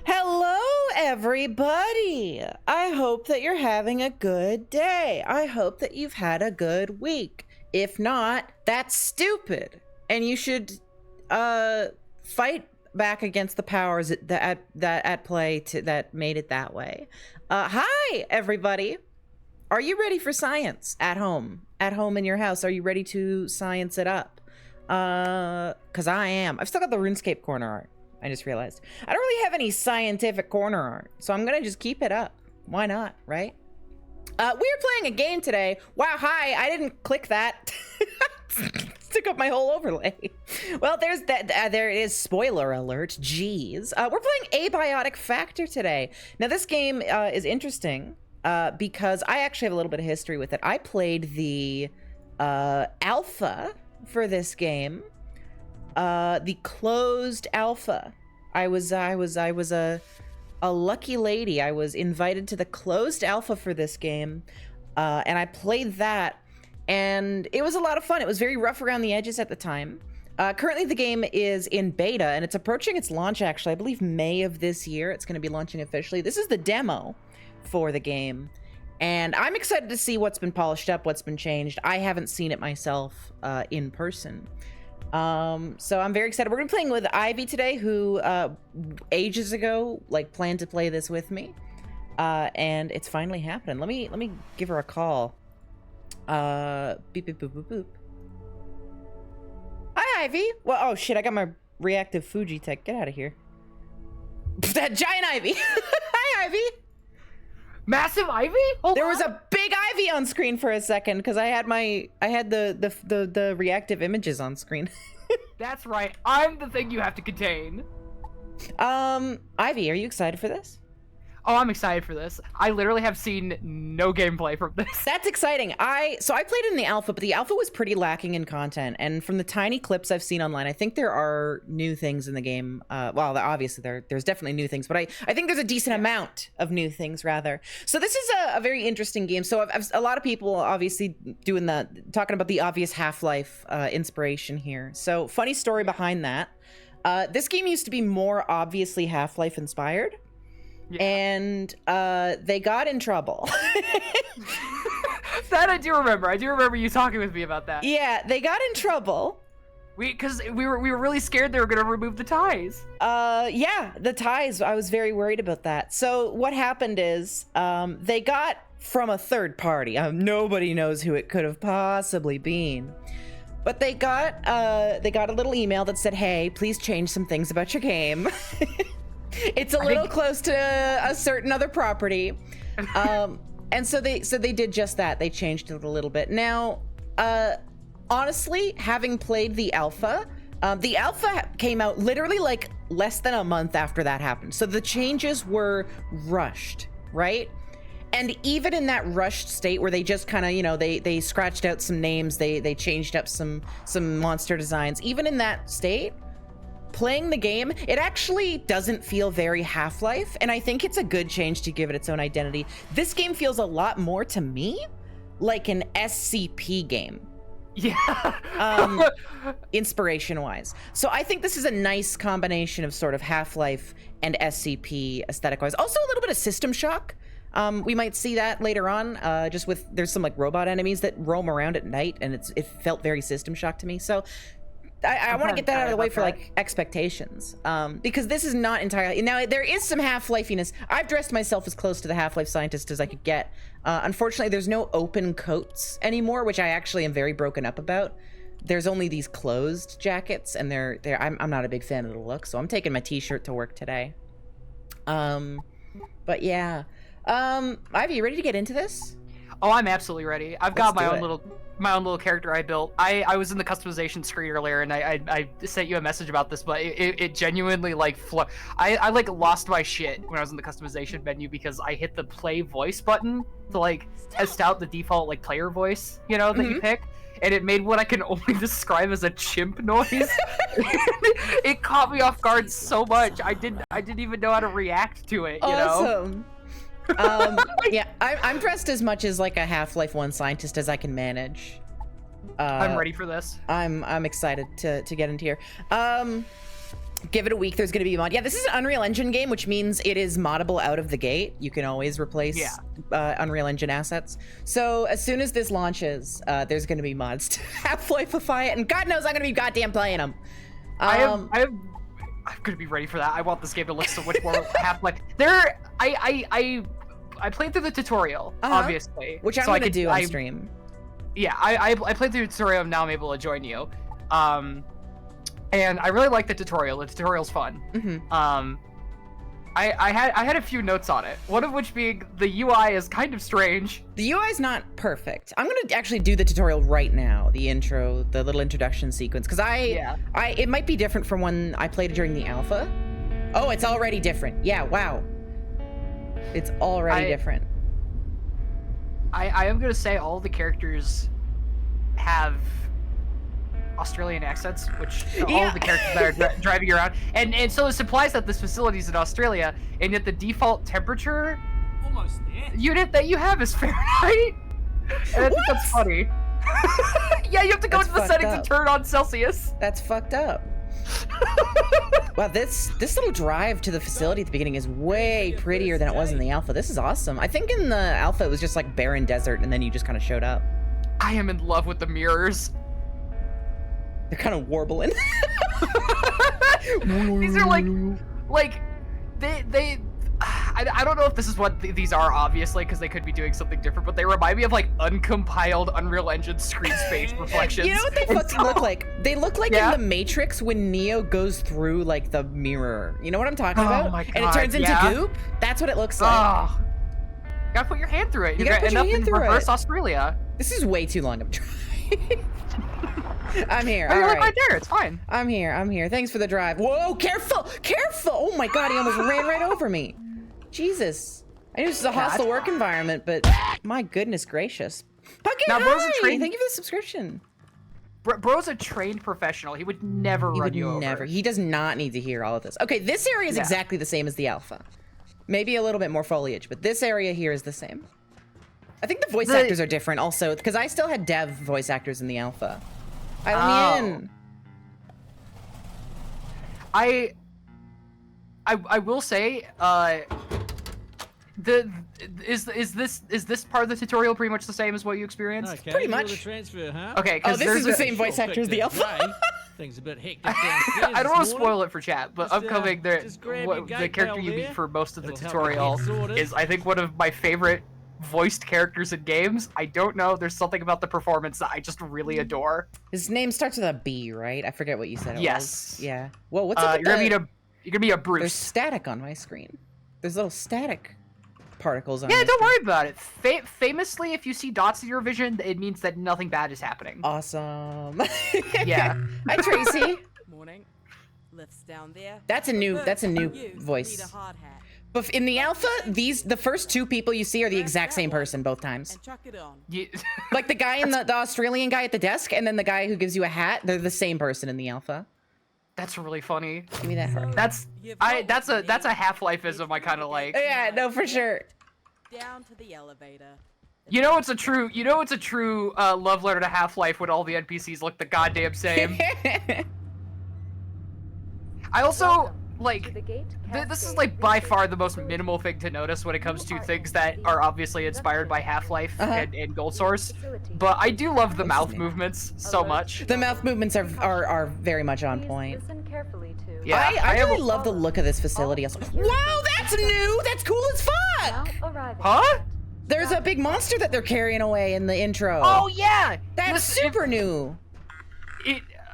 Hello, everybody. I hope that you're having a good day. I hope that you've had a good week. If not, that's stupid. And you should fight back against the powers that at play that made it that way. Hi, everybody. Are you ready for science at home? At home in your house, are you ready to science it up? Because I am. I've still got the RuneScape corner art. I just realized. I don't really have any scientific corner art, so I'm gonna just keep it up. Why not, right? We're playing a game today. Wow, hi, I didn't click that. Took up my whole overlay. Well, there's that. There it is. Spoiler alert. Jeez. We're playing Abiotic Factor today. Now, this game is interesting because I actually have a little bit of history with it. I played the alpha for this game. The closed alpha. I was a lucky lady. I was invited to the closed alpha for this game, and I played that, and it was a lot of fun. It was very rough around the edges at the time. Currently, the game is in beta, and it's approaching its launch, actually. I believe May of this year. It's going to be launching officially. This is the demo for the game, and I'm excited to see what's been polished up, what's been changed. I haven't seen it myself in person. So I'm very excited. We're gonna be playing with Ivy today, who ages ago planned to play this with me, and it's finally happening. Let me give her a call. Beep beep boop boop boop. Hi, Ivy. Well, oh shit, I got my reactive Fuji tech. Get out of here. That giant Ivy. Hi, Ivy. Massive Ivy? There was a big Ivy on screen for a second because I had the reactive images on screen. That's right. I'm the thing you have to contain. Ivy, are you excited for this? Oh, I'm excited for this. I literally have seen no gameplay from this. That's exciting. So I played in the alpha, but the alpha was pretty lacking in content. And from the tiny clips I've seen online, I think there are new things in the game. Well, obviously there's definitely new things, but I think there's a decent amount of new things rather. So this is a very interesting game. So a lot of people obviously talking about the obvious Half-Life inspiration here. So funny story behind that. This game used to be more obviously Half-Life inspired. Yeah. And they got in trouble. That I do remember. I do remember you talking with me about that. Yeah, they got in trouble. Because we were really scared they were gonna remove the ties. Yeah, the ties. I was very worried about that. So what happened is they got from a third party. Nobody knows who it could have possibly been. But they got a little email that said, "Hey, please change some things about your game." It's a little close to a certain other property. And so they did just that. They changed it a little bit. Now, honestly, having played the alpha came out literally less than a month after that happened. So the changes were rushed, right? And even in that rushed state where they just kind of, they scratched out some names, they changed up some monster designs, even in that state, playing the game, it actually doesn't feel very Half-Life, and I think it's a good change to give it its own identity. This game feels a lot more to me like an SCP game. Yeah. Inspiration-wise. So I think this is a nice combination of sort of Half-Life and SCP aesthetic-wise. Also a little bit of System Shock. We might see that later on, there's some robot enemies that roam around at night, and it felt very System Shock to me. So I want to get that out of the way for expectations, because this is not entirely. Now there is some Half-Lifeiness. I've dressed myself as close to the Half-Life scientist as I could get. Unfortunately, there's no open coats anymore, which I actually am very broken up about. There's only these closed jackets, and I'm not a big fan of the look, so I'm taking my t-shirt to work today. But yeah, Ivy, you ready to get into this? Oh, I'm absolutely ready. I've got my own little character I built. I was in the customization screen earlier, and I sent you a message about this, but it genuinely I lost my shit when I was in the customization menu because I hit the play voice button to test out the default player voice, that you pick, and it made what I can only describe as a chimp noise. It caught me off guard so much. I didn't even know how to react to it. Awesome. Yeah, I'm dressed as much as a Half-Life 1 scientist as I can manage. I'm ready for this. I'm excited to get into here. Give it a week, there's gonna be a mod. Yeah, this is an Unreal Engine game, which means it is moddable out of the gate. You can always replace Unreal Engine assets. So as soon as this launches, there's gonna be mods to Half-Lifeify it, and God knows I'm gonna be goddamn playing them. I'm gonna be ready for that. I want this game to look so much more Half-Life. I played through the tutorial, obviously. Which I'm gonna do on stream. Yeah, I played through the tutorial, and now I'm able to join you. And I really like the tutorial. The tutorial's fun. I had a few notes on it. One of which being the UI is kind of strange. The UI is not perfect. I'm gonna actually do the tutorial right now. The intro, the little introduction sequence, because it might be different from when I played it during the alpha. Oh, it's already different. Yeah, wow. It's already different. I am gonna say all the characters have Australian accents, which all of the characters that are driving around, and so this implies that this facility is in Australia, and yet the default temperature unit that you have is Fahrenheit. And I think that's funny. Yeah, you have to go into the settings and turn on Celsius. That's fucked up. Wow, this little drive to the facility at the beginning is way prettier than it was in the alpha. This is awesome. I think in the alpha it was just like barren desert, and then you just kind of showed up. I am in love with the mirrors. They're kind of warbling. These are like I don't know if this is what these are, obviously, because they could be doing something different, but they remind me of like uncompiled Unreal Engine screen space reflections. You know what they fucking look like? They look like in the Matrix when Neo goes through like the mirror. You know what I'm talking about? My God, and it turns into goop? That's what it looks like. Oh. You gotta put your hand through it. You're gonna end up in reverse Australia. This is way too long of a drive. I'm here. Oh, you look right there. It's fine. I'm here. Thanks for the drive. Whoa, careful! Oh my God, he almost ran right over me. Jesus. I knew this was a hostile work environment, but my goodness gracious. Pumpkin, Bro's a thank you for the subscription. Bro's a trained professional. He would never run you over. He does not need to hear all of this. Okay, this area is exactly the same as the alpha. Maybe a little bit more foliage, but this area here is the same. I think the voice actors are different also, because I still had dev voice actors in the alpha. Let me in. I will say, is this part of the tutorial pretty much the same as what you experienced? Okay, pretty much. Transfer, huh? Okay, this is the same voice actor as the alpha. Things a bit hectic downstairs. I don't want to spoil it for chat, but upcoming the character you meet for most of the tutorial is, I think, one of my favorite voiced characters in games. I don't know. There's something about the performance that I just really adore. His name starts with a B, right? I forget what you said. Yes. Yeah. Whoa, what's up with You're gonna be a Bruce. There's static on my screen. There's little static particles on Yeah, my don't screen. worry about it. Famously, if you see dots in your vision, it means that nothing bad is happening. Awesome. Yeah. Hi, Tracy. Morning. Lifts down there. That's a new voice. Need a hard hat. But in the alpha, the first two people you see are the exact same person both times. And chuck it on. Like the guy in the Australian guy at the desk, and then the guy who gives you a hat. They're the same person in the alpha. That's really funny. Give me that heart. That's a Half-Life-ism I kind of like. Yeah, no, for sure. Down to the elevator. You know it's a true love letter to Half-Life when all the NPCs look the goddamn same. I also like this is like by far the most minimal thing to notice when it comes to things that are obviously inspired by Half-Life and Gold Source, but I do love the mouth movements so much. The mouth movements are very much on point. Yeah, I really love the look of this facility. Whoa, that's new! That's cool as fuck! Huh? There's a big monster that they're carrying away in the intro. Oh yeah! That's super new.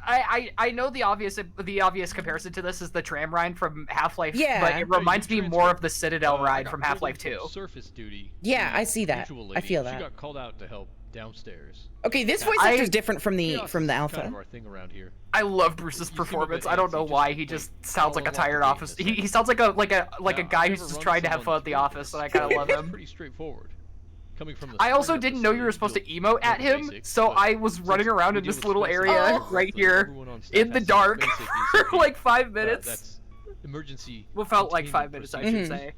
I know the obvious comparison to this is the tram ride from Half-Life, yeah, but it reminds me more of the Citadel ride from Half-Life 2. Surface duty. Yeah, I see that. I feel that. She got called out to help downstairs. Okay, this voice actor is different from the alpha. Kind of our thing around here. I love Bruce's performance. I don't know why he just sounds like a tired office. He sounds like a guy who's just trying to have fun at the office, and I kind of love him. Pretty straightforward. I also didn't know you were supposed to emote at him, so I was running around in this little area right here in the dark for like 5 minutes. That's emergency. What felt like 5 minutes, I should say.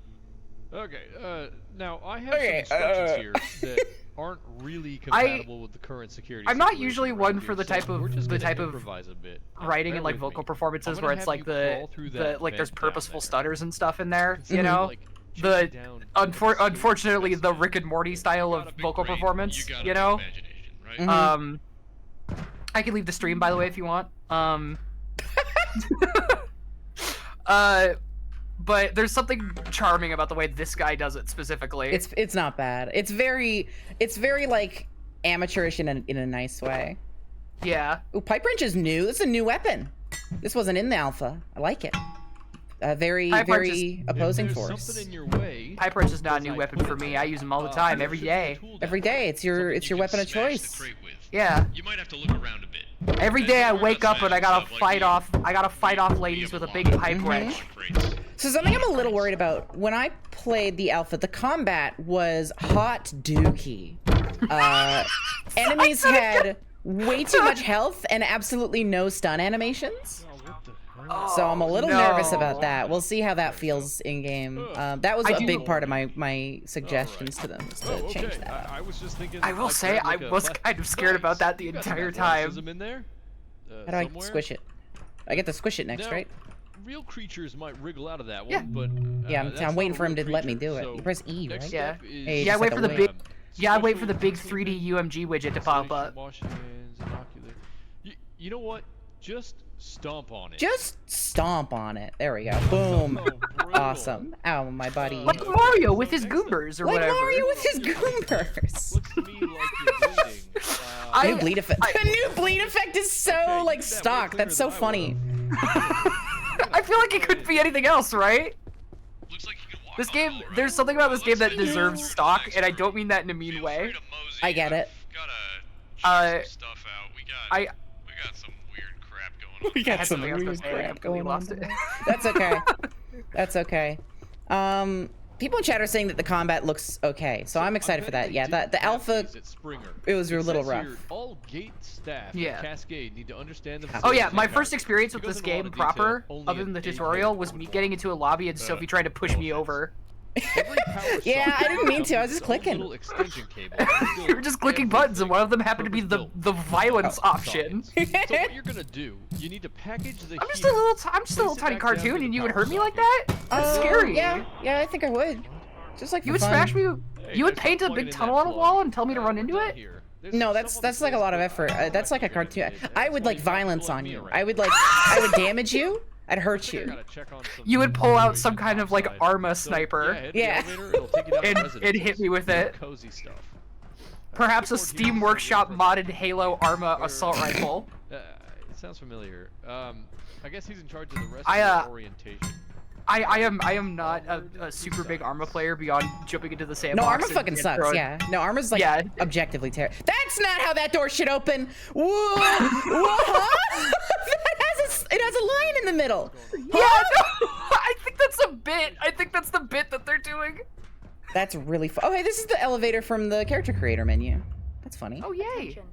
Okay. Now I have some instructions here that aren't really compatible with the current security. I'm not situation usually around one here, for the so type we're of just the gonna type of improvise a bit. writing Bear and like with vocal me. performances I'm where gonna it's have like you the crawl through the that like there's vent down purposeful there. stutters and stuff in there, Consider you know. like The chasing down an escaped unfortunately the specimen. Rick and Morty style of got a big vocal brain, performance, got a you big know. imagination, right? Mhm. I can leave the stream by the way if you want. But there's something charming about the way this guy does it specifically. It's not bad. It's very like amateurish in a nice way. Yeah. Ooh, pipe wrench is new. This is a new weapon. This wasn't in the alpha. I like it. Very Pipe wrench is- opposing If there's force. something in your way, Pipe wrench is not a as new I weapon put for it me. there, I use them all the time, there every should be a day. tool down Every there. day, it's your You can weapon of smash the choice. crate with. Yeah. You might have to look around a bit. Every day I wake up and I gotta fight off ladies with a big pipe wrench. So something I'm a little worried about, when I played the alpha, the combat was hot dookie. Enemies had way too much health and absolutely no stun animations. Oh, what the hell? So I'm a little no. nervous about that. We'll see how that feels in game. That was I a do- big part of my suggestions to them, was to Oh, change okay. that up. I was just thinking. I will like, say there's I like a was pla- kind of scared about Nice. that the You got some entire time. athleticism in there, How do I somewhere. squish it? I get to squish it next, Now, right? Real creatures might wriggle out of that one, Yeah. but Yeah, that's I'm not waiting a for him real to let me creature, do it. so You press E, next right? step Yeah. is, Hey, you Yeah, just wait have for to the wait. big Yeah, I wait for the big Special 3D UMG widget to pop up. Wash your hands, inoculate. You know what? Just stomp on it. Just stomp on it. There we go. Boom. Oh, brutal. Awesome. Ow, my buddy. Like Mario with his goombers or Like whatever. Mario with his goombers. Looks to me like you're bleeding. I- New bleed effect. The new bleed effect is so Okay, you like did that way stock. cleaner That's so than I funny. I feel like it couldn't be anything else, right? Looks like you can walk This on game, the wall, right? there's something about this game that Let's deserves do it. stock, and I Expert. don't mean that in a mean Feel way. free to mosey I get in. it. We've gotta check some stuff out. We got some weird crap going on. We I got had some something I was gonna weird say, I crap completely going on. lost it. That's okay. That's okay. People in chat are saying that the combat looks okay, so I'm excited for that. Yeah, the alpha, it was a little rough. All gate staff Yeah. at Cascade need to understand the Oh yeah, facility my pattern. first experience with It goes this into a lot game of detail, proper, only other at than the 8 tutorial, minutes was per me point. getting into a lobby and Sophie trying to push me over. Every power Yeah, I socket didn't mean to, I was comes just with its own clicking. little extension cable. You were just clicking buttons, and one of them happened to be the violence option. So what you're gonna do, you need to package the I'm just a little tiny back down cartoon, to and the you would power hurt me like socket. that? That's scary. Yeah, I think I would. Just like You for would fun. smash me. Hey, You would just paint a plug it big in that tunnel on a plug. wall and tell me to run We're into done it? here. There's No, some that's stuff on like a lot of this effort. list, That's like a you're gonna cartoon. need it. I would like That's why you violence pull on me you. around. I would damage you. I'd hurt I you. gotta check on some You would pull out some situation kind of like outside. Arma So, sniper hit the Yeah. elevator, it'll take you down to and residences. hit me with it. Cozy stuff. Perhaps a Keyboard Steam here, Workshop for- modded Halo Arma assault rifle. It sounds familiar. I guess he's in charge of the rest I, of the orientation. I am not a super big Arma player beyond jumping into the No, sandbox. Arma and fucking sucks. throwing- Yeah. No, Arma's like Yeah. objectively terrible. That's not how that door should open. Whoa. What? It has a line in the middle. Yeah, no, I think that's a bit. I think that's the bit that they're doing. That's really fun. Oh, hey, this is the elevator from the character creator menu. That's funny. Oh yay. Attention.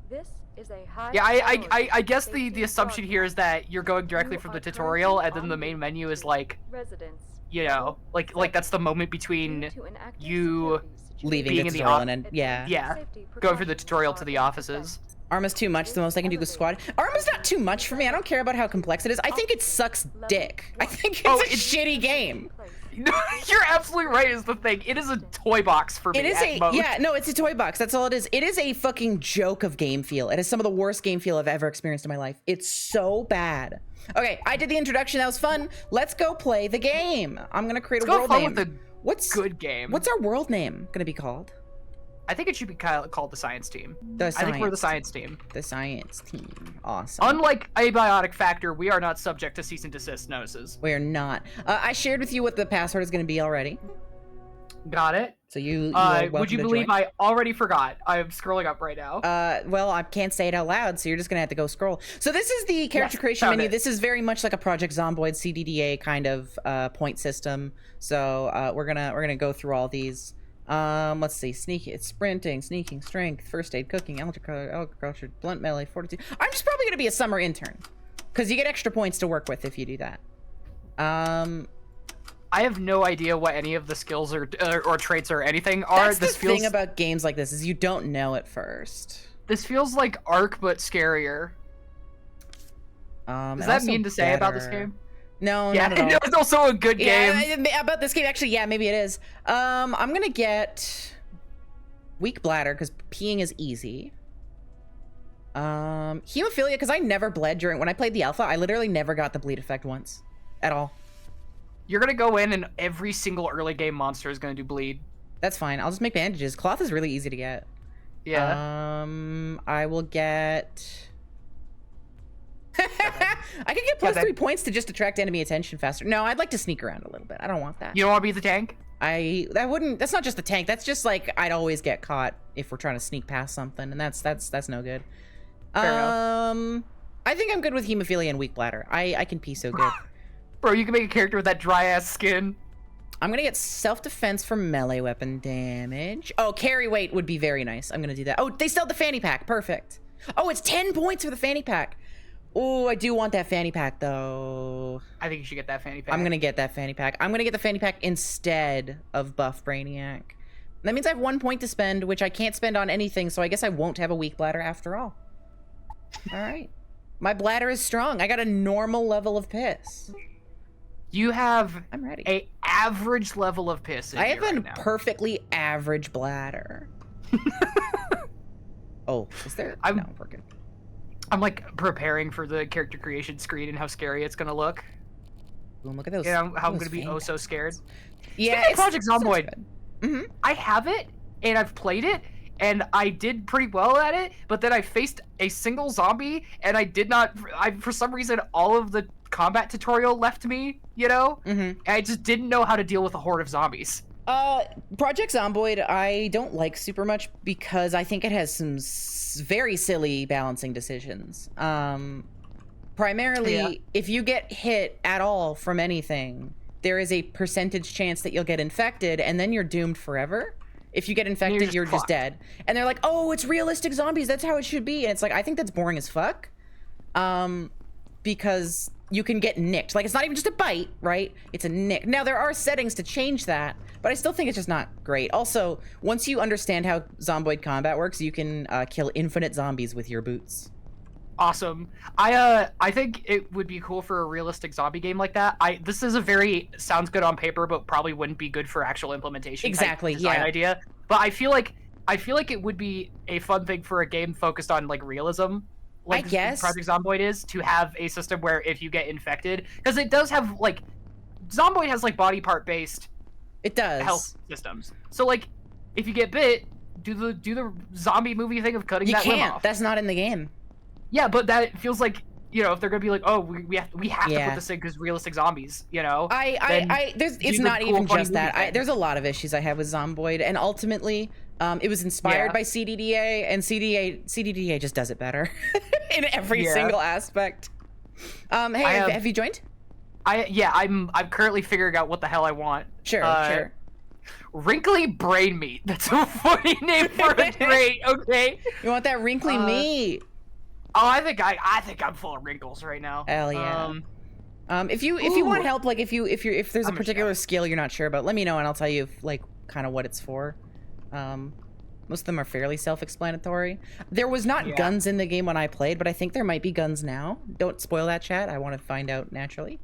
This is a high Yeah, I guess the safety assumption here is that you're going directly You from the are tutorial, and currently then the on main route menu is to like, residence. you know, like that's the moment between Due to an active you security situation, Leaving being the in the tutorial op- and then, yeah. yeah, safety going from the precautions tutorial to are the in offices. effect. Arma's too much. The most I can do is squad. Arma's not too much for me. I don't care about how complex it is. I think it sucks dick. I think it's Oh, a it's- shitty game. No, you're absolutely right. Is the thing. It is a toy box for me. It is at most. yeah, no, it's a toy box. That's all it is. It is a fucking joke of game feel. It is some of the worst game feel I've ever experienced in my life. It's so bad. Okay, I did the introduction. That was fun. Let's go play the game. I'm gonna create Let's a go world fun name. with a What's good game. What's our world name gonna be called? I think it should be called the Science Team. The I think we're the Science Team. The science team. Awesome. Unlike Abiotic Factor, we are not subject to cease and desist notices. We're not. I shared with you what the password is gonna be already. Got it. So you are welcome Would you to believe join. I already forgot? I am scrolling up right now. Well, I can't say it out loud, so you're just gonna have to go scroll. So this is the character Yes, creation found menu. it. This is very much like a Project Zomboid CDDA kind of point system. So we're gonna go through all these. Let's see. It's sprinting, sneaking, strength, first aid, cooking, agriculture, blunt melee, fortitude. I'm just probably gonna be a summer intern, because you get extra points to work with if you do that. I have no idea what any of the skills or traits or anything are. That's the thing about games like this is you don't know at first. This feels like Ark but scarier. Does that mean to say about this game? No, yeah, not at all. It's also a good game. Yeah, about this game, actually, yeah, maybe it is. I'm gonna get weak bladder because peeing is easy. Hemophilia because I never bled when I played the alpha. I literally never got the bleed effect once, at all. You're gonna go in and every single early game monster is gonna do bleed. That's fine. I'll just make bandages. Cloth is really easy to get. Yeah. I will get. I could get +3 points to just attract enemy attention faster. No, I'd like to sneak around a little bit. I don't want that. You don't want to be the tank? I wouldn't. That's not just the tank. That's just like I'd always get caught if we're trying to sneak past something, and that's no good. Fair enough. I think I'm good with hemophilia and weak bladder. I can pee so good. Bro, you can make a character with that dry ass skin. I'm gonna get self-defense for melee weapon damage. Oh, carry weight would be very nice. I'm gonna do that. Oh, they still have the fanny pack. Perfect. Oh, it's 10 points for the fanny pack. Oh, I do want that fanny pack though. I think you should get that fanny pack. I'm gonna get that fanny pack. I'm gonna get the fanny pack instead of buff Brainiac. That means I have 1 point to spend, which I can't spend on anything, so I guess I won't have a weak bladder after all. All right. My bladder is strong. I got a normal level of piss. You have I'm ready. a average level of piss in I have a now. perfectly average bladder. Oh, is there? No, we're good. I'm like preparing for the character creation screen and how scary it's gonna look. Boom, look at those. Yeah, how I'm gonna be so scared. Yeah, it's Project Zomboid. Mm-hmm. I have it and I've played it and I did pretty well at it, but then I faced a single zombie and I did not. For some reason, all of the combat tutorial left me. You know, and I just didn't know how to deal with a horde of zombies. Project Zomboid, I don't like super much because I think it has some very silly balancing decisions. Primarily, if you get hit at all from anything, there is a percentage chance that you'll get infected, and then you're doomed forever. If you get infected, you're just dead. And they're like, oh, it's realistic zombies, that's how it should be. And it's like, I think that's boring as fuck. Because you can get nicked. Like, it's not even just a bite, right? It's a nick. Now, there are settings to change that, but I still think it's just not great. Also, once you understand how Zomboid combat works, you can kill infinite zombies with your boots. Awesome. I think it would be cool for a realistic zombie game like that. This is a very sounds good on paper, but probably wouldn't be good for actual implementation. Exactly. Design idea. But I feel like it would be a fun thing for a game focused on like realism. Like I guess Project Zomboid is to have a system where if you get infected, because it does have like Zomboid has like body part based. It does health systems. So like, if you get bit, do the zombie movie thing of cutting that limb off. That's not in the game. Yeah, but that feels like, you know, if they're gonna be like, oh, we have to put this in because realistic zombies, you know. It's not even just that. There's a lot of issues I have with Zomboid, and ultimately, it was inspired by CDDA, and CDDA just does it better in every single aspect. Hey, have you joined? I'm currently figuring out what the hell I want. Sure. Wrinkly brain meat. That's a funny name for a trait. Okay. You want that wrinkly meat? Oh, I think I'm full of wrinkles right now. Hell yeah. If you want help, like if there's a particular skill you're not sure about, let me know and I'll tell you like kind of what it's for. Most of them are fairly self-explanatory. There was not guns in the game when I played, but I think there might be guns now. Don't spoil that, chat. I want to find out naturally.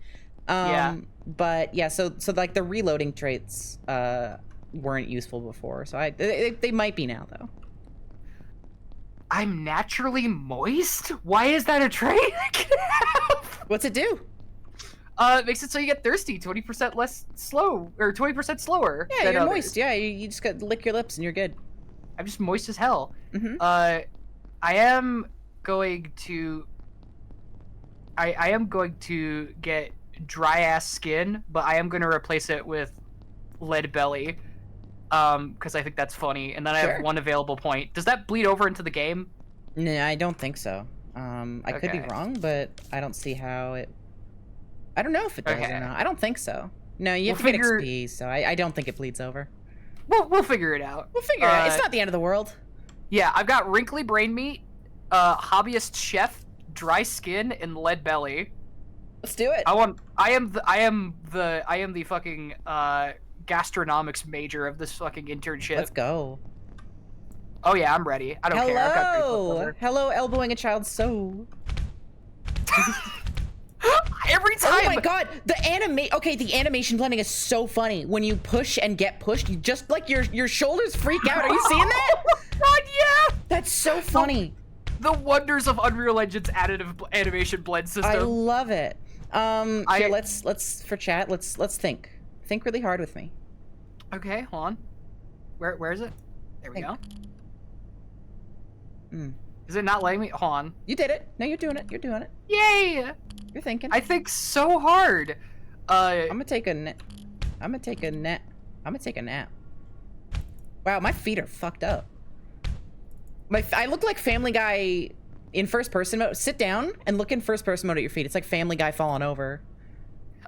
But yeah, so like the reloading traits weren't useful before, so they might be now though. I'm naturally moist? Why is that a trait I can have? What's it do? It makes it so you get thirsty 20% less slow, or 20% slower. Yeah, you're moist. Yeah, you just got to lick your lips and you're good. I'm just moist as hell. I am going to get dry ass skin, but I am going to replace it with lead belly. Because I think that's funny, and then I have one available point. Does that bleed over into the game? No, I don't think so. I could be wrong, but I don't see how it... I don't know if it does or not. I don't think so. No, you have to get XP, so I don't think it bleeds over. We'll figure it out. We'll figure it out. It's not the end of the world. Yeah, I've got wrinkly brain meat, hobbyist chef, dry skin, and lead belly. Let's do it. I am the fucking gastronomics major of this fucking internship. Let's go. Oh yeah, I'm ready. I don't care. I've got Hello. Hello, elbowing a child so. Every time. Oh my god, the animation blending is so funny. When you push and get pushed, you just like your shoulders freak out. Are you seeing that? God, yeah. That's so funny. The wonders of Unreal Engine's additive animation blend system. I love it. Here, let's for chat. Let's think. Think really hard with me. Okay, hold on. Where is it? There we go. Is it not letting me? Hold on. You did it. No, you're doing it. You're doing it. Yay! You're thinking. I think so hard. I'm gonna take a nap. I'm gonna take a nap. Wow, my feet are fucked up. I look like Family Guy in first person mode. Sit down and look in first person mode at your feet. It's like Family Guy falling over.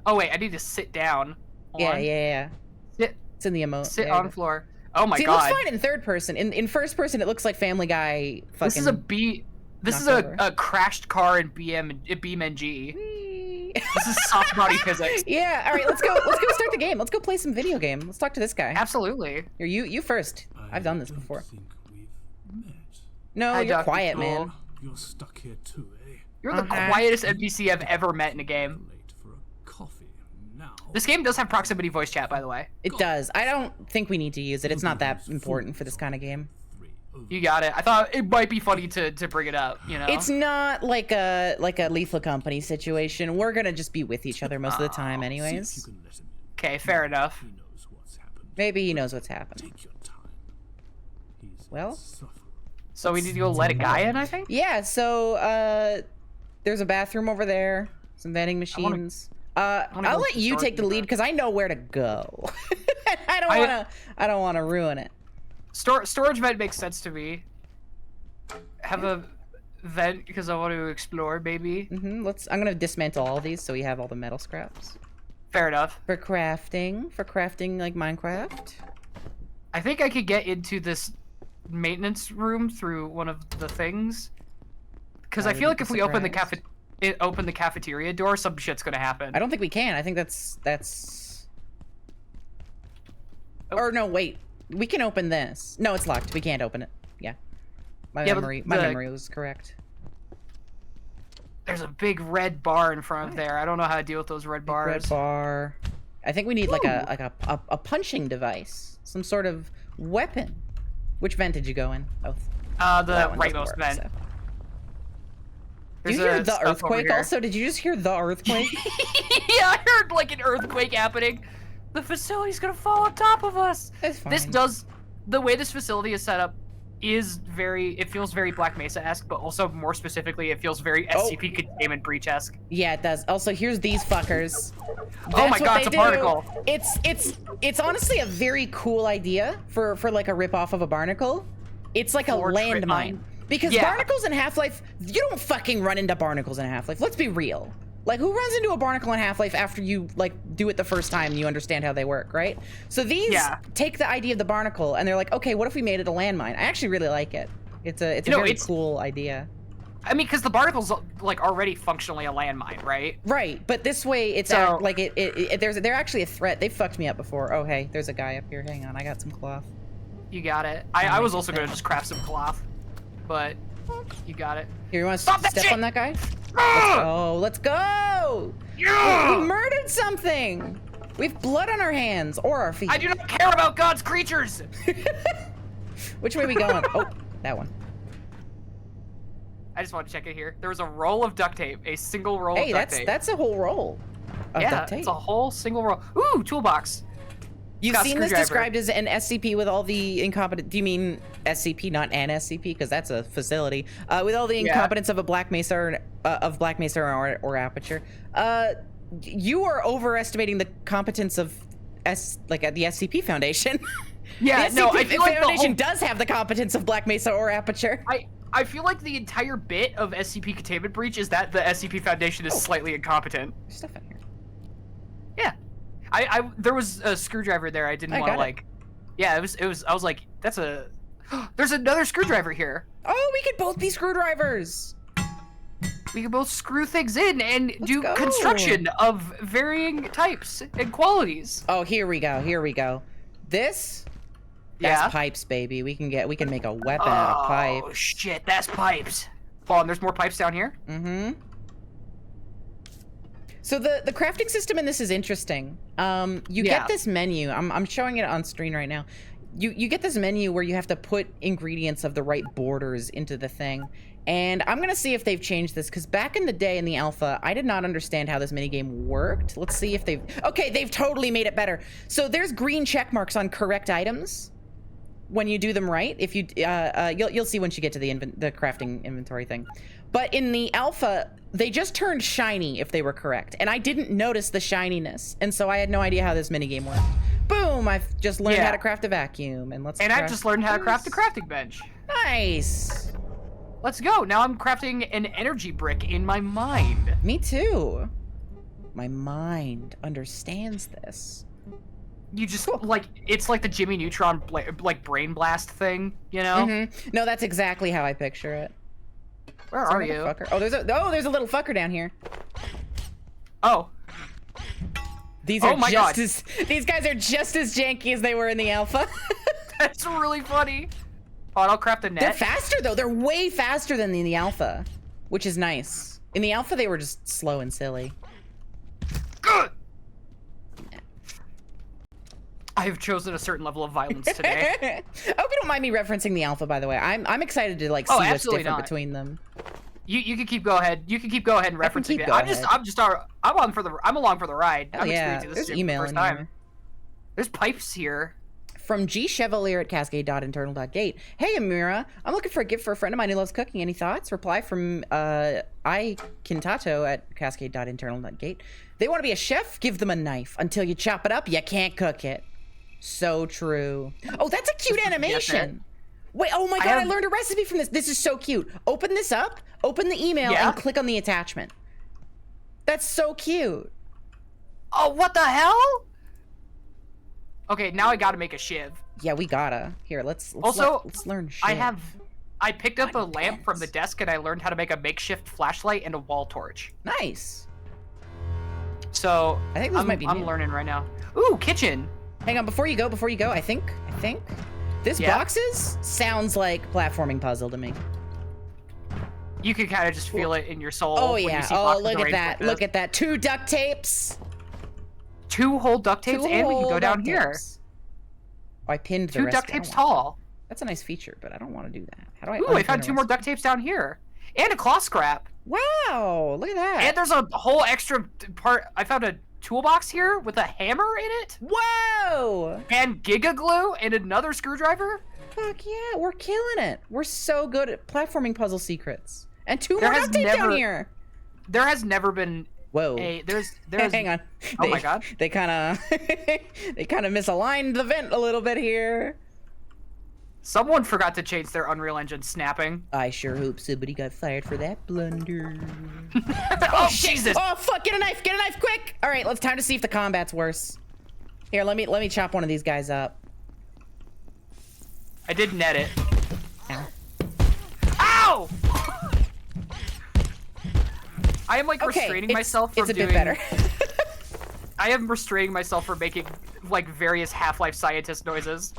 Oh wait, I need to sit down. Hold on. Yeah. Sit. It's in the emote. Sit on floor. Oh my God. god. It looks fine in third person. In first person, it looks like Family Guy. Fucking. This is a crashed car in BeamNG. This is soft body physics. Yeah. All right. Let's go start the game. Let's go play some video game. Let's talk to this guy. Absolutely. Here, you first. I've done this before. No, you're quiet, man. You're stuck here too, eh? You're the quietest NPC I've ever met in a game. This game does have proximity voice chat, by the way. It does. I don't think we need to use it. It's not that important for this kind of game. You got it. I thought it might be funny to bring it up, you know? It's not like a Lethal Company situation. We're gonna just be with each other most of the time anyways. Okay, fair enough. Maybe he knows what's happening. Well? So we need to go let a guy in, I think? Yeah, so, there's a bathroom over there. Some vending machines. I'll let you take the lead because I know where to go. I don't wanna ruin it. Storage vent makes sense to me. Have a vent because I want to explore, maybe. I'm gonna dismantle all these so we have all the metal scraps. Fair enough. For crafting like Minecraft. I think I could get into this maintenance room through one of the things. Because I feel like if we open the cafeteria door, some shit's gonna happen. I don't think we can. I think that's. Oh. Or no, wait. We can open this. No, it's locked. We can't open it. Yeah. My memory was correct. There's a big red bar in front of there. I don't know how to deal with those red bars. Red bar. I think we need like a punching device, some sort of weapon. Which vent did you go in? Oh. The rightmost vent. So. Did you hear the earthquake also? Did you just hear the earthquake? Yeah, I heard like an earthquake happening. The facility's gonna fall on top of us. It's fine. The way this facility is set up is it feels very Black Mesa-esque, but also more specifically, it feels very SCP Containment Breach-esque. Yeah, it does. Also, here's these fuckers. Oh my god, it's a particle. It's honestly a very cool idea for like a ripoff of a barnacle. It's like a landmine. Because barnacles in Half-Life, you don't fucking run into barnacles in Half-Life. Let's be real. Like, who runs into a barnacle in Half-Life after you, like, do it the first time and you understand how they work, right? So these take the idea of the barnacle, and they're like, okay, what if we made it a landmine? I actually really like it. It's a very cool idea. I mean, because the barnacle's, like, already functionally a landmine, right? Right, but this way, it's they're actually a threat. They fucked me up before. Oh, hey, there's a guy up here. Hang on, I got some cloth. You got it. I was also gonna just craft some cloth, but you got it. Here, you want to step on that guy? Let's go! Yeah! We murdered something! We have blood on our hands, or our feet. I do not care about God's creatures! Which way are we going? Oh, that one. I just want to check it here. There was a roll of duct tape, a single roll of duct tape. That's a whole roll of duct tape. It's a whole single roll. Ooh, toolbox. You've seen this described as an SCP with all the incompetent. Do you mean SCP, not an SCP? Because that's a facility. With all the incompetence of a Black Mesa or Aperture. You are overestimating the competence of the SCP Foundation. Yeah, the SCP I feel like Foundation does have the competence of Black Mesa or Aperture. I feel like the entire bit of SCP Containment Breach is that the SCP Foundation is slightly incompetent. There's stuff in here. Yeah. There was a screwdriver there. I didn't want to like. Yeah, it was. I was like, that's there's another screwdriver here. Oh, we could both be screwdrivers. We can both screw things in and do go. construction of varying types and qualities. Oh, here we go. Here we go. This. That's Yeah. pipes, baby. We can make a weapon out of pipes. Oh shit, that's pipes. Oh, and there's more pipes down here. Mm-hmm. So the crafting system in this is interesting. You get this menu. I'm showing it on screen right now. You get this menu where you have to put ingredients of the right borders into the thing. And I'm gonna see if they've changed this, because back in the day in the alpha, I did not understand how this minigame worked. Let's see if they've... Okay, they've totally made it better. So there's green check marks on correct items when you do them right. If you, you'll see once you get to the crafting inventory thing. But in the alpha, they just turned shiny if they were correct. And I didn't notice the shininess. And so I had no idea how this minigame worked. Boom, I've just learned how to craft a vacuum. And I've just learned how to craft a crafting bench. Nice. Let's go. Now I'm crafting an energy brick in my mind. Me too. My mind understands this. You just, like, it's like the Jimmy Neutron, like, brain blast thing, you know? Mm-hmm. No, that's exactly how I picture it. Where are you? Fucker. Oh, there's a little fucker down here. Oh. These are these guys are just as janky as they were in the alpha. That's really funny. Oh, and I'll craft a net. They're faster though. They're way faster than in the alpha, which is nice. In the alpha, they were just slow and silly. Good. I have chosen a certain level of violence today. I hope you don't mind me referencing the alpha, by the way. I'm excited to like see what's different between them. You can keep go ahead. You can keep go ahead and referencing it. I'm along for the ride. I'm experiencing this for the first time. There's pipes here. From G Chevalier at Cascade.internal.gate. Hey Amira, I'm looking for a gift for a friend of mine who loves cooking. Any thoughts? Reply from I Kintato at Cascade.internal.gate. They want to be a chef? Give them a knife. Until you chop it up, you can't cook it. So true. Oh, that's a cute animation. Wait, oh my god, I learned a recipe from this. This is so cute. Open this up, open the email, and click on the attachment. That's so cute. Oh, what the hell? Okay, now I gotta make a shiv. Yeah, we gotta. Here, let's learn shiv. I picked up a lamp from the desk and I learned how to make a makeshift flashlight and a wall torch. Nice. So I think I'm learning right now. Ooh, kitchen. Hang on, before you go, I think this boxes sounds like platforming puzzle to me. You can kind of just feel it in your soul. Oh yeah. Oh, look at that. Look at that. 2 duct tapes. 2 whole duct tapes, and we can go down here. Oh, I pinned the 2 duct tapes tall. That's a nice feature, but I don't want to do that. How do I? Ooh, I found 2 more duct tapes down here, and a cloth scrap. Wow, look at that. And there's a whole extra part. I found a toolbox here with a hammer in it. Whoa! And Giga Glue and another screwdriver. Fuck yeah, we're killing it. We're so good at platforming puzzle secrets. And 2 more duct tapes down here. There has never been. Whoa. There's hang on. Oh my god. They kind of misaligned the vent a little bit here. Someone forgot to change their Unreal Engine snapping. I sure hope somebody got fired for that blunder. Oh Jesus! Oh fuck! Get a knife! Get a knife! Quick! All right, let's time to see if the combat's worse. Here, let me chop one of these guys up. I did net it. Ow! Ow! I am like restraining myself from doing. It's a bit better. I am restraining myself from making like various Half-Life scientist noises.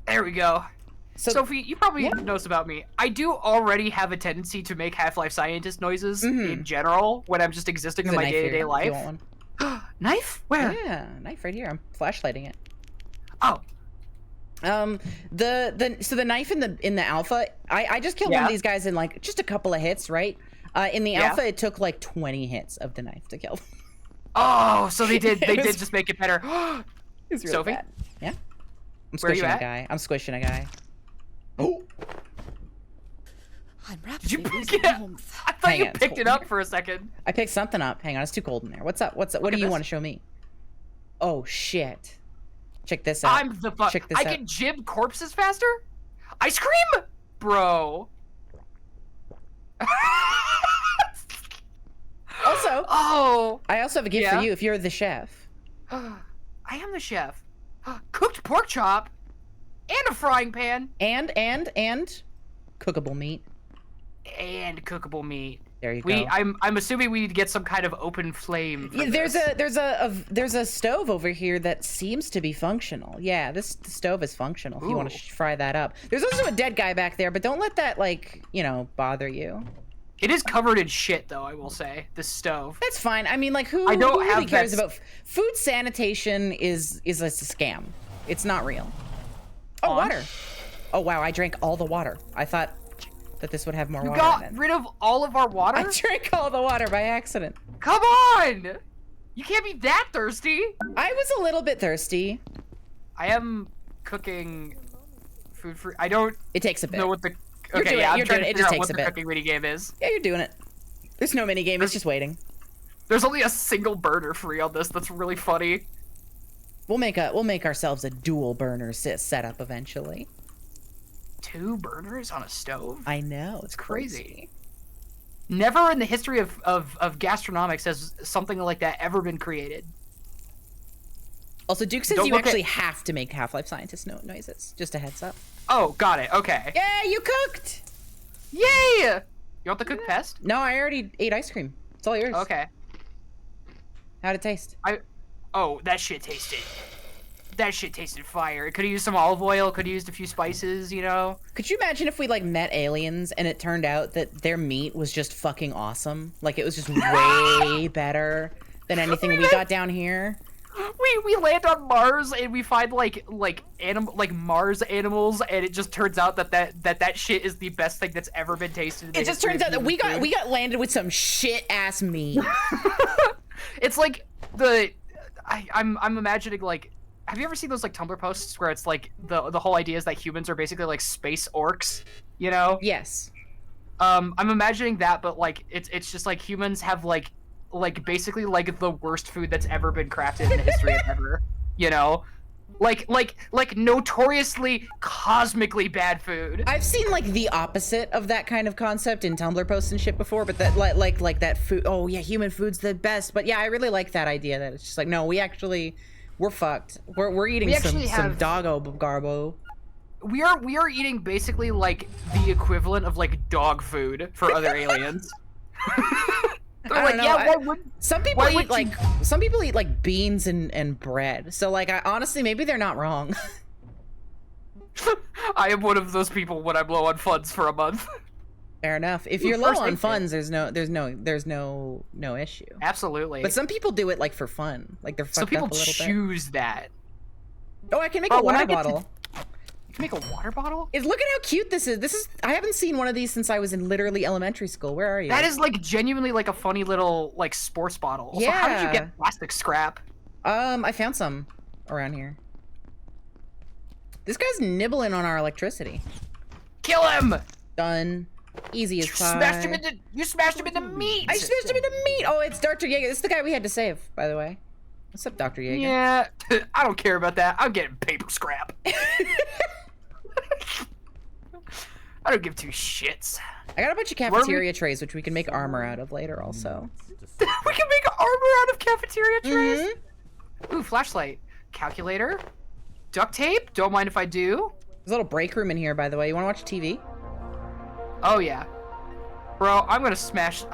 There we go. So, Sophie, you probably know this about me. I do already have a tendency to make Half-Life scientist noises in general when I'm just existing in my day-to-day life. You want one? Knife? Where? Yeah, knife right here. I'm flashlighting it. Oh. The knife in the alpha, I just killed one of these guys in like just a couple of hits, right? In the alpha, it took like 20 hits of the knife to kill. Oh, so they did just make it better. It's really Sophie? bad. Yeah. I'm Where are you squishing at? a guy. I'm squishing a guy. Oh. I'm Did you rapidly pick losing it up? warmth. I thought Hang you on, it's picked it cold up for a second. I picked something up. Hang on, it's too cold in there. What's up? What do you want to show me? Oh shit. Check this out. I'm the fuck. Check this out. I can jib corpses faster? Ice cream? Bro. Also, I also have a gift for you if you're the chef. I am the chef. Cooked pork chop and a frying pan. And cookable meat. And cookable meat. There you go. I'm assuming we need to get some kind of open flame. For there's a stove over here that seems to be functional. Yeah, this stove is functional. If you want to fry that up. There's also a dead guy back there, but don't let that like bother you. It is covered in shit, though. I will say this stove. That's fine. I mean, like who really cares about food sanitation? Is a scam. It's not real. Oh, water. Oh wow, I drank all the water. I thought that this would have more water. You got rid of all of our water? I drank all the water by accident. Come on! You can't be that thirsty. I was a little bit thirsty. I am cooking food for. I don't. It takes a bit. Know what the. You're Okay, doing yeah, it. You're doing it. It just takes a bit. What the cooking mini game is. Yeah, you're doing it. There's no mini game. It's just waiting. There's only a single burner free on this. That's really funny. We'll make ourselves a dual burner setup eventually. 2 burners on a stove? I know, it's crazy. Never in the history of gastronomics has something like that ever been created. Also, Duke says you actually have to make Half-Life Scientist noises. Just a heads up. Oh, got it. Okay. Yeah, you cooked! Yay! You want the cooked pest? No, I already ate ice cream. It's all yours. Okay. How'd it taste? Oh, that shit tasted fire. It could have used some olive oil, could have used a few spices, you know? Could you imagine if we, like, met aliens and it turned out that their meat was just fucking awesome? Like, it was just way better than anything we got down here? We land on Mars and we find like Mars animals, and it just turns out that shit is the best thing that's ever been tasted. It just turns out that we got landed with some shit ass meat. It's like I'm imagining, like, have you ever seen those like Tumblr posts where it's like the whole idea is that humans are basically like space orcs, you know? Yes. I'm imagining that, but like it's just like humans have like basically like the worst food that's ever been crafted in the history of ever, you know? Like notoriously cosmically bad food. I've seen like the opposite of that kind of concept in Tumblr posts and shit before, but that like that food, oh yeah, human food's the best. But yeah, I really like that idea that it's just like, no, we're fucked. We're eating some doggo garbo. We are eating basically like the equivalent of like dog food for other aliens. They're like, yeah, some people eat like beans and bread. So like, honestly, maybe they're not wrong. I am one of those people when I'm low on funds for a month. Fair enough. If you're low on funds, there's no issue. Absolutely. But some people do it like for fun. Like they're fucked up a little bit. Some people choose that. Oh, I can make a water bottle. You can make a water bottle? Look at how cute this is. I haven't seen one of these since I was in literally elementary school. Where are you? That is like genuinely like a funny little like sports bottle. Also, how did you get plastic scrap? I found some around here. This guy's nibbling on our electricity. Kill him! Done. Easy as pie. You smashed him into meat! I smashed him into meat! Oh, it's Dr. Yeager. This is the guy we had to save, by the way. What's up, Dr. Yeager? Yeah, I don't care about that. I'm getting paper scrap. I don't give 2 shits. I got a bunch of cafeteria trays, which we can make armor out of later, also. We can make armor out of cafeteria trays? Ooh, flashlight. Calculator. Duct tape? Don't mind if I do. There's a little break room in here, by the way. You want to watch TV? Oh, yeah. Bro, I'm gonna smash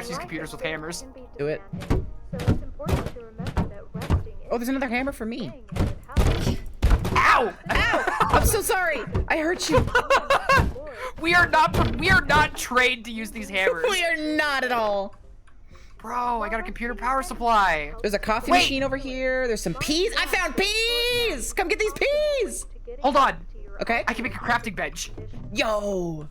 these computers with hammers. Do it. Oh, there's another hammer for me. Ow! Ow! I'm so sorry. I hurt you. We are not trained to use these hammers. We are not at all. Bro, I got a computer power supply. There's a coffee machine over here. There's some peas. I found peas! Come get these peas! Hold on. Okay. I can make a crafting bench. Yo.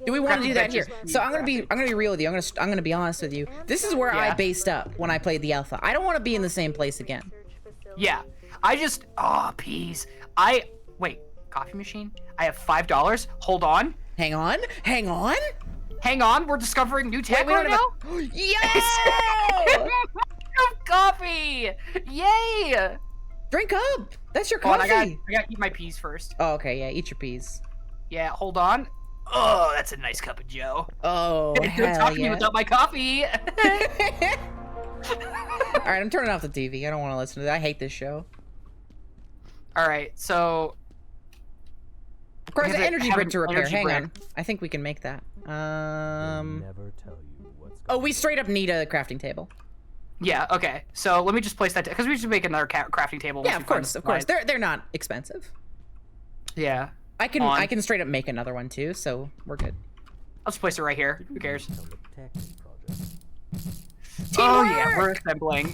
Do we want to do that here? So I'm gonna be real with you. I'm gonna be honest with you. This is where I based up when I played the alpha. I don't want to be in the same place again. Yeah. Peas. Wait, coffee machine? I have $5. Hold on. Hang on. Hang on, we're discovering new tech right now? Yes! Coffee! Yay! Drink up! That's your coffee! I gotta eat my peas first. Oh, okay, yeah, eat your peas. Yeah, hold on. Oh, that's a nice cup of joe. Oh, Don't talk to me without my coffee! Alright, I'm turning off the TV. I don't want to listen to that. I hate this show. Alright, so... Requires an energy brick to repair. Energy Hang brick. on. I think we can make that. Never tell you what's Oh, we straight up need a crafting table. Yeah. Okay. So let me just place that because we should make another crafting table. Yeah, once we of find course, the of course. supplies. They're not expensive. Yeah. I can On. I can straight up make another one too, so we're good. I'll just place it right here. Who cares? tech project. Oh yeah, Teamwork! we're assembling.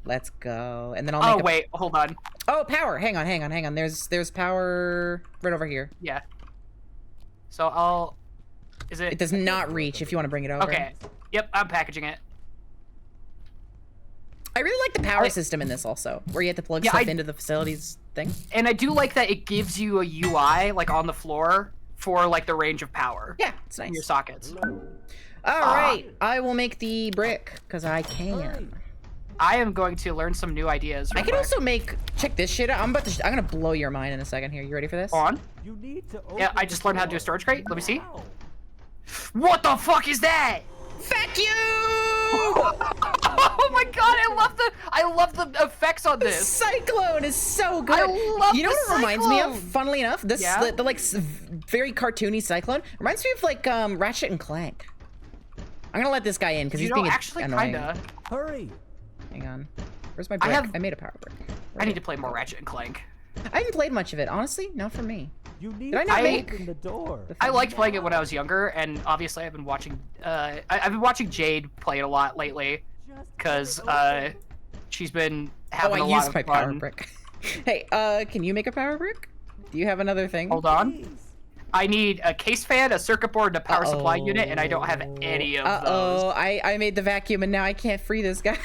Let's go. And then I'll Oh make wait, hold on. Oh, power. Hang on. There's power right over here. Yeah. So I'll. Is it? It does not reach if you want to bring it over. Okay. Yep, I'm packaging it. I really like the power system in this also, where you have to plug stuff into the facilities thing. And I do like that it gives you a UI like on the floor for like the range of power. Yeah, it's nice. In your sockets. All right, I will make the brick because I can. I am going to learn some new ideas. I can also make. Check this shit out. I'm gonna blow your mind in a second here. You ready for this? On. You need to Yeah, I just learned how to do a storage crate. Let me see. What the fuck is that? Fuck you! Oh my god, I love the effects on this. Cyclone is so good. I love You know the what it reminds me of? Cyclone. Funnily enough, this Yeah? the like very cartoony Cyclone reminds me of like Ratchet and Clank. I'm gonna let this guy in because he's being actually annoying. kinda. Hurry. Hang on. Where's my brick? I made a power brick. I need to play more Ratchet and Clank. I haven't played much of it, honestly. Not for me. You need Did I to not open make the door. I liked playing it when I was younger, and obviously I've been watching. I've been watching Jade play it a lot lately, because she's been having a I lot used of my fun. power brick. Hey, can you make a power brick? Do you have another thing? Hold on. I need a case fan, a circuit board, and a power supply unit, and I don't have any of those. I made the vacuum, and now I can't free this guy.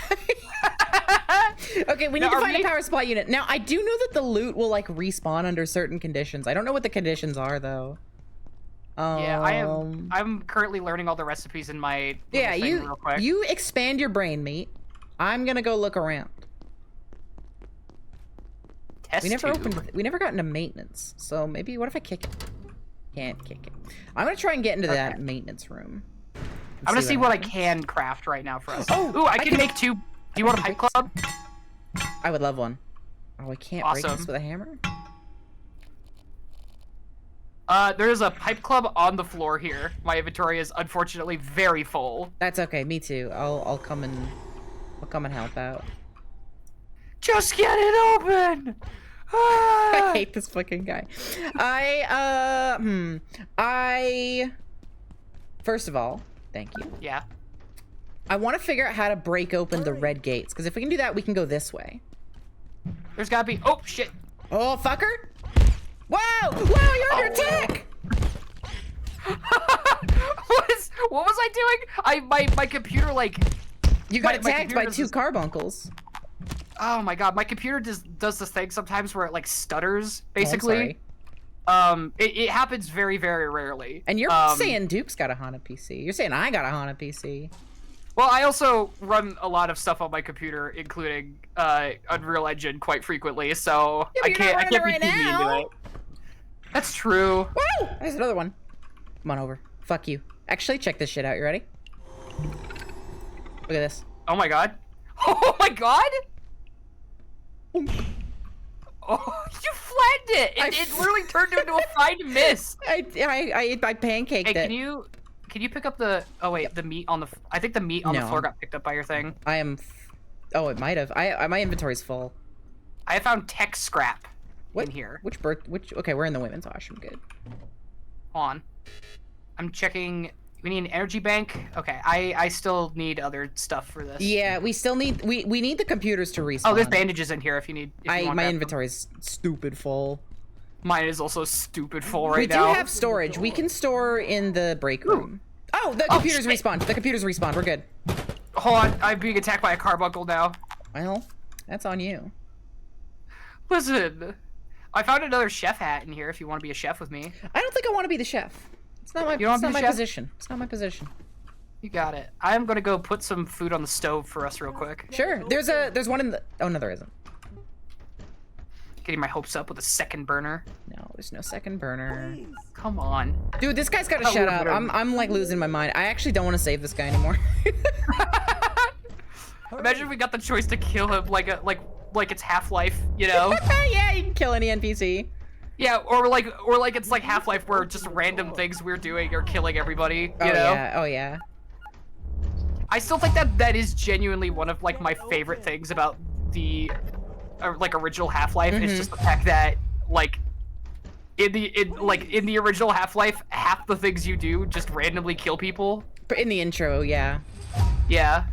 Okay, we need Now, to are find we- a power supply unit. Now, I do know that the loot will, like, respawn under certain conditions. I don't know what the conditions are, though. Yeah, I'm currently learning all the recipes in my Yeah, little thing real quick. you expand your brain, meat. I'm gonna go look around. Test We never tube. we never got into maintenance. So maybe, what if I kick it? Can't kick it. I'm gonna try and get into that maintenance room. I'm gonna see what I happens. can craft right now for us. Oh, Ooh, I I can can- make two. Do you want a pipe club? I would love one. Oh, I can't break Awesome. this with a hammer? There's a pipe club on the floor here. My inventory is unfortunately very full. That's okay, me too. I'll come and help out. Just get it open! I Ah! hate this fucking guy. First of all, thank you. Yeah. I want to figure out how to break open the red gates, because if we can do that, we can go this way. There's gotta be. Oh shit! Oh, fucker! Whoa! Whoa, you're under attack! What was I doing? My computer like. You got my attacked computer by does two this- carbuncles. Oh my god, my computer does this thing sometimes where it like stutters, basically. sorry. It happens very, very rarely. And you're saying Duke's got a haunted PC. You're saying I got a haunted PC. Well, I also run a lot of stuff on my computer, including Unreal Engine, quite frequently. So Yeah, but I you're can't. not I can't be running too it mean right to now. it. That's true. Woo! There's another one. Come on over. Fuck you. Actually, check this shit out. You ready? Look at this. Oh my god. Oh my god. Oh, you flagged it. It literally turned into a fine mist. I pancaked Hey, it. can you pick up the? Oh wait, the meat on the. I think the meat on the No. floor got picked up by your thing. I am. Oh, it might have. My inventory's full. I found tech scrap What? in here. Which birth? Which? Okay, we're in the women's washroom. Good. Hold on. I'm checking. We need an energy bank. Okay, I still need other stuff for this. Yeah, we still need. We need the computers to respawn. Oh, there's bandages in here if you need. If you want My to grab them. inventory's stupid full. Mine is also stupid full right We now. do have storage. We can store in the break room. Oh, the computers shit. respawned. The computers respawned. We're good. Hold on, I'm being attacked by a carbuncle now. Well, that's on you. Listen, I found another chef hat in here if you want to be a chef with me. I don't think I want to be the chef. It's not my. You don't It's wanna not be my the chef? position. It's not my position. You got it. I'm gonna go put some food on the stove for us real quick. Sure. There's one in the. Oh no, there isn't. Getting my hopes up with a second burner. No, there's no second burner. Come on. Dude, this guy's got to Oh, shut we're up. better. I'm like losing my mind. I actually don't want to save this guy anymore. Imagine if we got the choice to kill him like it's Half-Life, you know? Yeah, you can kill any NPC. Yeah, or like it's like Half-Life where just random things we're doing are killing everybody. You know? Yeah. Oh yeah. I still think that is genuinely one of like my favorite things about the like original Half-Life. Is just the fact that like in the original Half-Life, half the things you do just randomly kill people. In the intro, yeah. Yeah.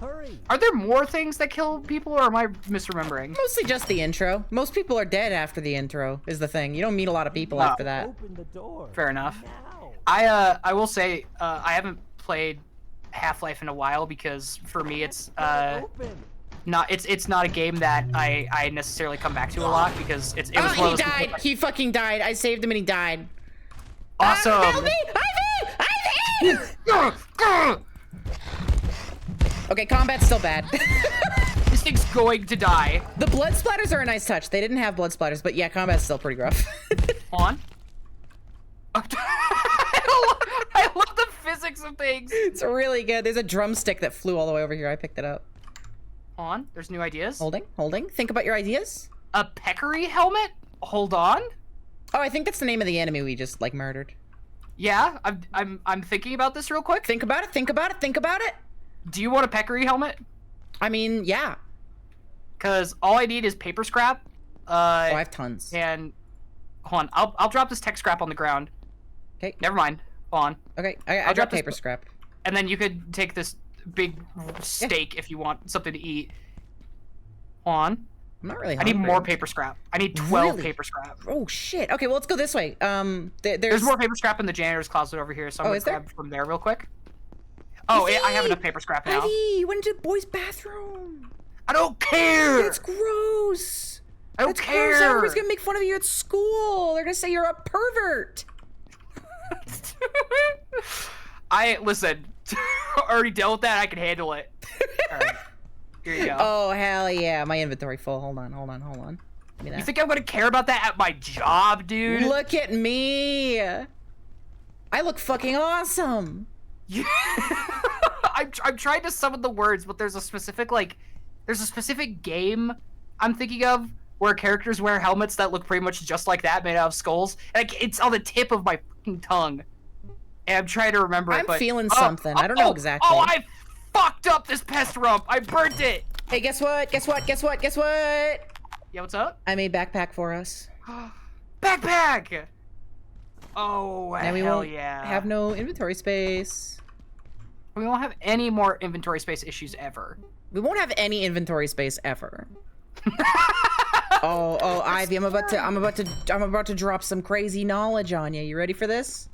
Hurry! Are there more things that kill people, or am I misremembering? Mostly just the intro. Most people are dead after the intro, is the thing. You don't meet a lot of people after that. Open the door. Fair enough. Now. I will say I haven't played Half-Life in a while because for me it's Open. not a game that I necessarily come back to a lot because it was one he of those died! He fucking died. I saved him and he died. awesome. Help me! Ivy! Okay, combat's still bad. This thing's going to die. The blood splatters are a nice touch. They didn't have blood splatters, but yeah, combat's still pretty rough. On. I love the physics of things. It's really good. There's a drumstick that flew all the way over here. I picked it up. On. There's new ideas. Holding. Think about your ideas. A peccary helmet? Hold on. Oh, I think that's the name of the enemy we just like murdered. Yeah, I'm thinking about this real quick. Think about it. Do you want a peccary helmet? I mean, yeah. Cause all I need is paper scrap. Oh, I have tons. And hold on, I'll drop this tech scrap on the ground. Okay. Never mind. Hold on. Okay, I dropped paper scrap. And then you could take this big steak if you want something to eat. Hold on. I'm not really I hungry. need more paper scrap. I need 12 Really? paper scrap. Oh shit. Okay, well let's go this way. There's more paper scrap in the janitor's closet over here, so I'm gonna is there? grab from there real quick. Oh, I have enough paper scrap now. Ivy, you went into the boys' bathroom. I don't care. That's gross. I don't That's care. gross. Everybody's gonna make fun of you at school. They're gonna say you're a pervert. Listen. Already dealt with that. I can handle it. All right. Here you go. Oh hell yeah, my inventory full. Hold on. Give me that. You think I'm gonna care about that at my job, dude? Look at me. I look fucking awesome. I'm trying to summon the words, but there's a specific game I'm thinking of where characters wear helmets that look pretty much just like that, made out of skulls. Like it's on the tip of my fucking tongue, and I'm trying to remember it. I'm feeling something. I don't know exactly. Oh, I fucked up this pest rump. I burnt it. Hey, guess what? Yeah, what's up? I made backpack for us. Backpack. Oh, Now we hell won't yeah. have no inventory space. We won't have any more inventory space issues ever. We won't have any inventory space ever. oh, Ivy, I'm about to drop some crazy knowledge on you. You ready for this?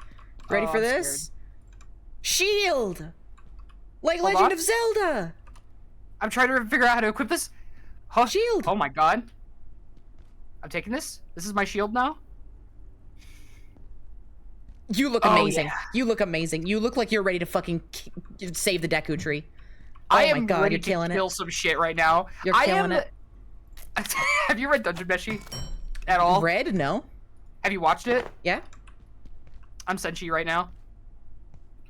Ready for I'm this? Shield! Like Hold Legend on. of Zelda! I'm trying to figure out how to equip this. Huh? Shield! Oh my god. I'm taking this. This is my shield now. You look Oh, amazing. yeah. You look amazing. You look like you're ready to fucking save the Deku tree. Oh I my am god, ready you're to killing kill it. some shit right now. You're killing it. Have you read Dungeon Meshi at all? Red? No. Have you watched it? Yeah? I'm Senshi right now.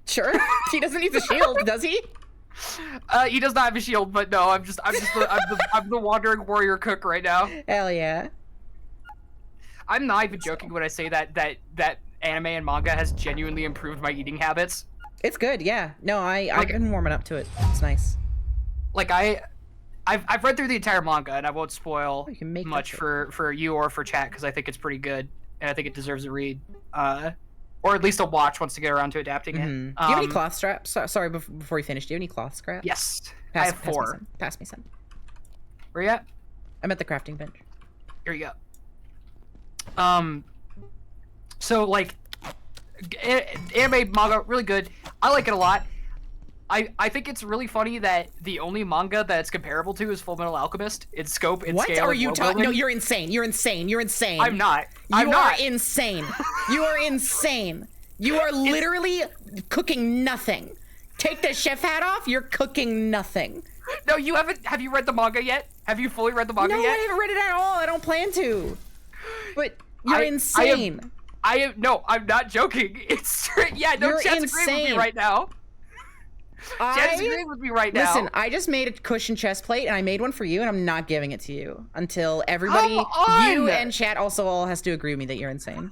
Sure. He doesn't use a shield, does he? He does not have a shield, but no, I'm the wandering warrior cook right now. Hell yeah. I'm not even joking when I say that anime and manga has genuinely improved my eating habits. It's good, yeah. No, I've been warming up to it. It's nice. Like I've read through the entire manga, and I won't spoil You can make much that for you or for chat because I think it's pretty good, and I think it deserves a read, or at least a watch once to get around to adapting it. Do you have any cloth straps? Sorry, before you finish, do you have any cloth scraps? Yes, I have 4. Pass me some. Where you at? I'm at the crafting bench. Here you go. So like, anime manga really good. I like it a lot. I think it's really funny that the only manga that it's comparable to is Fullmetal Alchemist in scope and What scale. are and you world talking? No, building. you're insane. You're insane. You're insane. I'm not. You I'm are not. insane. You are insane. You are literally cooking nothing. Take the chef hat off. You're cooking nothing. No, you haven't. Have you read the manga yet? Have you fully read the manga No, yet? I haven't read it at all. I don't plan to. But you're insane. No, I'm not joking. It's straight. Yeah, no You're chat's agreeing with me insane. right now. Chat is agreeing with me right now. Listen, I just made a cushion chest plate, and I made one for you, and I'm not giving it to you until everybody, you and chat also all has to agree with me that you're insane.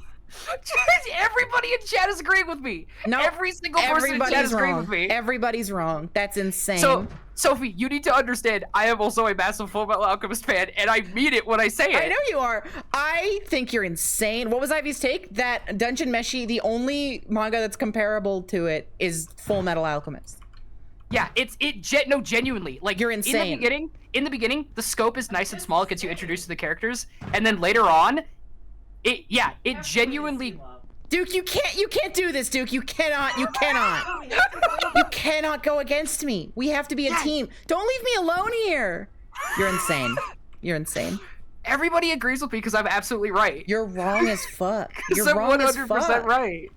Everybody in chat is agreeing with me. No, every single person in chat is agreeing with me. Everybody's wrong. That's insane. So, Sophie, you need to understand, I am also a massive Fullmetal Alchemist fan, and I mean it when I say it. I know you are. I think you're insane. What was Ivy's take? That Dungeon Meshi, the only manga that's comparable to it is Fullmetal Alchemist. Yeah, no, genuinely. Like, you're insane. In the beginning, the scope is nice and small, it gets you introduced to the characters, and then later on, it genuinely... Duke, you can't do this, Duke. You cannot. You cannot go against me. We have to be a team. Don't leave me alone here. You're insane. You're insane. Everybody agrees with me because I'm absolutely right. You're wrong as fuck. You're I'm wrong 100% as fuck. Right.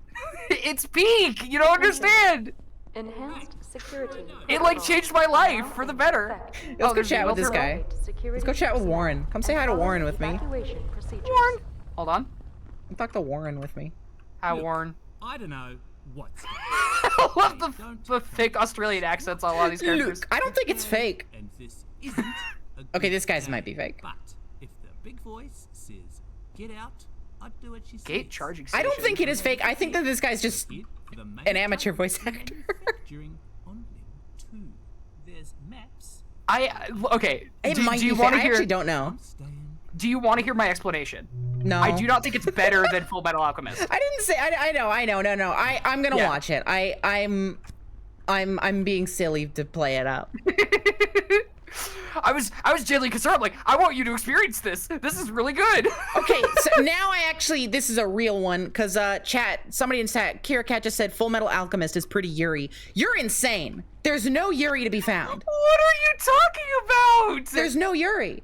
It's peak. You don't understand. Enhanced security. It like changed my life for the better. Let's go chat with this guy. Let's go chat with Warren. Come say hi to Warren with me. Warren. Hold on. Come talk to Warren with me. Hi, Warren. I don't know what's I love the fake Australian accents on a lot of these characters. Luke, I don't think it's fake. and this isn't Okay, this guy's might be fake. But if the big voice says get out, I'd do what she says. Gate charging station. I don't think it is fake. I think that this guy's just an amateur voice actor. During on level 2, there's maps. Okay. It do might you be want fake. to hear? I actually don't know. Do you want to hear my explanation? No. I do not think it's better than Fullmetal Alchemist. I didn't say. I know. No. I'm gonna watch it. I'm being silly to play it up. I was genuinely concerned. Like, I want you to experience this. This is really good. Okay, so now this is a real one, because somebody in chat, Kira Cat just said Full Metal Alchemist is pretty Yuri. You're insane. There's no Yuri to be found. What are you talking about? There's no Yuri.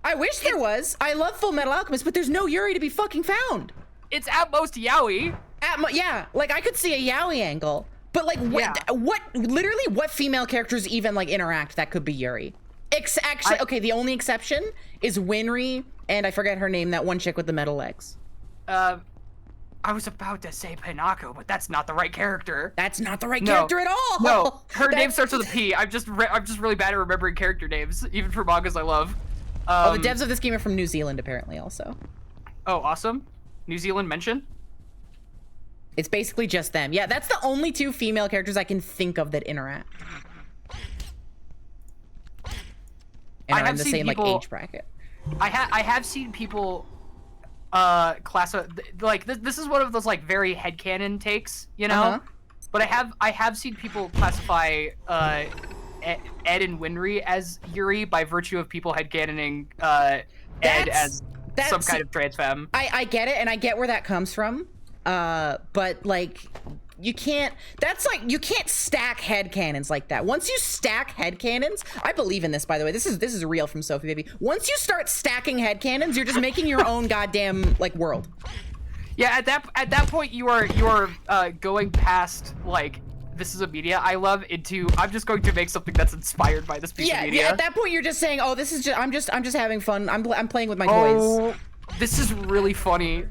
I wish there was. I love Full Metal Alchemist, but there's no Yuri to be fucking found. It's at most yaoi. Yeah, like I could see a yaoi angle, but like what female characters even like interact that could be Yuri? Actually, okay, the only exception is Winry, and I forget her name, that one chick with the metal legs. I was about to say Pinako, but that's not the right character. That's not the right character at all. No, her name starts with a P. I'm just really bad at remembering character names, even for mangas I love. The devs of this game are from New Zealand, apparently, also. Oh, awesome. New Zealand mention? It's basically just them. Yeah, that's the only two female characters I can think of that interact. And are in the same like age bracket. I have seen people like this is one of those like very headcanon takes, you know? But I have seen people classify Ed and Winry as Yuri by virtue of people headcanoning Ed as some kind of trans femme. I get it, and I get where that comes from. But like you can't stack headcanons like that. Once you stack headcanons, I believe in this, by the way. This is real from Sophie, baby. Once you start stacking headcanons, you're just making your own goddamn like world. Yeah, at that point you are going past like this is a media I love into I'm just going to make something that's inspired by this piece of media. Yeah, at that point you're just saying, "Oh, this is just I'm just having fun. I'm playing with my toys." This is really funny.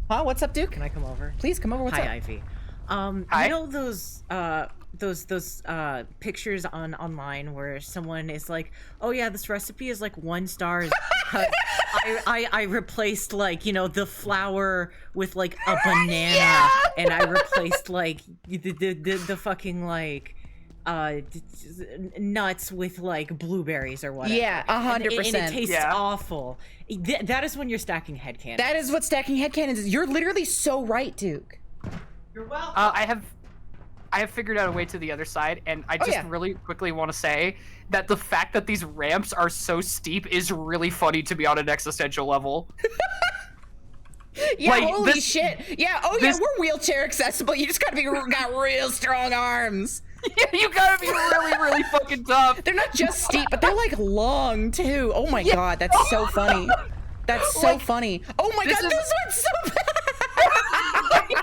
Huh? What's up, Duke? Can I come over? Please come over. What's up? Hi, Ivy. Hi? You know those pictures online where someone is like, "Oh yeah, this recipe is like 1 star because I replaced like, you know, the flour with like a banana and I replaced like the fucking like nuts with like blueberries or whatever." Yeah, 100%. And it tastes awful. That is when you're stacking headcanons. That is what stacking headcanons is. You're literally so right, Duke. You're welcome. I have figured out a way to the other side, and I just really quickly want to say that the fact that these ramps are so steep is really funny to me on an existential level. Yeah, like, holy shit. Yeah, yeah, we're wheelchair accessible. You just gotta got real strong arms. Yeah, you gotta be really, really fucking tough. They're not just steep, but they're like long too. Oh my god, that's so funny. That's so funny. Oh my god, this one's so bad.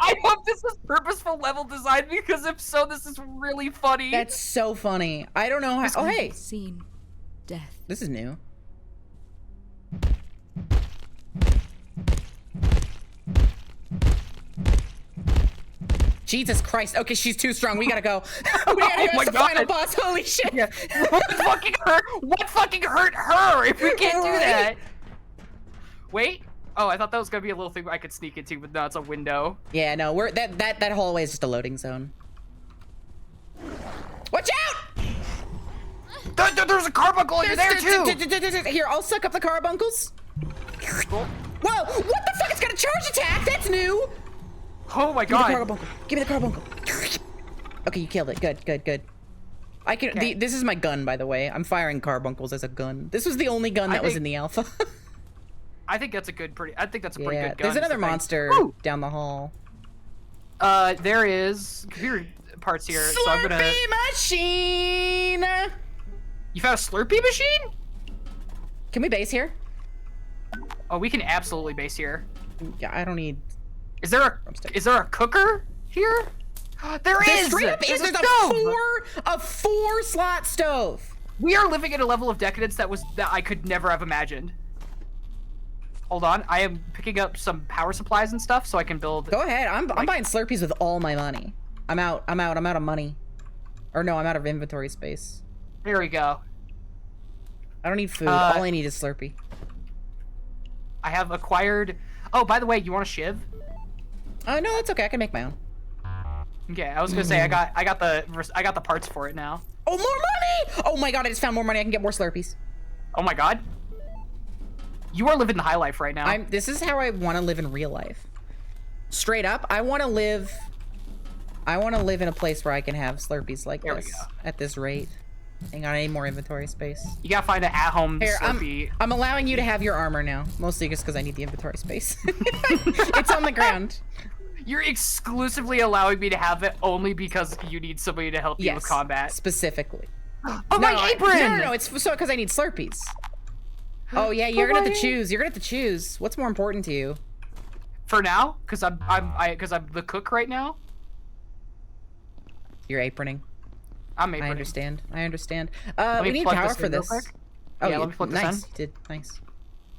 I hope this is purposeful level design, because if so, this is really funny. That's so funny. I don't know how. Oh hey, seen death. This is new. Jesus Christ. Okay, she's too strong. We gotta go. We gotta go. It's the final boss. Holy shit. Yeah. What fucking hurt her if we can't do that? Wait. Oh, I thought that was gonna be a little thing I could sneak into, but no, it's a window. Yeah, no, that hallway is just a loading zone. Watch out! There's a carbuncle under there too. Here, I'll suck up the carbuncles. Whoa! What the fuck? It's got a charge attack. That's new. Oh my god! Give me the carbuncle. Okay, you killed it. Good. I can. Okay. This is my gun, by the way. I'm firing carbuncles as a gun. This was the only gun that was in the alpha. I think that's a pretty good gun. There's another monster down the hall. There is computer parts here. Slurpee so I'm gonna... machine! You found a Slurpee machine? Can we base here? Oh, we can absolutely base here. Yeah, I don't need... Is there a cooker here? There is! There's a four slot stove. We are living at a level of decadence that I could never have imagined. Hold on, I am picking up some power supplies and stuff so I can build. Go ahead. I'm buying Slurpees with all my money. I'm out of money. Or no, I'm out of inventory space. There we go. I don't need food. All I need is Slurpee. I have acquired. Oh, by the way, you want a shiv? No, that's okay. I can make my own. Okay, I was gonna say I got the parts for it now. Oh, more money! Oh my god, I just found more money. I can get more Slurpees. Oh my god. You are living the high life right now. This is how I want to live in real life. Straight up, I want to live in a place where I can have Slurpees like this at this rate. Hang on, I need more inventory space. You gotta find an at-home Slurpee. I'm allowing you to have your armor now, mostly just because I need the inventory space. It's on the ground. You're exclusively allowing me to have it only because you need somebody to help you with combat. Specifically. Oh, my apron! No, it's so because I need Slurpees. Oh yeah, you're gonna have to choose. You're gonna have to choose. What's more important to you? For now, because I'm the cook right now. You're aproning. I'm aproning. I understand. We need power for this. Oh yeah, let me plug this in. Nice. You did nice.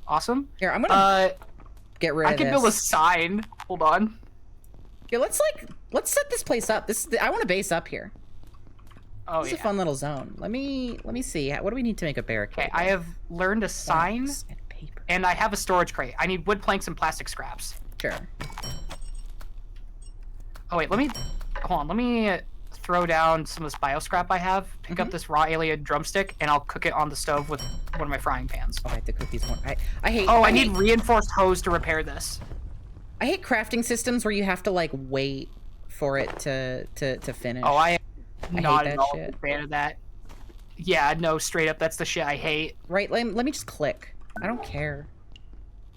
Awesome. Here, I'm gonna get rid of this. I can build a sign. Hold on. Yeah, let's set this place up. I want to base up here. Oh, this is a fun little zone. Let me see. What do we need to make a barricade? Okay, I have learned a sign, and I have a storage crate. I need wood planks and plastic scraps. Sure. Oh wait, let me throw down some of this bio scrap I have. Pick up this raw alien drumstick, and I'll cook it on the stove with one of my frying pans. Oh, I have to cook these one. I hate. Oh, I need reinforced hose to repair this. I hate crafting systems where you have to like wait for it to finish. Oh, I not hate at all shit. a fan of that. Yeah, no, straight up, that's the shit I hate. Right, let me just click. I don't care.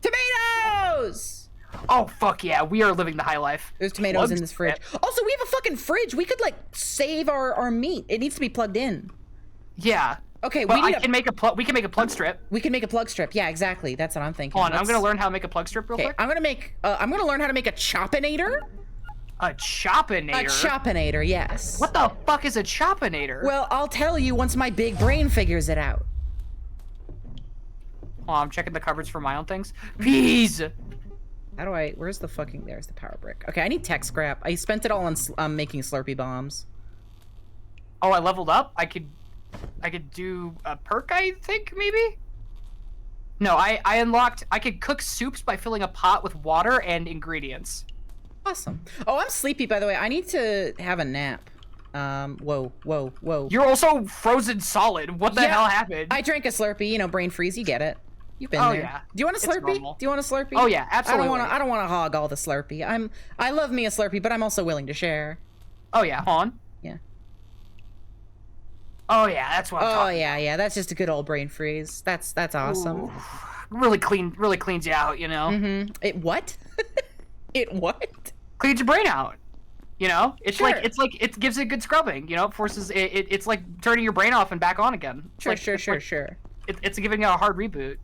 Tomatoes! Oh, fuck yeah, we are living the high life. There's tomatoes in this fridge. Also, we have a fucking fridge. We could, like, save our meat. It needs to be plugged in. Yeah. Okay, but we can make a plug strip. We can make a plug strip. Yeah, exactly. That's what I'm thinking. Hold on, I'm gonna learn how to make a plug strip real quick. I'm gonna learn how to make a chopinator. A chopinator? A chopinator, yes. What the fuck is a chopinator? Well, I'll tell you once my big brain figures it out. Oh, I'm checking the cupboards for my own things. Peas! How do where's the fucking, there's the power brick. Okay, I need tech scrap. I spent it all on making Slurpee bombs. Oh, I leveled up? I could do a perk, I think, maybe? No, I unlocked, I could cook soups by filling a pot with water and ingredients. Awesome. Oh, I'm sleepy, by the way. I need to have a nap. Whoa. You're also frozen solid. What the hell happened? I drank a Slurpee, brain freeze, you get it. You've been there. Yeah. Do you want a Slurpee? Do you want a Slurpee? Oh yeah, absolutely. I don't want to hog all the Slurpee. I love me a Slurpee, but I'm also willing to share. Oh yeah, hold on. Yeah. Oh yeah, that's what I'm talking about. Yeah, that's just a good old brain freeze. That's awesome. Ooh. Really cleans you out, you know? Mm-hmm. It what? It what? Cleans your brain out. You know? It's sure. like it gives it good scrubbing, you know? It forces it's like turning your brain off and back on again. Sure. It's giving it a hard reboot.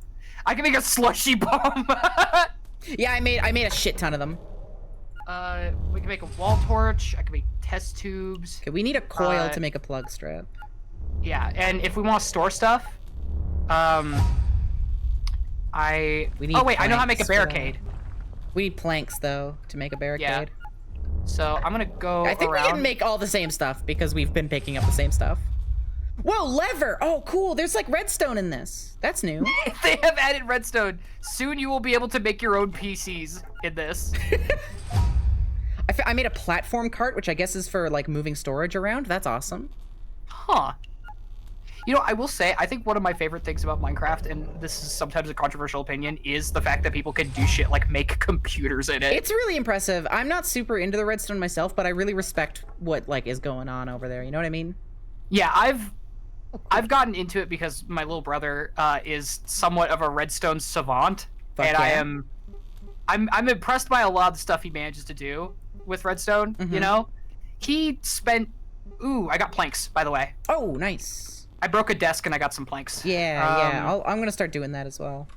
I can make a slushy bomb. Yeah, I made a shit ton of them. We can make a wall torch. I can make test tubes. Okay, we need a coil to make a plug strip. Yeah, and if we want to store stuff, I know how to make a barricade. We need planks though to make a barricade. Yeah. So I'm gonna go I think around. we can make all the same stuff because we've been picking up the same stuff. Whoa, lever! Oh, cool. There's like redstone in this. That's new. They have added redstone. Soon you will be able to make your own PCs in this. I made a platform cart, which I guess is for like moving storage around. That's awesome. Huh. You know, I will say, I think one of my favorite things about Minecraft, and this is sometimes a controversial opinion, is the fact that people can do shit like make computers in it. It's really impressive. I'm not super into the redstone myself, but I really respect what like is going on over there. You know what I mean? Yeah, I've gotten into it because my little brother is somewhat of a redstone savant, Fuck and yeah. I'm impressed by a lot of the stuff he manages to do with redstone. Mhm. You know, he spent. Ooh, I got planks, by the way. Oh, nice. I broke a desk and I got some planks. Yeah. I'm gonna start doing that as well.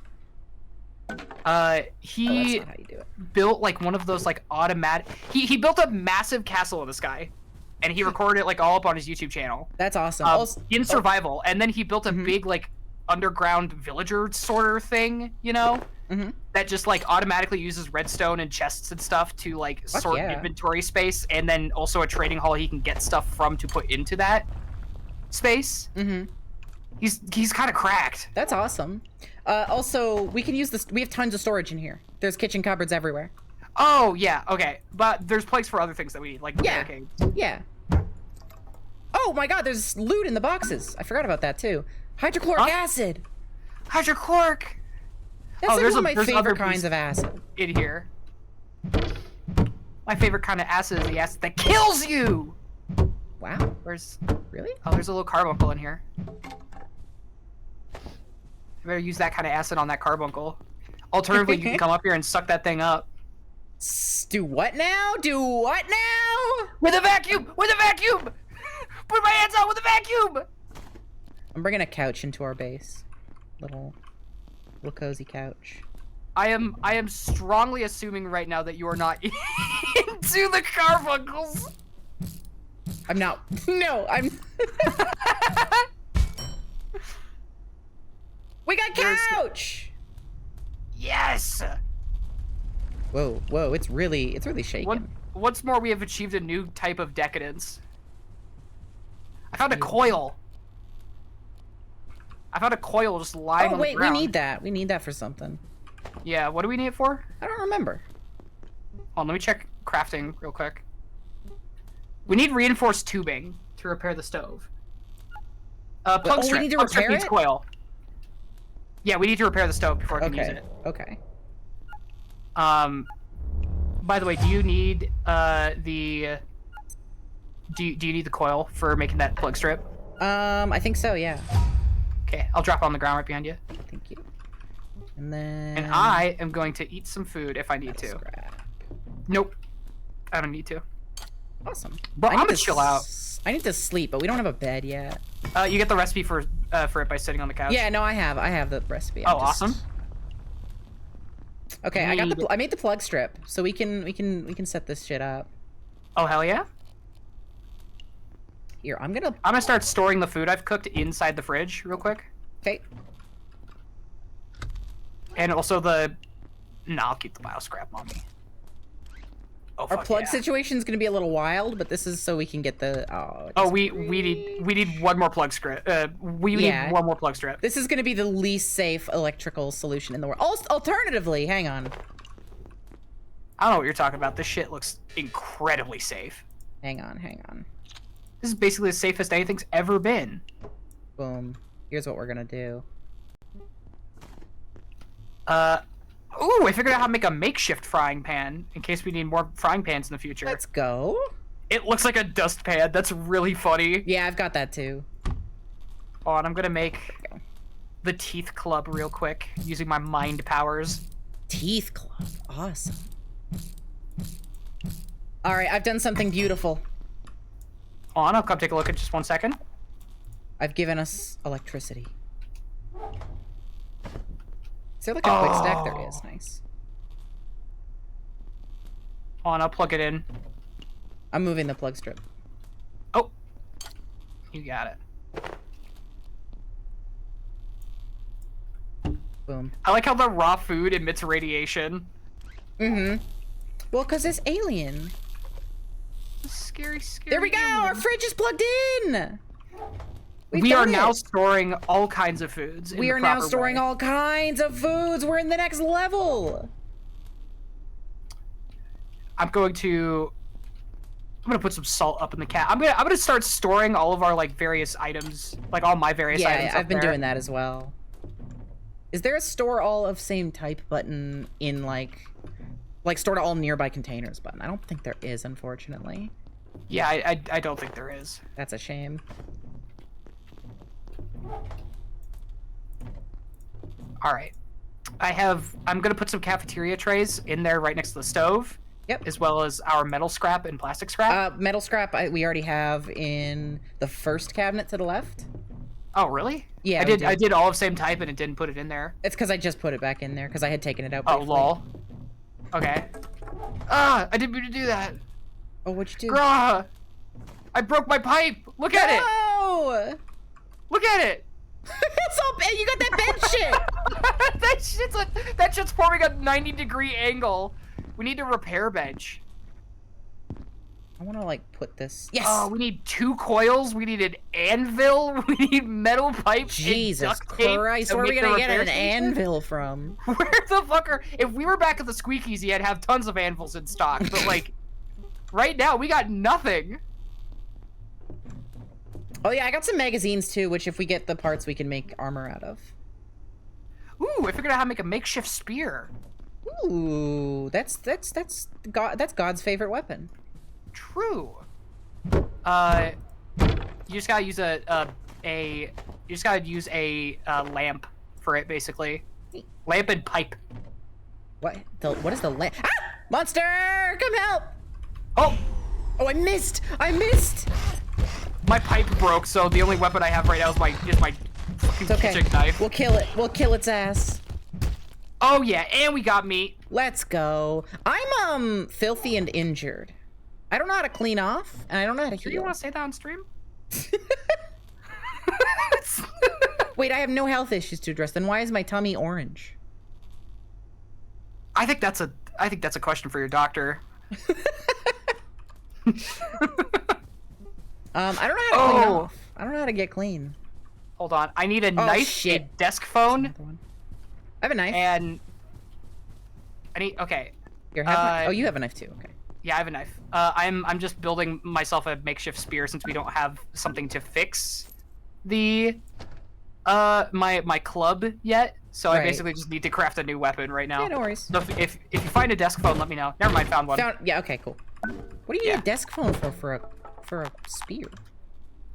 He that's not how you do it. built like one of those like automatic. He built a massive castle in the sky, and he recorded it like all up on his YouTube channel. That's awesome. In survival, and then he built a big like underground villager sort of thing, you know, that just like automatically uses redstone and chests and stuff to like sort inventory space, and then also a trading hall he can get stuff from to put into that space. He's kind of cracked. That's awesome. Also, we can use this. We have tons of storage in here. There's kitchen cupboards everywhere. Oh yeah, okay, but there's planks for other things that we need, like barricades. Yeah. Oh my God, there's loot in the boxes. I forgot about that too. Hydrochloric acid. Hydrochloric. That's like there's one of my there's other favorite kinds of acid. in here. My favorite kind of acid is the acid that kills you. Wow. Where's? Really? Oh, there's a little carbuncle in here. I better use that kind of acid on that carbuncle. Alternatively, you can come up here and suck that thing up. Do what now? Do what now? With a vacuum! With a vacuum! Put my hands out with a vacuum! I'm bringing a couch into our base. Little cozy couch. I am strongly assuming right now that you are not into the carbuncles. I'm not. No, I'm. We got couch. Yes. Whoa, it's really shaking. Once more, we have achieved a new type of decadence. I found a coil. I found a coil just lying on the ground. Oh wait, we need that. We need that for something. Yeah, what do we need it for? I don't remember. Hold on, let me check crafting real quick. We need reinforced tubing to repair the stove. Plug strip. We need to Plug strip repair needs it? coil. Yeah, we need to repair the stove before I can use it. Okay. By the way, do you need the do you need the coil for making that plug strip? I think so, yeah. Okay, I'll drop it on the ground right behind you. Thank you. And then And I am going to eat some food if I need to. Scrap. Nope. I don't need to. Awesome. Bro, I'm need gonna to chill out. I need to sleep, but we don't have a bed yet. You get the recipe for it by sitting on the couch. Yeah, no, I have the recipe. Oh, awesome. Okay, I made the plug strip, so we can set this shit up. Oh hell yeah! Here, I'm gonna start storing the food I've cooked inside the fridge real quick. Okay. And also I'll keep the bio scrap on me. Oh, Our plug yeah. situation's gonna be a little wild, but this is so we can get the we need one more plug strip. We need one more plug strip. This is gonna be the least safe electrical solution in the world. Alternatively, hang on. I don't know what you're talking about. This shit looks incredibly safe. Hang on. This is basically the safest anything's ever been. Boom. Here's what we're gonna do. Ooh, I figured out how to make a makeshift frying pan in case we need more frying pans in the future. Let's go. It looks like a dust pan. That's really funny. Yeah, I've got that too. Oh, and I'm gonna make the teeth club real quick using my mind powers. Teeth club. Awesome. All right, I've done something beautiful. On, I'll come take a look in just 1 second. I've given us electricity. Is there like a quick stack? There is. Nice. On, I'll plug it in. I'm moving the plug strip. Oh, you got it. Boom. I like how the raw food emits radiation. Mm-hmm. Well, because it's alien. Scary, scary. There we go. Our fridge is plugged in. We are now storing all kinds of foods. We are now storing all kinds of foods. We're in the next level. I'm gonna put some salt up in the cat. I'm gonna start storing all of our like various items, like all my various items. Yeah, I've been doing that as well. Is there a store all of same type button in like store to all nearby containers button? I don't think there is, unfortunately. Yeah, I don't think there is. That's a shame. All right, I'm gonna put some cafeteria trays in there right next to the stove. Yep. As well as our metal scrap and plastic scrap. Metal scrap we already have in the first cabinet to the left. Oh, really? Yeah, I did all of same type and it didn't put it in there. It's because I just put it back in there because I had taken it out. Oh, briefly. lol. Okay. I didn't mean to do that. Oh, what'd you do? Grah! I broke my pipe. Look at it. No! Look at it. It's all bad. You got that bed shit. that shit's forming a 90-degree angle. We need a repair bench. I want to like put this. Yes. Oh, we need 2 coils. We need an anvil. We need metal pipes. Jesus and duct tape Christ! Where are we gonna get an anvil from? Where the fuck are? If we were back at the Squeakeasy, I'd have tons of anvils in stock. But like, right now we got nothing. Oh yeah, I got some magazines too, which if we get the parts, we can make armor out of. Ooh, I figured out how to make a makeshift spear. Ooh, that's God's favorite weapon. True. You just gotta use a lamp for it, basically. Lamp and pipe. What is the lamp? Ah! Monster! Come help! Oh! Oh, I missed! My pipe broke, so the only weapon I have right now is my fucking kitchen knife. We'll kill it. We'll kill its ass. Oh yeah, and we got meat. Let's go. I'm filthy and injured. I don't know how to clean off, and I don't know how to heal. Do you want to say that on stream? Wait, I have no health issues to address. Then why is my tummy orange? I think that's a question for your doctor. I don't know how to clean off. I don't know how to get clean. Hold on, I need a knife, a desk phone. I have a knife. And I need. Okay. You have a knife too. Okay. Yeah, I have a knife. I'm just building myself a makeshift spear since we don't have something to fix the my club yet. So I basically just need to craft a new weapon right now. Yeah, no worries. So if you find a desk phone, let me know. Never mind, found one. Yeah. Okay. Cool. What do you need a desk phone for a spear?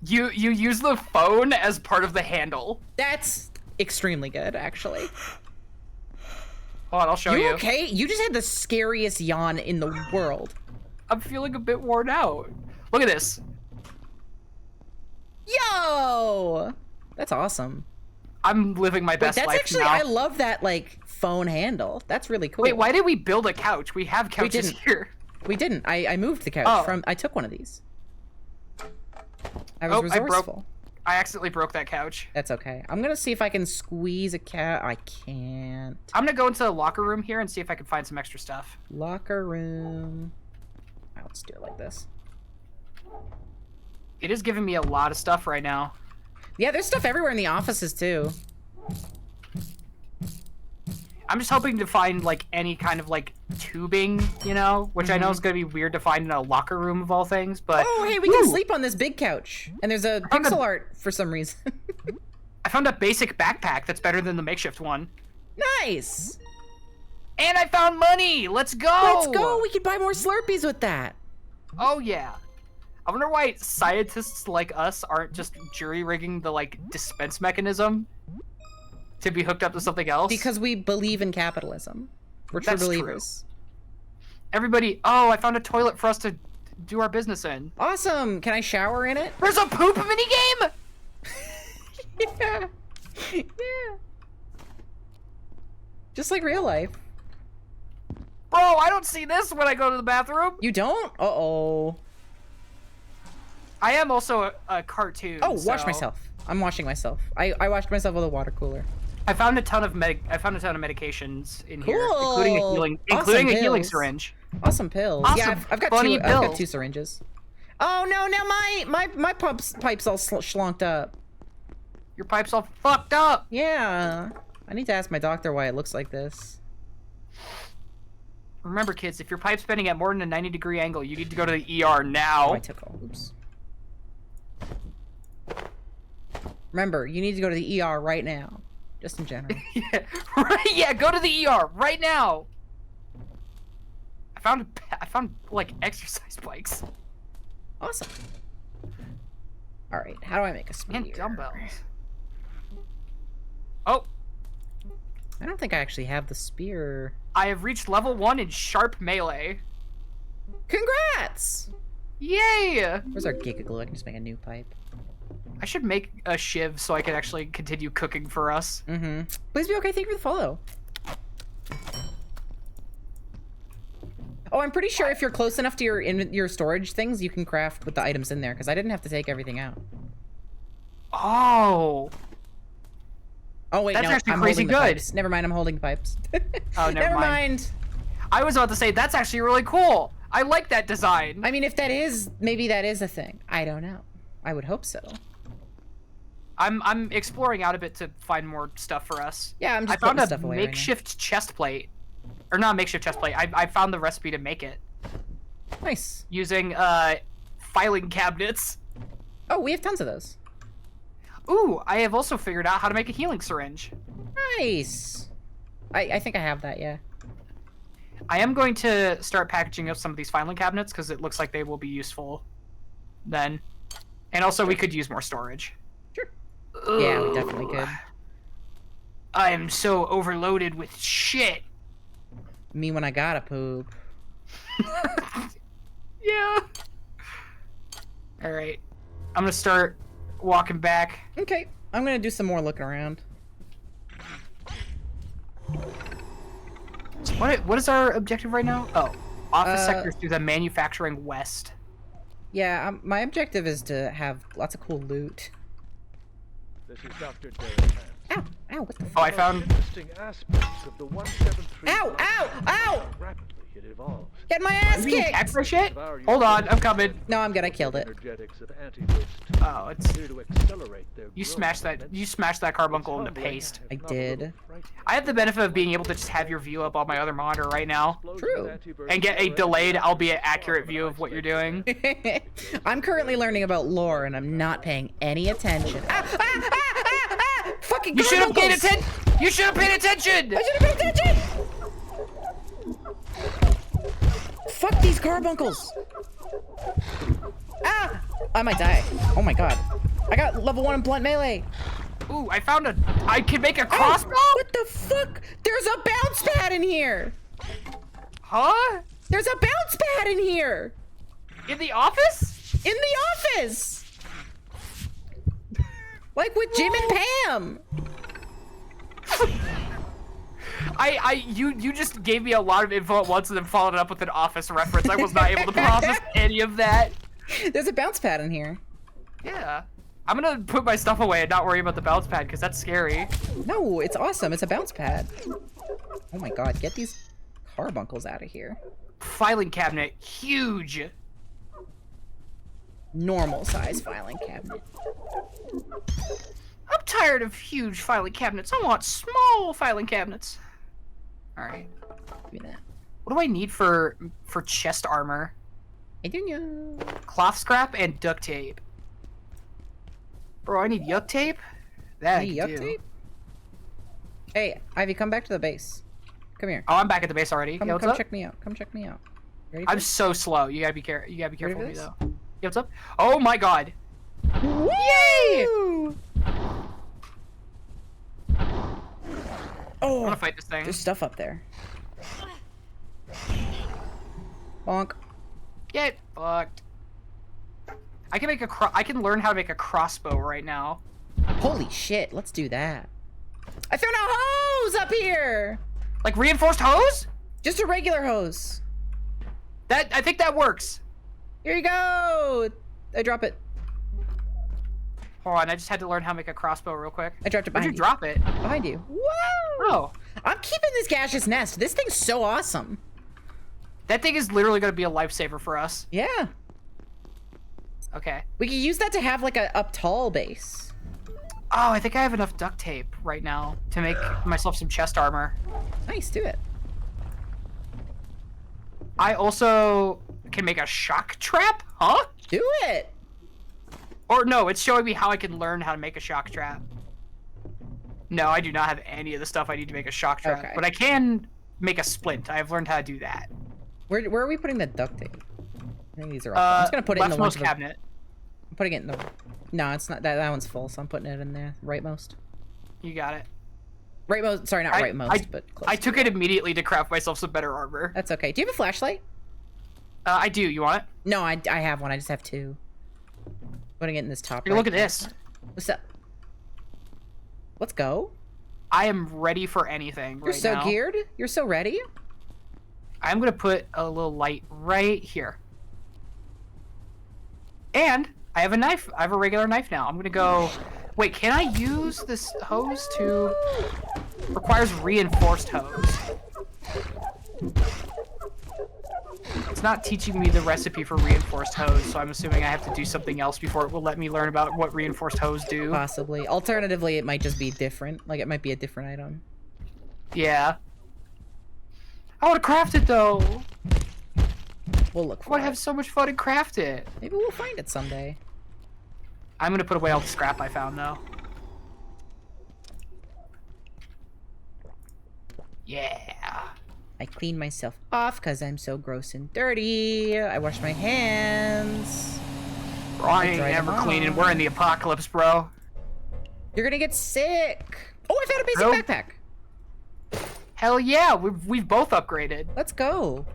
You use the phone as part of the handle. That's extremely good, actually. Hold on, I'll show you. Okay? You just had the scariest yawn in the world. I'm feeling a bit worn out. Look at this. Yo! That's awesome. I'm living my best life now. That's actually, I love that, like, phone handle. That's really cool. Wait, why did we build a couch? We have couches here. We didn't. I moved the couch from, I took one of these. I was resourceful. I accidentally broke that couch. That's okay. I'm gonna see if I can squeeze a cat. I can't. I'm gonna go into the locker room here and see if I can find some extra stuff. Locker room. Alright, let's do it like this. It is giving me a lot of stuff right now. Yeah, there's stuff everywhere in the offices too. I'm just hoping to find like any kind of like tubing, you know, which I know is gonna be weird to find in a locker room of all things, but oh hey, we can sleep on this big couch. And there's a pixel art for some reason. I found a basic backpack that's better than the makeshift one. Nice. And I found money. Let's go. Let's go. We could buy more Slurpees with that. Oh yeah. I wonder why scientists like us aren't just jury rigging the like dispense mechanism to be hooked up to something else. Because we believe in capitalism. We're true believers. True. Everybody, oh, I found a toilet for us to do our business in. Awesome. Can I shower in it? There's a poop minigame? Yeah. Yeah. Just like real life. Bro, I don't see this when I go to the bathroom. You don't? Uh-oh. I am also a cartoon. Oh, wash myself. I'm washing myself. I washed myself with a water cooler. I found a ton of medications in here, Cool. including a healing syringe. Awesome pills. Awesome yeah, I've got bunny two syringes. Oh no! Now my pipe's all schlonked up. Your pipe's all fucked up. Yeah. I need to ask my doctor why it looks like this. Remember, kids, if your pipe's bending at more than a 90-degree angle, you need to go to the ER now. Oh, I took all. Oops. Remember, you need to go to the ER right now. Just in general. Yeah, right. Yeah, go to the ER right now. I found like exercise bikes. Awesome. All right, how do I make a spear? And dumbbells. Oh, I don't think I actually have the spear. I have reached level 1 in sharp melee. Congrats! Yay! Where's our giga glue? I can just make a new pipe. I should make a shiv so I can actually continue cooking for us. Mm-hmm. Please be okay. Thank you for the follow. Oh, I'm pretty sure if you're close enough to your storage things, you can craft with the items in there, because I didn't have to take everything out. Oh. Oh wait, that's no, actually I'm crazy holding the good. Pipes. Never mind, I'm holding the pipes. Oh, never mind. I was about to say that's actually really cool. I like that design. I mean, if that is, maybe that is a thing. I don't know. I would hope so. I'm exploring out a bit to find more stuff for us. Yeah, I'm just I found stuff a away makeshift chest plate. Or not makeshift chest plate. I found the recipe to make it. Nice. Using filing cabinets. Oh, we have tons of those. Ooh, I have also figured out how to make a healing syringe. Nice. I think I have that, yeah. I am going to start packaging up some of these filing cabinets because it looks like they will be useful then. And also we could use more storage. Sure. Ugh. Yeah, we definitely could. I am so overloaded with shit. Me when I gotta poop. Yeah. Alright. I'm gonna start walking back. Okay. I'm gonna do some more looking around. What is our objective right now? Oh. Office sectors to the manufacturing west. Yeah, my objective is to have lots of cool loot. This is Dr. Derek. Ow! Ow! What the fuck? Oh, I found... Interesting aspects of the 173. Ow! Ow! Ow! Rapidly it evolves. Get my ass kicked! Attack for shit? Hold on, I'm coming. No, I'm good. I killed it. Energetics of anti-waste. Oh, it's... Here to accelerate their You growth. smashed that carbuncle into paste. I did. I have the benefit of being able to just have your view up on my other monitor right now. True. And get a delayed, albeit accurate view of what you're doing. I'm currently learning about lore, and I'm not paying any attention. Ah! Ah! Ah! Ah! Ah! Fucking You should have paid carbuncles! attention! You should have paid attention! I should have paid attention! Fuck these carbuncles! Ah! I might die. Oh my god. I got level 1 in blunt melee. Ooh, I found a... I can make a crossbow? What the fuck? There's a bounce pad in here! Huh? There's a bounce pad in here! In the office? In the office! Like with Jim and Pam! You just gave me a lot of info at once and then followed it up with an office reference. I was not able to process any of that. There's a bounce pad in here. Yeah. I'm gonna put my stuff away and not worry about the bounce pad because that's scary. No, it's awesome. It's a bounce pad. Oh my god, get these carbuncles out of here. Filing cabinet, huge. Normal size filing cabinet. I'm tired of huge filing cabinets. I want small filing cabinets. Alright. Give me that. What do I need for chest armor? I don't know. Cloth scrap and duct tape. Bro, I need yuck tape? That I Hey, can yuck do. tape? Hey, Ivy, come back to the base. Come here. Oh, I'm back at the base already. Come, Yeah, what's come up? check me out. Come check me out. Ready for I'm this? so slow. You gotta be careful. You gotta be Ready careful for with me this? though. Yeah, what's up? Oh my god. Yay! I Oh, wanna fight this thing. there's stuff up there. Bonk. Get fucked. I can make I can learn how to make a crossbow right now. Holy shit, let's do that. I found a hose up here! Like reinforced hose? Just a regular hose. I think that works. Here you go! I drop it. Hold on, I just had to learn how to make a crossbow real quick. I dropped it Where'd behind you drop it? Behind you. Whoa! Oh. I'm keeping this gaseous nest. This thing's so awesome. That thing is literally gonna be a lifesaver for us. Yeah. Okay. We could use that to have like a up tall base. Oh, I think I have enough duct tape right now to make myself some chest armor. Nice, do it. I also can make a shock trap, huh? Do it. Or no, it's showing me how I can learn how to make a shock trap. No, I do not have any of the stuff I need to make a shock trap, Okay. but I can make a splint. I have learned how to do that. Where are we putting the duct tape? I think these are all. I'm just gonna put it in the one leftmost cabinet. I'm putting it in the. No, it's not. That one's full, so I'm putting it in there. Rightmost. You got it. Rightmost. Sorry, not rightmost, but close. I took it immediately to craft myself some better armor. That's okay. Do you have a flashlight? I do. You want it? No, I have one. I just have two. Putting it in this top. Here, look at this. What's up? Let's go. I am ready for anything. You're so geared. You're so ready. I'm gonna put a little light right here. And I have a knife. I have a regular knife now. I'm gonna go. Wait, can I use this hose to? Requires reinforced hose. It's not teaching me the recipe for reinforced hose, so I'm assuming I have to do something else before it will let me learn about what reinforced hose do. Possibly. Alternatively, it might just be different. Like, it might be a different item. Yeah. I want to craft it, though. We'll look I for want it. to have so much fun and craft it. Maybe we'll find it someday. I'm going to put away all the scrap I found, though. Yeah. I clean myself off because I'm so gross and dirty. I wash my hands. Bro, I ain't never cleaning. We're in the apocalypse, bro. You're gonna get sick. Oh, I found a basic backpack. Hell yeah, we've both upgraded. Let's go.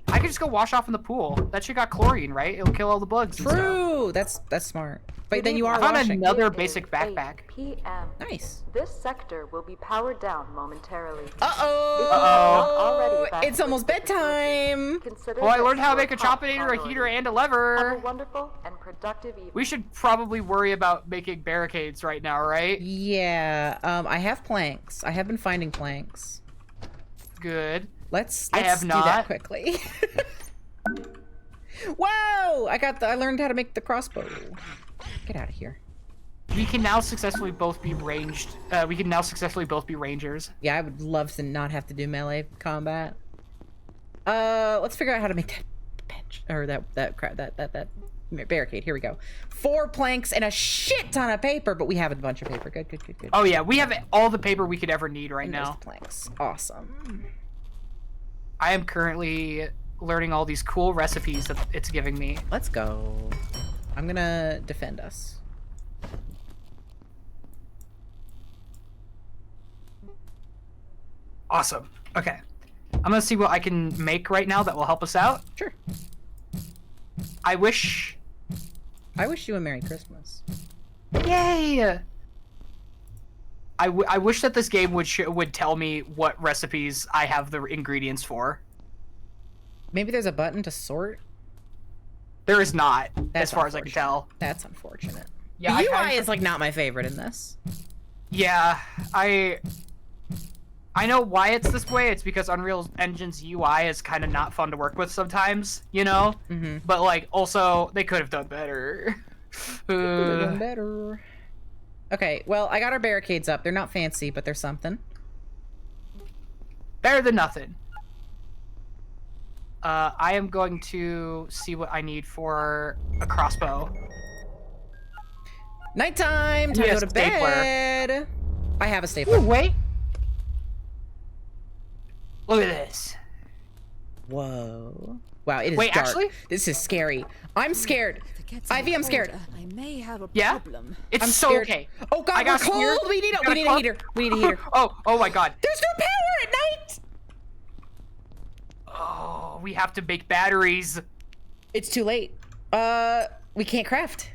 I could just go wash off in the pool. That shit got chlorine, right? It'll kill all the bugs. True. That's smart. But then you are I found washing. another basic backpack. 8 p.m. Nice. This sector will be powered down momentarily. Uh-oh. It's almost bedtime. Consider Well, I this learned how to your make a top chopinator, a priority. heater, and a Have a lever. wonderful and productive evening. We should probably worry about making barricades right now, right? Yeah. I have planks. I have been finding planks. Good. Let's I have do not. that quickly. Whoa! I learned how to make the crossbow. Get out of here. We can now successfully both be ranged. We can now successfully both be rangers. Yeah, I would love to not have to do melee combat. Let's figure out how to make that bench or that barricade. Here we go. 4 planks and a shit ton of paper, but we have a bunch of paper. Good. Oh yeah, we have all the paper we could ever need right And there's now. the planks. Awesome. I am currently learning all these cool recipes that it's giving me. Let's go. I'm gonna defend us. Awesome. Okay. I'm gonna see what I can make right now that will help us out. Sure. I wish you a Merry Christmas. Yay! I wish that this game would tell me what recipes I have the ingredients for. Maybe there's a button to sort. There is not, That's as far as I can tell. That's unfortunate. Yeah, the UI is like not my favorite in this. Yeah, I know why it's this way. It's because Unreal Engine's UI is kind of not fun to work with sometimes, you know? Mm-hmm. But like, also, they could have done better. Could have done better. Okay, well, I got our barricades up. They're not fancy, but they're something. Better than nothing. I am going to see what I need for a crossbow. Nighttime! Time to go to bed! I have a stapler. Ooh, wait! Look at this. Whoa. Wow, it is Wait, dark. actually? This is scary. I'm scared. Ivy, I'm scared. I may have a Yeah? problem. It's I'm so scared. okay. Oh god, I got we're cold! scared. We need You got a cloak? heater. We need a heater. Oh my god. There's no power at night! Oh, we have to make batteries. It's too late. We can't craft.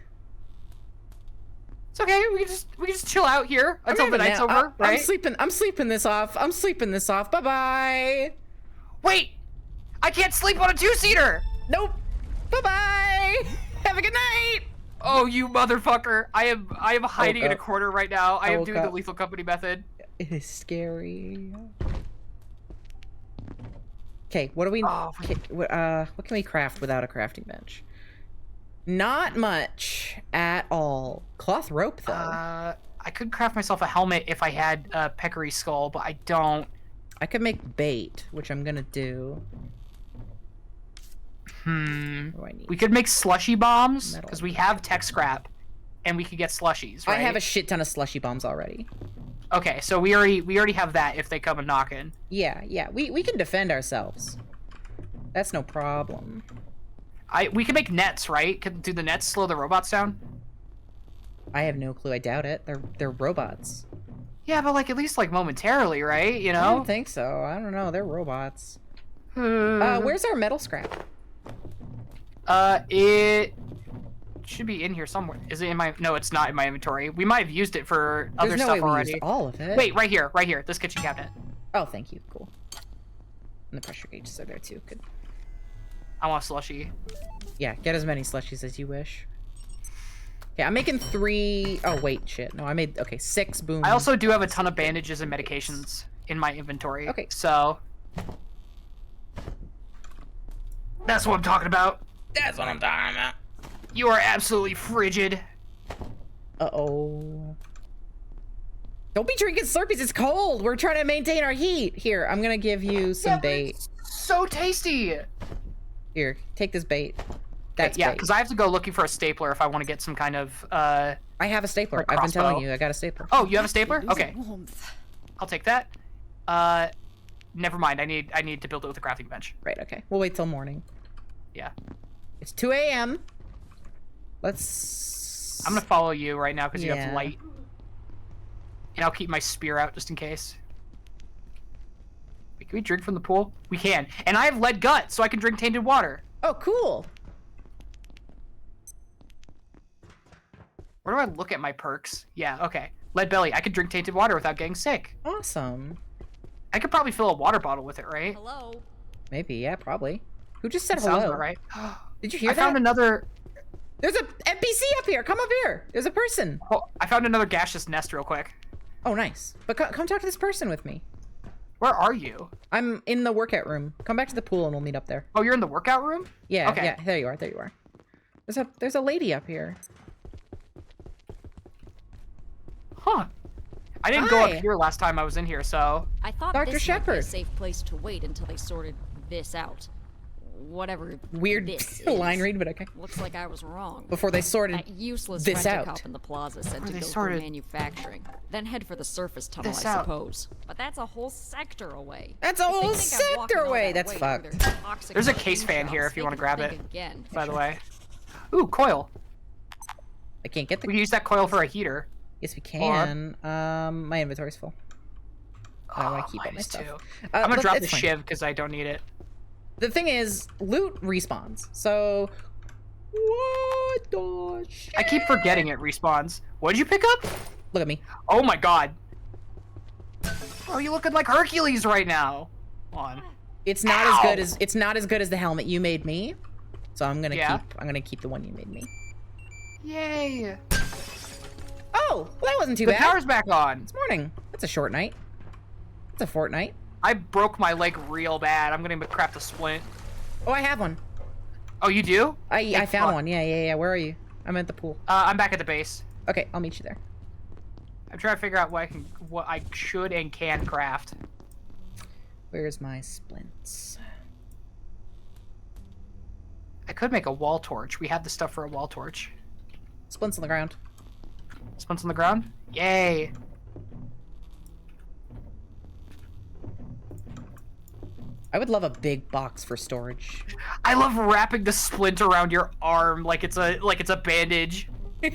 It's okay. We can just chill out here until the night's over, right? I'm sleeping this off. I'm sleeping this off. Bye-bye. Wait! I can't sleep on a 2-seater! Nope. Bye-bye. Have a good night. Oh, you motherfucker. I am hiding in a corner right now. I am woke doing the up. Lethal Company method. It is scary. Okay, what do we... Oh, what can we craft without a crafting bench? Not much at all. Cloth rope, though. I could craft myself a helmet if I had a peccary skull, but I don't. I could make bait, which I'm gonna do. What do I need? We could make slushy bombs, Metal. because we have tech scrap, and we could get slushies, right? I have a shit ton of slushy bombs already. Okay, so we already have that if they come and knock in. Yeah, we can defend ourselves. That's no problem. We can make nets, right? Do the nets slow the robots down? I have no clue. I doubt it. They're robots. Yeah, but like at least like momentarily, right? You I know? don't think so. I don't know. They're robots. Where's our metal scrap? It should be in here somewhere. Is it in my? No, it's not in my inventory. We might have used it for other There's no stuff way we already. used all of it. Wait, right here. This kitchen cabinet. Oh, thank you. Cool. And the pressure gauges are there too. Good. I want a slushie. Yeah, get as many slushies as you wish. Yeah, I'm making 3. Oh wait, shit. No, I made 6 boom. I also do have a ton of bandages and medications in my inventory. Okay. So that's what I'm talking about. That's what I'm talking about. You are absolutely frigid. Uh-oh. Don't be drinking Slurpees. It's cold. We're trying to maintain our heat. Here, I'm gonna give you some bait. So tasty. Here, take this bait. That's yeah, bait. because I have to go looking for a stapler if I want to get some kind of I have a stapler. a I've been telling crossbow. you. I got a stapler. Oh, you have a stapler? Okay. I'll take that. Never mind. I need to build it with a crafting bench. Right, okay. We'll wait till morning. Yeah. It's 2 a.m. Let's... I'm gonna follow you right now because you Yeah. have light. And I'll keep my spear out just in case. Wait, can we drink from the pool? We can. And I have lead gut, so I can drink tainted water. Oh, cool. Where do I look at my perks? Yeah, okay. Lead belly. I could drink tainted water without getting sick. Awesome. I could probably fill a water bottle with it, right? Hello. Maybe, yeah, probably. Who just said Sounds hello? about right. Did you hear I that? found another... There's a NPC up here. Come up here. There's a person. Oh, I found another gaseous nest real quick. Oh, nice. But come talk to this person with me. Where are you? I'm in the workout room. Come back to the pool and we'll meet up there. Oh, you're in the workout room? Yeah, Okay. yeah. There you are. There you are. There's a lady up here. Huh. I didn't go Hi. up here last time I was in here, so... I thought Dr. this might be a Shepherd. safe place to wait until they sorted this out. Whatever Weird this line is. read, but okay. Looks like I was wrong. Before they sorted That useless this rent-a-cop out. in the plaza said Before to they go sorted through manufacturing, then head for the surface tunnel, this I out. suppose. But that's a whole sector away. That's a If they whole think I'm walking sector all away. that That's way fucked. through their toxic There's a machine case fan here shops, if you they want to can grab think it, again. by the way. Ooh, coil. I can't get the... We can use that coil for a heater. Yes, we can. My inventory's full. I want to keep all my mine is stuff. too. I'm gonna Look, drop the it's fine. shiv because I don't need it. The thing is, loot respawns. So... What the shit? I keep forgetting it respawns. What did you pick up? Look at me. Oh my god. Oh, you looking like Hercules right now. Come on. It's not as good as the helmet you made me. So I'm gonna Yeah. keep the one you made me. Yay. Oh, well, that wasn't too The bad. power's back on. It's morning. That's a short night. It's a fortnight. I broke my leg real bad. I'm gonna craft a splint. Oh, I have one. Oh, you do? I found one. Yeah. Where are you? I'm at the pool. I'm back at the base. Okay, I'll meet you there. I'm trying to figure out what I should and can craft. Where's my splints? I could make a wall torch. We have the stuff for a wall torch. Splints on the ground. Splints on the ground? Yay! I would love a big box for storage. I love wrapping the splint around your arm like it's a bandage. You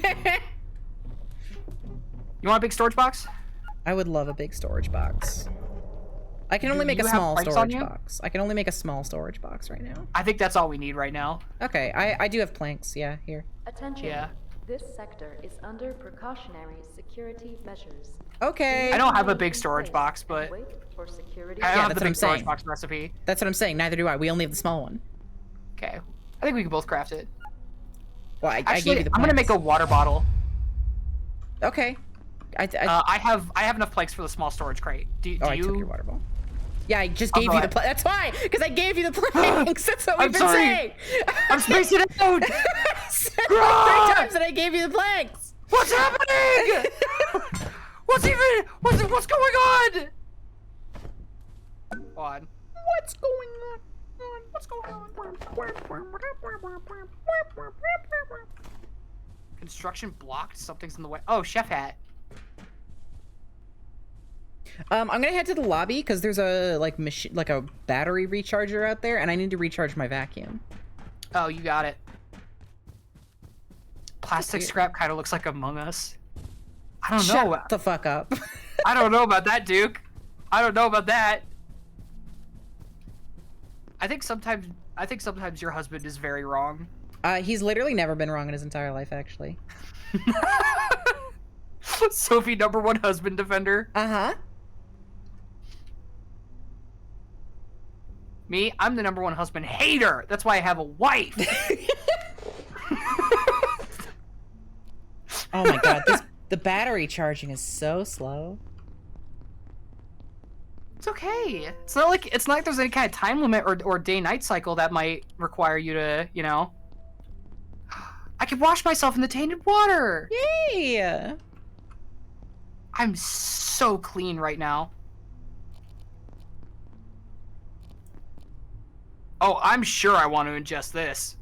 want a big storage box? I would love a big storage box. I can only make a you have small planks on storage you? box. I can only make a small storage box right now. I think that's all we need right now. Okay, I do have planks. Yeah, here. Attention. Yeah. This sector is under precautionary security measures. Okay. I don't have a big storage box, but Wait for security. I don't Yeah, have that's the what I'm big storage saying. box recipe. That's what I'm saying. Neither do I. We only have the small one. Okay. I think we can both craft it. Well, I Actually, gave you the I'm gonna planks. make a water bottle. Okay. I have enough planks for the small storage crate. Do I you? took your water bottle. Yeah, I just I'll gave go you the ahead. That's why, because I gave you the planks. That's what I'm we've been sorry. saying. I'm spacing it out. Three times that I gave you the planks. What's happening? What's going on? On. What's going on? What's going on? Construction blocked. Something's in the way. Oh, chef hat. I'm gonna head to the lobby because there's a machine, like a battery recharger out there, and I need to recharge my vacuum. Oh, you got it. Plastic scrap kind of looks like Among Us. I don't know. Shut the fuck up. I don't know about that, Duke. I don't know about that. I think sometimes your husband is very wrong. He's literally never been wrong in his entire life, actually. Sophie, #1 husband defender. Uh-huh. Me, I'm the #1 husband hater. That's why I have a wife. Oh my god, the battery charging is so slow. It's okay. It's not like there's any kind of time limit or day-night cycle that might require you to, you know. I can wash myself in the tainted water. Yay! I'm so clean right now. Oh, I'm sure I want to ingest this.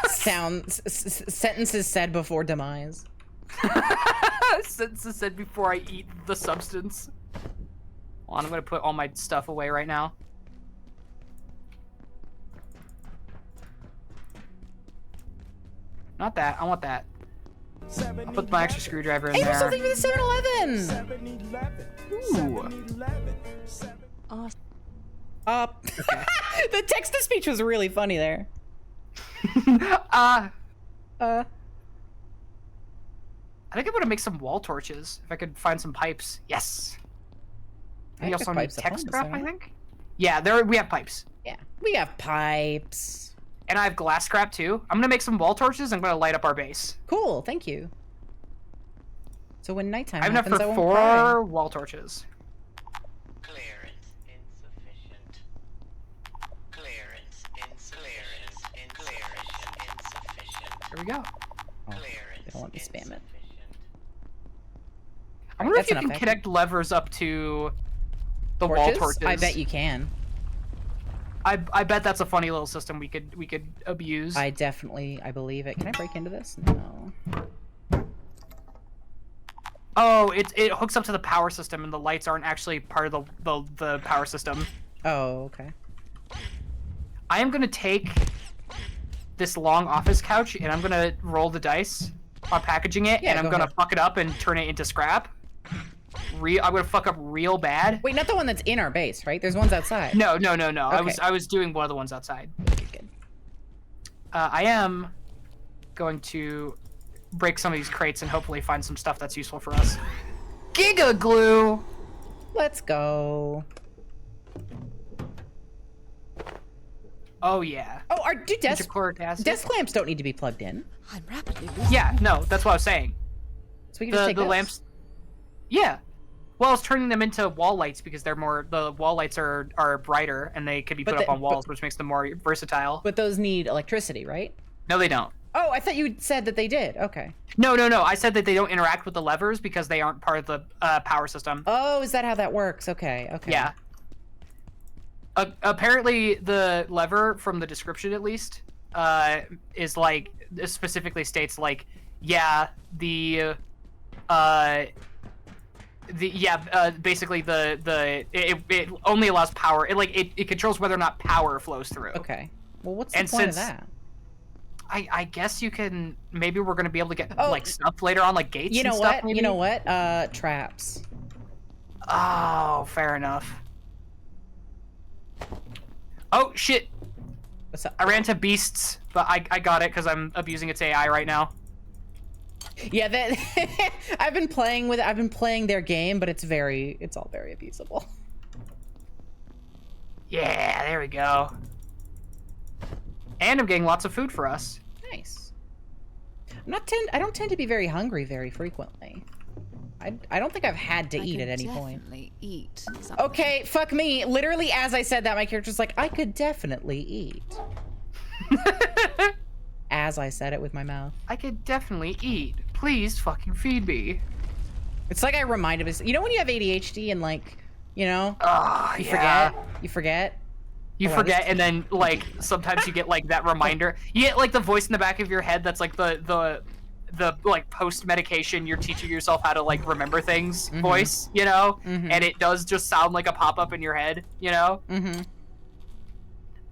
Sentences said before demise. Sentences said before I eat the substance. Hold on, I'm gonna put all my stuff away right now. Not that. I want that. I'll put my extra screwdriver in Hey, there. there's something for the 7-Eleven! Ooh. Okay. The text-to-speech was really funny there. I think I'm gonna make some wall torches if I could find some pipes. Yes. We also need tech scrap, I think. Yeah, we have pipes. Yeah, we have pipes. And I have glass scrap too. I'm gonna make some wall torches. I'm gonna light up our base. Cool, thank you. So when nighttime I have enough happens, I for won't cry. 4 wall torches. Clearance insufficient. Clearance insufficient. There we go. Oh, they don't want me to spam it. I wonder if That's you enough can connect levers up to the wall Torches? torches. I bet you can. I bet that's a funny little system we could abuse. I believe it. Can I break into this? No. Oh, it hooks up to the power system, and the lights aren't actually part of the power system. Oh, okay. I am gonna take this long office couch, and I'm gonna roll the dice on packaging it, Yeah, and I'm go gonna ahead. fuck it up and turn it into scrap. I'm gonna fuck up real bad. Wait, not the one that's in our base, right? There's ones outside. No. Okay. I was doing one of the ones outside. Good. I am going to break some of these crates and hopefully find some stuff that's useful for us. Giga glue. Let's go. Oh yeah. Oh, do desk lamps don't need to be plugged in. I'm rapidly losing. Yeah, no, that's what I was saying. So we can just take the those. lamps. Yeah. Well, I was turning them into wall lights because the wall lights are brighter and they can be put up on walls, which makes them more versatile. But those need electricity, right? No, they don't. Oh, I thought you said that they did. Okay. No. I said that they don't interact with the levers because they aren't part of the power system. Oh, is that how that works? Okay. Yeah. Apparently, the lever, from the description at least, is like, it specifically states like, yeah, basically it only allows power. It controls whether or not power flows through. Okay. Well, what's the point of that? I guess you can. Maybe we're gonna be able to get like stuff later on, like gates. You know and what? Stuff, maybe? You know what? Traps. Oh, fair enough. Oh shit! What's up? I ran to beasts, but I got it because I'm abusing its AI right now. Yeah, that I've been playing with it. I've been playing their game, but it's all very abusable. Yeah, there we go. And I'm getting lots of food for us. Nice. I don't tend to be very hungry very frequently. I don't think I've had to eat at any point. Eat something. Okay, fuck me. Literally, as I said that, my character's like, I could definitely eat. As I said it with my mouth. I could definitely eat. Please fucking feed me. It's like I reminded myself. You know when you have ADHD and like, you know, you yeah. forget? You forget? You forget, and then like sometimes you get like that reminder. You get like the voice in the back of your head that's like the like post medication you're teaching yourself how to like remember things voice, you know? And it does just sound like a pop up in your head, you know?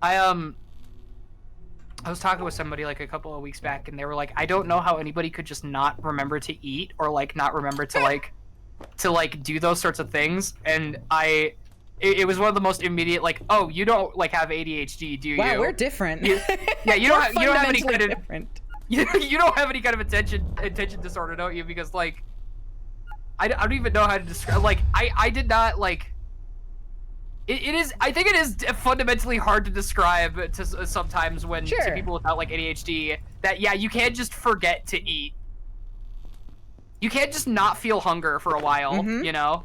I was talking with somebody like a couple of weeks back, and they were like, I don't know how anybody could just not remember to eat or like not remember to like do those sorts of things. And it was one of the most immediate, like, oh, you don't like have ADHD, do you? Wow, we're different. Yeah, you don't have any kind of different. you don't have any kind of attention disorder, don't you? Because like I don't even know how to describe. Like I did not like. It is. I think it is fundamentally hard to describe to sometimes when to people without like ADHD that you can't just forget to eat. You can't just not feel hunger for a while, you know.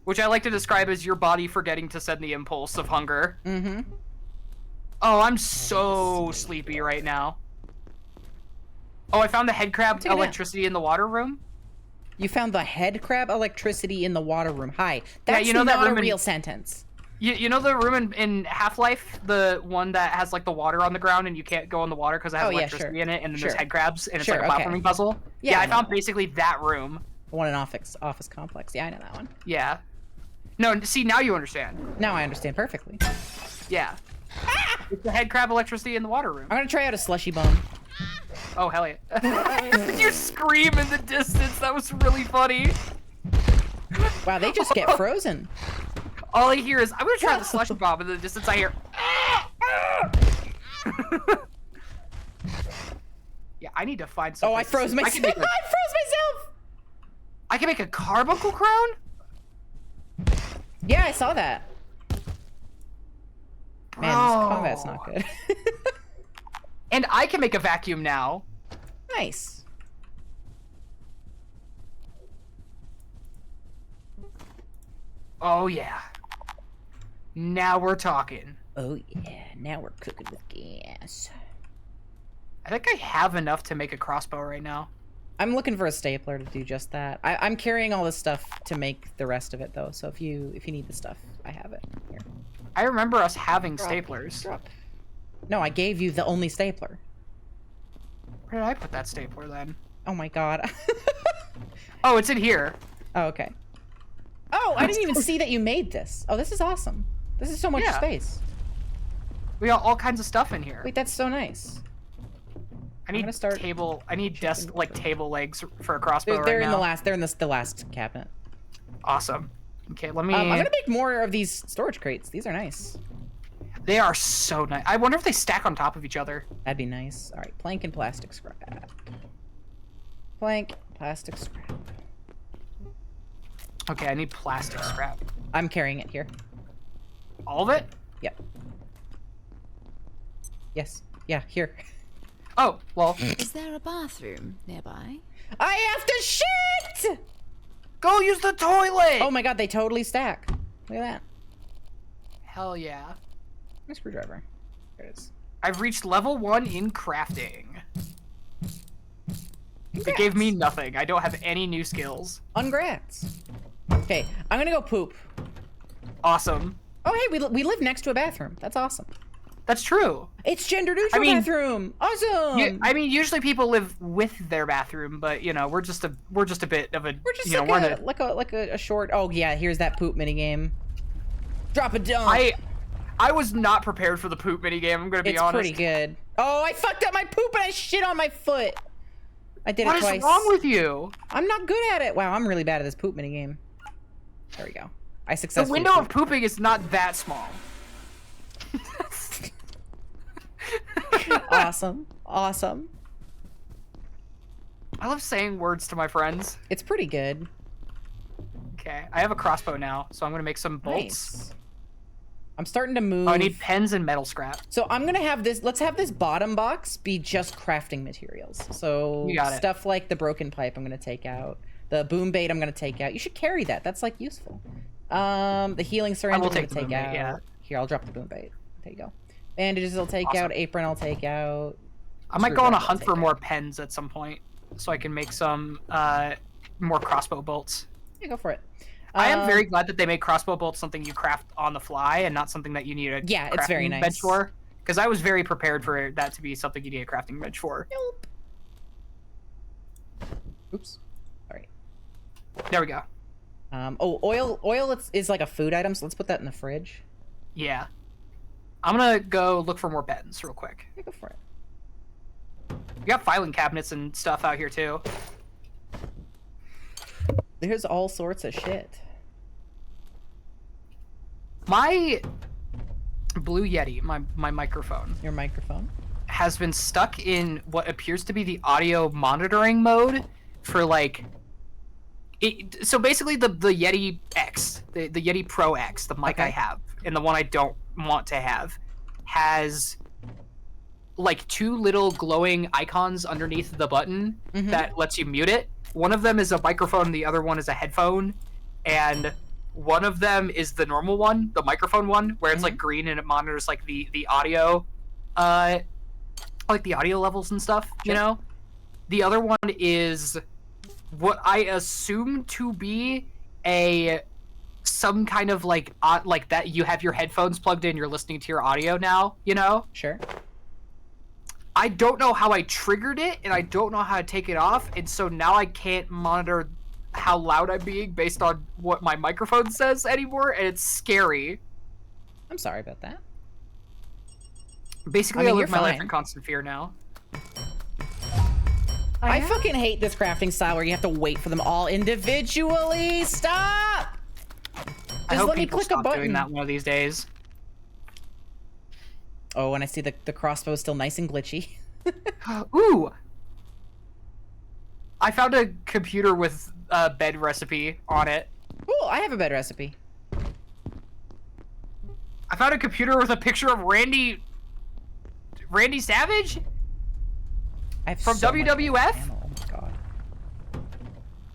Which I like to describe as your body forgetting to send the impulse of hunger. Oh, I'm so sleepy right now. Oh, I found the head crab electricity in the water room. You found the head crab electricity in the water room. Hi. That's you know not that a room real sentence. You know the room in Half-Life, the one that has like the water on the ground and you can't go in the water because it has electricity in it, and then there's head crabs and it's like a platforming puzzle. Yeah, I found basically that room. One in office complex. Yeah, I know that one. Yeah. No, see, now you understand. Now I understand perfectly. Yeah. It's the head crab electricity in the water room. I'm gonna try out a slushy bomb. Oh, hell yeah. You scream in the distance. That was really funny. Wow, they just get frozen. All I hear is, I'm gonna try the slushy bomb in the distance. I hear. Yeah, I need to find something. Oh, I froze myself. I froze myself. I can make a carbuncle crown? Yeah, I saw that. Man, this combat's not good. And I can make a vacuum now. Nice. Oh, yeah. Now we're talking. Oh, yeah. Now we're cooking with gas. I think I have enough to make a crossbow right now. I'm looking for a stapler to do just that. I'm carrying all this stuff to make the rest of it, though. So if you need the stuff, I have it. Here. I remember us having staplers. Drop. No, I gave you the only stapler. Where did I put that stapler then? Oh my god. Oh, it's in here. Oh, okay. Oh, I didn't even see that you made this. Oh, this is awesome. This is so much space. We got all kinds of stuff in here. Wait, that's so nice. I need table. I need desk table legs for a crossbow. They're right in now. the last. They're in the last cabinet. Awesome. Okay, let me. I'm gonna make more of these storage crates. These are nice. They are so nice. I wonder if they stack on top of each other. That'd be nice. All right, plank and plastic scrap. Plank, plastic scrap. Okay, I need plastic scrap. I'm carrying it here. All of it? Yep. Yes. Yeah, here. Oh, well. Is there a bathroom nearby? I have to shit! Go use the toilet! Oh my god, they totally stack. Look at that. Hell yeah. My screwdriver. There it is. I've reached level 1 in crafting. It gave me nothing. I don't have any new skills. Congrats. Okay, I'm gonna go poop. Awesome. Oh hey, we live next to a bathroom. That's awesome. That's true. It's gender neutral bathroom. Awesome. I mean, usually people live with their bathroom, but you know, we're just a bit of a. We're just like a short. Oh yeah, here's that poop mini game. Drop a dump. I was not prepared for the poop mini game. I'm gonna be honest. It's pretty good. Oh, I fucked up my poop and I shit on my foot. I did it twice. What is wrong with you? I'm not good at it. Wow, I'm really bad at this poop mini game. There we go. I successfully. The window of pooping is not that small. Awesome. Awesome. I love saying words to my friends. It's pretty good. Okay, I have a crossbow now, so I'm gonna make some bolts. Nice. I'm starting to move. Oh, I need pens and metal scrap. So I'm gonna have this. Let's have this bottom box be just crafting materials. So stuff like the broken pipe, I'm gonna take out. The boom bait, I'm gonna take out. You should carry that. That's like useful. The healing syringe, I'm gonna take out. Yeah. Here, I'll drop the boom bait. There you go. Bandages I'll take out. Apron I'll take out. I might go on a hunt for more pens at some point, so I can make some more crossbow bolts. Yeah, go for it. I am very glad that they made crossbow bolts something you craft on the fly and not something that you need a it's very nice. bench for. Because I was very prepared for that to be something you need a crafting bench for. Nope. Oops. All right. There we go. Oil is like a food item, so let's put that in the fridge. Yeah. I'm gonna go look for more pens real quick. Yeah, go for it. We got filing cabinets and stuff out here too. There's all sorts of shit. My Blue Yeti, my microphone. Your microphone? Has been stuck in what appears to be the audio monitoring mode for like... so basically the Yeti X, the Yeti Pro X, the mic I have, and the one I don't want to have, has like 2 little glowing icons underneath the button that lets you mute it. One of them is a microphone, the other one is a headphone, and one of them is the normal one, the microphone one, where it's like green and it monitors like the audio, like the audio levels and stuff, you know? The other one is what I assume to be some kind of like that you have your headphones plugged in, you're listening to your audio now, you know? Sure. I don't know how I triggered it, and I don't know how to take it off, and so now I can't monitor how loud I'm being based on what my microphone says anymore, and it's scary. I'm sorry about that. Basically, I live my life in constant fear now. I fucking hate this crafting style where you have to wait for them all individually. Stop! I hope let me people click a stop button. doing that one of these days. Oh, and I see the crossbow is still nice and glitchy. Ooh! I found a computer with a bed recipe on it. Ooh, I have a bed recipe. I found a computer with a picture of Randy Savage? I have from so much WWF? ammo. Oh my god.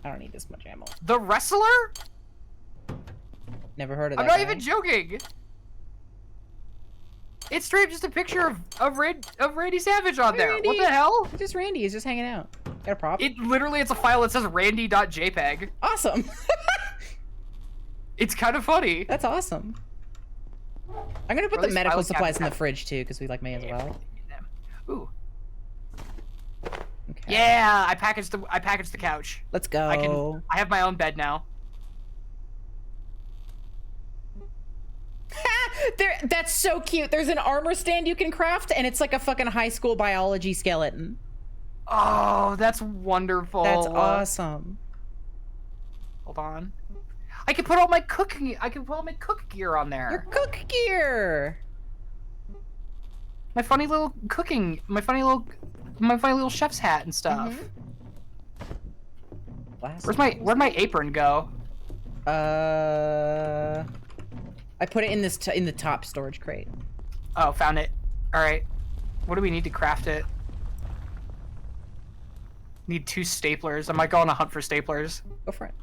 I don't need this much ammo. The wrestler? Never heard of that I'm not guy. even joking. It's straight just a picture of Randy Savage on there. Randy. What the hell? It's just Randy. He's just hanging out. Got a prop? It's a file that says randy.jpg. Awesome. It's kind of funny. That's awesome. I'm gonna put the medical supplies in the fridge too, because we may as well. Ooh. Okay. Yeah, I packaged the couch. Let's go. I have my own bed now. That's so cute. There's an armor stand you can craft, and it's like a fucking high school biology skeleton. Oh, that's wonderful. That's awesome. Hold on. I can put all my cooking gear on there. Your cook gear. My funny little chef's hat and stuff. Where'd my apron go? I put it in in the top storage crate. Oh, found it. All right. What do we need to craft it? Need 2 staplers. I might go on a hunt for staplers. Go for it.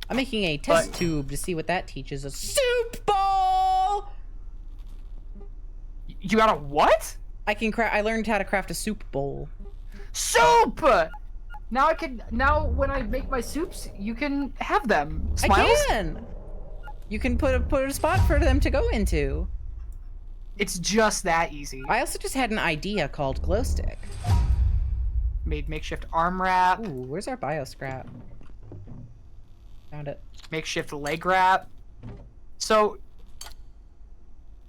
I'm making a test tube to see what that teaches. A soup bowl. You got a what? I learned how to craft a soup bowl. Soup! Now when I make my soups, you can have them. Smiles? I can. You can put a spot for them to go into. It's just that easy. I also just had an idea called glow stick. Made makeshift arm wrap. Ooh, where's our bio scrap? Found it. Makeshift leg wrap. So,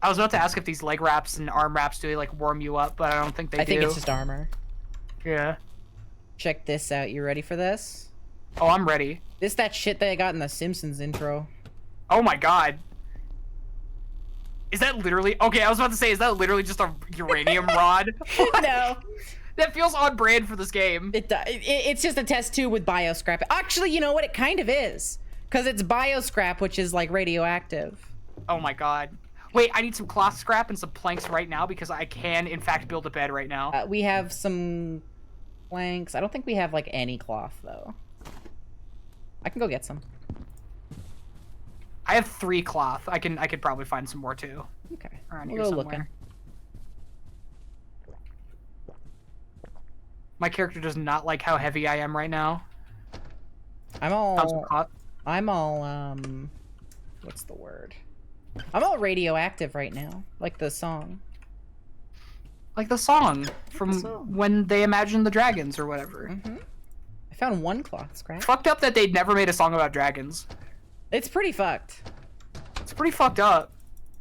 I was about to ask if these leg wraps and arm wraps do they like warm you up, but I don't think they do. I think it's just armor. Yeah. Check this out. You ready for this? Oh, I'm ready. This that shit that I got in the Simpsons intro. Oh my god. Is that literally... Okay, I was about to say, is that literally just a uranium rod? No. That feels on brand for this game. It's just a test tube with bio scrap. Actually, you know what? It kind of is. Because it's bio scrap, which is like radioactive. Oh my god. Wait, I need some cloth scrap and some planks right now because I can, in fact, build a bed right now. We have some planks. I don't think we have like any cloth, though. I can go get some. I have 3 cloth. I could probably find some more too. Okay. Around We'll here go somewhere. looking. My character does not like how heavy I am right now. I'm all, what's the word? I'm all radioactive right now, like the song. Like the song from when they imagined the dragons or whatever. Mm-hmm. I found one cloth scrap. Fucked up that they'd never made a song about dragons. It's pretty fucked. It's pretty fucked up.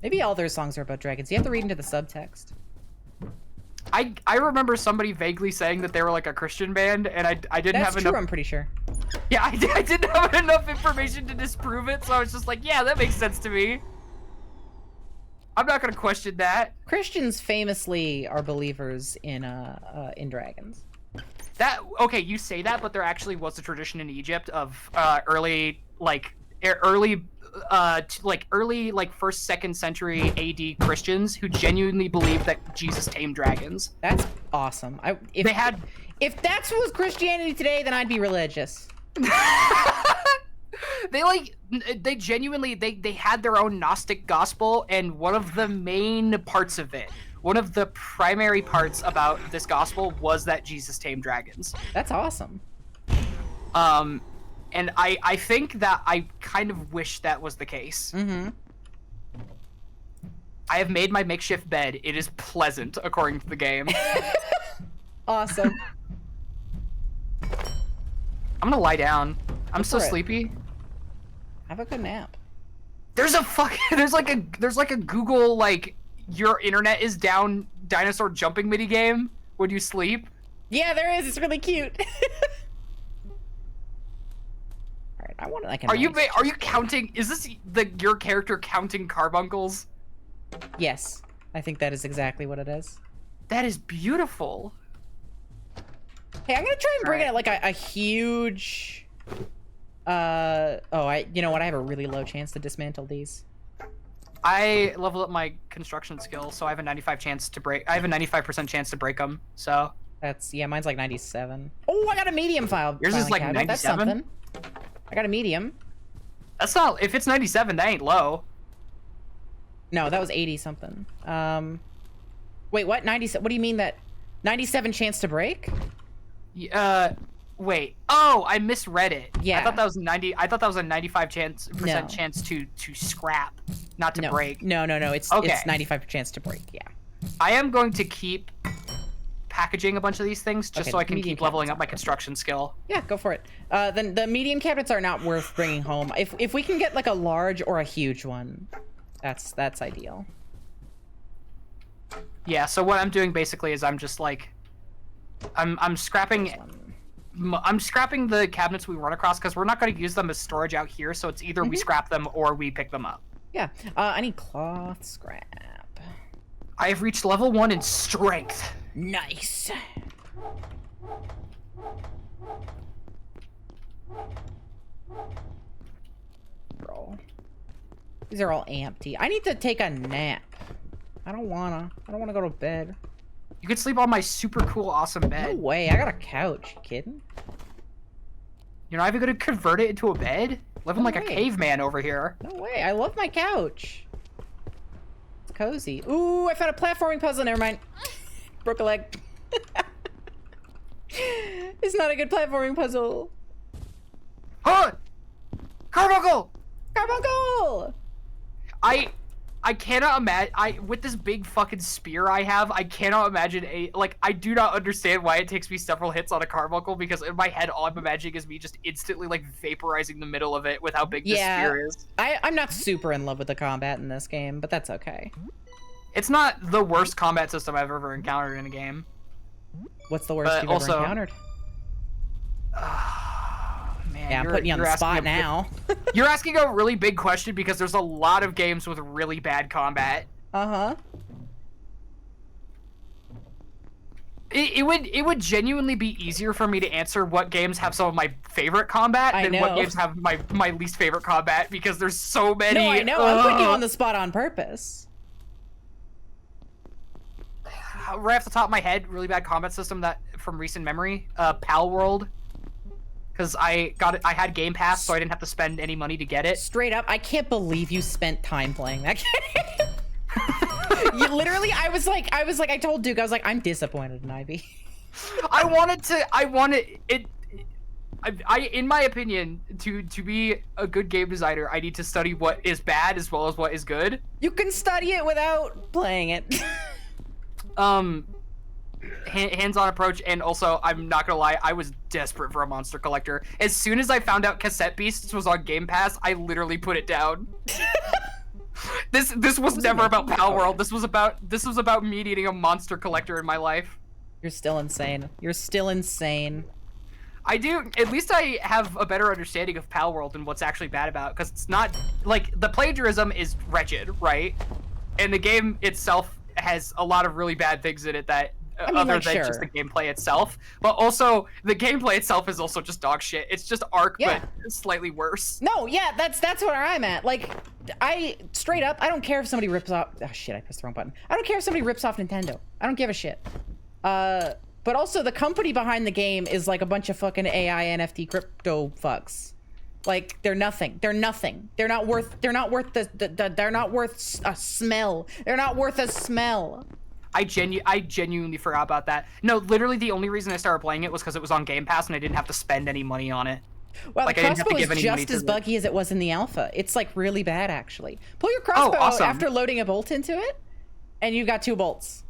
Maybe all their songs are about dragons. You have to read into the subtext. I remember somebody vaguely saying that they were like a Christian band, and I didn't have enough. That's true, I'm pretty sure. Yeah, I didn't have enough information to disprove it, so I was just like, yeah, that makes sense to me. I'm not gonna question that. Christians famously are believers in dragons. Okay, you say that, but there actually was a tradition in Egypt of early 1st, 2nd century AD Christians who genuinely believed that Jesus tamed dragons. That's awesome. If that's what was Christianity today, then I'd be religious. They genuinely had their own Gnostic gospel, and one of the main parts of it, one of the primary parts about this gospel was that Jesus tamed dragons. That's awesome. And I think that I kind of wish that was the case. Mm-hmm. I have made my makeshift bed. It is pleasant, according to the game. Awesome. I'm gonna lie down. I'm so sleepy. Have a good nap. There's like a Google like your internet is down dinosaur jumping mini game when you sleep. Yeah, there is. It's really cute. All right, I want like. Are you counting? Is this your character counting carbuncles? Yes, I think that is exactly what it is. That is beautiful. Hey, I'm gonna try and bring in like a huge. You know what? I have a really low chance to dismantle these. I leveled up my construction skill, so I have a 95% chance to break them. So that's mine's like 97. Oh, I got a medium file. Yours is like 97. That's something. I got a medium. That's not. If it's 97, that ain't low. No, that was 80 something. Wait, what? 97? What do you mean that 97 chance to break? Wait. Oh, I misread it. Yeah. I thought that was 90. I thought that was a 95% chance to scrap, not to break. No. It's 95% chance to break. Yeah. I am going to keep packaging a bunch of these things just so I can keep leveling up my construction skill. Yeah, go for it. Then the medium cabinets are not worth bringing home. If we can get like a large or a huge one, that's ideal. Yeah. So what I'm doing basically is I'm just like, I'm scrapping the cabinets we run across because we're not going to use them as storage out here. So it's either we scrap them or we pick them up. Yeah. I need cloth scrap. I have reached level 1 in strength. Nice. These are all empty. I need to take a nap. I don't wanna go to bed. You could sleep on my super cool, awesome bed. No way, I got a couch. You kidding? You're not even gonna convert it into a bed? Living like a caveman over here. No way, I love my couch. It's cozy. Ooh, I found a platforming puzzle, never mind. Broke a leg. It's not a good platforming puzzle. Huh! Carbuncle! Carbuncle! I cannot imagine, with this big fucking spear I have, I cannot imagine I do not understand why it takes me several hits on a carbuncle, because in my head, all I'm imagining is me just instantly, like, vaporizing the middle of it with how big this spear is. I'm not super in love with the combat in this game, but that's okay. It's not the worst combat system I've ever encountered in a game. What's the worst you've ever encountered? Man, yeah, I'm putting you on the spot now. You're asking a really big question because there's a lot of games with really bad combat. Uh-huh. It would genuinely be easier for me to answer what games have some of my favorite combat than what games have my least favorite combat, because there's so many. No, I know. I'm putting you on the spot on purpose. Right off the top of my head, really bad combat system that from recent memory, Pal World. Because I had Game Pass, so I didn't have to spend any money to get it. Straight up, I can't believe you spent time playing that game. You literally, I was like, I told Duke, I was like, I'm disappointed in Ivy. I in my opinion, to be a good game designer, I need to study what is bad as well as what is good. You can study it without playing it. Hands-on approach, and also, I'm not gonna lie, I was desperate for a monster collector. As soon as I found out Cassette Beasts was on Game Pass, I literally put it down. This was never about Pal World. This was about me needing a monster collector in my life. You're still insane. You're still insane. I do. At least I have a better understanding of Pal World and what's actually bad about it, because it's not like the plagiarism is wretched, right? And the game itself has a lot of really bad things in it that other than just the gameplay itself. But also the gameplay itself is also just dog shit. It's just Ark, but slightly worse. No, yeah, that's where I'm at. Like, I straight up, I don't care if somebody rips off. Oh shit, I pressed the wrong button. I don't care if somebody rips off Nintendo. I don't give a shit. But also the company behind the game is like a bunch of fucking AI NFT crypto fucks. Like, they're nothing. They're nothing. They're not worth they're not worth a smell. They're not worth a smell. I genuinely forgot about that. No, literally the only reason I started playing it was because it was on Game Pass and I didn't have to spend any money on it. Well, like, the crossbow is just as buggy as it was in the alpha. It's like really bad, actually. Pull your crossbow out after loading a bolt into it, and you've got 2 bolts.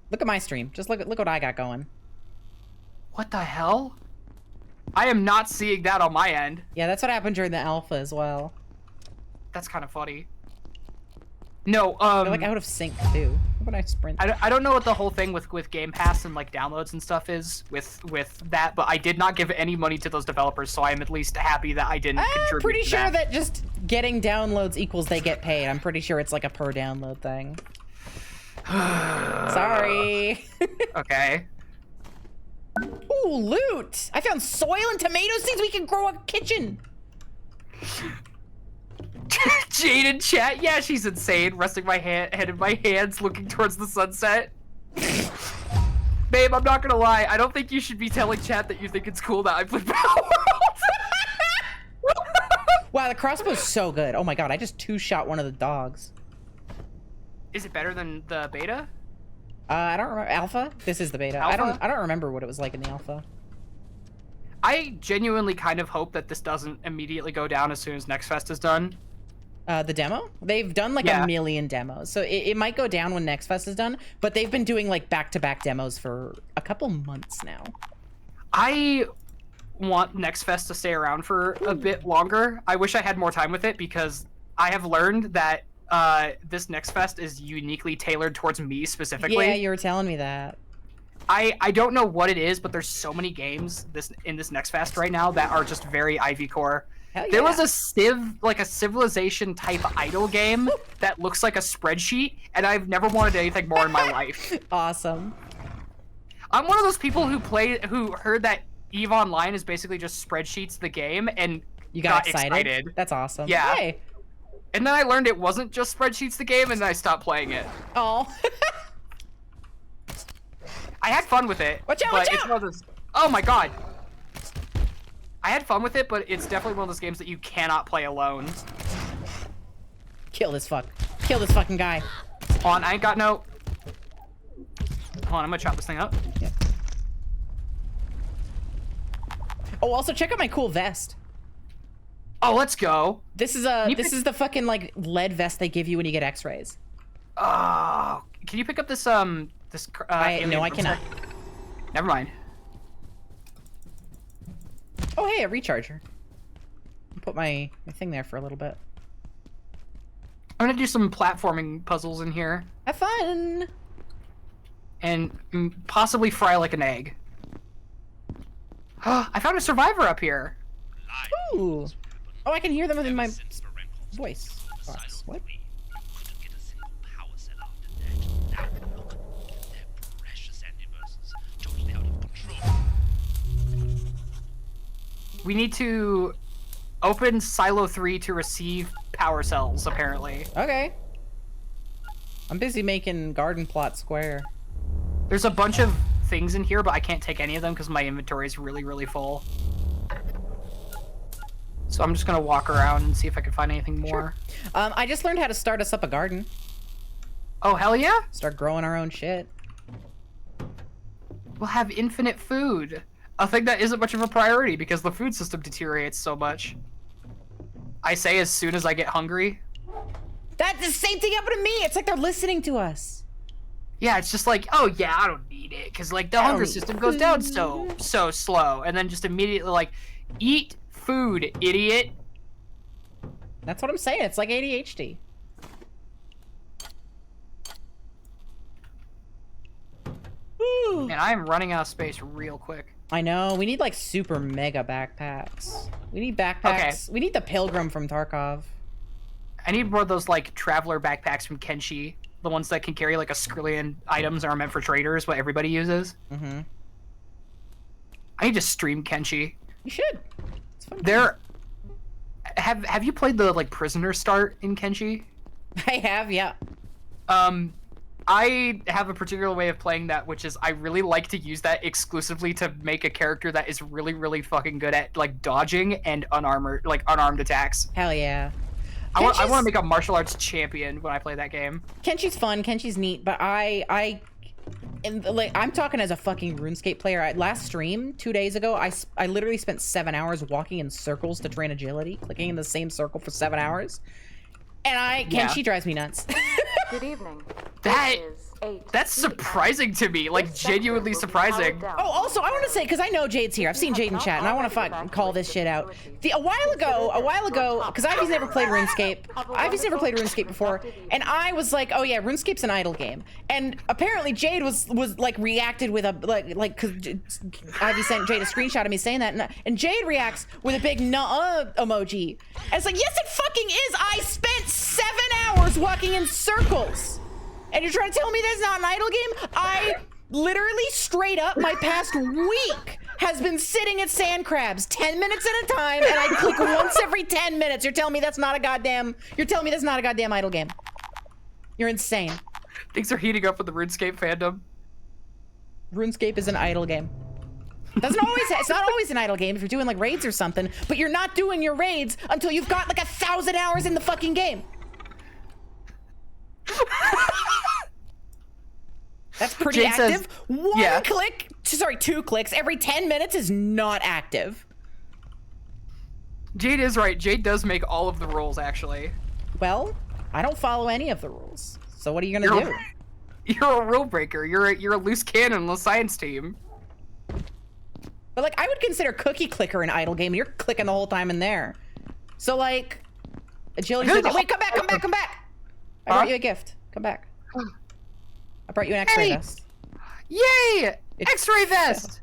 Look at my stream. Just look what I got going. What the hell? I am not seeing that on my end. Yeah, that's what happened during the alpha as well. That's kind of funny. No, they're like out of sync too. When I sprint. I don't know what the whole thing with Game Pass and like downloads and stuff is with that, but I did not give any money to those developers, so I am at least happy that I didn't contribute. I'm pretty to sure that just getting downloads equals they get paid. I'm pretty sure it's like a per download thing. Sorry. Okay. Ooh, loot! I found soil and tomato seeds. We can grow a kitchen. Jade in chat, yeah, she's insane. Resting my head in my hands, looking towards the sunset. Babe, I'm not gonna lie. I don't think you should be telling chat that you think it's cool that I play Power World. Wow, the crossbow's so good. Oh my god, I just 2-shot one of the dogs. Is it better than the beta? I don't remember. Alpha? This is the beta. Alpha? I don't remember what it was like in the alpha. I genuinely kind of hope that this doesn't immediately go down as soon as Next Fest is done. The demo? They've done like a million demos. So it might go down when Next Fest is done, but they've been doing like back-to-back demos for a couple months now. I want Next Fest to stay around for a bit longer. I wish I had more time with it because I have learned that this Next Fest is uniquely tailored towards me specifically. Yeah, you were telling me that. I don't know what it is, but there's so many games in this Next Fest right now that are just very Ivy Core. Hell yeah. There was a Civilization type idle game that looks like a spreadsheet, and I've never wanted anything more in my life. Awesome. I'm one of those people who heard that EVE Online is basically just spreadsheets the game and you got excited. That's awesome. Yeah. Hey. And then I learned it wasn't just spreadsheets the game, and then I stopped playing it. Oh. I had fun with it. Watch out! Watch out! Oh my god. I had fun with it, but it's definitely one of those games that you cannot play alone. Kill this fucking guy. Hold on, I ain't got no... Hold on, I'm gonna chop this thing up. Yeah. Oh, also check out my cool vest. Oh, let's go. This is the fucking like lead vest they give you when you get X-rays. Oh, can you pick up this no, I cannot. Never mind. Oh, hey, a recharger. Put my thing there for a little bit. I'm gonna do some platforming puzzles in here. Have fun. And possibly fry like an egg. I found a survivor up here. Ooh. Oh, I can hear them within my voice box. What? We need to open Silo 3 to receive power cells, apparently. Okay. I'm busy making garden plot square. There's a bunch of things in here, but I can't take any of them because my inventory is really, really full. So I'm just gonna walk around and see if I can find anything more. Sure. I just learned how to start us up a garden. Oh, hell yeah? Start growing our own shit. We'll have infinite food. A thing that isn't much of a priority because the food system deteriorates so much. I say as soon as I get hungry. That's the same thing happened to me. It's like they're listening to us. Yeah, it's just like, oh yeah, I don't need it. Because like the hunger system goes down so slow. And then just immediately like, eat food, idiot. That's what I'm saying. It's like ADHD. Man, I am running out of space real quick. I know. We need like super mega backpacks. We need backpacks. Okay. We need the Pilgrim from Tarkov. I need more of those like traveler backpacks from Kenshi. The ones that can carry like a skrillion items are meant for traders, what everybody uses. Mm-hmm. I need to stream Kenshi. You should. It's fun. Have you played the like prisoner start in Kenshi? I have, yeah. I have a particular way of playing that, which is I really like to use that exclusively to make a character that is really, really fucking good at like dodging and unarmed attacks. Hell yeah. I want to make a martial arts champion when I play that game. Kenshi's fun. Kenshi's neat, but I'm talking as a fucking RuneScape player. Last stream 2 days ago, I literally spent 7 hours walking in circles to train agility, clicking in the same circle for 7 hours, and Kenshi drives me nuts. Good evening. That's surprising to me, like genuinely surprising. Oh, also, I want to say, because I know Jade's here. I've seen Jade in chat, and I want to call this shit out. A while ago, because Ivy's never played RuneScape. Ivy's never played RuneScape before, and I was like, oh yeah, RuneScape's an idle game. And apparently Jade was like reacted with a because Ivy sent Jade a screenshot of me saying that, and Jade reacts with a big emoji. And it's like, yes, it fucking is. I spent 7 hours walking in circles. And you're trying to tell me that's not an idle game? I literally straight up my past week has been sitting at sand crabs 10 minutes at a time, and I click once every 10 minutes. You're telling me that's not a goddamn idle game. You're insane. Things are heating up with the RuneScape fandom. RuneScape is an idle game. It's not always an idle game if you're doing like raids or something, but you're not doing your raids until you've got like 1,000 hours in the fucking game. That's pretty Jade active. says, 2 clicks every 10 minutes is not active. Jade is right. Jade does make all of the rules, actually. Well, I don't follow any of the rules. So what are you gonna do? You're a rule breaker. You're a loose cannon on the science team. But like, I would consider Cookie Clicker an idle game. You're clicking the whole time in there. So like, agility. Wait, come back. I brought you a gift. Come back. I brought you an X-ray vest. Yay! X-ray vest!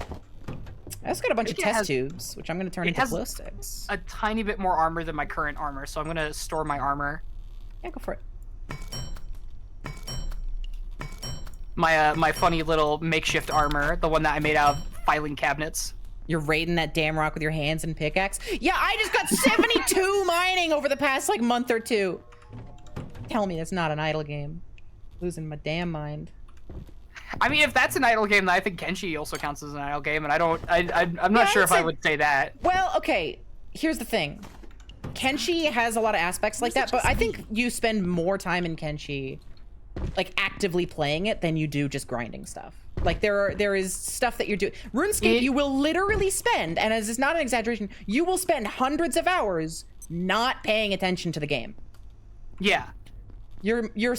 I just got a bunch of test tubes, which I'm going to turn into glow sticks. A tiny bit more armor than my current armor, so I'm going to store my armor. Yeah, go for it. My funny little makeshift armor, the one that I made out of filing cabinets. You're raiding that damn rock with your hands and pickaxe? Yeah, I just got 72 mining over the past like month or two. Tell me that's not an idle game. Losing my damn mind. I mean, if that's an idle game, then I think Kenshi also counts as an idle game, and I'm not sure if I would say that. Well, okay, here's the thing. Kenshi has a lot of aspects like that, but I think you spend more time in Kenshi, like actively playing it, than you do just grinding stuff. Like there is stuff that you're doing. RuneScape, you will literally spend, and as it's not an exaggeration, you will spend hundreds of hours not paying attention to the game. Yeah. You're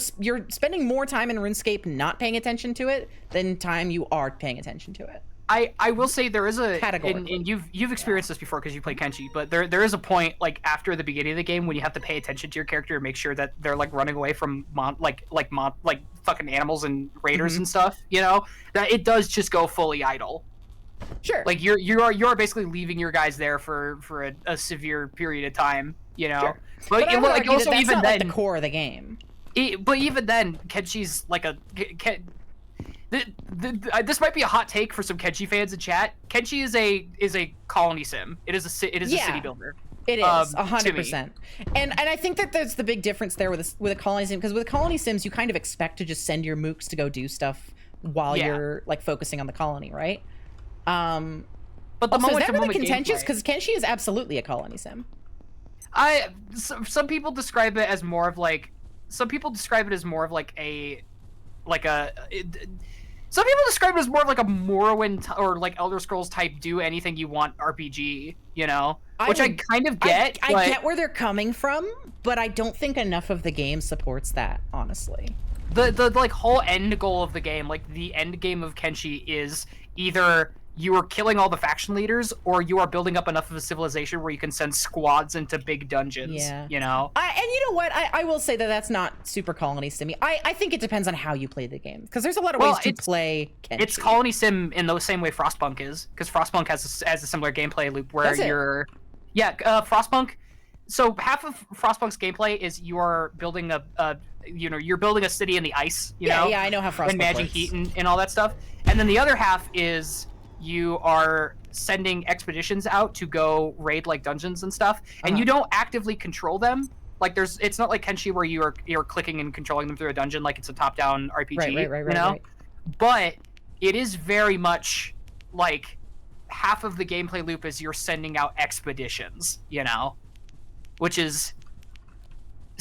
spending more time in RuneScape not paying attention to it than time you are paying attention to it. I will say there is a category, and you've experienced this before because you play Kenshi, but there is a point like after the beginning of the game when you have to pay attention to your character and make sure that they're like running away from fucking animals and raiders and stuff. You know, that it does just go fully idle. Sure. Like you're basically leaving your guys there for a severe period of time. You know, sure. but I would like also that's even not, then like, the core of the game. But even then, Kenshi's like this might be a hot take for some Kenshi fans in chat. Kenshi is a colony sim. It is a city builder. It is 100%. And I think that there's the big difference there with a colony sim, because with colony sims you kind of expect to just send your mooks to go do stuff while you're like focusing on the colony, right? But the also, is moment that to really moment contentious? gameplay- Because Kenshi is absolutely a colony sim. Some people describe it as more of like, some people describe it as more of like a, some people describe it as more of like a Morrowind or like Elder Scrolls type do anything you want RPG, you know? Which I kind of get. I get where they're coming from, but I don't think enough of the game supports that, honestly. The like whole end goal of the game, like the end game of Kenshi is either you are killing all the faction leaders or you are building up enough of a civilization where you can send squads into big dungeons, Yeah. you know? And you know what? I will say that that's not super colony simmy. I think it depends on how you play the game, because there's a lot of ways to play Kenshi. It's colony sim in the same way Frostpunk is, because Frostpunk has a similar gameplay loop where you're... Yeah, Frostpunk... So half of Frostpunk's gameplay is you are building you're building a city in the ice, you know? Yeah, I know how Frostpunk and managing works. heat and all that stuff. And then the other half is you are sending expeditions out to go raid like dungeons and stuff, and you don't actively control them. Like it's not like Kenshi where you're clicking and controlling them through a dungeon like it's a top-down RPG, right, you know? right. But it is very much like half of the gameplay loop is you're sending out expeditions, you know? Which is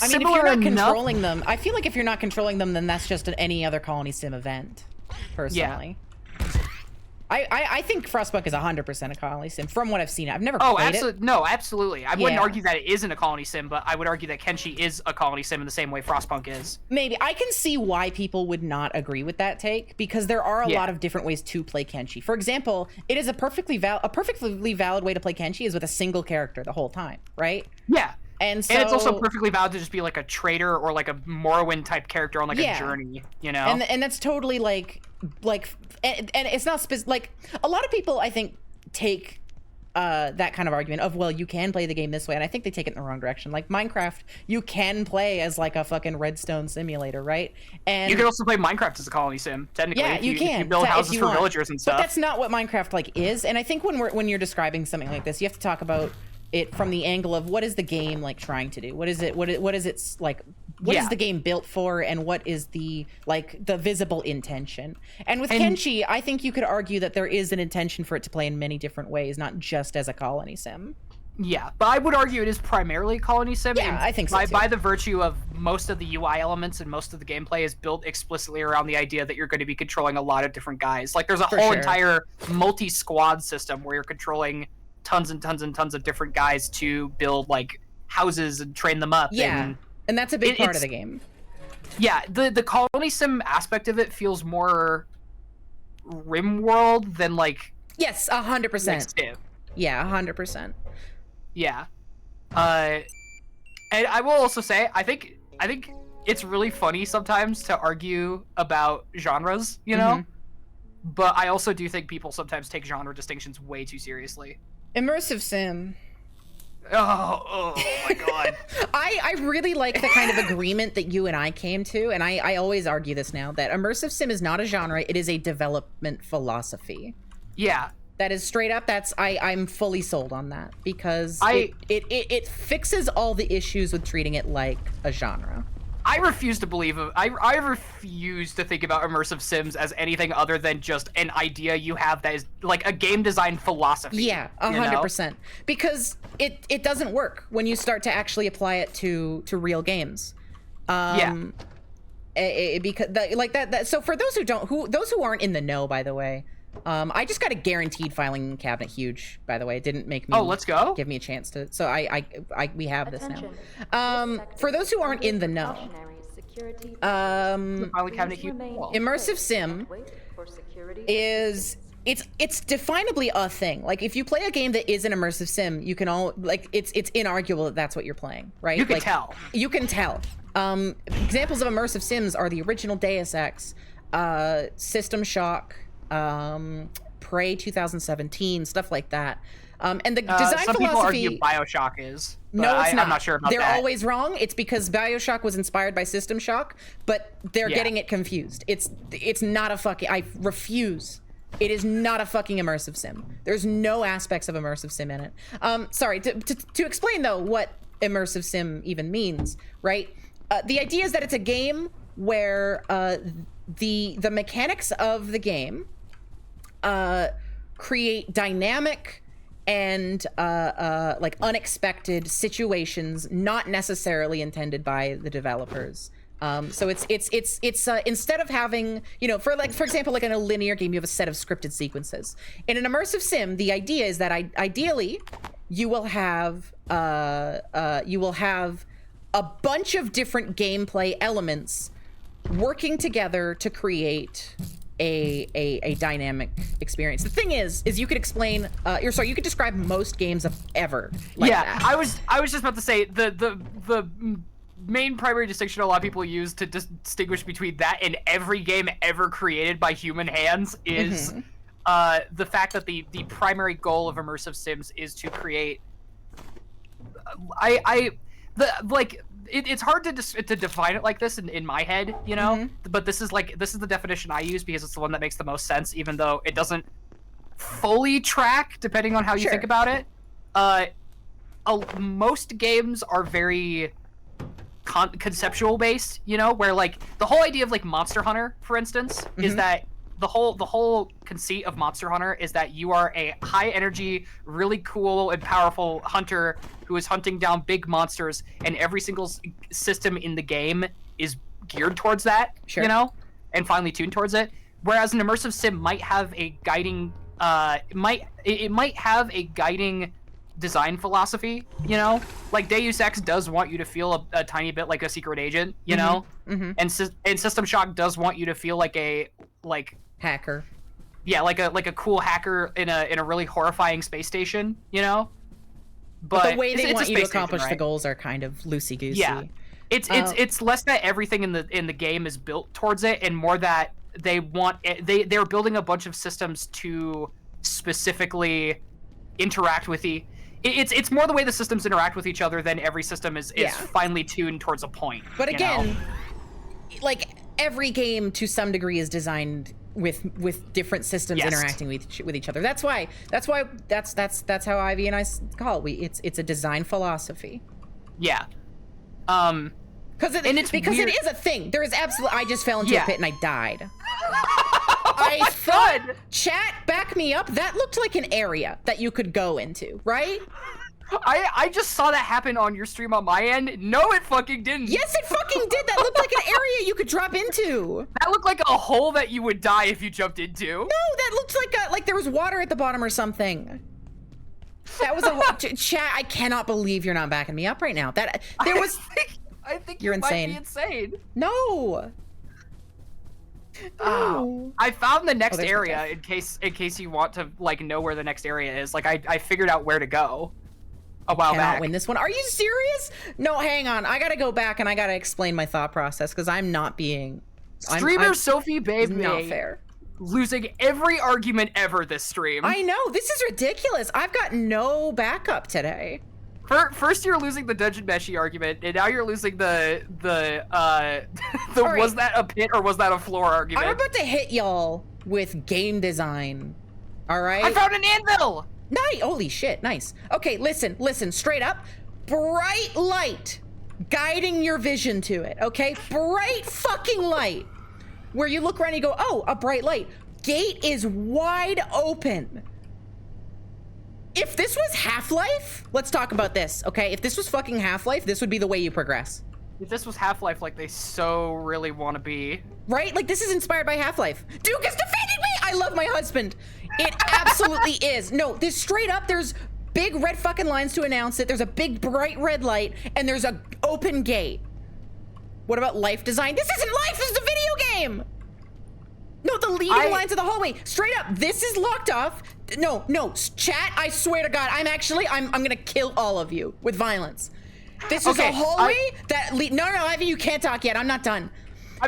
I mean, if you're not controlling them, I feel like if you're not controlling them, then that's just any other colony sim event, personally. I think Frostpunk is 100% a colony sim, from what I've seen. I've never played it. No, absolutely. I wouldn't argue that it isn't a colony sim, but I would argue that Kenshi is a colony sim in the same way Frostpunk is. Maybe. I can see why people would not agree with that take, because there are a lot of different ways to play Kenshi. For example, it is a perfectly valid way to play Kenshi is with a single character the whole time, right? Yeah. And it's also perfectly valid to just be like a trader or like a Morrowind type character on like a journey, you know? And that's totally and it's not like a lot of people I think take that kind of argument of, well, you can play the game this way, and I think they take it in the wrong direction. Like Minecraft, you can play as like a fucking redstone simulator, right? And you can also play Minecraft as a colony sim, technically. Yeah, you can. If you build houses for villagers and stuff. But that's not what Minecraft like is. And I think when you're describing something like this, you have to talk about it from the angle of what is the game like trying to do? What is it? What is its like? What is the game built for? And what is the visible intention? And with Kenshi, I think you could argue that there is an intention for it to play in many different ways, not just as a colony sim. Yeah, but I would argue it is primarily colony sim. Yeah, I think so too. By the virtue of most of the UI elements and most of the gameplay is built explicitly around the idea that you're going to be controlling a lot of different guys. Like there's a whole entire multi-squad system where you're controlling tons and tons and tons of different guys to build like houses and train them up. Yeah, and that's a big part of the game. Yeah, the colony sim aspect of it feels more RimWorld than like... Yes, 100%. Yeah, 100%. Yeah. And I will also say, I think it's really funny sometimes to argue about genres, you know? But I also do think people sometimes take genre distinctions way too seriously. Immersive sim. Oh my god. I really like the kind of agreement that you and I came to, and I always argue this now, that immersive sim is not a genre, it is a development philosophy. Yeah. That is straight up, I'm fully sold on that, because it fixes all the issues with treating it like a genre. I refuse to believe I refuse to think about immersive sims as anything other than just an idea you have that is like a game design philosophy. Yeah, 100%. Because it doesn't work when you start to actually apply it to real games. Because so for those who aren't in the know, by the way, I just got a guaranteed filing cabinet huge, by the way. It didn't make me let's go. Give me a chance to, so we have this now. For those who aren't in the know, immersive sim is it's definably a thing. Like if you play a game that is an immersive sim, you can it's inarguable that that's what you're playing, right? You can tell. You can tell. Examples of immersive sims are the original Deus Ex, System Shock, Prey 2017, stuff like that. And the design some philosophy... people argue BioShock is. No, it's not. I'm not sure about They're that. always wrong. It's because BioShock was inspired by System Shock, but they're getting it confused. It's not a fucking... I refuse. It is not a fucking immersive sim. There's no aspects of immersive sim in it. Sorry, to explain, though, what immersive sim even means, right? The idea is that it's a game where the mechanics of the game create dynamic and like unexpected situations not necessarily intended by the developers. So it's instead of having, you know, for example, like in a linear game, you have a set of scripted sequences. In an immersive sim, the idea is that ideally you will have a bunch of different gameplay elements working together to create a dynamic experience. The thing is you could explain, you could describe most games of ever like that. I was just about to say the main primary distinction a lot of people use to distinguish between that and every game ever created by human hands is the fact that the primary goal of immersive sims is to create it's hard to define it like this in my head, you know, but this is the definition I use because it's the one that makes the most sense, even though it doesn't fully track depending on how you think about it. Most games are very conceptual based, you know, where like the whole idea of like Monster Hunter, for instance, is that the whole conceit of Monster Hunter is that you are a high energy, really cool and powerful hunter who is hunting down big monsters, and every single system in the game is geared towards that, you know, and finely tuned towards it. Whereas an immersive sim might have a guiding, it might have a guiding design philosophy, you know, like Deus Ex does want you to feel a tiny bit like a secret agent, you know, and System Shock does want you to feel like a hacker. Yeah, like a cool hacker in a really horrifying space station, you know. But the way they want you to accomplish the goals are kind of loosey goosey. Yeah, it's less that everything in the game is built towards it, and more that they're building a bunch of systems to specifically interact with it's more the way the systems interact with each other than every system is finely tuned towards a point. But again, like every game to some degree is designed with different systems interacting with each other. That's how Ivy and I call it. It's a design philosophy. Yeah. Because it is a thing. There is absolutely. I just fell into a pit and I died. I thought, chat, back me up. That looked like an area that you could go into, right? I just saw that happen on your stream on my end. No, it fucking didn't. Yes, it fucking did. That looked like an area you could drop into. That looked like a hole that you would die if you jumped into. No, that looked like there was water at the bottom or something. That was a chat. I cannot believe you're not backing me up right now. That there was. I think you're insane. Might be insane. No. I found the next area in case you want to like know where the next area is. Like I figured out where to go a while back. Win this one. Are you serious? No, hang on. I gotta go back and I gotta explain my thought process because I'm not being. Streamer Sophie Babe not fair. Losing every argument ever this stream. I know, this is ridiculous. I've got no backup today. First you're losing the Dungeon Meshi argument, and now you're losing the was that a pit or was that a floor argument? I'm about to hit y'all with game design. All right. I found an anvil. Nice. Holy shit. Nice. Okay. Listen. Straight up. Bright light guiding your vision to it. Okay. Bright fucking light. Where you look around and you go, oh, a bright light. Gate is wide open. If this was Half-Life, let's talk about this, okay? If this was fucking Half-Life, this would be the way you progress. If this was Half-Life, like they so really want to be. Right? Like this is inspired by Half-Life. Duke is defending me! I love my husband. It absolutely is. No, this straight up, there's big red fucking lines to announce it. There's a big bright red light, and there's a open gate. What about life design? This isn't life, this is a video game! No, the leading lines of the hallway. Straight up, this is locked off. No, chat, I swear to God, I'm gonna kill all of you with violence. This is a hallway that no, Ivy, you can't talk yet, I'm not done.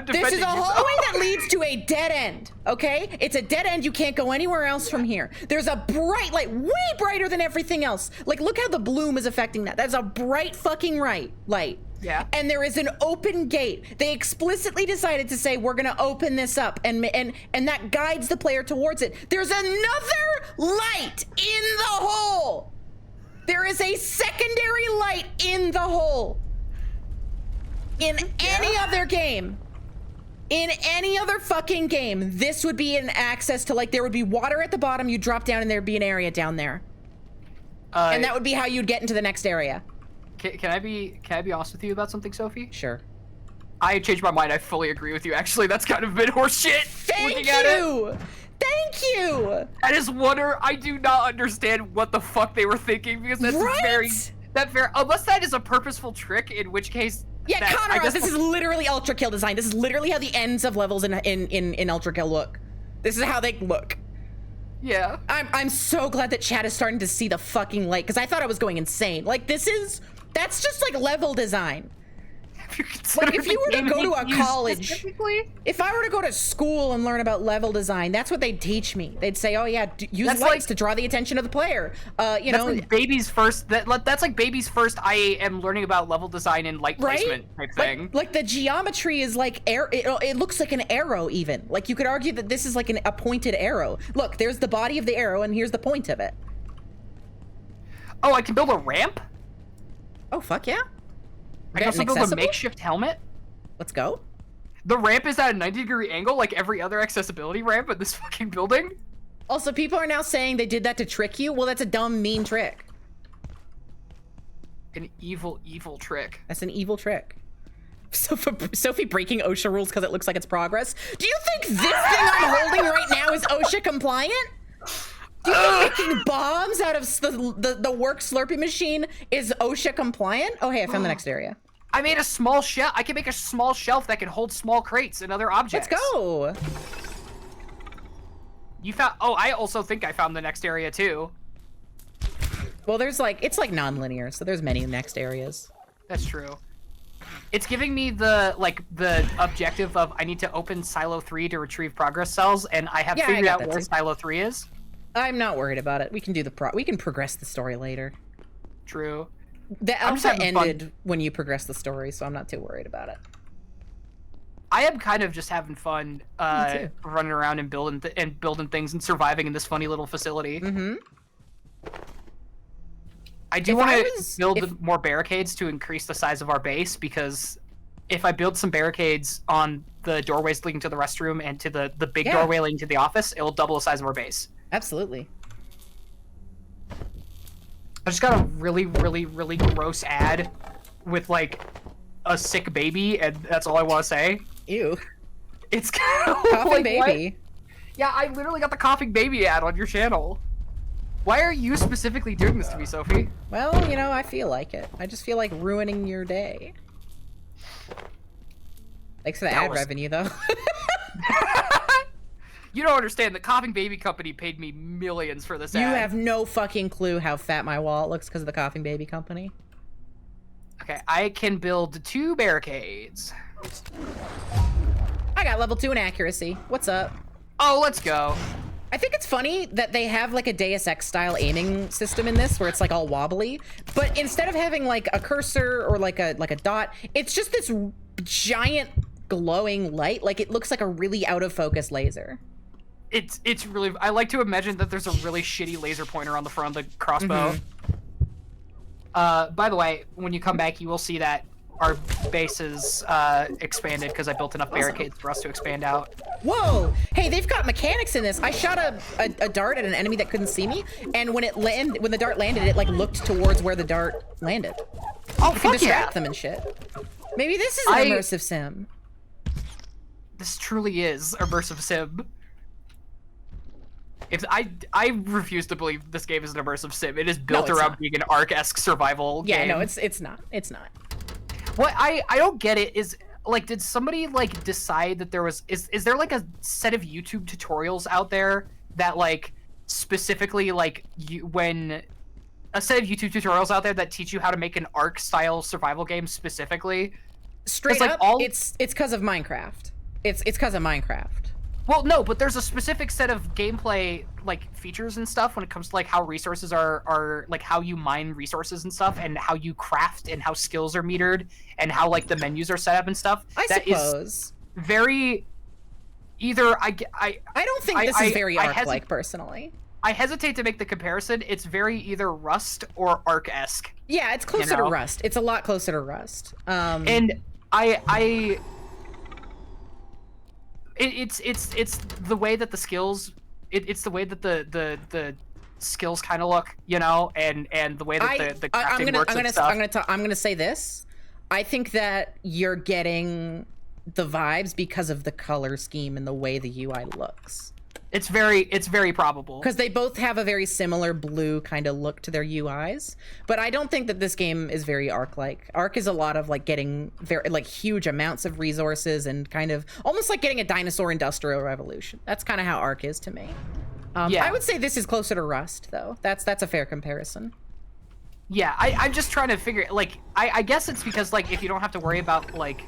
This is a hallway that leads to a dead end, okay? It's a dead end, you can't go anywhere else from here. There's a bright light, way brighter than everything else. Like, look how the bloom is affecting that. That's a bright fucking light. Yeah. And there is an open gate. They explicitly decided to say, we're gonna open this up, and that guides the player towards it. There's another light in the hole. There is a secondary light in the hole. In any other game, In any other fucking game, this would be an access to, like, there would be water at the bottom, you drop down and there'd be an area down there. And that would be how you'd get into the next area. Can I be honest with you about something, Sophie? Sure. I changed my mind. I fully agree with you. Actually, that's kind of a bit horseshit. Thank you! Thank you! I just wonder, I do not understand what the fuck they were thinking, because that's unless that is a purposeful trick, in which case... Yeah, Conrad, this is literally Ultra Kill design. This is literally how the ends of levels in Ultra Kill look. This is how they look. Yeah. I'm so glad that chat is starting to see the fucking light, because I thought I was going insane. Like, that's just like level design. Like, if you were to go to a college, if I were to go to school and learn about level design, that's what they'd teach me. They'd say, oh yeah, use lights to draw the attention of the player. You know, like baby's first. That's like baby's first. I am learning about level design and light placement type thing. Like the geometry is like it looks like an arrow even. Like you could argue that this is like a pointed arrow. Look, there's the body of the arrow, and here's the point of it. Oh, I can build a ramp? Oh fuck yeah. I can also build a makeshift helmet. Let's go. The ramp is at a 90-degree angle like every other accessibility ramp in this fucking building. Also, people are now saying they did that to trick you. Well, that's a dumb, mean trick. An evil, evil trick. That's an evil trick. Sophie breaking OSHA rules because it looks like it's progress. Do you think this thing I'm holding right now is OSHA compliant? Do you think making bombs out of the work slurpee machine is OSHA compliant? Oh, hey, I found the next area. I made a small shelf. I can make a small shelf that can hold small crates and other objects. Let's go. You found... Oh, I also think I found the next area, too. Well, there's like... It's like non-linear, so there's many next areas. That's true. It's giving me the objective of I need to open Silo 3 to retrieve progress cells, and I have figured out where Silo 3 is. I'm not worried about it. We can do we can progress the story later. True. The alpha ended when you progress the story, so I'm not too worried about it. I am kind of just having fun running around and building things and surviving in this funny little facility. Mm-hmm. I do want to build more barricades to increase the size of our base, because if I build some barricades on the doorways leading to the restroom and to the big doorway leading to the office, it will double the size of our base. Absolutely. I just got a really, really, really gross ad with, like, a sick baby, and that's all I want to say. Ew. It's kind of coughing like, baby. What? Yeah, I literally got the coughing baby ad on your channel. Why are you specifically doing this to me, Sophie? Well, you know, I feel like it. I just feel like ruining your day. Thanks for the ad revenue, though. You don't understand. The coughing baby company paid me millions for this ad. You have no fucking clue how fat my wallet looks because of the coughing baby company. Okay, I can build 2 barricades. I got level 2 in accuracy. What's up? Oh, let's go. I think it's funny that they have like a Deus Ex style aiming system in this where it's like all wobbly, but instead of having like a cursor or like a dot, it's just this giant glowing light. Like it looks like a really out of focus laser. It's really... I like to imagine that there's a really shitty laser pointer on the front of the crossbow. Mm-hmm. By the way, when you come back, you will see that our base is expanded because I built enough barricades for us to expand out. Whoa! Hey, they've got mechanics in this. I shot a dart at an enemy that couldn't see me, and when the dart landed, it like looked towards where the dart landed. Oh, you can distract them and shit. Maybe this is an immersive sim. This truly is immersive sim. If I refuse to believe this game is an immersive sim. It is built around being an Ark-esque survival game. Yeah, no, it's not. It's not. What I don't get it is, like, did somebody like decide that there was is there like a set of YouTube tutorials out there that like specifically like a set of YouTube tutorials out there that teach you how to make an Ark style survival game specifically? Straight up, it's because of Minecraft. It's because of Minecraft. Well, no, but there's a specific set of gameplay like features and stuff when it comes to like how resources are like how you mine resources and stuff, and how you craft and how skills are metered and how like the menus are set up and stuff. I suppose very either I don't think this is very Ark-like personally. I hesitate to make the comparison. It's very either Rust or Ark-esque. Yeah, it's closer to Rust. It's a lot closer to Rust. And it's the way that the skills, it's the way that the skills kind of look, you know, and the way that the crafting works and stuff. I'm gonna say this. I think that you're getting the vibes because of the color scheme and the way the UI looks. It's very probable. Because they both have a very similar blue kind of look to their UIs. But I don't think that this game is very Ark-like. Ark is a lot of like getting very like huge amounts of resources and kind of almost like getting a dinosaur industrial revolution. That's kind of how Ark is to me. I would say this is closer to Rust though. That's a fair comparison. Yeah, I'm just trying to figure, like, I guess it's because, like, if you don't have to worry about, like,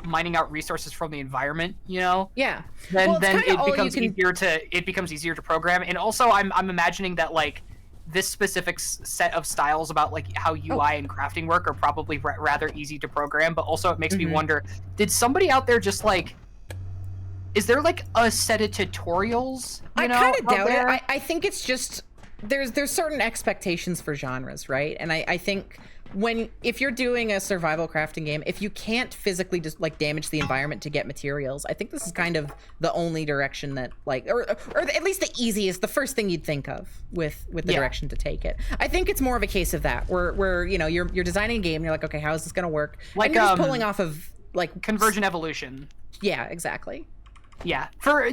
mining out resources from the environment, you know? Yeah. Then Well, it becomes easier to program. And also, I'm imagining that, like, this specific set of styles about, like, how UI and crafting work are probably rather easy to program, but also it makes me wonder, did somebody out there just, like, is there, like, a set of tutorials, I kind of doubt it. I think it's just... There's certain expectations for genres, right? And I think if you're doing a survival crafting game, if you can't physically just like damage the environment to get materials, I think this is kind of the only direction that like, or at least the easiest, the first thing you'd think of with the direction to take it. I think it's more of a case of that where you know you're designing a game and you're like, okay, how is this gonna work? Like and you're just pulling off of like convergent evolution. Yeah, exactly. Yeah, for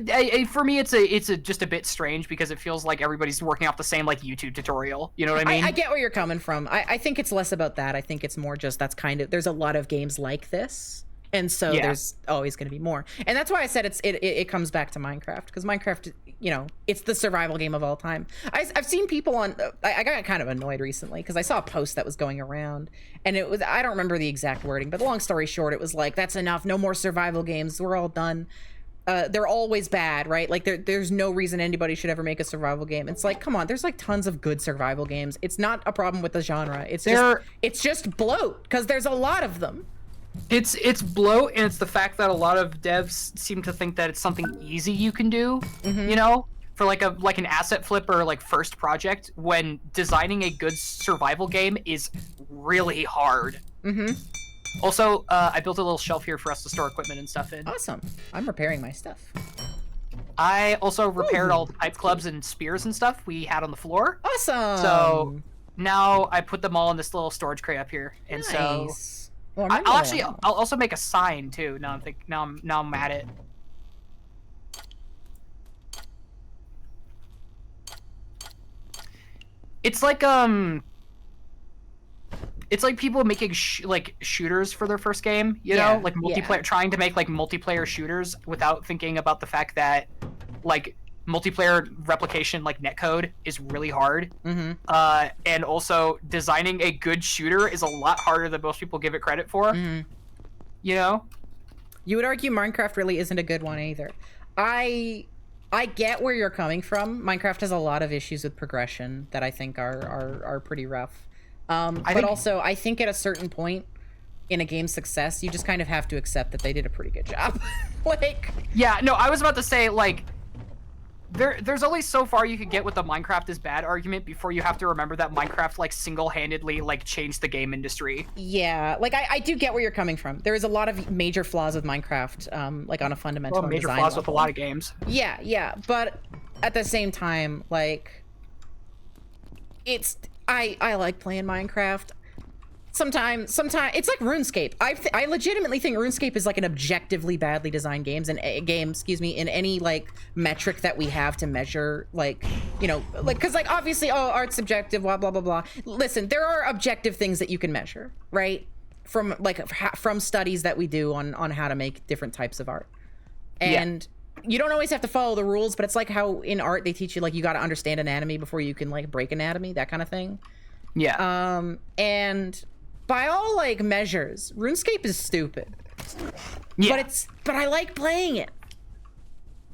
me, it's just a bit strange because it feels like everybody's working off the same like YouTube tutorial. You know what I mean? I get where you're coming from. I think it's less about that. I think it's more just that's kind of there's a lot of games like this, and so there's always going to be more. And that's why I said it comes back to Minecraft because Minecraft, you know, it's the survival game of all time. I've seen people on. I got kind of annoyed recently because I saw a post that was going around, and it was I don't remember the exact wording, but long story short, it was like that's enough. No more survival games. We're all done. They're always bad, right? Like there's no reason anybody should ever make a survival game. It's like, come on, there's like tons of good survival games. It's not a problem with the genre. It's just bloat because there's a lot of them. It's bloat, and it's the fact that a lot of devs seem to think that it's something easy you can do, you know, for like an asset flip or like first project when designing a good survival game is really hard. Also, I built a little shelf here for us to store equipment and stuff in. Awesome. I'm repairing my stuff. I also repaired all the pipe clubs and spears and stuff we had on the floor. Awesome. So now I put them all in this little storage crate up here, and nice. so I'll also make a sign too. Now I'm at it. It's like It's like people making like shooters for their first game, you know, like multiplayer, trying to make like multiplayer shooters without thinking about the fact that like multiplayer replication, like netcode, is really hard. And also designing a good shooter is a lot harder than most people give it credit for. You know, you would argue Minecraft really isn't a good one either. I get where you're coming from. Minecraft has a lot of issues with progression that I think are pretty rough. But also, I think at a certain point in a game's success, you just kind of have to accept that they did a pretty good job. Like, yeah, no, I was about to say, like, there's only so far you could get with the Minecraft is bad argument before you have to remember that Minecraft, like, single-handedly, like, changed the game industry. Yeah, like, I do get where you're coming from. There is a lot of major flaws with Minecraft, like, on a fundamental major design flaws level. with a lot of games. Yeah, but at the same time, like, I like playing Minecraft. Sometimes it's like RuneScape. I legitimately think RuneScape is like an objectively badly designed game in any like metric that we have to measure, like, you know, like, because like obviously art's subjective, blah blah blah blah. Listen, there are objective things that you can measure, right? From studies that we do on how to make different types of art, and you don't always have to follow the rules, but it's like how in art they teach you like you got to understand anatomy before you can like break anatomy, that kind of thing. Yeah. And by all like measures, RuneScape is stupid. Yeah. But I like playing it.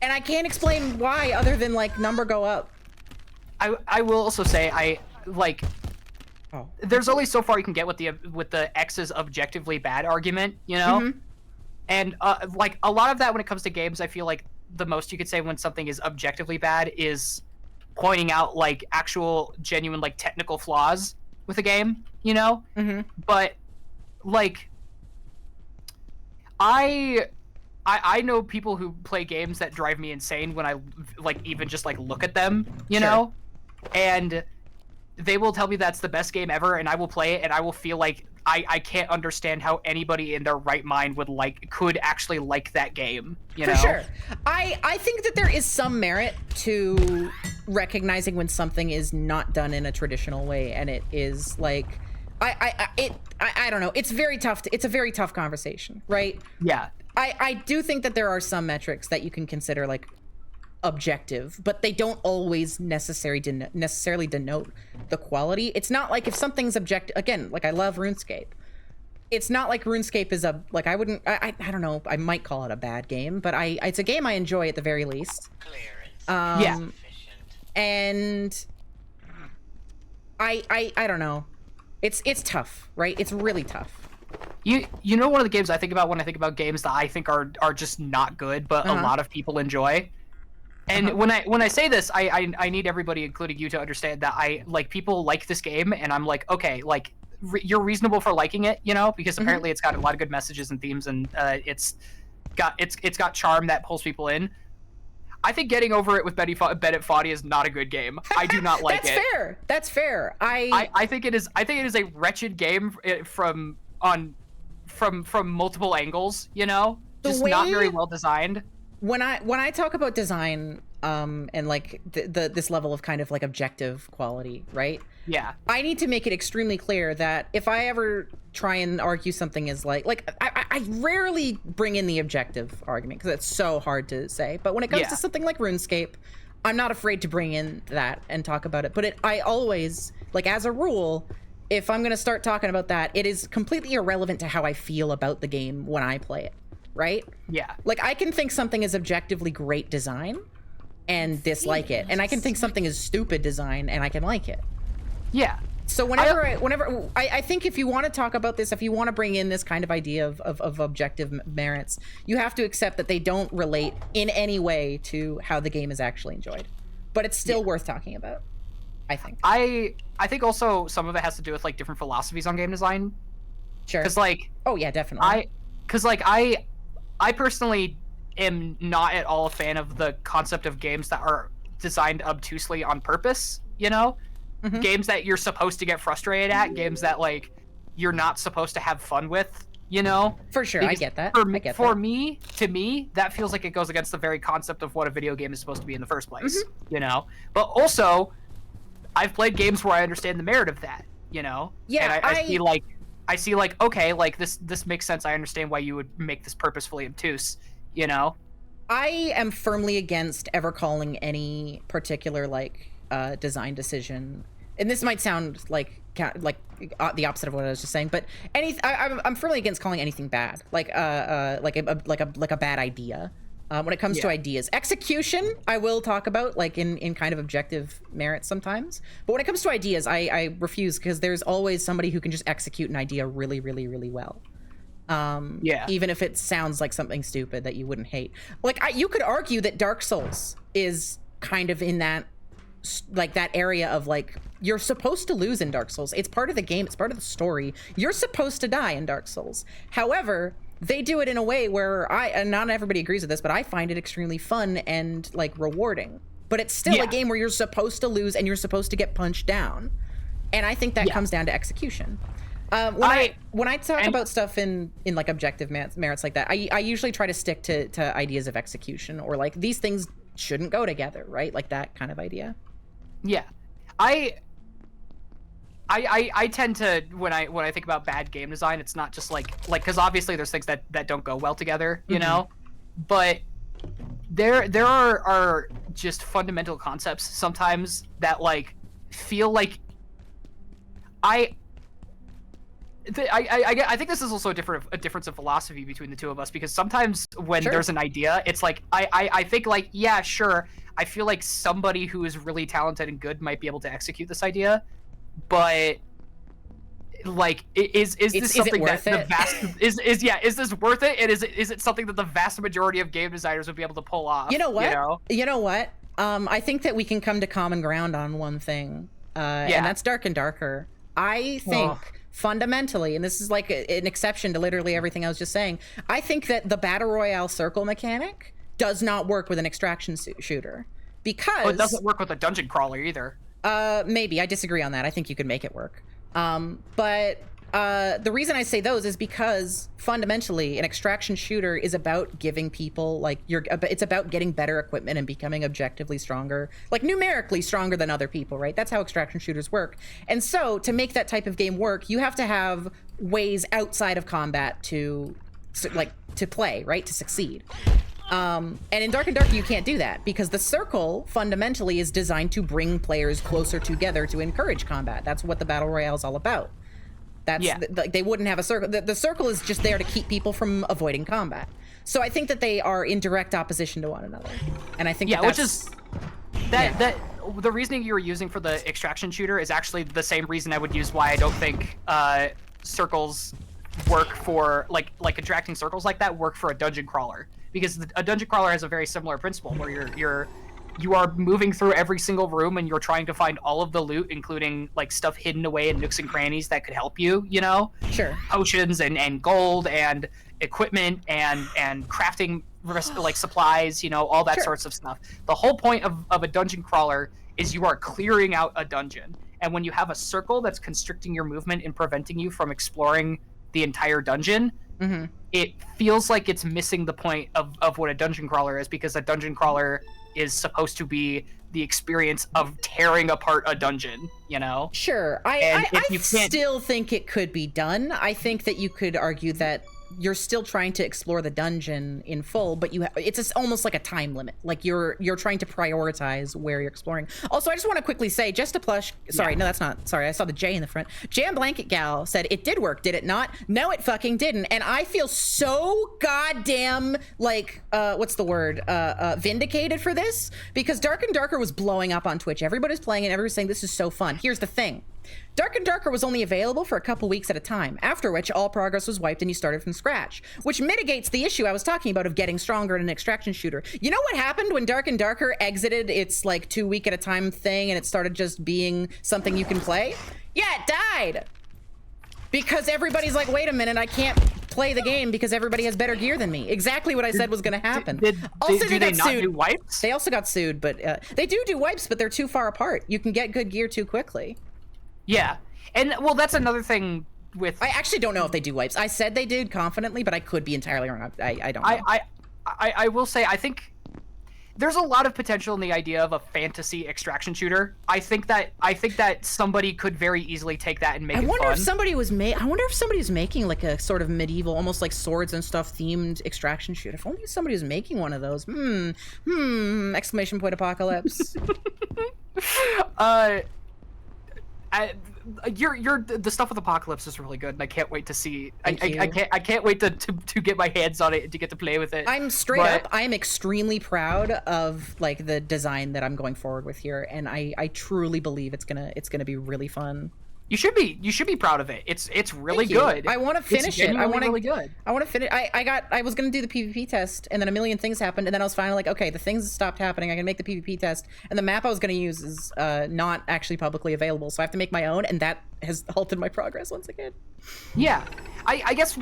And I can't explain why other than like number go up. I will also say there's only so far you can get with the X is objectively bad argument, you know? And like a lot of that when it comes to games, I feel like the most you could say when something is objectively bad is pointing out like actual genuine like technical flaws with a game, you know? But like I I know people who play games that drive me insane when I like even just like look at them, you know, and they will tell me that's the best game ever, and I will play it, and I will feel like I can't understand how anybody in their right mind could actually like that game. You know? For sure. I think that there is some merit to recognizing when something is not done in a traditional way, and it is like I don't know. It's very tough. It's a very tough conversation, right? Yeah. I do think that there are some metrics that you can consider like objective, but they don't always necessarily denote the quality. It's not like if something's objective, again, like I love RuneScape. It's not like RuneScape is I don't know, I might call it a bad game, but it's a game I enjoy at the very least. Yeah. And I don't know. It's tough, right? It's really tough. You know, one of the games I think about when I think about games that I think are just not good, but a lot of people enjoy. And when I say this, I need everybody, including you, to understand that people like this game, and I'm like, okay, like you're reasonable for liking it, you know, because apparently it's got a lot of good messages and themes, and it's got charm that pulls people in. I think Getting Over It with Bennett Foddy is not a good game. I do not like it. That's fair. I think it is a wretched game from multiple angles, you know, just not very well designed. When I talk about design, and like this level of kind of like objective quality, right? Yeah. I need to make it extremely clear that if I ever try and argue something is like I rarely bring in the objective argument because it's so hard to say. But when it comes to something like RuneScape, I'm not afraid to bring in that and talk about it. But I always, like as a rule, if I'm gonna start talking about that, it is completely irrelevant to how I feel about the game when I play it. Right? Yeah. Like I can think something is objectively great design and dislike it, and I can think something is stupid design and I can like it. Yeah. So whenever I think if you want to talk about this, if you want to bring in this kind of idea of objective merits, you have to accept that they don't relate in any way to how the game is actually enjoyed. But it's still worth talking about, I think. I think also some of it has to do with like different philosophies on game design. Sure. Because like, oh yeah, definitely. I personally am not at all a fan of the concept of games that are designed obtusely on purpose, you know? Games that you're supposed to get frustrated at, games that, like, you're not supposed to have fun with, you know? For sure, because I get that. To me, that feels like it goes against the very concept of what a video game is supposed to be in the first place, you know? But also, I've played games where I understand the merit of that, you know? Yeah, and I see like, okay, like this makes sense. I understand why you would make this purposefully obtuse, you know? I am firmly against ever calling any particular like design decision, and this might sound like the opposite of what I was just saying, but I'm firmly against calling anything bad, like a bad idea. When it comes to ideas, execution, I will talk about like in kind of objective merit sometimes. But when it comes to ideas, I refuse, because there's always somebody who can just execute an idea really, really, really well. Even if it sounds like something stupid that you wouldn't hate. Like you could argue that Dark Souls is kind of in that like that area of like, you're supposed to lose in Dark Souls. It's part of the game. It's part of the story. You're supposed to die in Dark Souls. However, they do it in a way where and not everybody agrees with this, but I find it extremely fun and like rewarding. But it's still a game where you're supposed to lose and you're supposed to get punched down. And I think that comes down to execution. When I talk about stuff in like objective merits like that, I usually try to stick to ideas of execution, or like these things shouldn't go together, right? Like that kind of idea. Yeah. I tend to, when I think about bad game design, it's not just like because obviously there's things that don't go well together, you know, but there are just fundamental concepts sometimes that like feel like I think this is also a difference of philosophy between the two of us, because sometimes when there's an idea, it's like I think like, yeah, sure, I feel like somebody who is really talented and good might be able to execute this idea, but like is this something that the vast is this worth it, and is it something that the vast majority of game designers would be able to pull off? You know what? I think that we can come to common ground on one thing, and that's Dark and Darker. I think fundamentally, and this is like an exception to literally everything I was just saying, I think that the Battle Royale circle mechanic does not work with an extraction shooter. Because... Oh, it doesn't work with a dungeon crawler either. Maybe. I disagree on that. I think you could make it work. But the reason I say those is because fundamentally an extraction shooter is about giving people like it's about getting better equipment and becoming objectively stronger, like numerically stronger than other people, right? That's how extraction shooters work. And so to make that type of game work, you have to have ways outside of combat to play, right? To succeed. And in Dark and Darker, you can't do that because the circle fundamentally is designed to bring players closer together to encourage combat. That's what the Battle Royale is all about. That's they wouldn't have a circle. The circle is just there to keep people from avoiding combat. So I think that they are in direct opposition to one another. And I think which is that the reasoning you were using for the extraction shooter is actually the same reason I would use why I don't think circles work for like attracting circles like that work for a dungeon crawler, because a dungeon crawler has a very similar principle where you are moving through every single room and you're trying to find all of the loot, including like stuff hidden away in nooks and crannies that could help you, you know? Sure. Potions and gold and equipment and crafting like supplies, you know, all that sorts of stuff. The whole point of a dungeon crawler is you are clearing out a dungeon. And when you have a circle that's constricting your movement and preventing you from exploring the entire dungeon, it feels like it's missing the point of what a dungeon crawler is, because a dungeon crawler is supposed to be the experience of tearing apart a dungeon, you know? Sure. I still think it could be done. I think that you could argue that you're still trying to explore the dungeon in full, but it's almost like a time limit. Like you're trying to prioritize where you're exploring. Also, I just want to quickly say, just a plush. Sorry, no, that's not. Sorry, I saw the J in the front. Jam Blanket Gal said it did work, did it not? No, it fucking didn't. And I feel so goddamn like what's the word? Vindicated for this, because Dark and Darker was blowing up on Twitch. Everybody's playing it. Everybody's saying this is so fun. Here's the thing. Dark and Darker was only available for a couple weeks at a time, after which all progress was wiped and you started from scratch, which mitigates the issue I was talking about of getting stronger in an extraction shooter. You know what happened when Dark and Darker exited its like 2 week at a time thing and it started just being something you can play? Yeah, it died. Because everybody's like, wait a minute, I can't play the game because everybody has better gear than me. Exactly what I said was going to happen. Also, they got sued. Do wipes? They also got sued, but they do wipes, but they're too far apart. You can get good gear too quickly. Yeah, and well, that's another thing with... I actually don't know if they do wipes. I said they did confidently, but I could be entirely wrong. I don't know. I will say, I think there's a lot of potential in the idea of a fantasy extraction shooter. I think that somebody could very easily take that and make it fun. I wonder if somebody was making like a sort of medieval, almost like swords and stuff themed extraction shooter. If only somebody was making one of those. Exclamation point apocalypse. The stuff with Apocalypse is really good, and I can't wait to see. I can't wait to get my hands on it and to get to play with it. I'm straight up. I'm extremely proud of like the design that I'm going forward with here, and I truly believe it's gonna be really fun. You should be proud of it. It's really good. I want to finish it. I want really good. I want to finish. I was gonna do the PvP test, and then a million things happened, and then I was finally like, okay, the things stopped happening. I can make the PvP test, and the map I was gonna use is not actually publicly available, so I have to make my own, and that has halted my progress once again. Yeah, I guess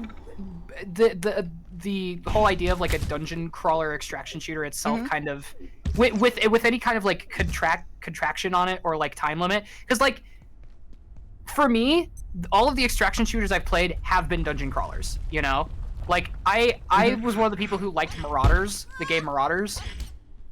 the whole idea of like a dungeon crawler extraction shooter itself, kind of with any kind of like contraction on it or like time limit, because like. For me, all of the extraction shooters I've played have been dungeon crawlers, you know? Like, I was one of the people who liked Marauders, the game Marauders,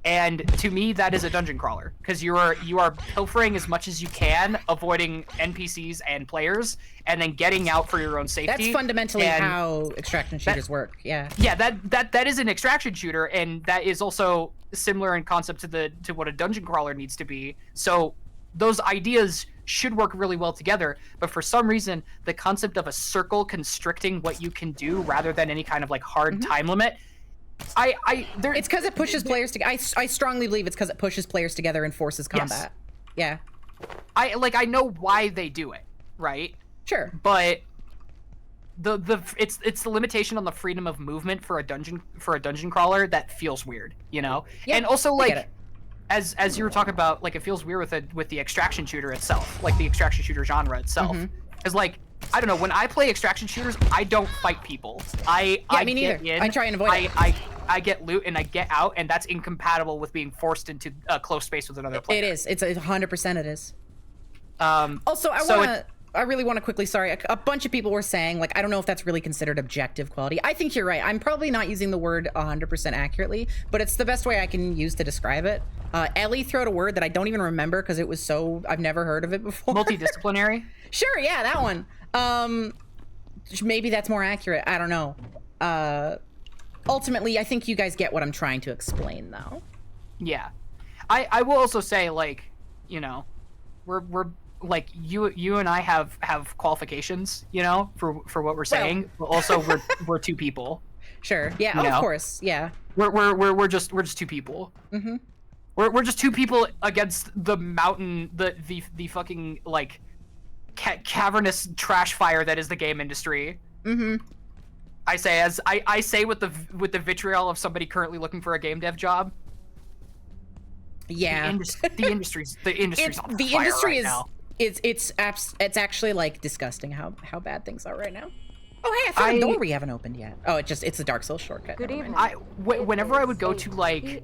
and to me, that is a dungeon crawler, because you are pilfering as much as you can, avoiding NPCs and players, and then getting out for your own safety. That's fundamentally how extraction shooters work, yeah. Yeah, that is an extraction shooter, and that is also similar in concept to what a dungeon crawler needs to be, so those ideas should work really well together, but for some reason the concept of a circle constricting what you can do rather than any kind of like hard time limit, it's because it pushes players together. I strongly believe it's because it pushes players together and forces combat. Yes. Yeah, I know why they do it, right? Sure, but it's the limitation on the freedom of movement for a dungeon crawler that feels weird, you know? Yeah, and also like as you were talking about, like, it feels weird with the extraction shooter itself, like the extraction shooter genre itself. Because like I don't know. When I play extraction shooters, I don't fight people. I me neither. Get in, I try and avoid it. I get loot and I get out, and that's incompatible with being forced into a close space with another player. It is. It's 100%. It is. Also, I really want to quickly. Sorry, a bunch of people were saying like I don't know if that's really considered objective quality. I think you're right. I'm probably not using the word 100% accurately, but it's the best way I can use to describe it. Ellie threw out a word that I don't even remember because it was so I've never heard of it before. Multidisciplinary. Sure, yeah, that one. Maybe that's more accurate. I don't know. Ultimately, I think you guys get what I'm trying to explain, though. Yeah, I will also say like, you know, we're like you and I have qualifications, you know, for what we're saying. But also we're two people. Sure. Yeah. Of course. Yeah. We're just two people. Mm-hmm. We're just two people against the mountain, the fucking like cavernous trash fire that is the game industry. Mm-hmm. I say with the vitriol of somebody currently looking for a game dev job. Yeah. The industry's on fire right now. It's actually like disgusting how bad things are right now. Oh hey, I found a door we haven't opened yet. Oh, it's a Dark Souls shortcut. Good evening. Whenever I would go to like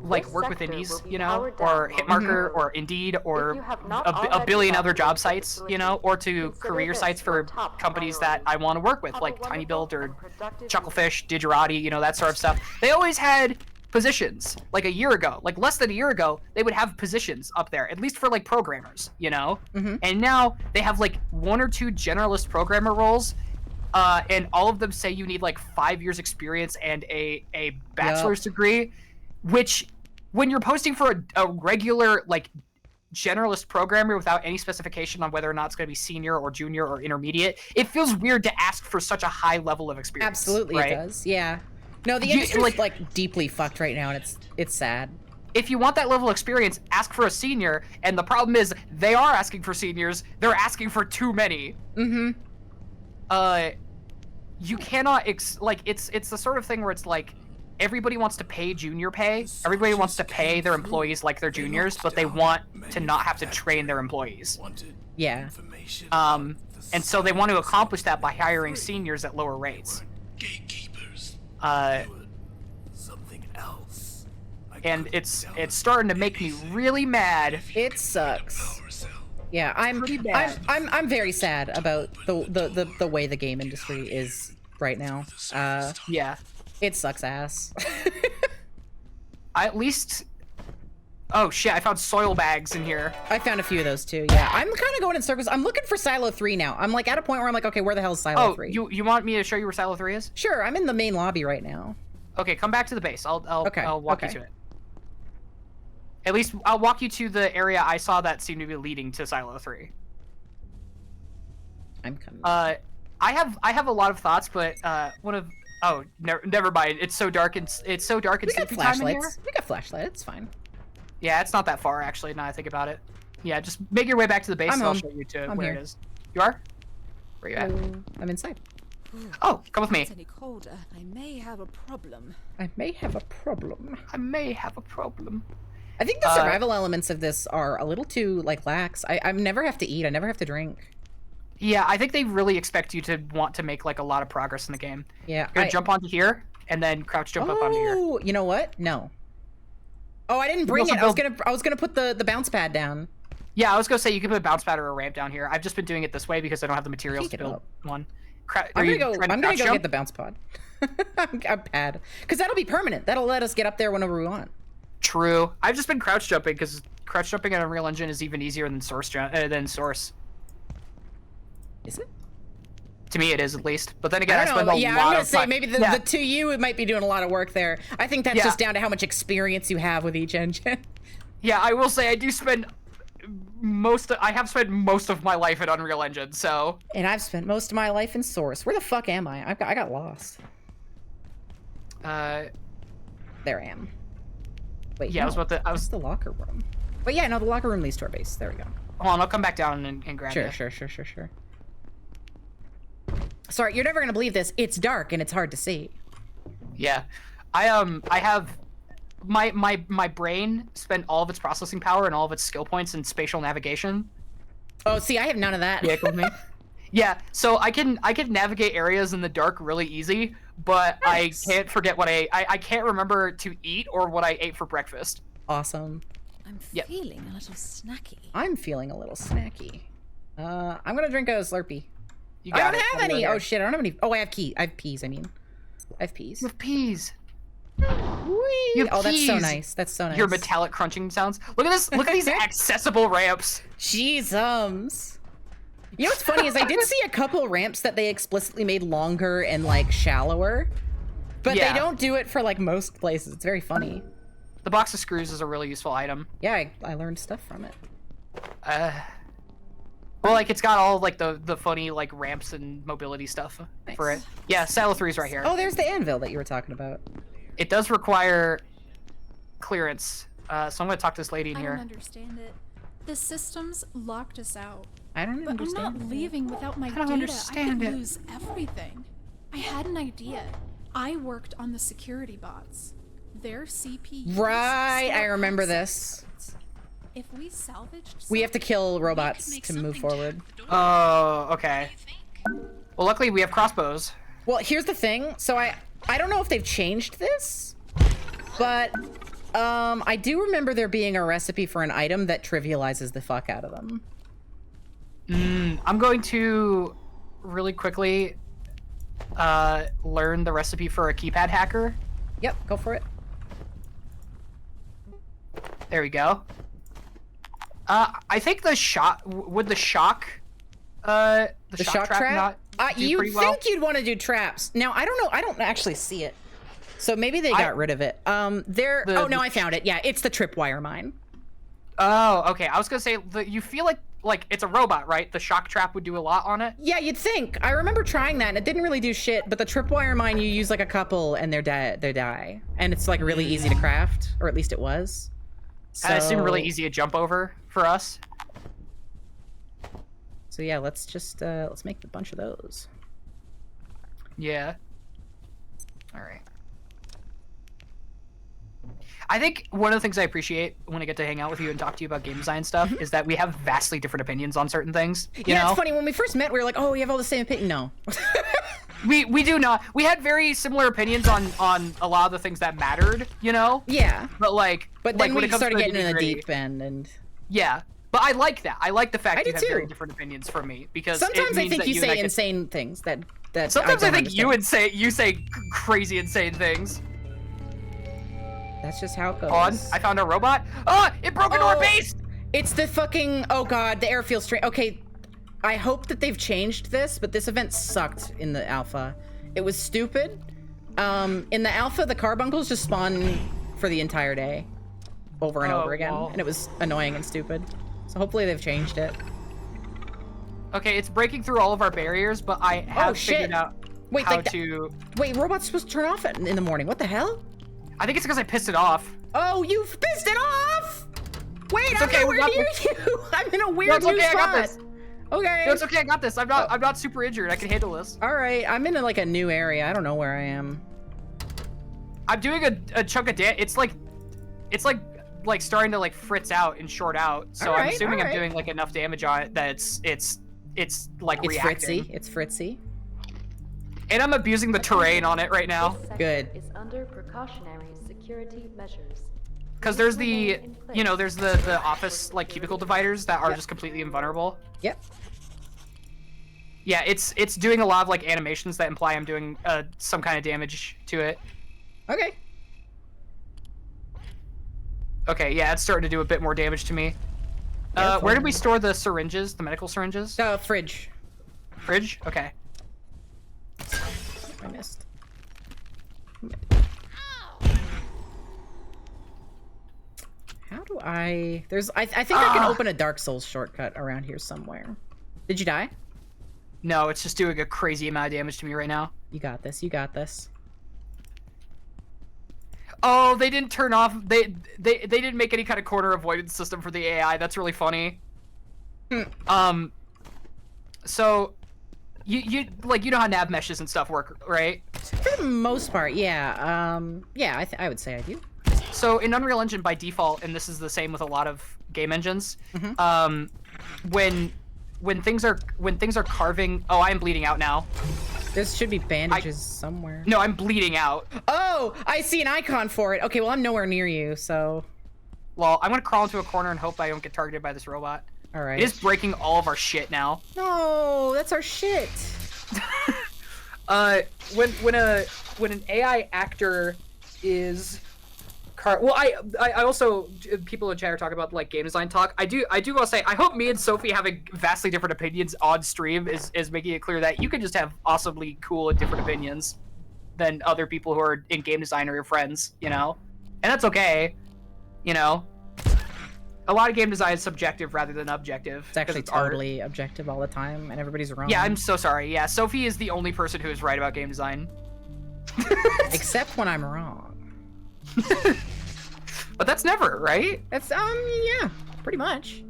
work with indies, you know, or Hitmarker or Indeed or a billion other job sites, you know, or to career sites for companies that I want to work with, like Tiny Build or Chucklefish, Digerati, you know, that sort of stuff. They always had positions. Like a year ago, like less than a year ago, they would have positions up there, at least for like programmers, you know. And now they have like 1 or 2 generalist programmer roles, and all of them say you need like 5 years experience and a bachelor's degree, which when you're posting for a regular like generalist programmer without any specification on whether or not it's going to be senior or junior or intermediate, it feels weird to ask for such a high level of experience. Absolutely, right? It does. Yeah. No, the industry's like deeply fucked right now, and it's sad. If you want that level of experience, ask for a senior, and the problem is they are asking for seniors. They're asking for too many. Mm-hmm. You cannot it's the sort of thing where it's like everybody wants to pay junior pay. Everybody wants to pay their employees like they're juniors, but they want to not have to train their employees. Yeah. And so they want to accomplish that by hiring seniors at lower rates. Something else. And it's starting to make me really mad. It sucks. Yeah, I'm very sad about the way the game industry is right now. Yeah, it sucks ass. At least. Oh shit! I found soil bags in here. I found a few of those too. Yeah, I'm kind of going in circles. I'm looking for Silo 3 now. I'm like at a point where I'm like, okay, where the hell is Silo 3? Oh, you want me to show you where Silo 3 is? Sure, I'm in the main lobby right now. Okay, come back to the base. I'll walk you to it. At least I'll walk you to the area I saw that seemed to be leading to Silo 3. I'm coming. I have a lot of thoughts, but never mind. It's so dark and sleepy time in here. We got flashlights. It's fine. Yeah, it's not that far actually. Now I think about it. Yeah, just make your way back to the base, and I'll show you where it is. You are? Where you at? I'm inside. Oh, come with me. Any colder, I may have a problem. I may have a problem. I think the survival elements of this are a little too like lax. I never have to eat. I never have to drink. Yeah, I think they really expect you to want to make like a lot of progress in the game. Yeah. You're gonna jump onto here and then crouch jump up onto here. Oh, you know what? No. Oh, I didn't bring it. I was gonna put the bounce pad down. Yeah, I was gonna say you can put a bounce pad or a ramp down here. I've just been doing it this way because I don't have the materials to build one. I'm gonna go get the bounce pad. I'm pad, because that'll be permanent. That'll let us get up there whenever we want. True. I've just been crouch jumping because crouch jumping on Unreal Engine is even easier than Source. Is it? To me, it is at least. But then again, I spend a lot of time. I'm gonna say maybe the to you it might be doing a lot of work there. I think that's just down to how much experience you have with each engine. Yeah, I will say I do spend I have spent most of my life in Unreal Engine, so. And I've spent most of my life in Source. Where the fuck am I? I got lost. There I am. Wait. Yeah, no, I was the locker room. But yeah, no, the locker room leads to our base. There we go. Hold on, I'll come back down and grab you. Sure. Sorry, you're never gonna believe this. It's dark and it's hard to see. Yeah, I have my brain spent all of its processing power and all of its skill points in spatial navigation. Oh, see, I have none of that. Yeah, with me. Yeah, so I can navigate areas in the dark really easy, but nice. I can't forget what I can't remember to eat or what I ate for breakfast. Awesome. I'm feeling a little snacky. I'm feeling a little snacky. I'm gonna drink a Slurpee. I don't have any. Oh shit, I don't have any. Oh, I have peas. I mean, I have peas. You have peas. Whee! Oh, that's so nice. That's so nice. Your metallic crunching sounds. Look at this. Look at these accessible ramps. Jeezums. You know what's funny is I did see a couple ramps that they explicitly made longer and like shallower, but they don't do it for like most places. It's very funny. The box of screws is a really useful item. Yeah, I learned stuff from it. Well, like it's got all like the funny like ramps and mobility stuff for it. Yeah, Silo 3's right here. Oh, there's the anvil that you were talking about. It does require clearance, so I'm gonna talk to this lady in here. I don't understand it. The systems locked us out. I don't understand. But I'm not leaving without my data. I could lose everything. I had an idea. I worked on the security bots. Their CPUs. Right, I remember this. If we salvaged, we have to kill robots to move forward. Oh, okay. Well, luckily we have crossbows. Well, here's the thing. So I don't know if they've changed this, but I do remember there being a recipe for an item that trivializes the fuck out of them. I'm going to really quickly learn the recipe for a keypad hacker. Yep, go for it. There we go. I think the shock would the shock shock trap not do you pretty think well? you'd want to do traps. Now, I don't know. I don't actually see it. So maybe they got rid of it. Oh no, I found it. Yeah, it's the tripwire mine. Oh, okay. I was gonna say you feel like it's a robot, right? The shock trap would do a lot on it. Yeah, you'd think. I remember trying that and it didn't really do shit, but the tripwire mine, you use like a couple and they die. And it's like really easy to craft, or at least it was. So... And it seemed really easy to jump over for us. So yeah, let's just let's make a bunch of those. Yeah. All right. I think one of the things I appreciate when I get to hang out with you and talk to you about game design stuff is that we have vastly different opinions on certain things. You know? It's funny, when we first met, we were like, oh, we have all the same opinion. No. we do not. We had very similar opinions on a lot of the things that mattered, you know? Yeah. But then when we it comes started to getting in the deep end and... Yeah. But I like that. I like the fact that you have too. very different opinions from me because sometimes it I means think that you say insane things that sometimes I think understand. you say crazy insane things. That's just how it goes. On, I found a robot. Oh, it broke into our base. It's the fucking, oh god, the airfield strain. Okay, I hope that they've changed this, but this event sucked in the alpha. It was stupid. In the alpha, the carbuncles just spawn for the entire day, over and over again, and it was annoying and stupid. So hopefully they've changed it. Okay, it's breaking through all of our barriers, but I have figured out how to... Wait, robot's supposed to turn off in the morning. What the hell? I think it's because I pissed it off. Oh, you've pissed it off? Wait, it's I'm okay, nowhere near you. I'm in a weird new spot. I got this. Okay. No, it's okay, I got this. I'm not super injured. I can handle this. All right, I'm in like a new area. I don't know where I am. I'm doing a chunk of damage. It's like starting to like fritz out and short out. So I'm assuming I'm doing like enough damage on it that it's like reacting. It's fritzy. And I'm abusing the terrain on it right now. Good. Is under precautionary security measures. Because there's there's the office like cubicle dividers that are just completely invulnerable. Yep. Yeah, it's doing a lot of like animations that imply I'm doing some kind of damage to it. Okay. Okay, yeah, it's starting to do a bit more damage to me. Where did we store the syringes, the medical syringes? Fridge. Fridge? Okay. I missed. How do I... I think I can open a Dark Souls shortcut around here somewhere. Did you die? No, it's just doing a crazy amount of damage to me right now. You got this, you got this. Oh, they didn't turn off... They didn't make any kind of corner avoidance system for the AI. That's really funny. So... You know how nav meshes and stuff work, right? For the most part, yeah. Yeah, I would say I do. So in Unreal Engine by default, and this is the same with a lot of game engines, when when things are carving. Oh, I am bleeding out now. There should be bandages somewhere. No, I'm bleeding out. Oh, I see an icon for it. Okay, well, I'm nowhere near you, so. Well, I'm gonna crawl into a corner and hope I don't get targeted by this robot. All right. It is breaking all of our shit now. No, that's our shit. When an AI actor is well, I also, people in chat are talking about like game design talk. I do want to say I hope me and Sophie having vastly different opinions on stream is making it clear that you can just have awesomely cool and different opinions than other people who are in game design or your friends, you know, and that's okay, you know. A lot of game design is subjective rather than objective. It's actually totally objective all the time, and everybody's wrong. Yeah, I'm so sorry. Yeah, Sophie is the only person who is right about game design. Except when I'm wrong. But that's never, right? That's yeah, pretty much.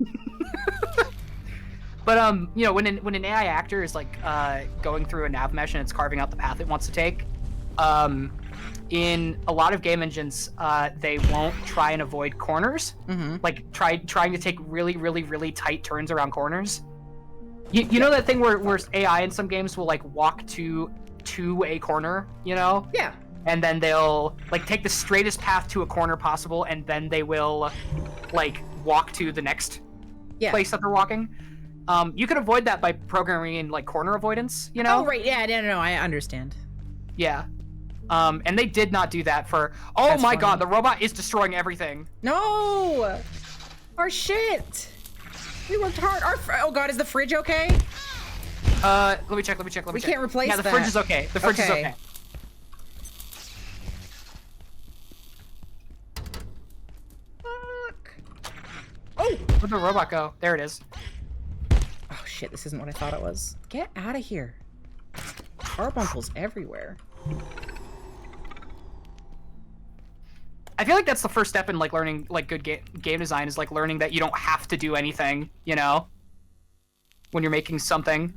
But you know, when an AI actor is like going through a nav mesh and it's carving out the path it wants to take, in a lot of game engines, they won't try and avoid corners. Like trying to take really tight turns around corners. You know that thing where AI in some games will like walk to a corner, you know? Yeah. And then they'll like take the straightest path to a corner possible, and then they will like walk to the next place that they're walking. You can avoid that by programming in like corner avoidance, you know? Oh right, yeah, no, I understand. Yeah. And they did not do that for. Oh That's my funny. god, the robot is destroying everything. No, our shit. We worked hard. Oh god, is the fridge okay? Let me check. We can't replace that. Yeah, the that. fridge is okay. The fridge is okay. Oh! Where'd the robot go? There it is. Oh shit, this isn't what I thought it was. Get out of here. Carbuncles everywhere. I feel like that's the first step in like learning like good game design is like learning that you don't have to do anything, you know, when you're making something.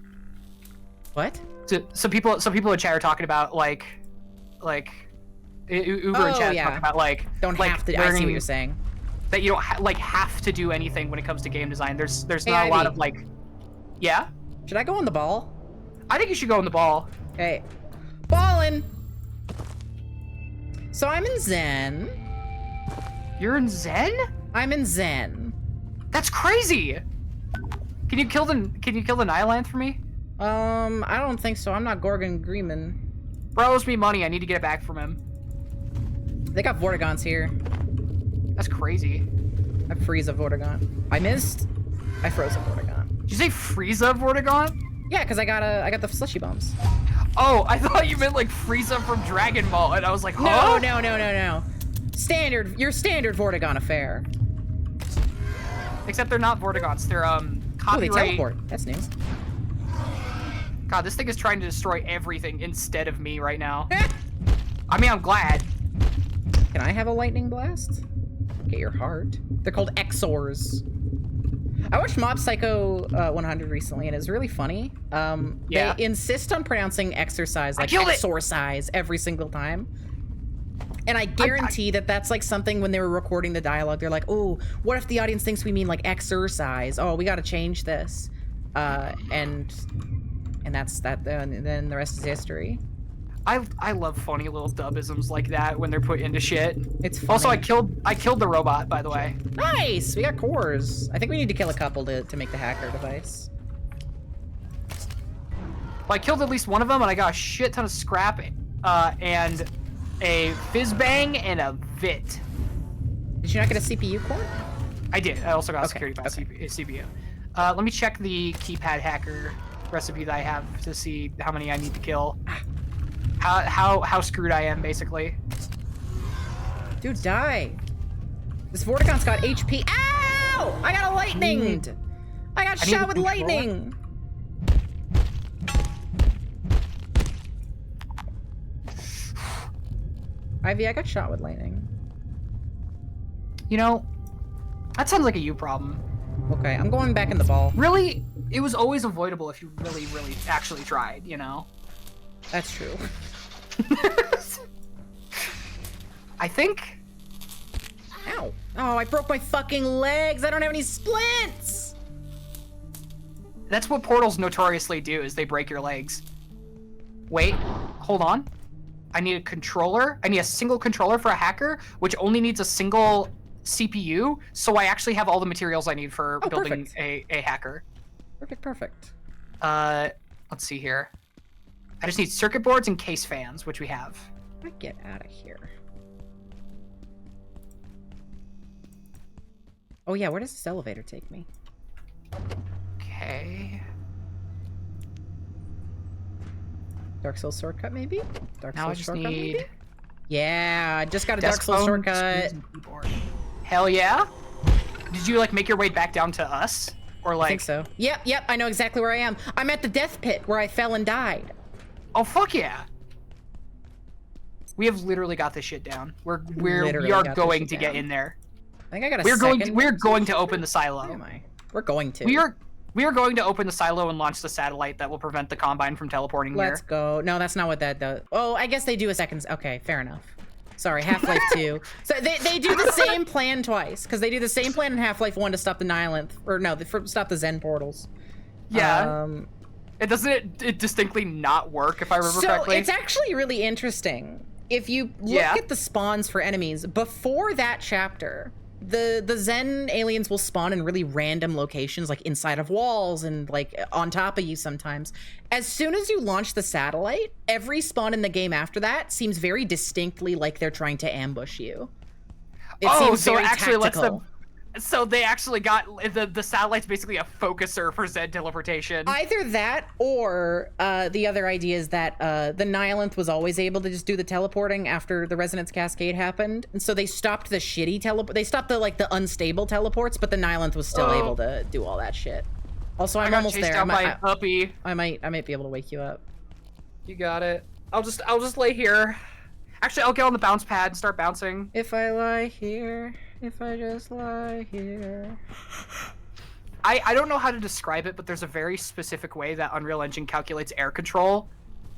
What? So, some people in chat are talking about like Uber in chat is talking about like don't like have to. I see what learning you're saying. That you don't have to do anything when it comes to game design. There's Hey, not a lot Ivy. of like, yeah. Should I go on the ball? I think you should go on the ball. Okay, ballin'. So I'm in Zen. You're in Zen? I'm in Zen. That's crazy. Can you kill the Nihilanth for me? I don't think so. I'm not Gorgon Greeman. Bro owes me money. I need to get it back from him. They got Vortigons here. That's crazy. I freeze a Vortigon. I missed. I froze a Vortigon. Did you say Frieza Vortigaunt? Yeah, because I got the slushy bombs. Oh, I thought you meant like Frieza from Dragon Ball, and I was like, huh? No. Your standard Vortigon affair. Except they're not Vortigaunts. They're Oh, they copyright. teleport. That's new. God, this thing is trying to destroy everything instead of me right now. I mean, I'm glad. Can I have a lightning blast? Get your heart. They're called Exors. I watched Mob Psycho 100 recently, and it's really funny. Yeah. They insist on pronouncing exercise like exorcise every single time. And I guarantee that that's like something when they were recording the dialogue, they're like, oh, what if the audience thinks we mean like exercise? Oh, we got to change this. And that's that. And then the rest is history. I love funny little dubisms like that when they're put into shit. It's funny. Also, I killed the robot, by the way. Nice! We got cores. I think we need to kill a couple to make the hacker device. Well, I killed at least one of them, and I got a shit ton of scrap, and a fizzbang and a vit. Did you not get a CPU core? I did. I also got a security by CPU. Let me check the keypad hacker recipe that I have to see how many I need to kill. How screwed I am, basically. Dude, die. This Vortigon's got HP. Ow! I got a lightning. I got shot with lightning. Ivy, I got shot with lightning. You know, that sounds like a you problem. Okay, I'm going back in the ball. Really, it was always avoidable if you really actually tried, you know? That's true. I think... Ow. Oh, I broke my fucking legs. I don't have any splints. That's what portals notoriously do, is they break your legs. Wait, hold on. I need a controller. I need a single controller for a hacker, which only needs a single CPU, so I actually have all the materials I need for building a hacker. Perfect. Let's see here. I just need circuit boards and case fans, which we have. Get out of here. Oh yeah, where does this elevator take me? Okay. Dark Souls shortcut, maybe? Dark Now Souls I just shortcut, need... maybe? Yeah, I just got a Desk Dark Souls phone, shortcut. screens, and keyboard. Hell yeah? Did you, like, make your way back down to us? Or, like... I think so. Yep, I know exactly where I am. I'm at the death pit where I fell and died. Oh, fuck yeah. We have literally got this shit down. We are going to get in there. I think I got a We're going to open the silo. Where am I? We're going to. We are going to open the silo and launch the satellite that will prevent the Combine from teleporting here. Let's go. No, that's not what that does. Oh, I guess they do a second. Okay, fair enough. Sorry, Half-Life 2. So they do the same plan twice, because they do the same plan in Half-Life 1 to stop the Nihilith, or no, stop the Zen portals. Yeah. It distinctly not work, if I remember correctly. So it's actually really interesting. If you look at the spawns for enemies, before that chapter, the Zen aliens will spawn in really random locations, like inside of walls and like on top of you sometimes. As soon as you launch the satellite, every spawn in the game after that seems very distinctly like they're trying to ambush you. It seems so very it actually tactical. lets them... So they actually got... The satellite's basically a focuser for Zen teleportation. Either that, or the other idea is that the Nihilith was always able to just do the teleporting after the Resonance Cascade happened, and so they stopped the shitty teleport. They stopped the unstable teleports, but the Nihilith was still able to do all that shit. Also, I'm almost there. I might be able to wake you up. You got it. I'll just lay here. Actually, I'll get on the bounce pad and start bouncing. If I lie here, if I just lie here. I don't know how to describe it, but there's a very specific way that Unreal Engine calculates air control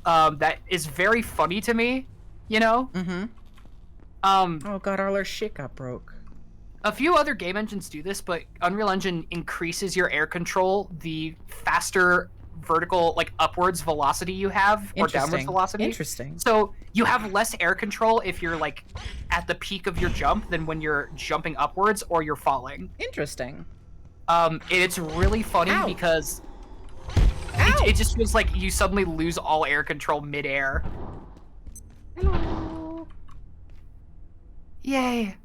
that is very funny to me, you know? Mm-hmm. Oh god, all our shit got broke. A few other game engines do this, but Unreal Engine increases your air control the faster vertical, like upwards velocity you have, or downwards velocity. Interesting. So you have less air control if you're like at the peak of your jump than when you're jumping upwards or you're falling. Interesting. It's really funny because it just feels like you suddenly lose all air control mid-air. Hello. Yay.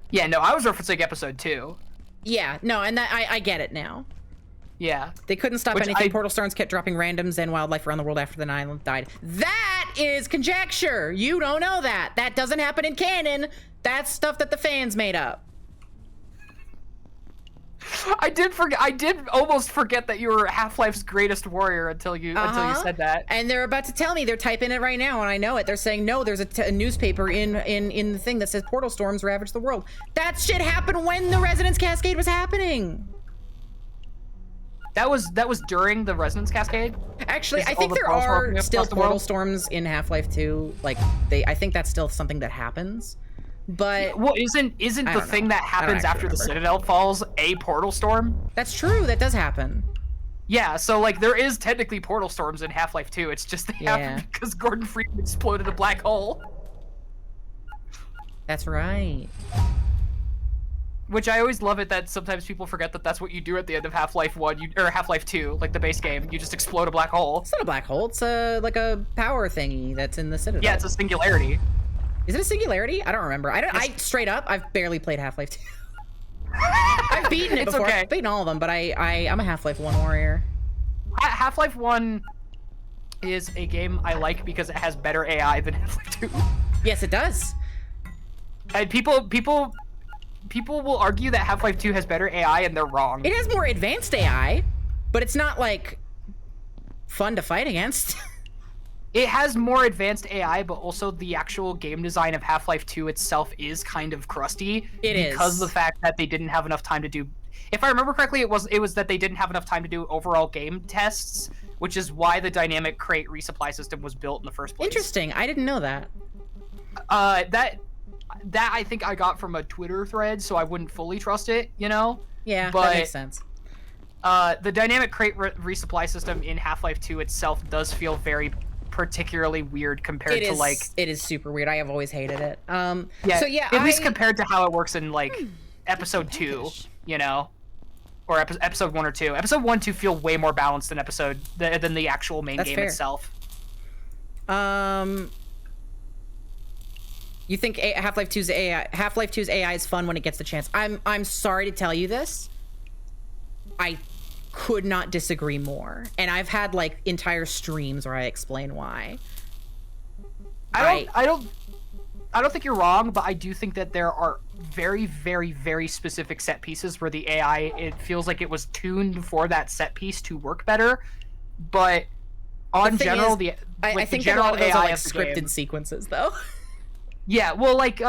Yeah, no, I was referencing episode 2. Yeah, no, and that I get it now. Yeah. They couldn't stop anything. Portal Storms kept dropping random Zen wildlife around the world after the Nihilith died. That is conjecture! You don't know that. That doesn't happen in canon. That's stuff that the fans made up. I did almost forget that you were Half-Life's greatest warrior until you said that. And they're about to tell me. They're typing it right now, and I know it. They're saying, no, there's a newspaper in the thing that says portal storms ravaged the world. That shit happened when the Resonance Cascade was happening. That was during the Resonance Cascade? Actually, I think there are still portal storms in Half-Life 2. Like, I think that's still something that happens. But well, isn't the thing that happens after the Citadel falls a portal storm? That's true. That does happen. Yeah, so like there is technically portal storms in Half-Life 2. It's just they happen because Gordon Freeman exploded a black hole. That's right. Which I always love it that sometimes people forget that that's what you do at the end of Half-Life 1 or Half-Life 2, like the base game. You just explode a black hole. It's not a black hole. It's like a power thingy that's in the Citadel. Yeah, it's a singularity. Is it a singularity? I don't remember. I straight up, I've barely played Half-Life 2. I've beaten it before. Okay. I've beaten all of them, but I'm a Half-Life 1 warrior. Half-Life 1 is a game I like because it has better AI than Half-Life 2. Yes, it does. And people will argue that Half-Life 2 has better AI, and they're wrong. It has more advanced AI, but it's not like fun to fight against. It has more advanced AI, but also the actual game design of Half-Life 2 itself is kind of crusty. Because of the fact that they didn't have enough time to do... If I remember correctly, it was that they didn't have enough time to do overall game tests, which is why the dynamic crate resupply system was built in the first place. Interesting. I didn't know that. That I think I got from a Twitter thread, so I wouldn't fully trust it, you know? Yeah, but, that makes sense. The dynamic crate resupply system in Half-Life 2 itself does feel very particularly weird compared to like. It is super weird. I have always hated it. Yeah. So yeah, at least compared to how it works in like episode 2, you know, or episode 1 or 2. Episode 1, 2 feel way more balanced than than the actual main game itself. You think Half-Life 2's AI is fun when it gets the chance? I'm sorry to tell you this. I could not disagree more. And I've had like entire streams where I explain why. I don't think you're wrong, but I do think that there are very, very, very specific set pieces where the AI, it feels like it was tuned for that set piece to work better. But on general, I think that a lot of those are like scripted sequences, though. Yeah, well, like,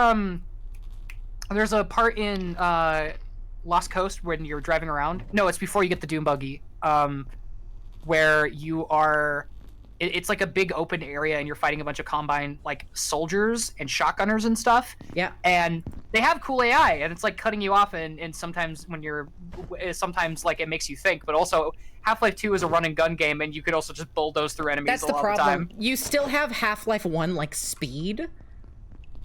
there's a part in Lost Coast when you're driving around. No, it's before you get the Doom buggy, where you are. It's like a big open area, and you're fighting a bunch of Combine like soldiers and shotgunners and stuff. Yeah. And they have cool AI, and it's like cutting you off, and sometimes sometimes like it makes you think, but also Half-Life 2 is a run and gun game, and you could also just bulldoze through enemies. That's the problem. You still have Half-Life 1 like speed.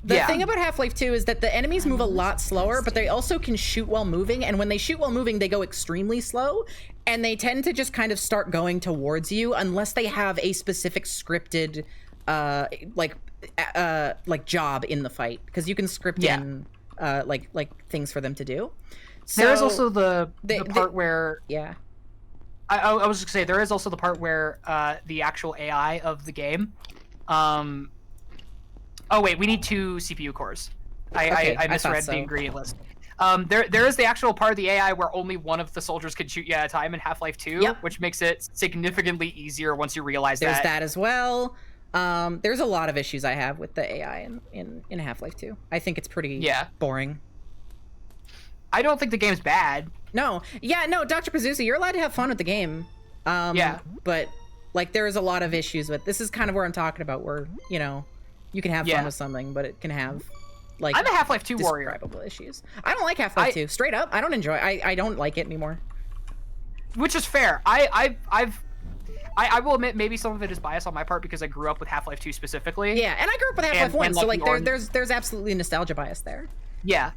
The thing about Half-Life 2 is that the enemies move a lot slower, but they also can shoot while moving, and when they shoot while moving, they go extremely slow, and they tend to just kind of start going towards you unless they have a specific scripted like job in the fight, because you can script in like things for them to do. So there is also the part where I was just gonna say there is also the part where the actual AI of the game oh wait, we need 2 CPU cores. I misread the ingredient list. There is the actual part of the AI where only one of the soldiers can shoot you at a time in Half-Life 2, which makes it significantly easier once you realize There's that as well. There's a lot of issues I have with the AI in Half-Life 2. I think it's pretty boring. I don't think the game's bad. No. Yeah, no, Dr. Pazuzzi, you're allowed to have fun with the game. But like there is a lot of issues with this is kind of where I'm talking about where, you know, you can have fun with something, but it can have like I'm a Half-Life 2 warrior. Describable issues. I don't like Half-Life 2. Straight up, I don't enjoy I don't like it anymore. Which is fair. I will admit maybe some of it is bias on my part because I grew up with Half-Life 2 specifically. Yeah, and I grew up with Half-Life 1, so like there's absolutely nostalgia bias there. Yeah.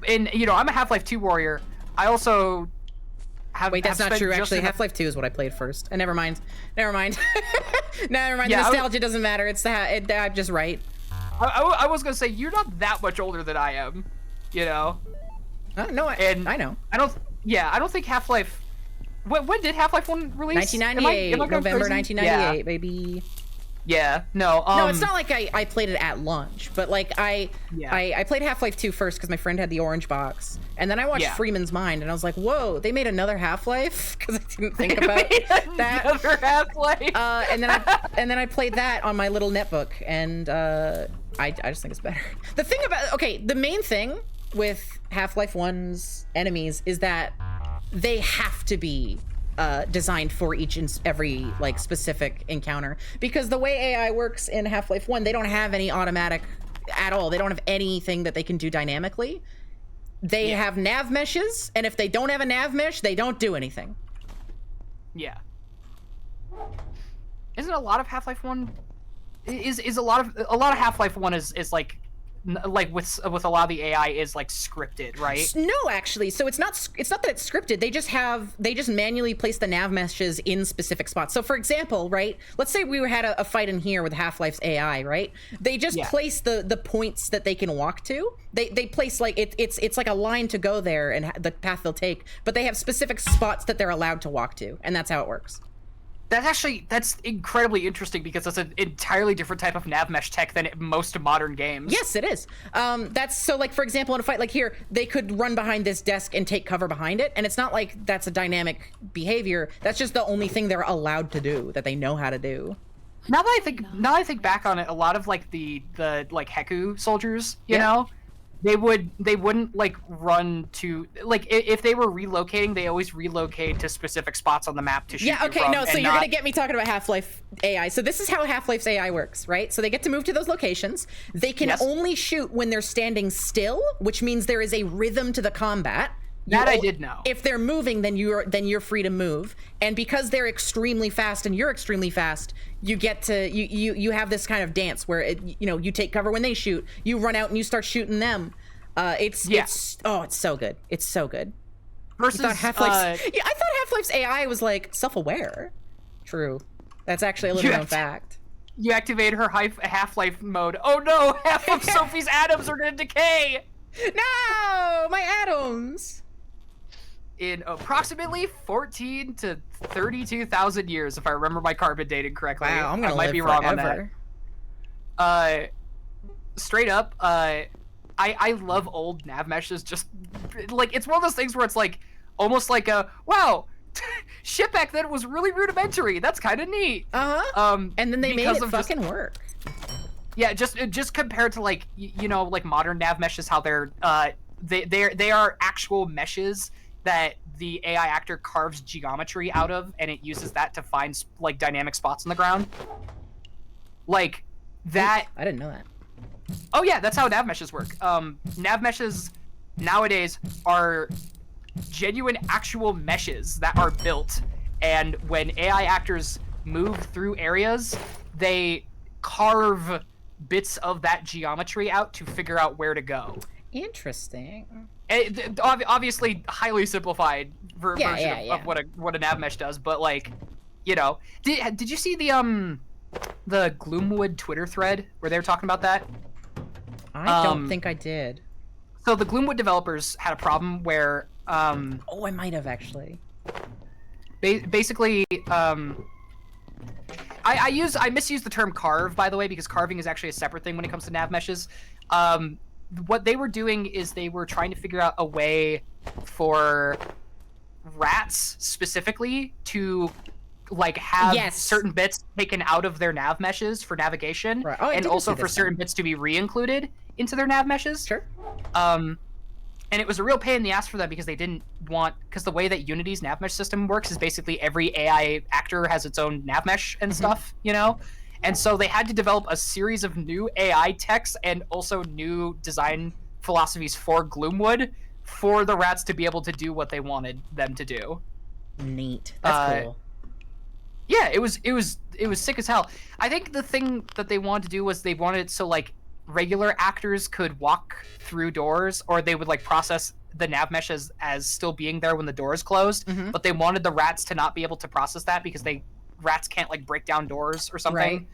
And you know, I'm a Half-Life 2 warrior. I also Wait, that's not true. Actually, Half-Life 2 is what I played first. And never mind. Never mind. The nostalgia doesn't matter. It's I'm just right. I was gonna say you're not that much older than I am, you know. No, I know. I don't think Half-Life. When did Half-Life 1 release? 1998, November 1998, baby. Yeah, no. No, it's not like I played it at launch, but like I played Half-Life 2 first because my friend had the orange box, and then I watched Freeman's Mind, and I was like, whoa, they made another Half-Life because I didn't think about that. Another Half-Life. And then I played that on my little netbook, and I just think it's better. The thing about the main thing with Half-Life 1's enemies is that they have to be designed for each and every like specific encounter, because the way AI works in Half-Life 1, they don't have any automatic at all. They don't have anything that they can do dynamically. They have nav meshes, and if they don't have a nav mesh, they don't do anything. Yeah. Isn't a lot of Half-Life 1 is a lot of Half-Life 1 is like with a lot of the AI is like scripted, right? No, actually. So it's not that it's scripted. They just manually place the nav meshes in specific spots. So for example, right? Let's say we had a fight in here with Half-Life's AI, right? They just place the points that they can walk to. They place like it's like a line to go there and the path they'll take, but they have specific spots that they're allowed to walk to, and that's how it works. That's incredibly interesting because that's an entirely different type of nav mesh tech than most modern games. Yes, it is. That's so like, for example, in a fight like here, they could run behind this desk and take cover behind it, and it's not like that's a dynamic behavior. That's just the only thing they're allowed to do, that they know how to do. Now that I think back on it, a lot of like the like Heku soldiers, you know, they wouldn't like run to like if they were relocating, they always relocate to specific spots on the map to shoot. Yeah, okay, from, no, so you're gonna get me talking about Half-Life AI. So this is how Half-Life's AI works, right? So they get to move to those locations. They can only shoot when they're standing still, which means there is a rhythm to the combat. That I did know. If they're moving, then you're free to move. And because they're extremely fast and you're extremely fast, you get to you have this kind of dance where you take cover when they shoot, you run out and you start shooting them. It's so good. It's so good. Versus I thought Half-Life's AI was like self-aware. True. That's actually a little known fact. You activate her Half-Life mode. Oh no, half of Sophie's atoms are gonna decay! No! My atoms! In approximately 14 to 32,000 years, if I remember my carbon dating correctly. Wow, I'm gonna might live be wrong forever. on that. Straight up, I love old nav meshes. Just like, it's one of those things where it's like almost like a wow, shit back then was really rudimentary. That's kind of neat. And then they made it fucking work. Yeah, just compared to like like modern nav meshes, how they're they are actual meshes that the AI actor carves geometry out of, and it uses that to find like dynamic spots on the ground. Like that. I didn't know that. Oh yeah, that's how nav meshes work. Nav meshes nowadays are genuine actual meshes that are built, and when AI actors move through areas, they carve bits of that geometry out to figure out where to go. Interesting. Obviously, highly simplified version of what a nav mesh does, but like, did you see the Gloomwood Twitter thread where they were talking about that? I don't think I did. So the Gloomwood developers had a problem where oh, I might have actually. Basically, I misuse the term carve, by the way, because carving is actually a separate thing when it comes to nav meshes. What they were doing is they were trying to figure out a way for rats specifically to like have certain bits taken out of their nav meshes for navigation, right. Oh, and also for certain bits to be re-included into their nav meshes. Sure. And it was a real pain in the ass for them because they didn't want, because the way that Unity's nav mesh system works is basically every AI actor has its own nav mesh and stuff, And so they had to develop a series of new AI techs and also new design philosophies for Gloomwood for the rats to be able to do what they wanted them to do. Neat. That's cool. Yeah, it was sick as hell. I think the thing that they wanted to do was they wanted it so like regular actors could walk through doors, or they would like process the nav mesh as still being there when the door is closed, but they wanted the rats to not be able to process that because rats can't like break down doors or something. Right.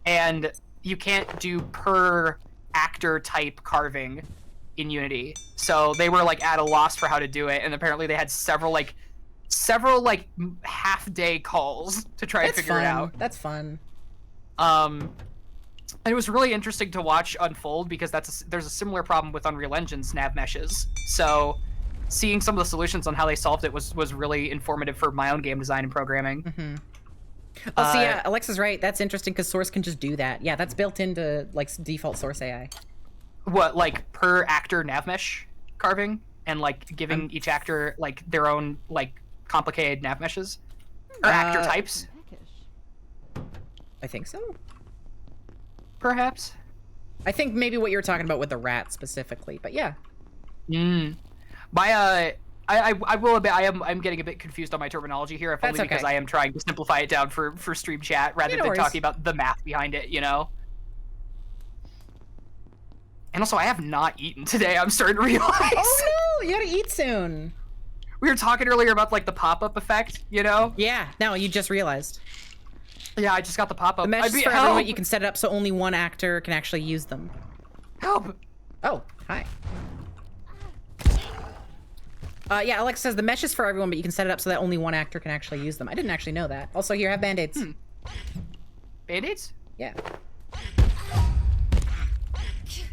And you can't do per actor type carving in Unity. So they were like at a loss for how to do it, and apparently they had several half-day calls to try to figure it out. That's fun. And it was really interesting to watch unfold because there's a similar problem with Unreal Engine's nav meshes. So seeing some of the solutions on how they solved it was really informative for my own game design and programming. Mm-hmm. Oh, so yeah, Alexa's right. That's interesting because Source can just do that. Yeah, that's built into like default Source AI. What, like per actor nav mesh carving and like giving each actor like their own like complicated nav meshes or actor types? I think so. Perhaps. I think maybe what you're talking about with the rat specifically, but yeah. My I will admit I'm getting a bit confused on my terminology here, if only because I am trying to simplify it down for stream chat rather than talking about the math behind it, And also, I have not eaten today. I'm starting to realize. Oh no, you gotta eat soon. We were talking earlier about like the pop-up effect, Yeah. No, you just realized. Yeah, I just got the pop-up. The meshes for everyone, you can set it up so only one actor can actually use them. Help! Oh, hi. Yeah, Alex says the mesh is for everyone, but you can set it up so that only one actor can actually use them. I didn't actually know that. Also, here, have Band-Aids. Band-Aids? Yeah.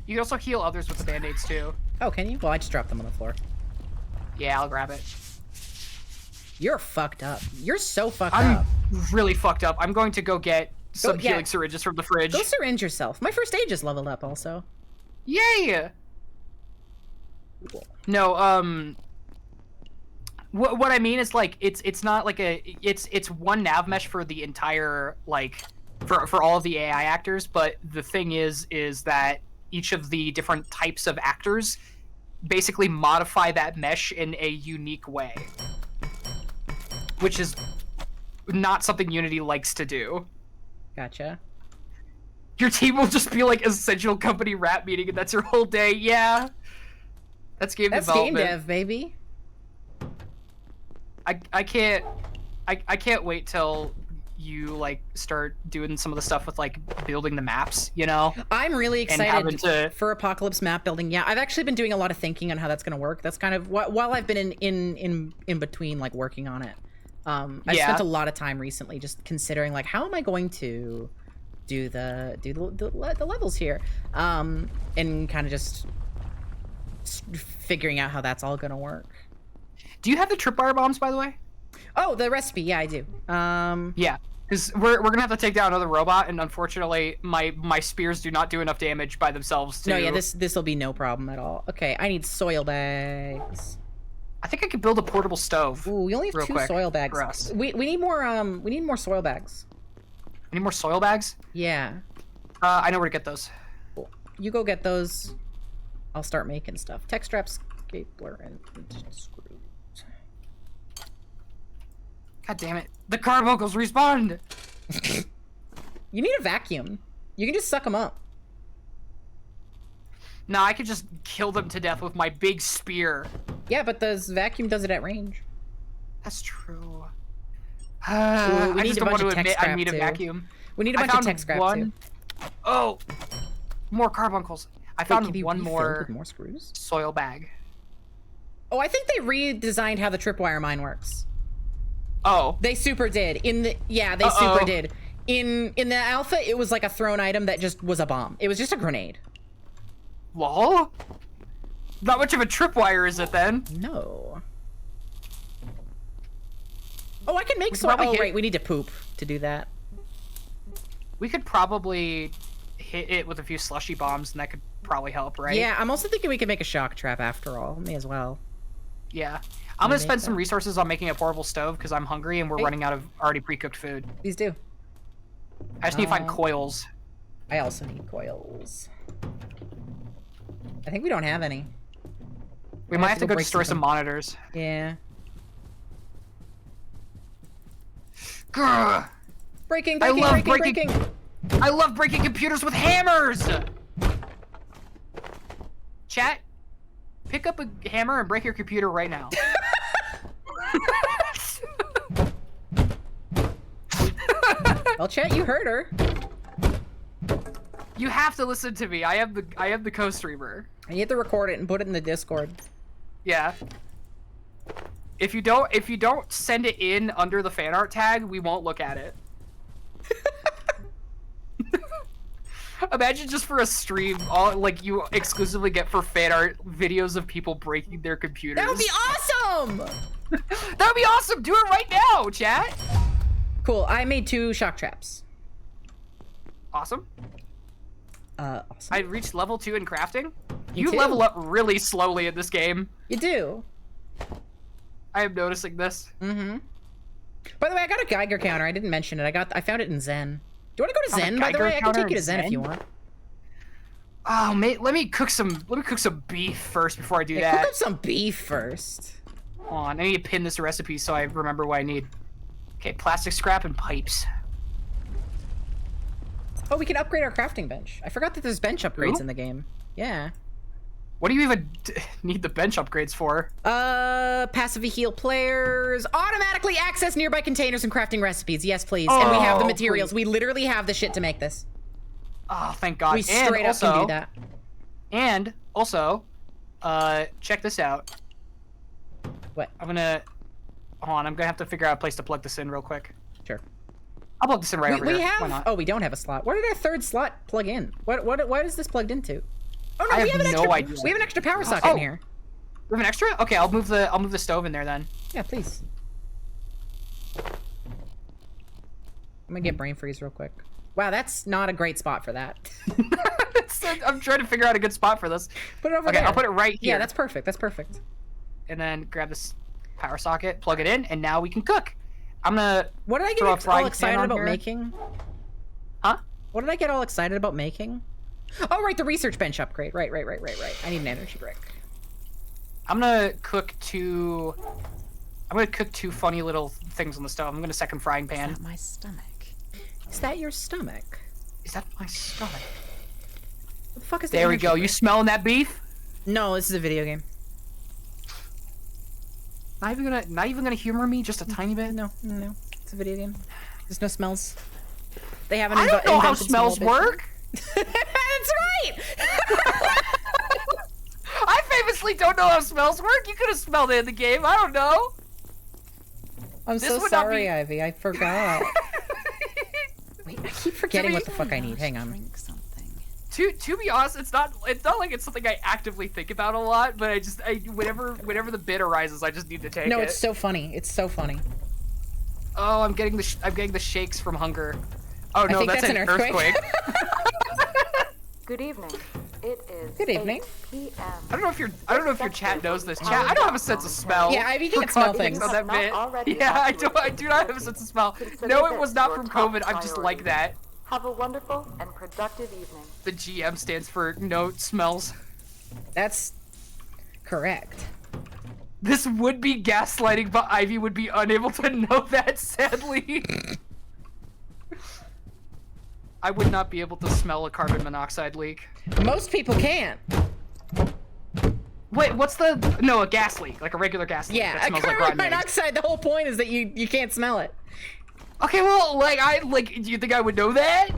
You can also heal others with the Band-Aids, too. Oh, can you? Well, I just dropped them on the floor. Yeah, I'll grab it. You're fucked up. You're so fucked up. I'm really fucked up. I'm going to go get some healing syringes from the fridge. Go syringe yourself. My first aid just leveled up also. Yay! No, what I mean is like it's not like it's one nav mesh for the entire like for all of the AI actors, but the thing is that each of the different types of actors, basically modify that mesh in a unique way, which is not something Unity likes to do. Gotcha. Your team will just be like essential company rap meeting, and that's your whole day. Yeah, that's game development. That's game dev, baby. I can't wait till you like start doing some of the stuff with like building the maps, you know? I'm really excited for Apocalypse map building. Yeah, I've actually been doing a lot of thinking on how that's going to work. That's kind of while I've been in between like working on it. I spent a lot of time recently just considering like how am I going to do the levels here, and kind of just figuring out how that's all going to work. Do you have the tripwire bombs, by the way? Oh, the recipe. Yeah, I do. Yeah, because we're gonna have to take down another robot, and unfortunately, my spears do not do enough damage by themselves. To... No, yeah, this will be no problem at all. Okay, I need soil bags. I think I could build a portable stove. Ooh, we only have 2 soil bags. We need more soil bags. We need more soil bags? Yeah. I know where to get those. Cool. You go get those. I'll start making stuff. Tech straps, stapler, and screws. God damn it. The carbuncles respawned! You need a vacuum. You can just suck them up. Nah, I could just kill them to death with my big spear. Yeah, but the vacuum does it at range. That's true. We I need just a don't want bunch to of tech admit I scrap need a too. vacuum. We need a bunch of tech scrap too. Oh! More carbuncles. I found one more, with more screws? Soil bag. Oh, I think they redesigned how the tripwire mine works. Oh. They super did. Super did. In the alpha, it was like a thrown item that just was a bomb. It was just a grenade. Lol? Not much of a tripwire, is it then? No. Oh, I can make soil. Oh, right, we need to poop to do that. We could probably hit it with a few slushy bombs, and that could probably help, right? Yeah, I'm also thinking we could make a shock trap after all. May as well. Yeah. I'm gonna spend some resources on making a portable stove because I'm hungry and we're running out of already pre-cooked food. Please do. I just need to find coils. I also need coils. I think we don't have any. We might have to go destroy some monitors. Yeah. Grr! Breaking! I love breaking computers with hammers! Chat, pick up a hammer and break your computer right now. Well, chat, you heard her. You have to listen to me. I am the co-streamer. And you have to record it and put it in the Discord. Yeah. If you don't send it in under the fan art tag, we won't look at it. Imagine just for a stream, all like you exclusively get for fan art videos of people breaking their computers. That would be awesome! That would be awesome! Do it right now, chat! Cool, I made 2 shock traps. Awesome. Awesome. I reached level 2 in crafting. You too. Level up really slowly in this game. You do. I am noticing this. Mm-hmm. By the way, I got a Geiger counter. I didn't mention it. I found it in Zen. Do you want to go to Zen, by the way? I can take you to Zen if you want. Oh, mate, let me cook some beef first before I do that. Cook up some beef first. Hold on, I need to pin this recipe so I remember what I need. Okay, plastic scrap and pipes. Oh, we can upgrade our crafting bench. I forgot that there's bench upgrades in the game. Yeah. What do you even need the bench upgrades for? Passively heal players. Automatically access nearby containers and crafting recipes. Yes, please. And we have the materials. Please. We literally have the shit to make this. Oh, thank God. We straight up can do that. And also, check this out. What? Hold on, I'm gonna have to figure out a place to plug this in real quick. Sure. I'll plug this in over here. Have... Why not? Oh, we don't have a slot. Where did our 3rd slot plug in? What is this plugged into? Oh no, we have no idea. We have an extra power socket in here. We have an extra? Okay, I'll move the stove in there then. Yeah, please. I'm gonna get brain freeze real quick. Wow, that's not a great spot for that. I'm trying to figure out a good spot for this. Put it over there. Okay, I'll put it right here. Yeah, that's perfect. That's perfect. And then grab this power socket, plug it in, and now we can cook. I'm gonna. What did I get all excited about making? Huh? What did I get all excited about making? Oh, right, the research bench upgrade. Right. I need an energy brick. I'm gonna cook two funny little things on the stove. I'm gonna second frying pan. Is that my stomach? Is that your stomach? Is that my stomach? What the fuck is There we go. You smelling that beef? No, this is a video game. Not even gonna humor me just a tiny bit? No. It's a video game. There's no smells. They haven't I don't know how invented smells small work. That's right! I famously don't know how smells work. You could have smelled it in the game. I don't know. I'm so sorry, Ivy. I forgot. Wait, I keep forgetting what the fuck I need. Hang on. Drink something. To be honest, it's not like it's something I actively think about a lot, but whenever the bit arises, I just need to take it. No, it's so funny. It's so funny. Oh, I'm getting the shakes from hunger. Oh no, that's an earthquake. Good evening. It is Good evening. 8 p.m. I don't know if your chat knows this. Chat, I don't have a sense of smell. Yeah, Ivy can't smell things. On that bit. Yeah, I do not have a sense of smell. No, it was not from COVID. I'm just like that. Have a wonderful and productive evening. The GM stands for no smells. That's correct. This would be gaslighting, but Ivy would be unable to know that, sadly. I would not be able to smell a carbon monoxide leak. Most people can't. Wait, a gas leak, like a regular gas leak. Yeah, that smells like carbon rotten eggs. monoxide, the whole point is that you can't smell it. Okay, well, do you think I would know that?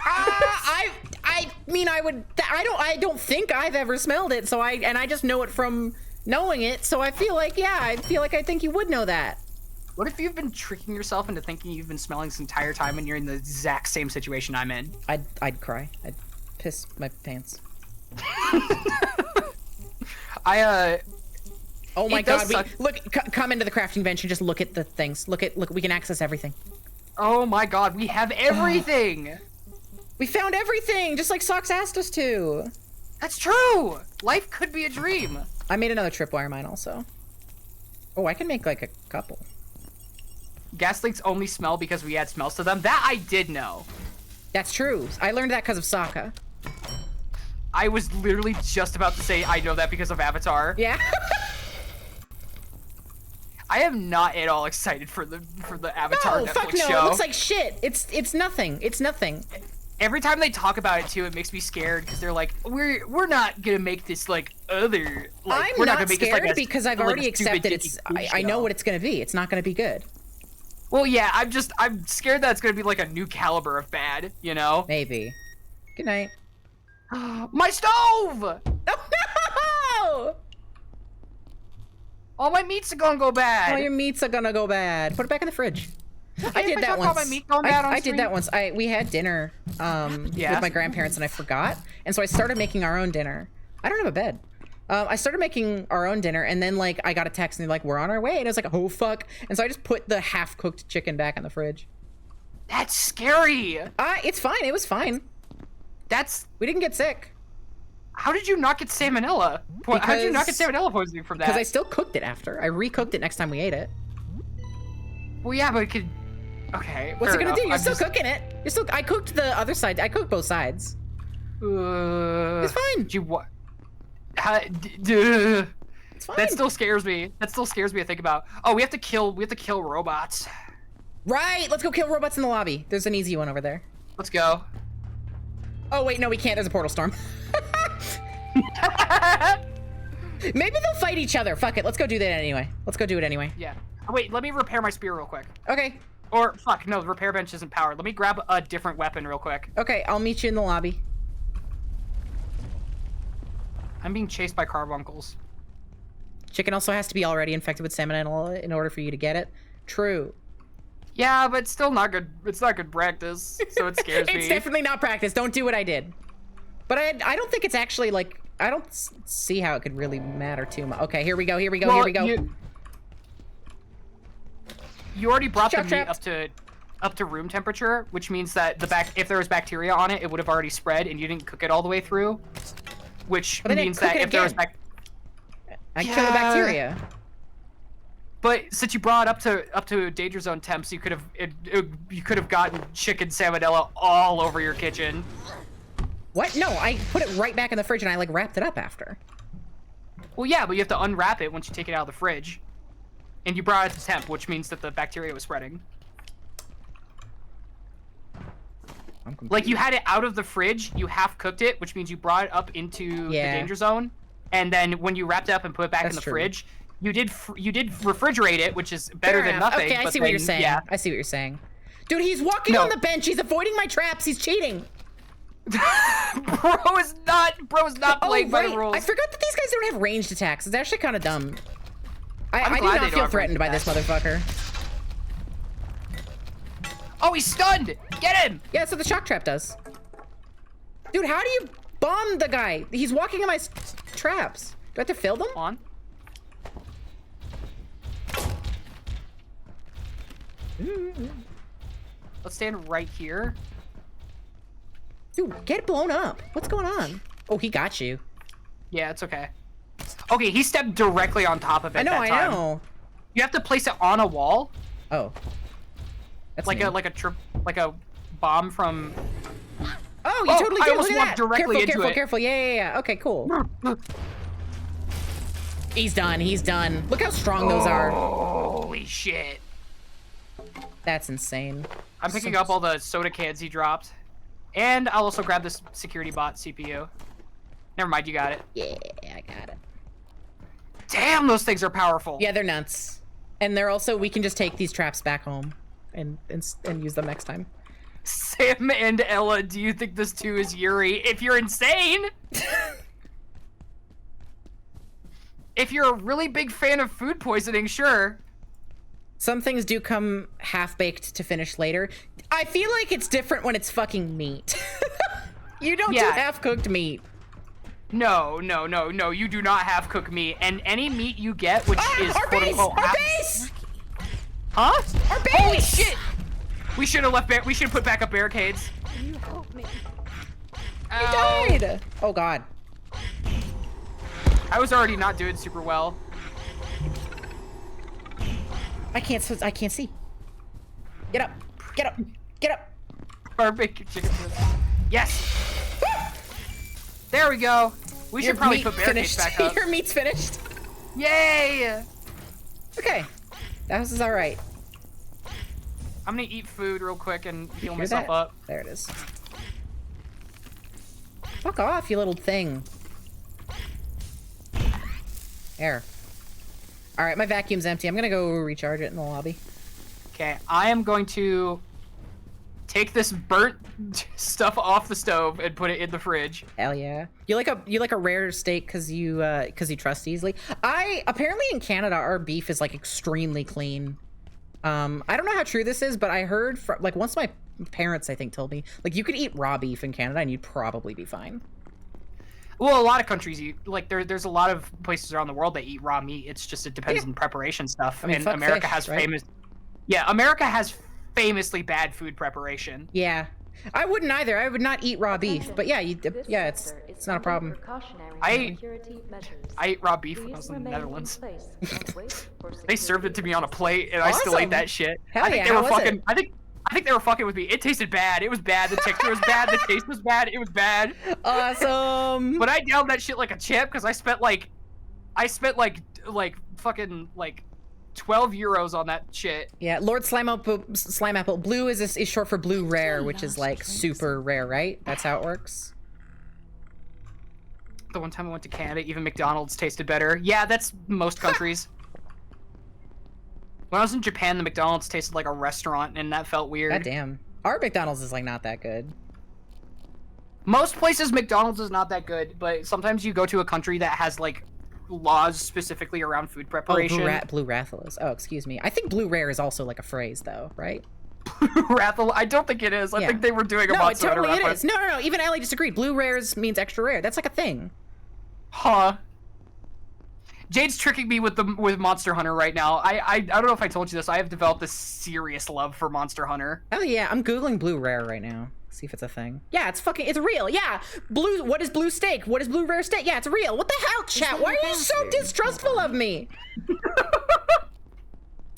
I mean, I don't think I've ever smelled it, so I just know it from knowing it, so I feel like I think you would know that. What if you've been tricking yourself into thinking you've been smelling this entire time and you're in the exact same situation I'm in? I'd cry. I'd piss my pants. Oh my god, come into the crafting bench and just look at the things. Look, we can access everything. Oh my god, we have everything! We found everything, just like Socks asked us to. That's true! Life could be a dream. I made another tripwire mine also. Oh, I can make like a couple. Gas leaks only smell because we add smells to them. That I did know. That's true. I learned that because of Sokka. I was literally just about to say I know that because of Avatar. Yeah. I am not at all excited for the Avatar Netflix fuck no. show. It looks like shit. It's nothing. It's nothing. Every time they talk about it too, it makes me scared because they're like, we're not gonna make this like other. Like, I'm we're not gonna make scared this, like, because I've already accepted it's. I know what it's gonna be. It's not gonna be good. Well, yeah, I'm scared that it's gonna be like a new caliber of bad, you know? Maybe. Good night. My stove! No! All my meats are gonna go bad. All your meats are gonna go bad. Put it back in the fridge. I did that once. I did that once. We had dinner with my grandparents and I forgot, and so I started making our own dinner. I don't have a bed. I started making our own dinner, and then like I got a text and they're like, "We're on our way," and I was like, "Oh fuck!" And so I just put the half-cooked chicken back in the fridge. That's scary. It's fine. It was fine. We didn't get sick. How did you not get salmonella? How did you not get salmonella poisoning from that? Because I still cooked it after. I recooked it next time we ate it. Well, yeah, but it could. Okay. What's it gonna do? You're I'm still cooking it. I cooked the other side. I cooked both sides. It's fine. Did you what? It's fine. That still scares me. To think about. Oh, we have to kill robots. Right. Let's go kill robots in the lobby. There's an easy one over there. Let's go. Oh wait, no, we can't. There's a portal storm. Maybe they'll fight each other. Fuck it. Let's go do that anyway. Let's go do it anyway. Yeah. Oh, wait, let me repair my spear real quick. Okay. Or, fuck, no, the repair bench isn't powered. Let me grab a different weapon real quick. Okay, I'll meet you in the lobby. I'm being chased by carbuncles. Chicken also has to be already infected with salmonella in order for you to get it. True. Yeah, but it's still not good. It's not good practice, so it scares me. It's definitely not practice. Don't do what I did. But I don't think it's actually, like, I don't see how it could really matter too much. Okay, here we go, here we go, well, here we go. You already brought the meat up to room temperature, which means that if there was bacteria on it, it would have already spread, and you didn't cook it all the way through. Which means that if there was I kill the bacteria. But since you brought it up to danger zone temps, you could have gotten chicken salmonella all over your kitchen. What? No, I put it right back in the fridge and I like wrapped it up after. Well, yeah, but you have to unwrap it once you take it out of the fridge. And you brought it to temp, which means that the bacteria was spreading. Like, you had it out of the fridge, you half-cooked it, which means you brought it up into the danger zone. And then when you wrapped it up and put it back in the fridge, you did refrigerate it, which is better than nothing. Okay, I see what you're saying. Yeah. I see what you're saying. Dude, he's walking on the bench. He's avoiding my traps. He's cheating. Bro is not playing by the rules. I forgot that these guys don't have ranged attacks. It's actually kind of dumb. I do not feel threatened by this motherfucker. Oh, he's stunned! Get him! Yeah, that's what the shock trap does. Dude, how do you bomb the guy? He's walking in my traps. Do I have to fill them? On. Let's stand right here. Dude, get blown up. What's going on? Oh, he got you. Yeah, it's okay. Okay, he stepped directly on top of it. I know, that time. I know. You have to place it on a wall. Oh. That's like a bomb from. Oh, you totally did. I almost Look at walked that. directly into it. Careful. Yeah. Okay, cool. He's done. Look how strong those are. Holy shit. That's insane. I'm picking up all the soda cans he dropped. And I'll also grab this security bot CPU. Never mind, you got it. Yeah, I got it. Damn, those things are powerful. Yeah, they're nuts. And they're also, we can just take these traps back home and use them next time. Sam and Ella, do you think this too is Yuri? If you're insane! If you're a really big fan of food poisoning, sure. Some things do come half-baked to finish later. I feel like it's different when it's fucking meat. You don't do half-cooked meat. No, you do not half-cook meat. And any meat you get, which is quote-unquote our base! Huh? Our base! Holy shit! We should have we should have put back up barricades. Can you help me? You died! Oh god. I was already not doing super well. I can't see. Get up. Barbecue chicken. Yes! There we go. We should probably put barricades back up. Your meat's finished. Yay! Okay. That was alright. I'm gonna eat food real quick and heal myself up. There it is. Fuck off, you little thing. There. Alright, my vacuum's empty. I'm gonna go recharge it in the lobby. Okay, I am going to take this burnt stuff off the stove and put it in the fridge. Hell yeah. You like a rare steak because you trust easily. Apparently in Canada our beef is like extremely clean. I don't know how true this is, but I heard from like once my parents I think told me like you could eat raw beef in Canada and you'd probably be fine. Well, a lot of countries eat, like there's a lot of places around the world that eat raw meat. It's just it depends on preparation stuff. I mean, and America fish, has right? America has famously bad food preparation. Yeah. I wouldn't either. I would not eat raw beef, but yeah, it's not a problem. I ate raw beef when I was in the Netherlands. They served it to me on a plate, and I still ate that shit. Hell I think yeah, they were fucking. I think they were fucking with me. It tasted bad. It was bad. The texture was bad. The taste was bad. It was bad. Awesome. But I downed that shit like a champ because I spent like fucking like 12 euros on that shit. Yeah, Lord Slime Apple. Blue is short for blue rare, which is like super rare, right? That's how it works. The one time I went to Canada, even McDonald's tasted better. Yeah, that's most countries. When I was in Japan, the McDonald's tasted like a restaurant, and that felt weird. God damn. Our McDonald's is like not that good. Most places, McDonald's is not that good, but sometimes you go to a country that has like laws specifically around food preparation. Oh, Blue Rathel is. Oh, excuse me. I think blue rare is also like a phrase, though, right? Rathel? I don't think it is. I think they were doing a monster. No, it totally is. No. Even Ellie disagreed. Blue rares means extra rare. That's like a thing. Huh. Jade's tricking me with Monster Hunter right now. I don't know if I told you this. I have developed a serious love for Monster Hunter. Oh yeah, I'm googling blue rare right now. See if it's a thing. Yeah, it's real. Yeah, blue. What is blue steak? What is blue rare steak? Yeah, it's real. What the hell, chat? Why are you so distrustful of me?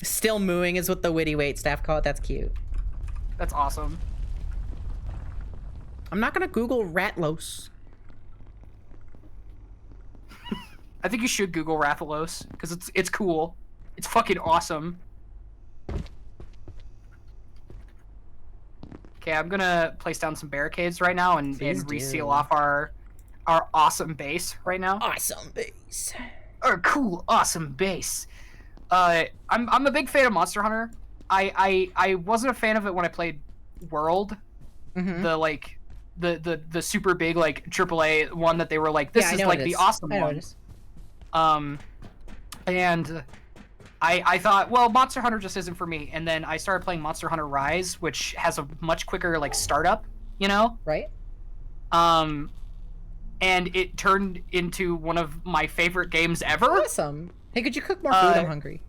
Still mooing is what the witty wait staff call it. That's cute. That's awesome. I'm not gonna Google Ratlos. I think you should Google Rathalos because it's cool. It's fucking awesome. Okay, I'm gonna place down some barricades right now and reseal off our awesome base right now. Awesome base. Our cool, awesome base. I'm a big fan of Monster Hunter. I wasn't a fan of it when I played World. The super big like AAA one that they were like, this is like the awesome one. And I thought, well, Monster Hunter just isn't for me. And then I started playing Monster Hunter Rise, which has a much quicker like startup, you know? Right. And it turned into one of my favorite games ever. Awesome. Hey, could you cook more food? I'm hungry.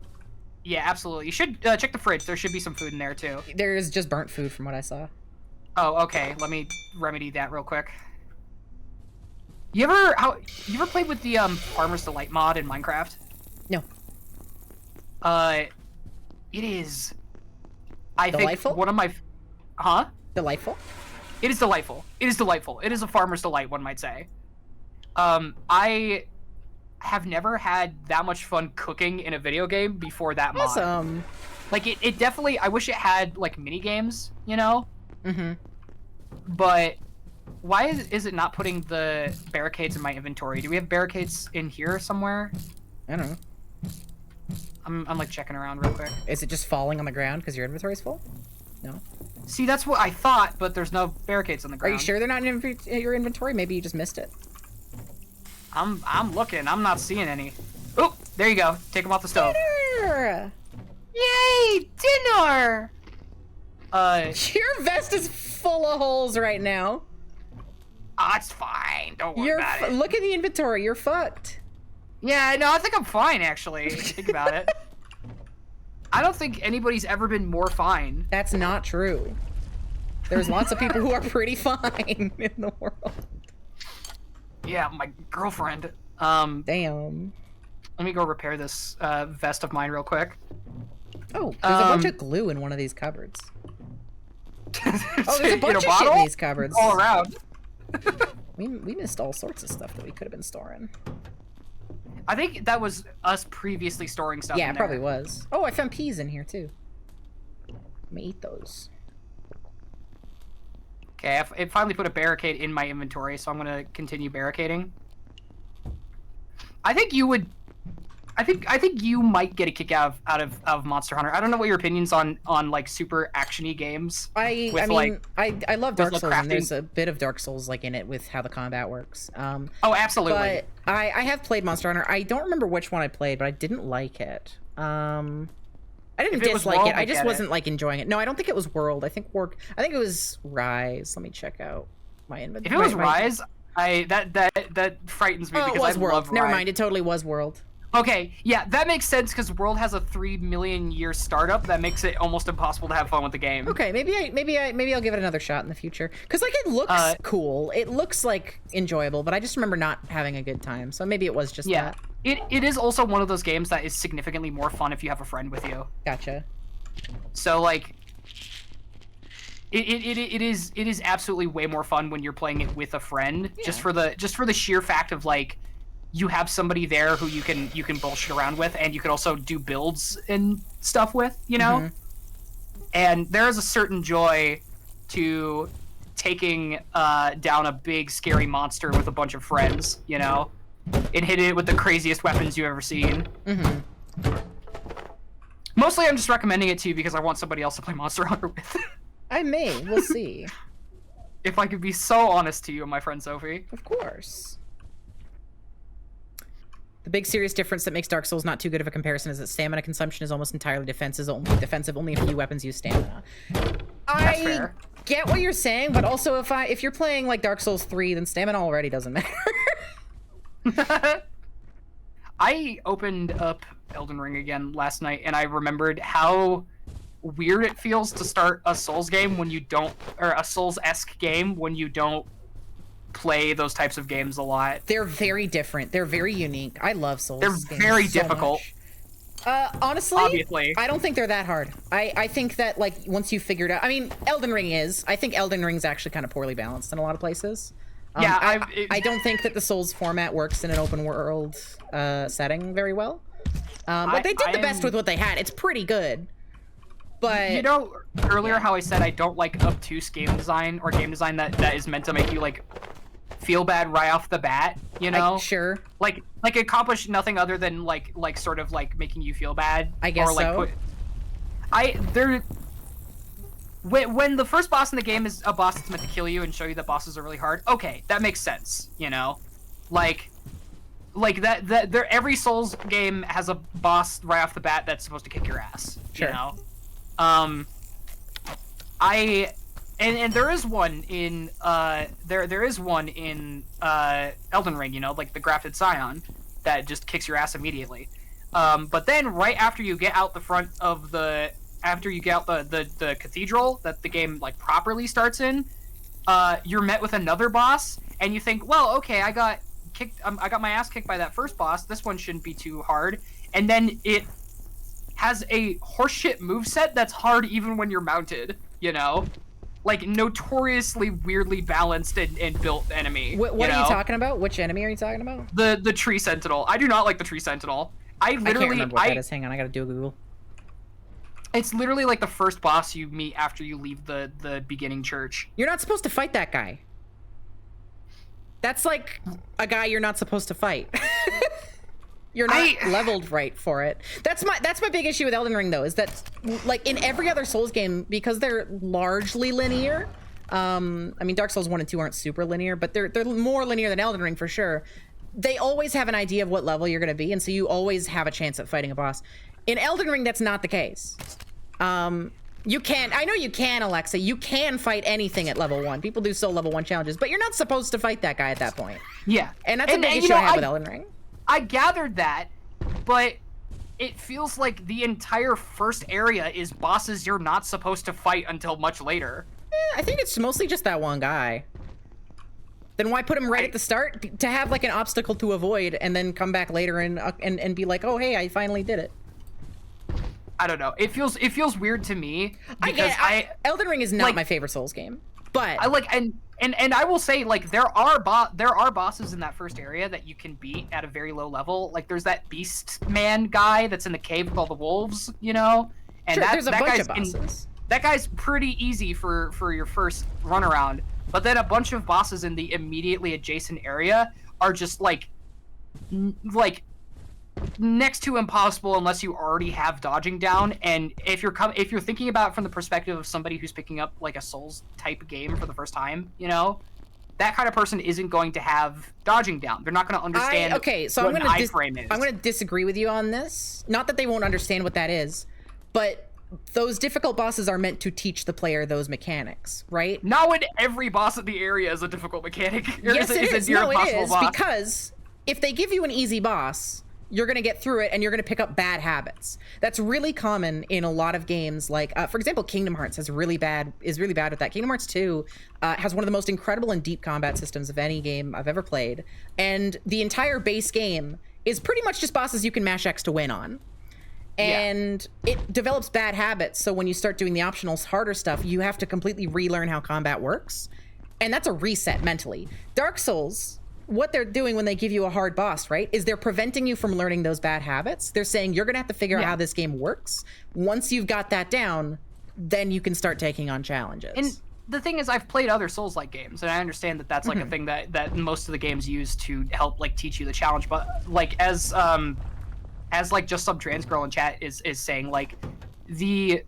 Yeah, absolutely. You should check the fridge. There should be some food in there too. There is just burnt food from what I saw. Oh, okay. Let me remedy that real quick. You ever played with the Farmer's Delight mod in Minecraft? No. It is. Delightful? Think one of my. Huh? Delightful. It is delightful. It is delightful. It is a farmer's delight, one might say. I have never had that much fun cooking in a video game before that mod. Awesome. Like it definitely. I wish it had like mini games, you know. Mm-hmm. But why is it not putting the barricades in my inventory? Do we have barricades in here somewhere? I don't know. I'm like checking around real quick. Is it just falling on the ground because your inventory's full? No. See, that's what I thought, but there's no barricades on the ground. Are you sure they're not in your inventory? Maybe you just missed it. I'm looking. I'm not seeing any. Oh, there you go. Take them off the stove. Dinner! Yay, dinner! Your vest is full of holes right now. Oh, it's fine. Don't worry about it. Look at the inventory. You're fucked. Yeah, no, I think I'm fine, actually. Think about it. I don't think anybody's ever been more fine. That's not true. There's lots of people who are pretty fine in the world. Yeah, my girlfriend. Damn. Let me go repair this vest of mine real quick. Oh, there's a bunch of glue in one of these cupboards. Oh, there's a bunch of shit in these cupboards. All around. we missed all sorts of stuff that we could have been storing. I think that was us previously storing stuff. Yeah, in it probably there. was. Oh, I found peas in here too. Let me eat those. Okay, it finally put a barricade in my inventory, so I'm gonna continue barricading. I think you would. I think you might get a kick out of Monster Hunter. I don't know what your opinions on like super actiony games. I love Dark Souls, and there's a bit of Dark Souls like in it with how the combat works. Oh, absolutely. But I have played Monster Hunter. I don't remember which one I played, but I didn't like it. I didn't dislike it. I just wasn't like enjoying it. No, I don't think it was World. I think it was Rise. Let me check out my inventory. If it was Rise, that frightens me because it was I World. love Never Rise. mind. It totally was World. Okay, yeah, that makes sense because World has a 3 million year startup that makes it almost impossible to have fun with the game. Okay, maybe I'll give it another shot in the future because like it looks cool. It looks like enjoyable, but I just remember not having a good time. So maybe it was just that. It is also one of those games that is significantly more fun if you have a friend with you. Gotcha. So like, it is absolutely way more fun when you're playing it with a friend. Yeah. Just for the sheer fact of like, you have somebody there who you can bullshit around with, and you can also do builds and stuff with, you know? Mm-hmm. And there is a certain joy to taking down a big scary monster with a bunch of friends, you know? And hitting it with the craziest weapons you've ever seen. Mm-hmm. Mostly I'm just recommending it to you because I want somebody else to play Monster Hunter with. I may. We'll see. If I could be so honest to you, my friend Sophie. Of course. The big serious difference that makes Dark Souls not too good of a comparison is that stamina consumption is almost entirely defensive. Only a few weapons use stamina. That's fair. Get what you're saying, but also if you're playing like Dark Souls 3, then stamina already doesn't matter. I opened up Elden Ring again last night, and I remembered how weird it feels to start a Souls game when you don't, or a Souls-esque game when you don't play those types of games a lot. They're very different. They're very unique. I love Souls. They're very difficult. Honestly, obviously, I don't think they're that hard. I think that like once you figured out, I mean, Elden Ring is. I think Elden Ring's actually kind of poorly balanced in a lot of places. Yeah, I don't think that the Souls format works in an open world setting very well. But they did the best with what they had. It's pretty good. But you know, earlier how I said I don't like obtuse game design or game design that is meant to make you like feel bad right off the bat, you know? Sure. Like accomplish nothing other than like sort of like making you feel bad. I guess or, like, so. When the first boss in the game is a boss that's meant to kill you and show you that bosses are really hard, okay, that makes sense, you know? Like every Souls game has a boss right off the bat that's supposed to kick your ass, sure. You know? And there is one in there is one in Elden Ring, you know, like the Grafted Scion that just kicks your ass immediately. But then right after you get out the front of the the cathedral that the game like properly starts in, you're met with another boss and you think, well, okay, I got my ass kicked by that first boss. This one shouldn't be too hard. And then it has a horseshit moveset that's hard even when you're mounted, you know? Like, notoriously weirdly balanced and built enemy. What are you talking about? Which enemy are you talking about? The Tree Sentinel. I do not like the Tree Sentinel. I can't remember what that is. Hang on, I gotta do a Google. It's literally like the first boss you meet after you leave the beginning church. You're not supposed to fight that guy. That's like a guy you're not supposed to fight. You're not leveled right for it. That's my big issue with Elden Ring, though, is that like in every other Souls game, because they're largely linear. I mean, Dark Souls 1 and 2 aren't super linear, but they're more linear than Elden Ring for sure. They always have an idea of what level you're going to be, and so you always have a chance at fighting a boss. In Elden Ring, that's not the case. You can, I know you can, Alexa, you can fight anything at level 1. People do level 1 challenges, but you're not supposed to fight that guy at that point. Yeah. And that's a big issue I have with Elden Ring. I gathered that, but it feels like the entire first area is bosses you're not supposed to fight until much later. I think it's mostly just that one guy. Then why put him right at the start? To have like an obstacle to avoid and then come back later and be like, oh, hey, I finally did it. I don't know. It feels weird to me because Elden Ring is not like, my favorite Souls game, but I like and I will say, like, there are bosses in that first area that you can beat at a very low level. Like, there's that Beast Man guy that's in the cave with all the wolves, you know? And sure, there's a bunch of bosses. That guy's pretty easy for your first run around. But then a bunch of bosses in the immediately adjacent area are just like next to impossible unless you already have dodging down. And if you're thinking about it from the perspective of somebody who's picking up like a Souls type game for the first time, you know, that kind of person isn't going to have dodging down. They're not going to understand what an iframe is. I'm going to disagree with you on this. Not that they won't understand what that is, but those difficult bosses are meant to teach the player those mechanics, right? Not when every boss in the area is a difficult mechanic. Yes, it is. No, it is, because if they give you an easy boss, you're going to get through it and you're going to pick up bad habits. That's really common in a lot of games. Like, for example, Kingdom Hearts is really bad with that. Kingdom Hearts 2 has one of the most incredible and deep combat systems of any game I've ever played. And the entire base game is pretty much just bosses you can mash X to win on. And it develops bad habits. So when you start doing the optional harder stuff, you have to completely relearn how combat works. And that's a reset mentally. Dark Souls, what they're doing when they give you a hard boss, right, is they're preventing you from learning those bad habits. They're saying you're going to have to figure out how this game works. Once you've got that down, then you can start taking on challenges. And the thing is, I've played other Souls-like games, and I understand that that's like a thing that most of the games use to help like teach you the challenge. But like as like just some trans girl in chat is saying, like the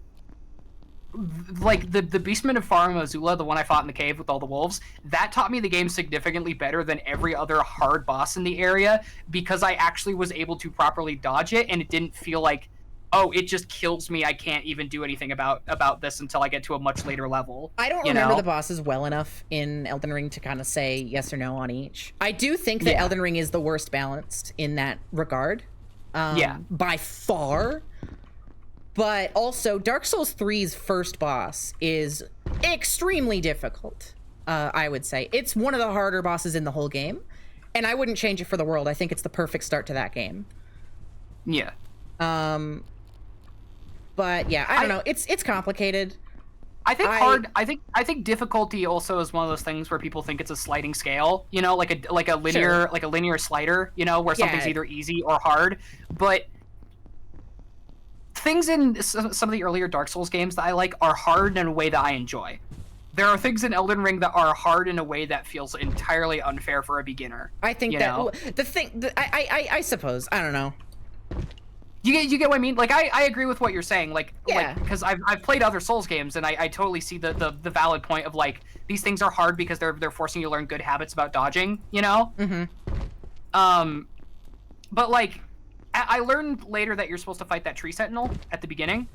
Beastman of Farum Azula, the one I fought in the cave with all the wolves, that taught me the game significantly better than every other hard boss in the area, because I actually was able to properly dodge it, and it didn't feel like, oh, it just kills me, I can't even do anything about this until I get to a much later level. I don't remember the bosses well enough in Elden Ring to kind of say yes or no on each. I do think that Elden Ring is the worst balanced in that regard. By far. But also, Dark Souls 3's first boss is extremely difficult, I would say. It's one of the harder bosses in the whole game, and I wouldn't change it for the world. I think it's the perfect start to that game. Yeah. But yeah, I don't know. It's complicated. I think hard. I think difficulty also is one of those things where people think it's a sliding scale. You know, like a linear slider. You know, where something's either easy or hard. But things in some of the earlier Dark Souls games that I like are hard in a way that I enjoy. There are things in Elden Ring that are hard in a way that feels entirely unfair for a beginner. I think I suppose, I don't know. You get what I mean? Like I agree with what you're saying. Like because I've played other Souls games and I totally see the valid point of like these things are hard because they're forcing you to learn good habits about dodging, you know? But like I learned later that you're supposed to fight that tree sentinel at the beginning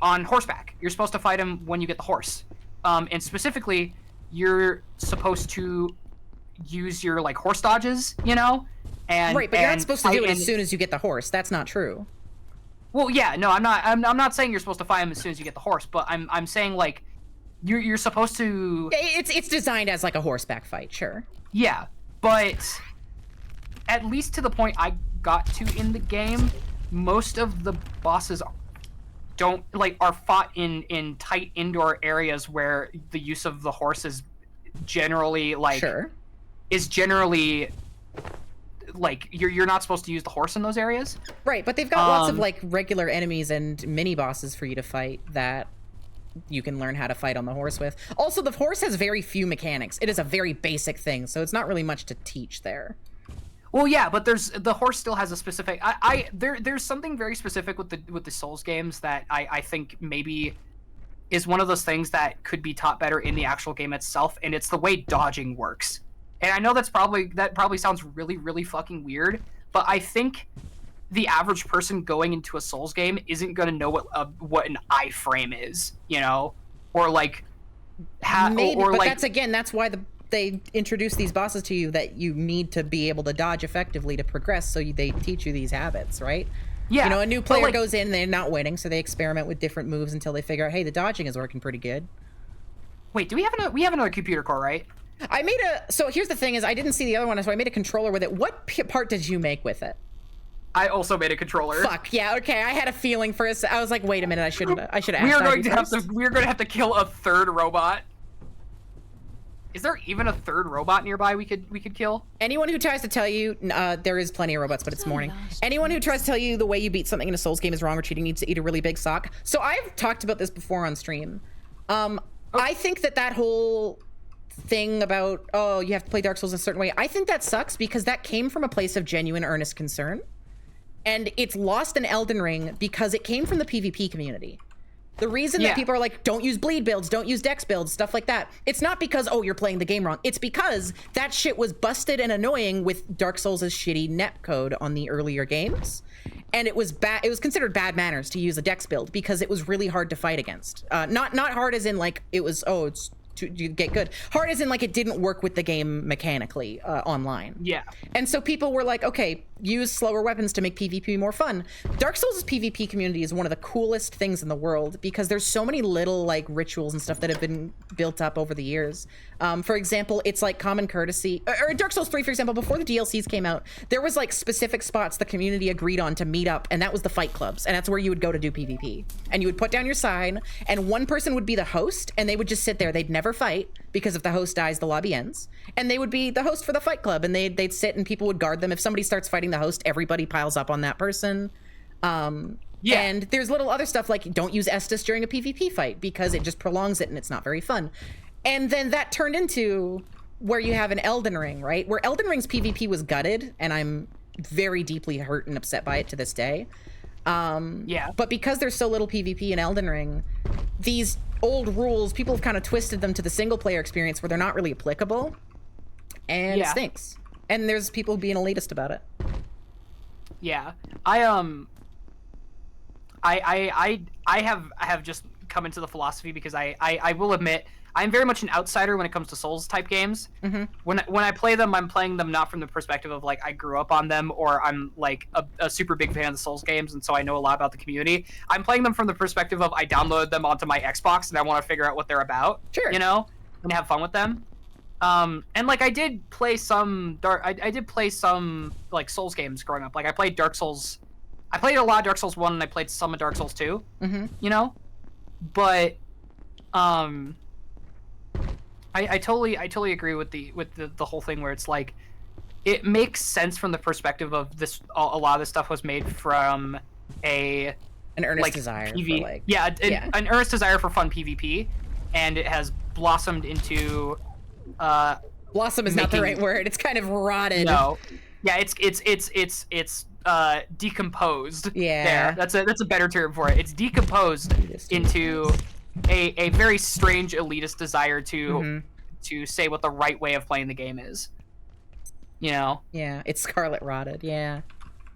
on horseback. You're supposed to fight him when you get the horse. And specifically, you're supposed to use your like horse dodges, you know? And right, but you're not supposed to do it as soon as you get the horse. That's not true. Well, yeah, no, I'm not saying you're supposed to fight him as soon as you get the horse, but I'm saying like you're supposed to. It's designed as like a horseback fight, sure. Yeah, but at least to the point I got to in the game, most of the bosses are fought in tight indoor areas where the use of the horse is generally like like you're not supposed to use the horse in those areas. Right, but they've got lots of like regular enemies and mini bosses for you to fight that you can learn how to fight on the horse with. Also, the horse has very few mechanics. It is a very basic thing, so it's not really much to teach there. Well, yeah, but the horse still has a specific. There's something very specific with the Souls games that I think maybe is one of those things that could be taught better in the actual game itself, and it's the way dodging works. And I know that probably sounds really, really fucking weird, but I think the average person going into a Souls game isn't going to know what an iframe is, you know, or like maybe, but like that's why they introduce these bosses to you that you need to be able to dodge effectively to progress, so they teach you these habits, right? Yeah. You know, a new player goes in, they're not winning, so they experiment with different moves until they figure out, hey, the dodging is working pretty good. Wait, do we have another computer core, right? So here's the thing is, I didn't see the other one, so I made a controller with it. What part did you make with it? I also made a controller. Fuck, yeah, okay, I had a feeling for us. I was like, wait a minute, I should have asked. We're going to have to kill a third robot. Is there even a third robot nearby we could kill? Anyone who tries to tell you, there is plenty of robots, but it's morning. Anyone who tries to tell you the way you beat something in a Souls game is wrong or cheating needs to eat a really big sock. So I've talked about this before on stream. I think that whole thing about, you have to play Dark Souls a certain way, I think that sucks because that came from a place of genuine, earnest concern. And it's lost in Elden Ring because it came from the PvP community. The reason that people are like, don't use bleed builds, don't use dex builds, stuff like that, it's not because, you're playing the game wrong. It's because that shit was busted and annoying with Dark Souls' shitty netcode on the earlier games. And it was considered bad manners to use a dex build because it was really hard to fight against. Not hard as in like, it was, it's to get good. Hard as in like it didn't work with the game mechanically online. Yeah. And so people were like, okay, use slower weapons to make PvP more fun. Dark Souls' PvP community is one of the coolest things in the world because there's so many little like rituals and stuff that have been built up over the years. For example, it's like common courtesy, or Dark Souls 3, for example, before the DLCs came out, there was like specific spots the community agreed on to meet up, and that was the fight clubs, and that's where you would go to do PvP. And you would put down your sign, and one person would be the host, and they would just sit there. They'd never fight, because if the host dies, the lobby ends. And they would be the host for the fight club, and they'd sit and people would guard them. If somebody starts fighting the host, everybody piles up on that person. And there's little other stuff like don't use Estus during a PvP fight because it just prolongs it and it's not very fun. And then that turned into where you have an Elden Ring, right? Where Elden Ring's PvP was gutted, and I'm very deeply hurt and upset by it to this day. But because there's so little PvP in Elden Ring, these old rules, people have kind of twisted them to the single player experience where they're not really applicable. And it stinks. And there's people being elitist about it. Yeah. I have just come into the philosophy because I will admit I'm very much an outsider when it comes to Souls type games. Mm-hmm. When I play them, I'm playing them not from the perspective of like I grew up on them or I'm like a super big fan of the Souls games and so I know a lot about the community. I'm playing them from the perspective of I downloaded them onto my Xbox and I want to figure out what they're about. Sure. You know, and have fun with them. And like I did play some like Souls games growing up. Like I played Dark Souls. I played a lot of Dark Souls 1 and I played some of Dark Souls 2. Mm-hmm. You know, but I totally agree with the whole thing where it's like, it makes sense from the perspective of this. A lot of this stuff was made from an earnest desire for an earnest desire for fun PvP, and it has blossomed into blossom is not the right word. It's kind of rotted. No, yeah, it's decomposed. Yeah, there. That's a better term for it. It's decomposed into a very strange elitist desire to say what the right way of playing the game is. You know? Yeah, it's scarlet rotted. Yeah.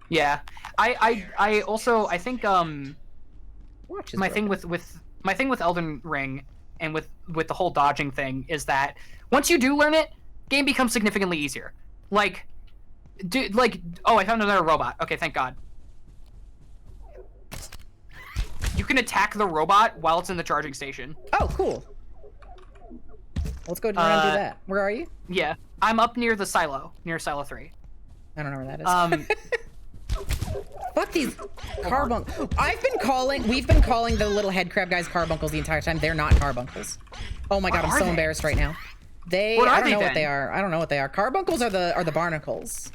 Yeah. I also I think my thing with Elden Ring and with the whole dodging thing is that once you do learn it, game becomes significantly easier. Like, oh, I found another robot. Okay, thank God. You can attack the robot while it's in the charging station. Oh, cool. Let's go around and do that. Where are you? Yeah, I'm up near the silo, near Silo 3. I don't know where that is. Fuck these carbuncles. We've been calling the little head crab guys carbuncles the entire time. They're not carbuncles. Oh my god, I'm so embarrassed right now. I don't know what they are. I don't know what they are. Carbuncles are the barnacles.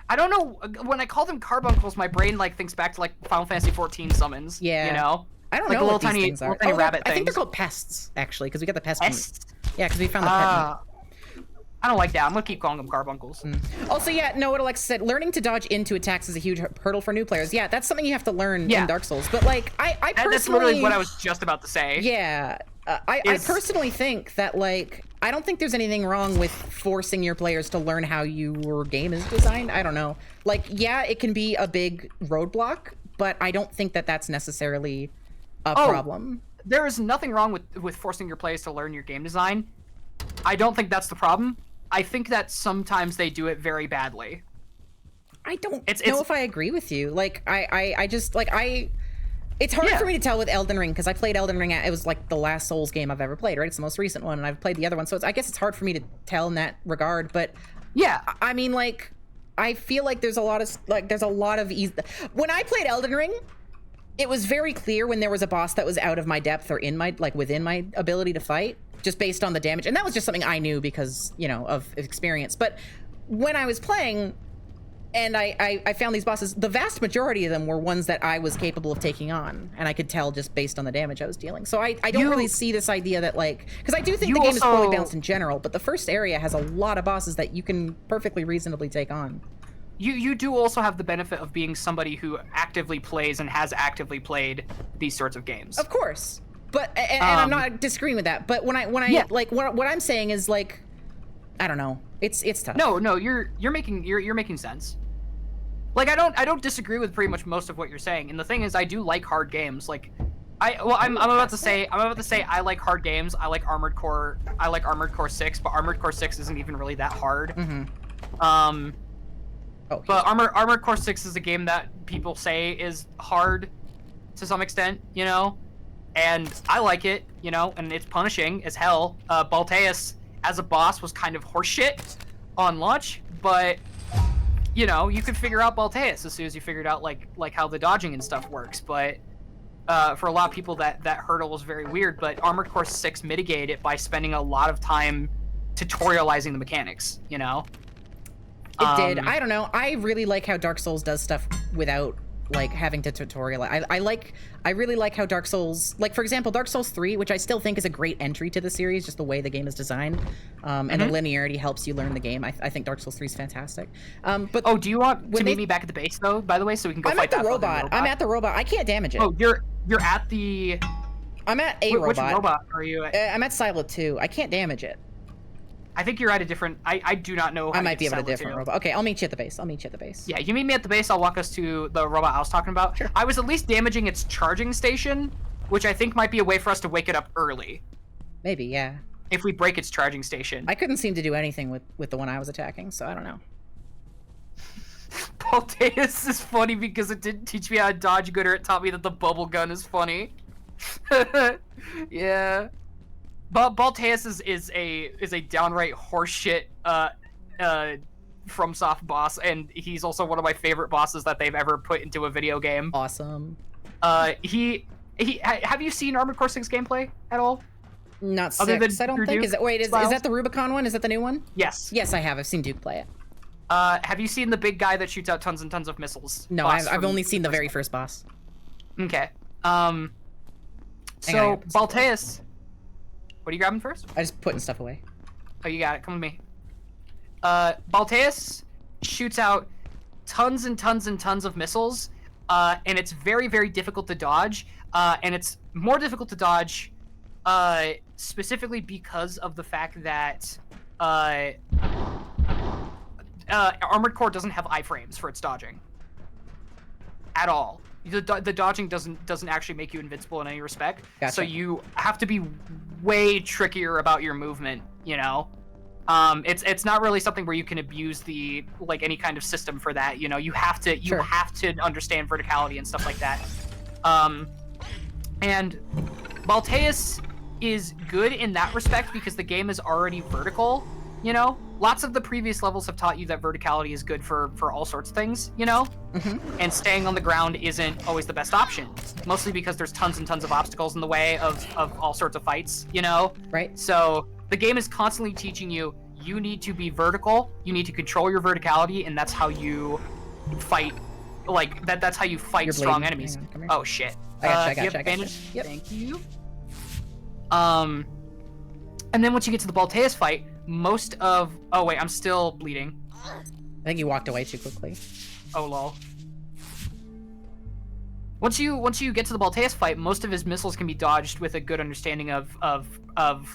I don't know. When I call them carbuncles, my brain like thinks back to like Final Fantasy 14 summons. Yeah. You know? I don't like know little what these tiny, things are. Little tiny rabbit I think they're things. called pests, actually, because we got the pest. Pests? Yeah, because we found the pet. I don't like that. I'm gonna keep calling them carbuncles. Also, yeah, no, what Alexa said, learning to dodge into attacks is a huge hurdle for new players. Yeah, that's something you have to learn in Dark Souls. But like, I personally, that's literally what I was just about to say. Yeah, I personally think that like, I don't think there's anything wrong with forcing your players to learn how your game is designed. I don't know. Like, yeah, it can be a big roadblock, but I don't think that that's necessarily a problem. There is nothing wrong with forcing your players to learn your game design. I don't think that's the problem. I think that sometimes they do it very badly. I don't know if I agree with you. Like, I just, like, it's hard for me to tell with Elden Ring, because I played Elden Ring, it was like the last Souls game I've ever played, right? It's the most recent one, and I've played the other one, so I guess it's hard for me to tell in that regard, but yeah, I mean, like, I feel like there's a lot of ease. When I played Elden Ring, it was very clear when there was a boss that was out of my depth or within my ability to fight, just based on the damage. And that was just something I knew because, you know, of experience. But when I was playing and I found these bosses, the vast majority of them were ones that I was capable of taking on. And I could tell just based on the damage I was dealing. So I don't really see this idea that, like, because I do think the game is poorly balanced in general, but the first area has a lot of bosses that you can perfectly reasonably take on. You do also have the benefit of being somebody who actively plays and has actively played these sorts of games. Of course. But and I'm not disagreeing with that. But when I like what I'm saying is, like, I don't know. It's tough. No, you're making sense. Like, I don't disagree with pretty much most of what you're saying. And the thing is, I do like hard games. Like, I'm about to say I like hard games. I like Armored Core 6, but Armored Core 6 isn't even really that hard. But Armored Core 6 is a game that people say is hard to some extent, you know? And I like it, you know, and it's punishing as hell. Balteus as a boss was kind of horseshit on launch, but, you know, you could figure out Balteus as soon as you figured out, like how the dodging and stuff works. But for a lot of people, that hurdle was very weird, but Armored Core 6 mitigated it by spending a lot of time tutorializing the mechanics, you know? It did. I don't know. I really like how Dark Souls does stuff without, like, having to tutorialize. I really like how Dark Souls, like, for example, Dark Souls 3, which I still think is a great entry to the series, just the way the game is designed, and the linearity helps you learn the game. I think Dark Souls 3 is fantastic. But do you want to meet me back at the base, though, by the way, so we can go fight that robot? I'm at the robot. I can't damage it. Oh, you're at the... I'm at a robot. Which robot are you at? I'm at Silo 2. I can't damage it. I think you're at a different... I do not know how I might be at a different robot. Okay, I'll meet you at the base. Yeah, you meet me at the base. I'll walk us to the robot I was talking about. Sure. I was at least damaging its charging station, which I think might be a way for us to wake it up early. Maybe, yeah. If we break its charging station. I couldn't seem to do anything with the one I was attacking, so I don't know. Balteus is funny because it didn't teach me how to dodge good, or it taught me that the bubble gun is funny. Yeah. But Balteus is a downright horseshit FromSoft boss, and he's also one of my favorite bosses that they've ever put into a video game. Awesome. Have you seen Armored Core 6 gameplay at all? Not Other than 6, I don't True think. Duke Is it? Wait, is styles? that the Rubicon one? Is that the new one? Yes. Yes, I have. I've seen Duke play it. Have you seen the big guy that shoots out tons and tons of missiles? No, I've only seen the very first boss. Okay. Hang So on. Balteus, what are you grabbing first? I just putting stuff away. Oh, you got it. Come with me. Balteus shoots out tons and tons and tons of missiles, and it's very, very difficult to dodge. And it's more difficult to dodge, specifically because of the fact that Armored Core doesn't have iframes for its dodging at all. The dodging doesn't actually make you invincible in any respect. Gotcha. So you have to be way trickier about your movement. You know, it's not really something where you can abuse any kind of system for that. You know, you have to understand verticality and stuff like that. And Balteus is good in that respect because the game is already vertical. You know, lots of the previous levels have taught you that verticality is good for all sorts of things, you know? And staying on the ground isn't always the best option, mostly because there's tons and tons of obstacles in the way of all sorts of fights, you know? Right. So the game is constantly teaching you, you need to be vertical, you need to control your verticality, and that's how you fight, that's how you fight You're strong bleeding. enemies. Hang on, come here. Oh, shit. I do you got have you. bandage? Yep. Thank you. And then once you get to the Balteus fight, oh wait, I'm still bleeding. I think you walked away too quickly. Oh lol. Once you get to the Balteus fight, most of his missiles can be dodged with a good understanding of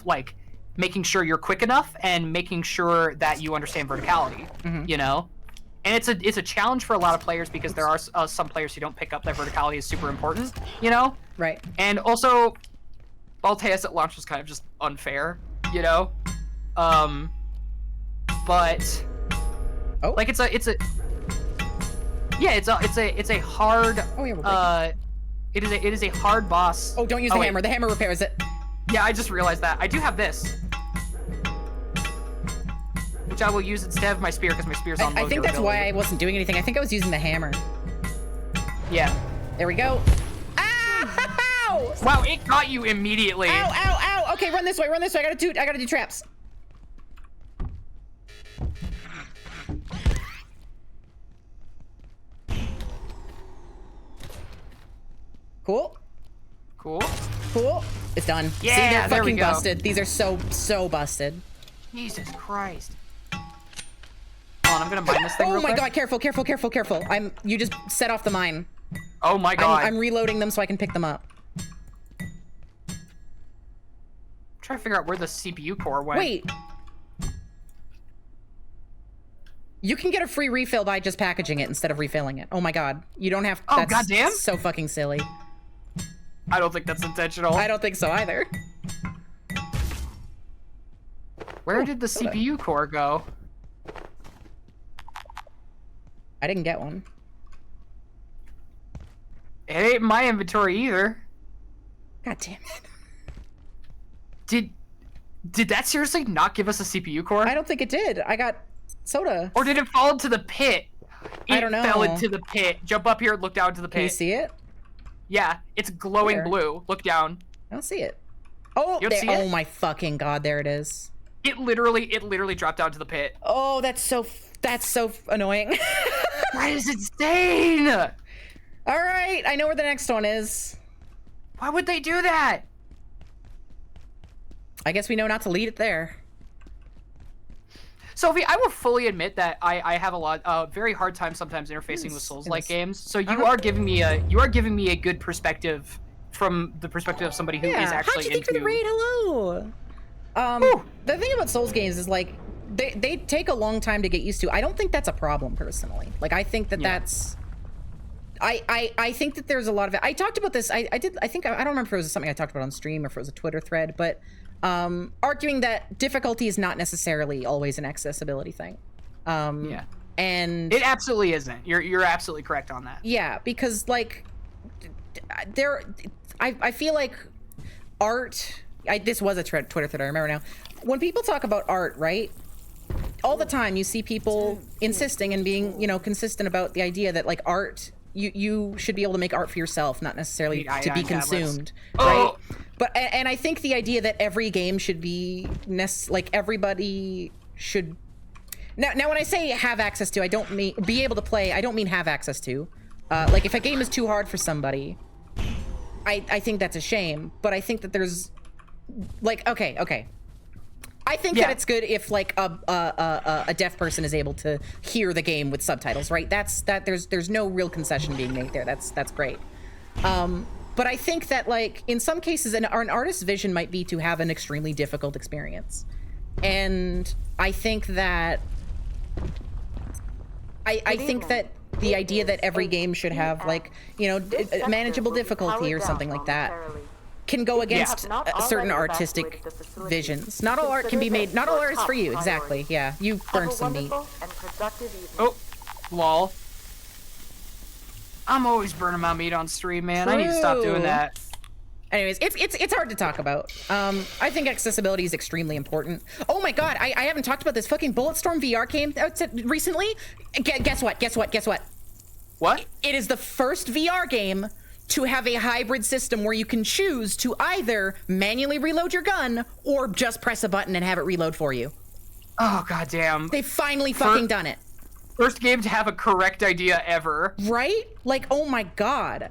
like making sure you're quick enough and making sure that you understand verticality. You know, and it's a challenge for a lot of players because there are some players who don't pick up that verticality is super important. You know. Right. And also, Balteus at launch was kind of just unfair. You know. But like it's a hard it is a hard boss. Oh, don't use the hammer. The hammer repairs it. Yeah, I just realized that. I do have this, which I will use instead of my spear because my spear's on low I think that's why durability. I wasn't doing anything. I think I was using the hammer. Yeah. There we go. Ow! Wow, it got you immediately. Ow! Ow! Ow! Okay, run this way. Run this way. I gotta do traps. Cool. Cool. Cool. It's done. Yeah, See, they're there we fucking go. busted. These are so busted. Jesus Christ. Hold on, I'm gonna mine this thing Oh real my quick. god, careful, careful, careful, careful. You just set off the mine. Oh my god. I'm reloading them so I can pick them up. trying to figure out where the CPU core went. Wait. You can get a free refill by just packaging it instead of refilling it. Oh my god. You don't have... Oh, that's goddamn. so fucking silly. I don't think that's intentional. I don't think so either. Where did the CPU core go? I didn't get one. It ain't in my inventory either. God damn it. Did that seriously not give us a CPU core? I don't think it did. I got soda. Or did it fall into the pit? I don't know. It fell into the pit. Jump up here and look down to the pit. Can you see it? Yeah, it's glowing Where? blue. Look down. I don't see it. Oh, You don't see it? Oh my fucking god, there it is. It literally dropped down to the pit. Oh, that's so annoying. That is insane! All right, I know where the next one is. Why would they do that? I guess we know not to lead it there. Sophie, I will fully admit that I have a very hard time sometimes interfacing with Souls-like games. So you are giving me a good perspective from the perspective of somebody who is actually how'd you think for the raid? Hello. The thing about Souls games is like they take a long time to get used to. I don't think that's a problem personally. Like I think that that's. I think that there's a lot of it. I talked about this. I think I don't remember if it was something I talked about on stream or if it was a Twitter thread, but arguing that difficulty is not necessarily always an accessibility thing. Yeah. And it absolutely isn't. You're absolutely correct on that. Yeah, because like I feel like art. This was a Twitter thread. I remember now. When people talk about art, right? All the time you see people insisting and being, consistent about the idea that like art, you should be able to make art for yourself, not necessarily to be consumed, right? But and I think the idea that every game should be like everybody should. Now when I say have access to, I don't mean be able to play. I don't mean have access to. Like if a game is too hard for somebody, I think that's a shame. But I think that there's like okay. I think that it's good if like a deaf person is able to hear the game with subtitles, right? There's no real concession being made there. That's great. But I think that like in some cases an artist's vision might be to have an extremely difficult experience. And I think that I think that the idea that every game should have like, you know, manageable difficulty or something like that can go against certain artistic visions. Not all art can be made, not all art is for you, exactly. Yeah, you burned some meat. Oh, lol. I'm always burning my meat on stream, man. I need to stop doing that. Anyways, it's hard to talk about. I think accessibility is extremely important. Oh my god, I haven't talked about this. Fucking Bulletstorm VR came out recently. Guess what? What? It is the first VR game to have a hybrid system where you can choose to either manually reload your gun or just press a button and have it reload for you. Oh goddamn! They finally fucking done it. First game to have a correct idea ever. Right? Like, oh my god.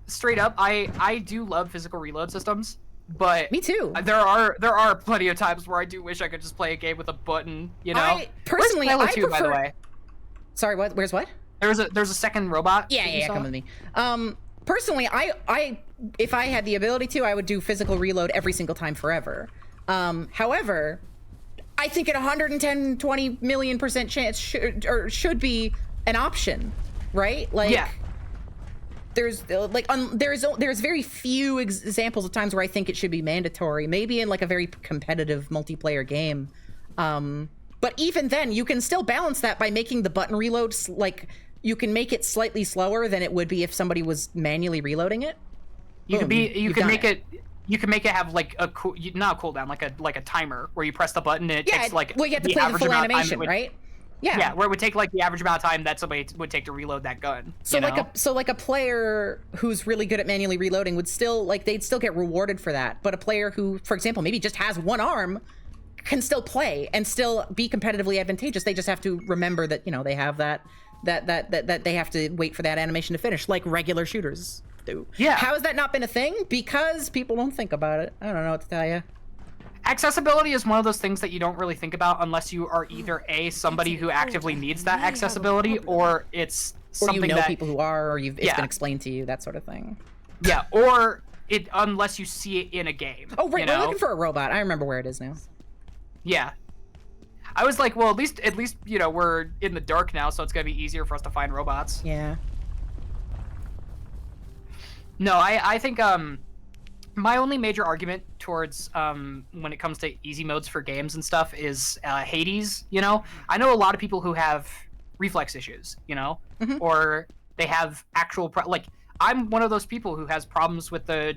Straight up, I do love physical reload systems, but me too. There are plenty of times where I do wish I could just play a game with a button. You know. I personally, I prefer. By the way. Sorry, what? Where's what? There's a second robot. Yeah, come with me. Personally, if I had the ability to, I would do physical reload every single time forever. However, I think an 120 million% chance should be an option, right? Like, yeah. There's very few examples of times where I think it should be mandatory. Maybe in like a very competitive multiplayer game. But even then, you can still balance that by making the button reload like you can make it slightly slower than it would be if somebody was manually reloading it. You can make it have like not a cooldown, like a timer where you press the button and it takes like well, you have to play the full animation, right? Yeah, where it would take like the average amount of time that somebody would take to reload that gun. So like a player who's really good at manually reloading would still they'd still get rewarded for that. But a player who, for example, maybe just has one arm can still play and still be competitively advantageous. They just have to remember that, you know, they have that they have to wait for that animation to finish, like regular shooters do. Yeah. How has that not been a thing? Because people don't think about it. I don't know what to tell you. Accessibility is one of those things that you don't really think about unless you are either somebody who actively needs that accessibility, or it's something you know that people who are, or it's been explained to you, that sort of thing. Yeah, or unless you see it in a game. Oh right, we're looking for a robot. I remember where it is now. Yeah. I was like, well, at least you know we're in the dark now, so it's gonna be easier for us to find robots. Yeah. No, I think my only major argument towards when it comes to easy modes for games and stuff is Hades. You know, I know a lot of people who have reflex issues. You know, or they have actual like I'm one of those people who has problems with the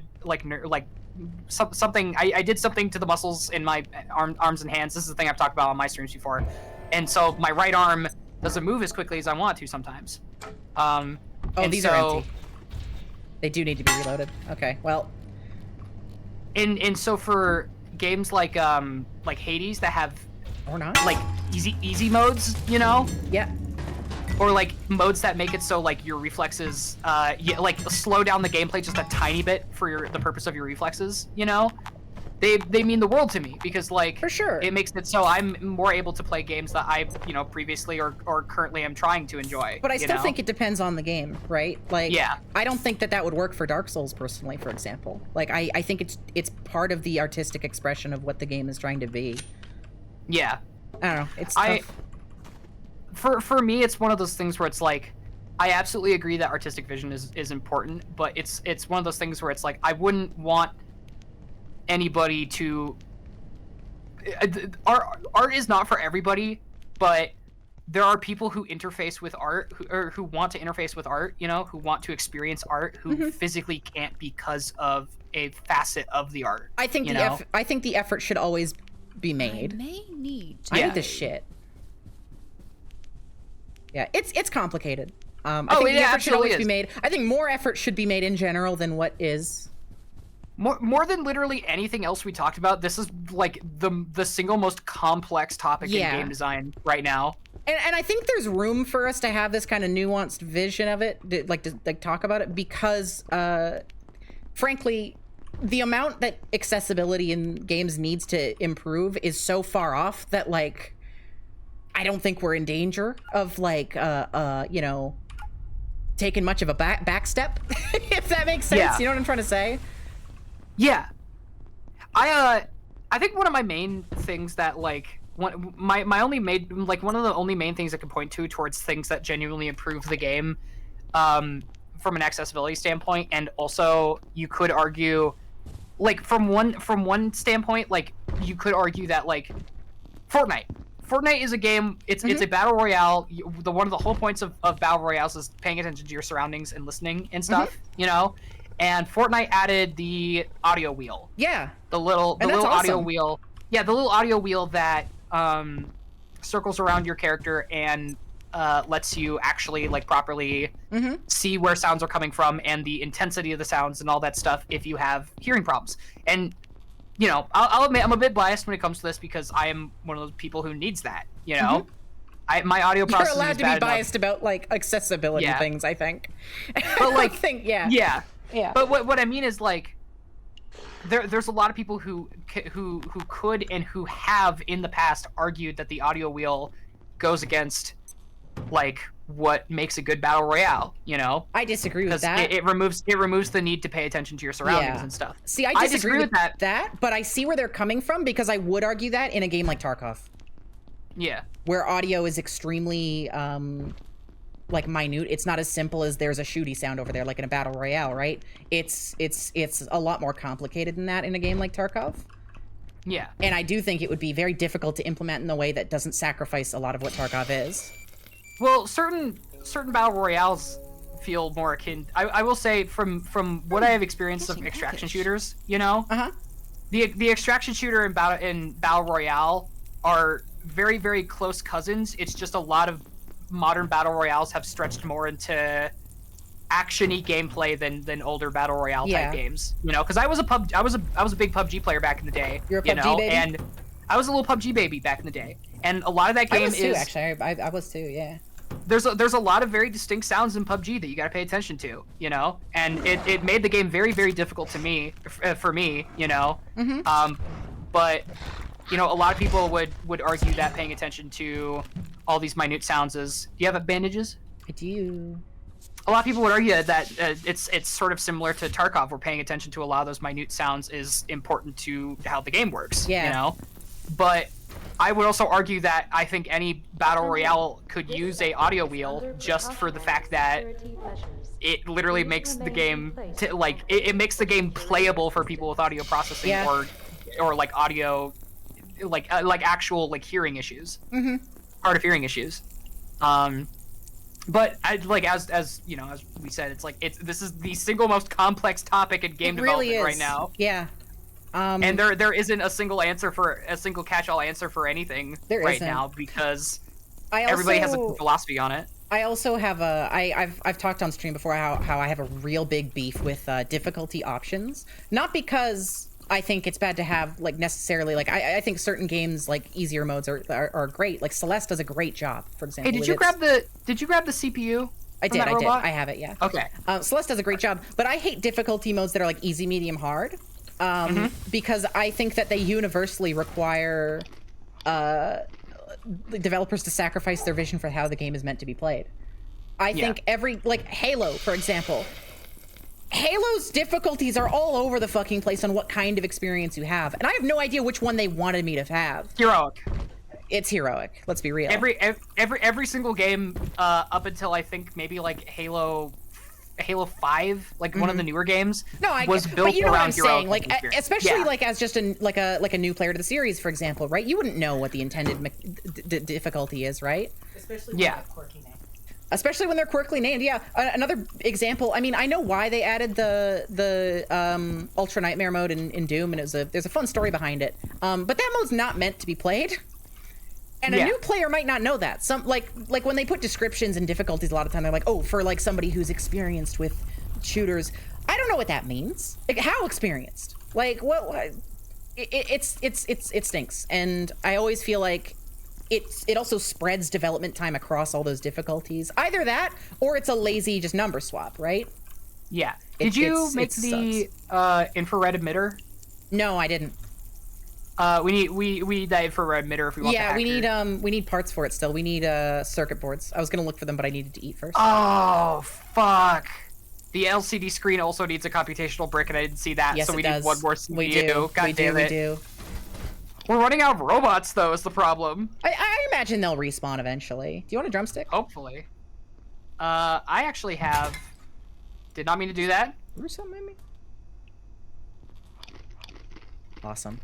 something. I did something to the muscles in my arms and hands. This is the thing I've talked about on my streams before, and so my right arm doesn't move as quickly as I want to sometimes. These are empty. They do need to be reloaded. Okay, well. And so for games like Hades that have or not like easy modes, you know? Yeah. Or like modes that make it so like your reflexes like slow down the gameplay just a tiny bit for the purpose of your reflexes, you know? They mean the world to me because like for sure it makes it so I'm more able to play games that I previously or currently am trying to enjoy. But I still think it depends on the game, right? Like yeah. I don't think that would work for Dark Souls personally, for example. Like I think it's part of the artistic expression of what the game is trying to be. Yeah. I don't know. It's tough. For me it's one of those things where it's like I absolutely agree that artistic vision is important, but it's one of those things where it's like I wouldn't want anybody to art is not for everybody, but there are people who interface with art who want to interface with art, you know, who want to experience art, who physically can't because of a facet of the art. I think I think the effort should always be made. I may need I need this shit. Yeah, it's complicated. I think the effort should always be made. I think more effort should be made in general than what is. more than literally anything else we talked about, this is like the single most complex topic in game design right now. And I think there's room for us to have this kind of nuanced vision of it, to talk about it, because frankly, the amount that accessibility in games needs to improve is so far off that, like, I don't think we're in danger of, like, you know, taking much of a back step, if that makes sense. Yeah. You know what I'm trying to say? Yeah. I think one of my main things that, like, one of the only main things I can point to towards things that genuinely improve the game, from an accessibility standpoint, and also you could argue, like, from one standpoint, like, you could argue that, like, Fortnite is a game, it's a battle royale. One of the whole points of battle royales is paying attention to your surroundings and listening and stuff, you know? And Fortnite added the audio wheel. Yeah. The little audio wheel. Yeah, the little audio wheel that circles around your character and lets you actually, like, properly see where sounds are coming from and the intensity of the sounds and all that stuff if you have hearing problems. And, you know, I'll admit I'm a bit biased when it comes to this because I am one of those people who needs that, you know? My audio processing You're allowed is to bad be biased enough. about, like, accessibility things, I think. But, like, Yeah. But what I mean is, like, there's a lot of people who could and who have in the past argued that the audio wheel goes against, like, what makes a good battle royale, you know? I disagree with that. It removes the need to pay attention to your surroundings and stuff. See, I disagree with that, but I see where they're coming from because I would argue that in a game like Tarkov. Yeah. Where audio is extremely like minute. It's not as simple as there's a shooty sound over there like in a battle royale, right? It's a lot more complicated than that in a game like Tarkov. Yeah. And I do think it would be very difficult to implement in a way that doesn't sacrifice a lot of what Tarkov is. Well, certain battle royales feel more akin. I will say from what I have experienced of extraction shooters, you know, the extraction shooter and battle royale are very, very close cousins. It's just a lot of modern battle royales have stretched more into action-y gameplay than older battle royale type games. You know, because I was a big PUBG player back in the day. You're a PUBG baby? And I was a little PUBG baby back in the day, and a lot of that game I was too, is actually. I was too, yeah. There's a lot of very distinct sounds in PUBG that you got to pay attention to, you know, and it made the game very, very difficult for me, you know. But you know, a lot of people would argue that paying attention to all these minute sounds is. Do you have bandages? I do. A lot of people would argue that it's sort of similar to Tarkov, where paying attention to a lot of those minute sounds is important to how the game works. Yeah. You know, but I would also argue that I think any battle royale could use a audio wheel just for the fact that it literally makes the game it makes the game playable for people with audio processing or like audio like actual like hearing issues, hard of hearing issues. But I like as you know, as we said, it's like this is the single most complex topic in game development right now. Yeah. And there isn't a single catch-all answer for anything right now because everybody has a philosophy on it. I also have I've talked on stream before how I have a real big beef with difficulty options. Not because I think it's bad to have like necessarily like I think certain games like easier modes are great. Like Celeste does a great job, for example. Hey, did you grab the CPU? I did. I have it. Yeah. Okay. Celeste does a great job, but I hate difficulty modes that are like easy, medium, hard. Because I think that they universally require the developers to sacrifice their vision for how the game is meant to be played. I think like Halo, for example. Halo's difficulties are all over the fucking place on what kind of experience you have. And I have no idea which one they wanted me to have. Heroic. It's heroic, let's be real. Every single game up until I think maybe like Halo 5, like one of the newer games, was built but you know around what I'm saying, like experience. especially like as just a new player to the series, for example, right? You wouldn't know what the intended difficulty is, right? Especially when they're quirky named. Especially when they're quirkily named. Yeah. Another example. I mean, I know why they added the Ultra Nightmare mode in Doom, and there's a fun story behind it. But that mode's not meant to be played. And a new player might not know that. Some like when they put descriptions and difficulties, a lot of time they're like, oh, for like somebody who's experienced with shooters, I don't know what that means. Like, how experienced? Like, what? It stinks, and I always feel like it also spreads development time across all those difficulties. Either that, or it's a lazy just number swap, right? Yeah. Did you make the infrared emitter? No, I didn't. We need that infrared emitter if we want. Yeah, we need parts for it still. We need circuit boards. I was gonna look for them, but I needed to eat first. Oh fuck! The LCD screen also needs a computational brick, and I didn't see that. Yes, so we it does. need one more CPU. We do. God damn it. We do. We're running out of robots, though, is the problem. I imagine they'll respawn eventually. Do you want a drumstick? Hopefully. I actually have. Did not mean to do that. Maybe. Awesome.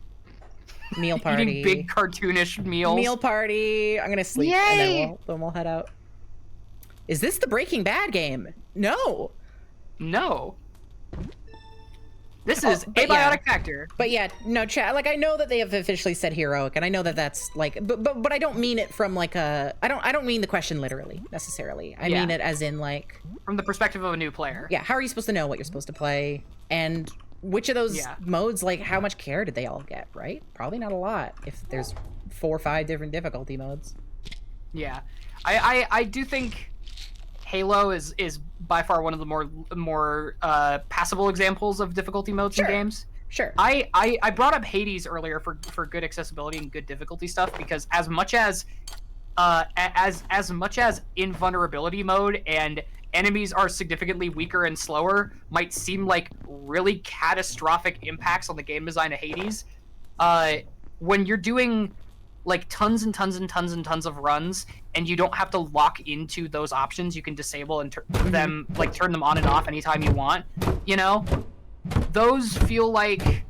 Meal party. Eating big cartoonish meals. Meal party. I'm gonna sleep. Yay! And then we'll head out. Is this the Breaking Bad game? No. No. This is Abiotic Factor. But yeah, no, chat. Like, I know that they have officially said heroic, and I know that that's like, but I don't mean it from like a. I don't mean the question literally necessarily. I mean it as in like from the perspective of a new player. Yeah. How are you supposed to know what you're supposed to play, and which of those modes, like, how much care did they all get? Right? Probably not a lot. If there's 4 or 5 different difficulty modes. Yeah, I do think Halo is by far one of the more passable examples of difficulty modes in games. Sure. I brought up Hades earlier for good accessibility and good difficulty stuff because as much as invulnerability mode and enemies are significantly weaker and slower might seem like really catastrophic impacts on the game design of Hades, when you're doing like tons and tons and tons and tons of runs and you don't have to lock into those options, you can disable and turn them on and off anytime you want, you know, those feel like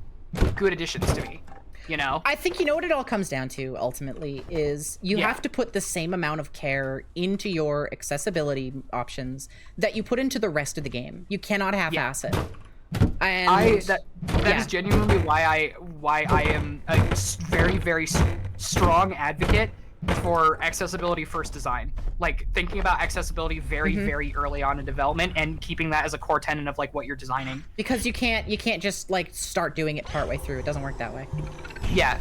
good additions to me, you know. I think, you know, what it all comes down to ultimately is you have to put the same amount of care into your accessibility options that you put into the rest of the game. You cannot half-ass it. And that is genuinely why I am a very, very strong advocate for accessibility first design. Like, thinking about accessibility very, very early on in development and keeping that as a core tenet of like what you're designing. Because you can't just like start doing it partway through. It doesn't work that way. Yeah.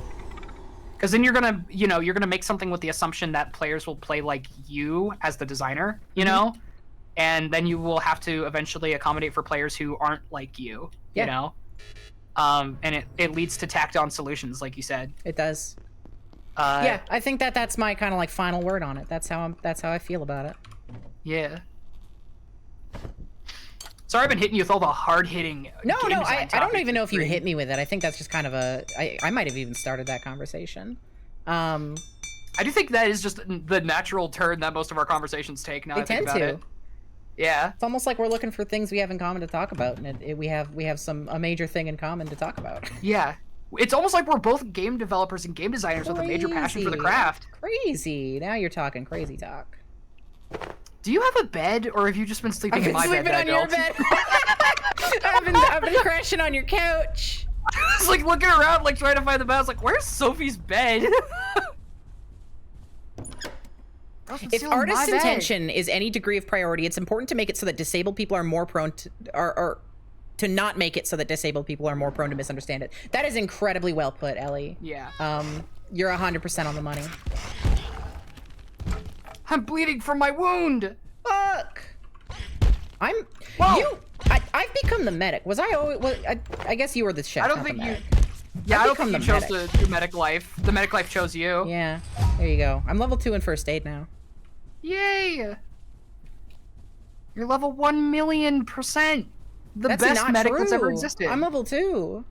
Because then you're gonna make something with the assumption that players will play like you as the designer, you know? And then you will have to eventually accommodate for players who aren't like you, you know? And it leads to tacked on solutions, like you said. It does. Yeah, I think that's my kind of like final word on it. That's how I feel about it. Yeah. Sorry, I've been hitting you with all the hard-hitting. No, I don't even know if you hit me with it. I think that's just kind of I might have even started that conversation. I do think that is just the natural turn that most of our conversations take. Now they that I think about it. Yeah. It's almost like we're looking for things we have in common to talk about, and we have a major thing in common to talk about. Yeah. It's almost like we're both game developers and game designers with a major passion for the craft. Crazy. Now you're talking crazy talk. Do you have a bed, or have you just been sleeping in my bed? I've been sleeping on your bed. I've been crashing on your couch. I was like looking around, like trying to find the bed. I was like, "Where's Sophie's bed?" If artist's intention is any degree of priority, it's important to make it so that disabled people are more prone to, or to not make it so that disabled people are more prone to misunderstand it. That is incredibly well put, Ellie. Yeah. You're 100% on the money. I'm bleeding from my wound. Fuck. I've become the medic. Was I always? I guess you were the chef. I don't think you. Yeah, I don't think you chose the medic life. The medic life chose you. Yeah. There you go. I'm level 2 in first aid now. Yay! You're level 1,000,000%. That's best medic that's ever existed. I'm level 2.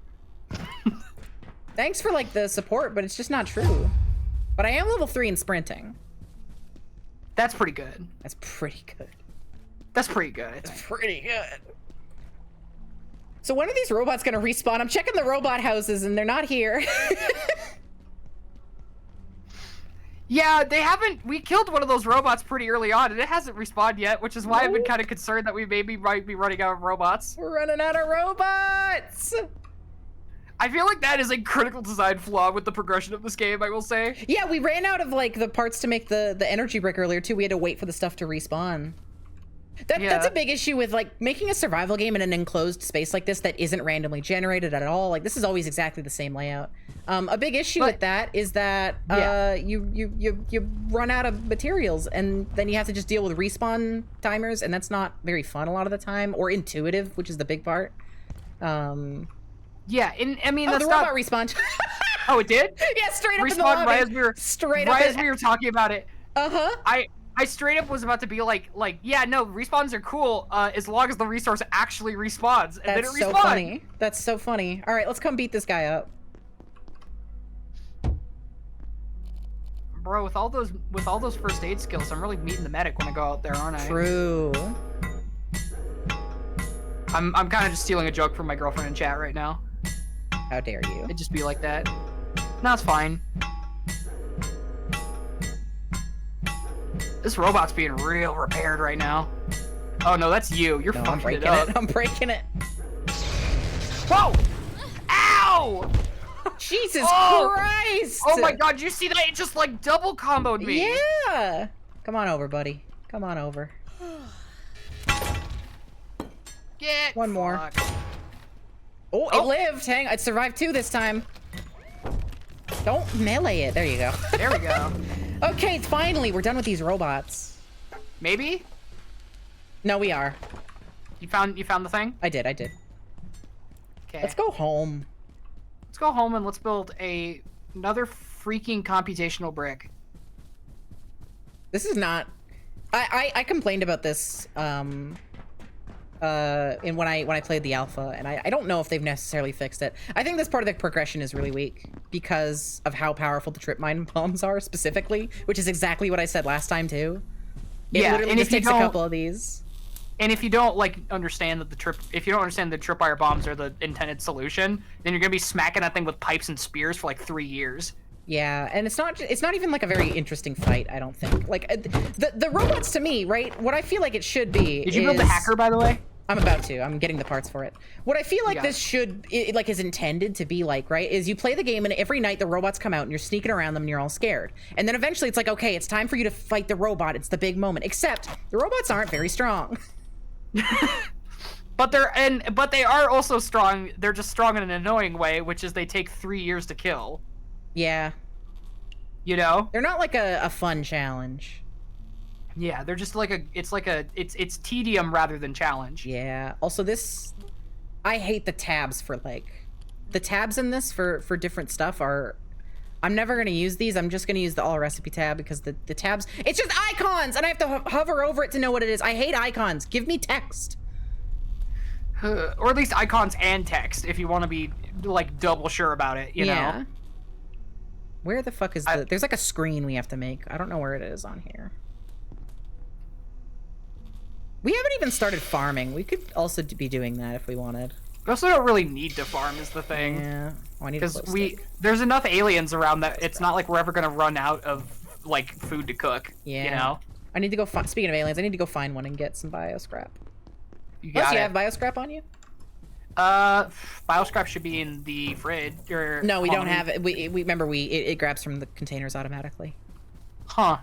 Thanks for like the support, but it's just not true. But I am level 3 in sprinting. That's pretty good. That's pretty good. That's pretty good. It's pretty good. So when are these robots gonna respawn? I'm checking the robot houses and they're not here. Yeah, they haven't. We killed one of those robots pretty early on, and it hasn't respawned yet, which is why I've been kind of concerned that we might be running out of robots. We're running out of robots! I feel like that is a critical design flaw with the progression of this game, I will say. Yeah, we ran out of, like, the parts to make the energy brick earlier, too. We had to wait for the stuff to respawn. That's a big issue with like making a survival game in an enclosed space like this that isn't randomly generated at all. Like this is always exactly the same layout. A big issue with that is that you run out of materials and then you have to just deal with respawn timers, and that's not very fun a lot of the time, or intuitive, which is the big part. Yeah, I mean that's the robot respawned. Oh, it did? Yeah, straight up respawn in the lobby. right as we were as we were talking about it. I straight up was about to be like, yeah, no, respawns are cool as long as the resource actually respawns, and then it respawned. That's so funny. That's so funny. All right, let's come beat this guy up. Bro, with all those first aid skills, I'm really meeting the medic when I go out there, aren't I? True. I'm kind of just stealing a joke from my girlfriend in chat right now. How dare you? It'd just be like that. No, it's fine. This robot's being real repaired right now. Oh no, that's you. You're fucking I'm breaking it up. I'm breaking it. Whoa! Ow! Jesus Christ! Oh my god, you see that? It just like double comboed me. Yeah! Come on over, buddy. Come on over. Get one more. Oh, it lived. Hang on. It survived 2 this time. Don't melee it. There you go. There we go. Okay, finally, we're done with these robots. Maybe? No, we are. You found the thing? I did. Okay. Let's go home. Let's go home and let's build another freaking computational brick. This is not... I complained about this when I played the alpha, and I don't know if they've necessarily fixed it. I think this part of the progression is really weak because of how powerful the trip mine bombs are specifically, which is exactly what I said last time too. It literally just takes a couple of these. And if you don't understand that the tripwire bombs are the intended solution, then you're gonna be smacking that thing with pipes and spears for like 3 years. Yeah, and it's not even like a very interesting fight, I don't think. Like the robots to me, right? What I feel like it should be. Did you build the hacker, by the way? I'm about to. I'm getting the parts for it. What I feel like this is intended to be like, right, is you play the game and every night the robots come out and you're sneaking around them and you're all scared. And then eventually it's like, okay, it's time for you to fight the robot. It's the big moment. Except the robots aren't very strong. But they are also strong. They're just strong in an annoying way, which is they take 3 years to kill. Yeah. You know? They're not like a fun challenge. Yeah, they're just like it's tedium rather than challenge. Yeah. Also I hate the tabs for the tabs in this for different stuff are, I'm never going to use these. I'm just going to use the all recipe tab because the tabs, it's just icons and I have to hover over it to know what it is. I hate icons. Give me text. Or at least icons and text if you want to be like double sure about it, you know? Where the fuck is there's like a screen we have to make. I don't know where it is on here. We haven't even started farming. We could also be doing that if we wanted. We also don't really need to farm is the thing. Yeah. Oh, I need because there's enough aliens around that it's not like we're ever gonna run out of like food to cook. Yeah. You know? I need to go speaking of aliens, I need to go find one and get some bio scrap. You have bio scrap on you? Bio scrap should be in the fridge. No, we don't have it. We remember it grabs from the containers automatically. Huh.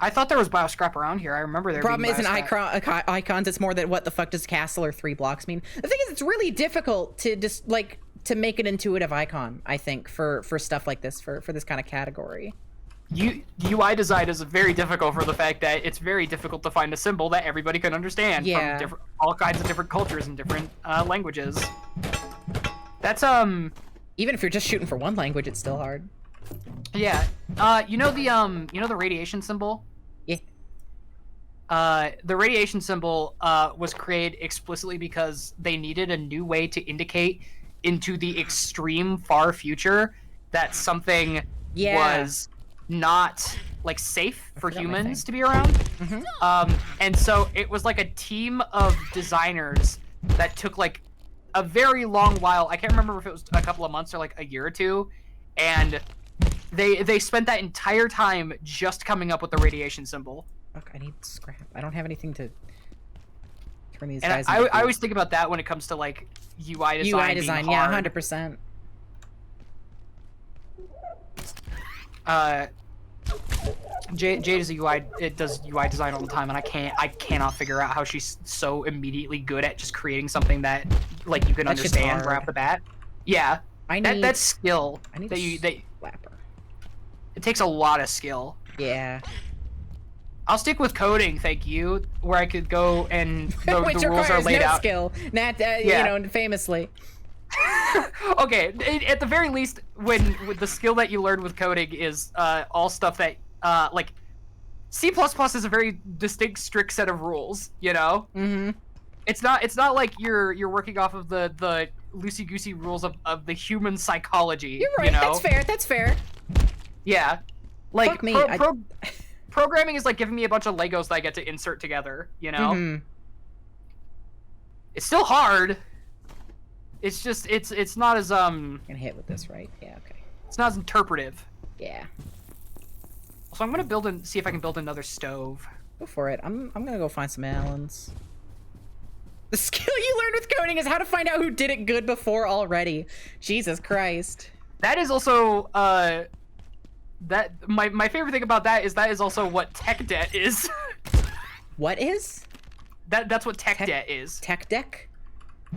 I thought there was bio scrap around here. I remember there. The problem isn't icons. It's more that what the fuck does castle or 3 blocks mean? The thing is, it's really difficult to just to make an intuitive icon. I think for stuff like this, for this kind of category. UI design is very difficult for the fact that it's very difficult to find a symbol that everybody can understand from all kinds of different cultures and different languages. That's even if you're just shooting for one language, it's still hard. Yeah. You know the radiation symbol? Yeah. The radiation symbol was created explicitly because they needed a new way to indicate into the extreme far future that something was not like safe for humans to be around. And so it was like a team of designers that took like a very long while. I can't remember if it was a couple of months or like a year or two, and they spent that entire time just coming up with the radiation symbol. Fuck, I need scrap. I don't have anything to turn these and guys I always think about that when it comes to like UI design. UI design, yeah, 100%. Jade is a UI. It does UI design all the time, and I cannot figure out how she's so immediately good at just creating something that like you can That shit's understand right hard. off the bat. Yeah, that's skill. I need slapper. It takes a lot of skill. Yeah. I'll stick with coding, thank you, where I could go and the Which rules are requires laid no out. skill, not Yeah. you know, famously. Okay, at the very least, with the skill that you learn with coding is all stuff that like C++ is a very distinct, strict set of rules. You know, it's not like you're working off of the loosey goosey rules of the human psychology. You're right. You know? That's fair. That's fair. Yeah, like Fuck me, programming is like giving me a bunch of Legos that I get to insert together. You know, it's still hard. It's just it's not as Gonna hit with this, right? Yeah. Okay. It's not as interpretive. Yeah. So I'm gonna see if I can build another stove. Go for it. I'm gonna go find some Allens. The skill you learned with coding is how to find out who did it good before already. Jesus Christ. That is also that my favorite thing about that is also what tech debt is. What is? That's what tech debt is. Tech deck?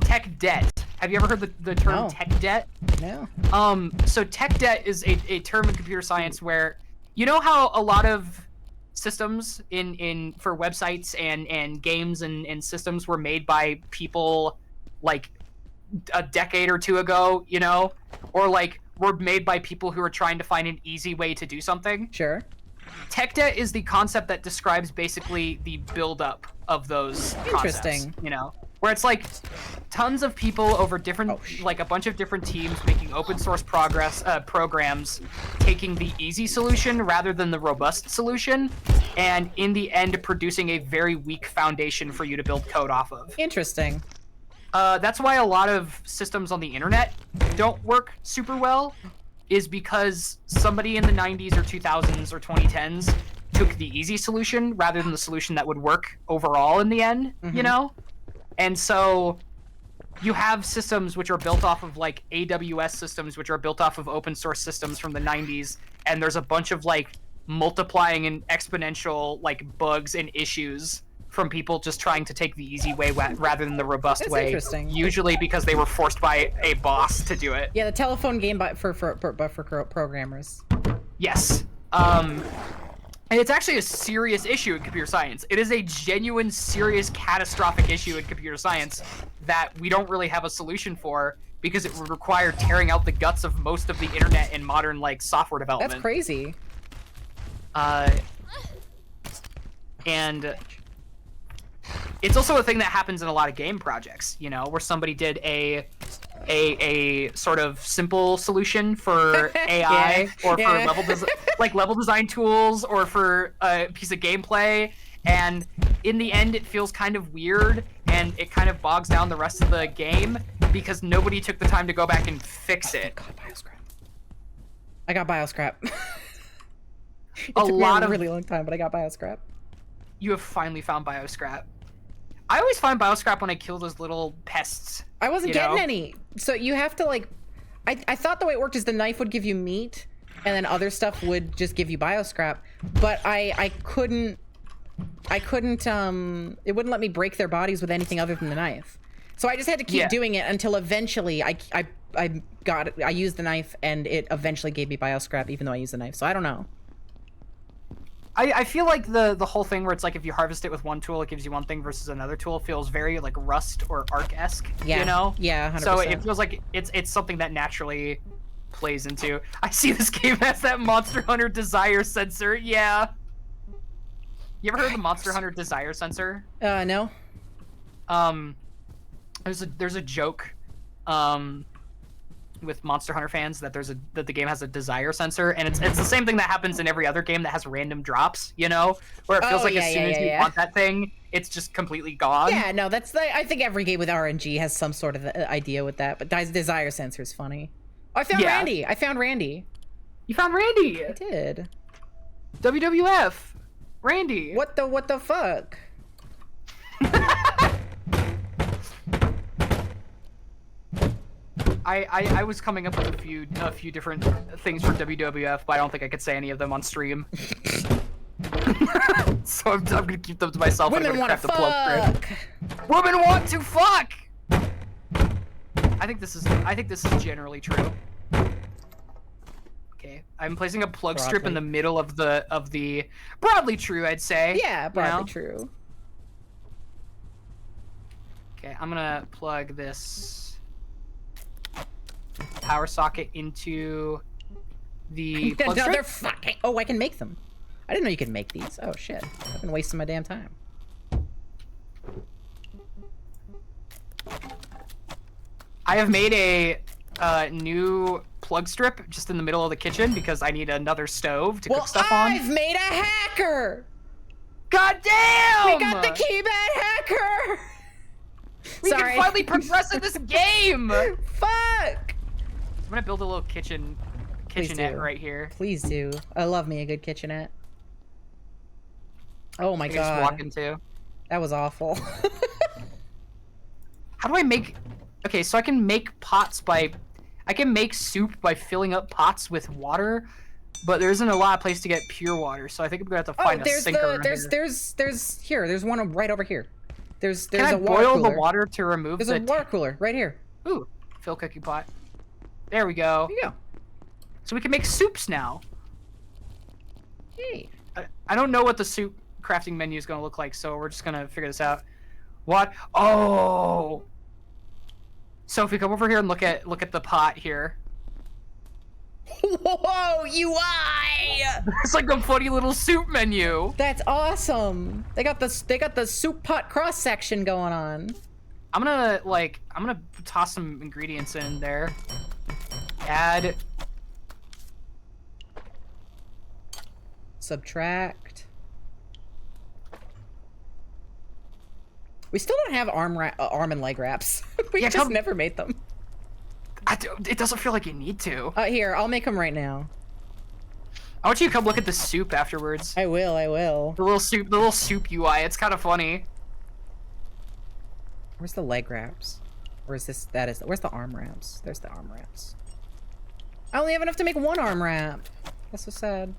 Tech debt. Have you ever heard the term No. tech debt? No. So tech debt is a term in computer science where, you know how a lot of systems for websites and games and systems were made by people like a decade or two ago, you know? Or like were made by people who are trying to find an easy way to do something? Sure. Tech debt is the concept that describes basically the buildup of those Interesting. concepts, you know? Where it's like tons of people over different, like a bunch of different teams making open source programs, taking the easy solution rather than the robust solution, and in the end producing a very weak foundation for you to build code off of. Interesting. That's why a lot of systems on the internet don't work super well, is because somebody in the 90s or 2000s or 2010s took the easy solution rather than the solution that would work overall in the end, you know? And so you have systems which are built off of like AWS systems, which are built off of open source systems from the 90s, and there's a bunch of like multiplying and exponential like bugs and issues from people just trying to take the easy way rather than the robust way. Interesting. Usually because they were forced by a boss to do it. Yeah, the telephone game for programmers. Yes. And it's actually a serious issue in computer science. It is a genuine, serious, catastrophic issue in computer science that we don't really have a solution for because it would require tearing out the guts of most of the internet and modern like software development. That's crazy. And it's also a thing that happens in a lot of game projects, you know, where somebody did a sort of simple solution for AI or for level design tools or for a piece of gameplay, and in the end it feels kind of weird and it kind of bogs down the rest of the game because nobody took the time to go back and fix it. I got bioscrap. It A took me lot a of really long time, but I got bioscrap. You have finally found bioscrap. I always find bioscrap when I kill those little pests. I wasn't getting any. So you have to like, I thought the way it worked is the knife would give you meat and then other stuff would just give you bioscrap, but I couldn't, it wouldn't let me break their bodies with anything other than the knife. So I just had to keep doing it until eventually I used the knife and it eventually gave me bioscrap even though I used the knife. So I don't know. I feel like the whole thing where it's like if you harvest it with one tool, it gives you one thing versus another tool feels very like Rust or Ark-esque, you know? Yeah, 100%. So it feels like it's something that naturally plays into. I see this game has that Monster Hunter Desire sensor. Yeah. You ever heard of the Monster Hunter Desire sensor? No. There's a joke with Monster Hunter fans that that the game has a desire sensor, and it's the same thing that happens in every other game that has random drops, you know, where it feels like as soon as you want that thing, it's just completely gone. Yeah, no, I think every game with RNG has some sort of idea with that, but desire sensor is funny. Oh, I found Randy. I found Randy. You found Randy? I did. WWF. Randy. What the fuck? I was coming up with a few different things for WWF, but I don't think I could say any of them on stream. So I'm gonna keep them to myself. Women want to fuck. Women want to fuck. I think this is generally true. Okay, I'm placing a plug strip in the middle of the broadly true, I'd say. Yeah, broadly true. Okay, I'm gonna plug this power socket into the plug Another strip. fucking. Oh, I can make them. I didn't know you could make these. Oh shit! I've been wasting my damn time. I have made a new plug strip just in the middle of the kitchen because I need another stove to cook stuff on. I've made a hacker. God damn! We got the keypad hacker. We can finally progress in this game. Fuck! I'm gonna build a little kitchenette right here. Please do. I love me a good kitchenette. Oh my god. Just walk into. That was awful. How do I make? Okay, so I can make pots by. I can make soup by filling up pots with water, but there isn't a lot of place to get pure water, so I think I'm gonna have to find a sinker. There's one right over here. There's can a I water boil cooler. the water to remove There's a water cooler right here. Ooh, fill cooking pot. There we go. There you go. So we can make soups now. Hey. I don't know what the soup crafting menu is gonna look like, so we're just gonna figure this out. What? Oh. So if we come over here and look at the pot here. Whoa, UI! It's like a funny little soup menu. That's awesome. They got the soup pot cross section going on. I'm gonna toss some ingredients in there. Add. Subtract. We still don't have arm and leg wraps. We just never made them. It doesn't feel like you need to. Here, I'll make them right now. I want you to come look at the soup afterwards. I will. The little soup UI. It's kind of funny. Where's the leg wraps? Where's the arm wraps? There's the arm wraps. I only have enough to make one arm wrap. That's so sad.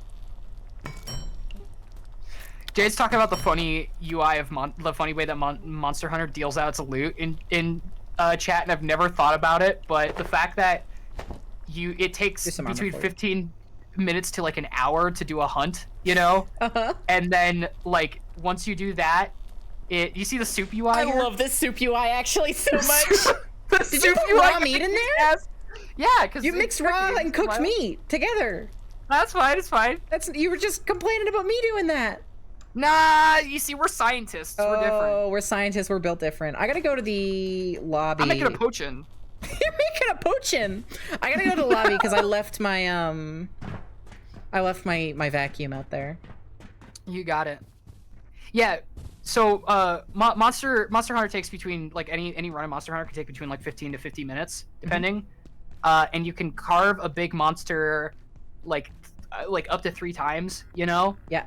Jade's talking about the funny UI of the funny way that Monster Hunter deals out its loot in chat, and I've never thought about it, but the fact that it takes between 15 minutes to like an hour to do a hunt, you know? And then like once you do that, you see the soup UI I here? love this soup UI actually so much. Did you put UI raw meat in there? Yeah, because you mixed raw and cooked meat together. That's fine. It's fine. You were just complaining about me doing that. Nah, you see, we're scientists. We're different. Oh, we're scientists. We're built different. I gotta go to the lobby. I'm making a potion. You're making a potion. I gotta go to the lobby because I left my my vacuum out there. You got it. Yeah. So Monster Hunter takes between like any run of Monster Hunter can take between like 15 to 50 minutes depending. And you can carve a big monster like up to 3 times, you know? Yeah.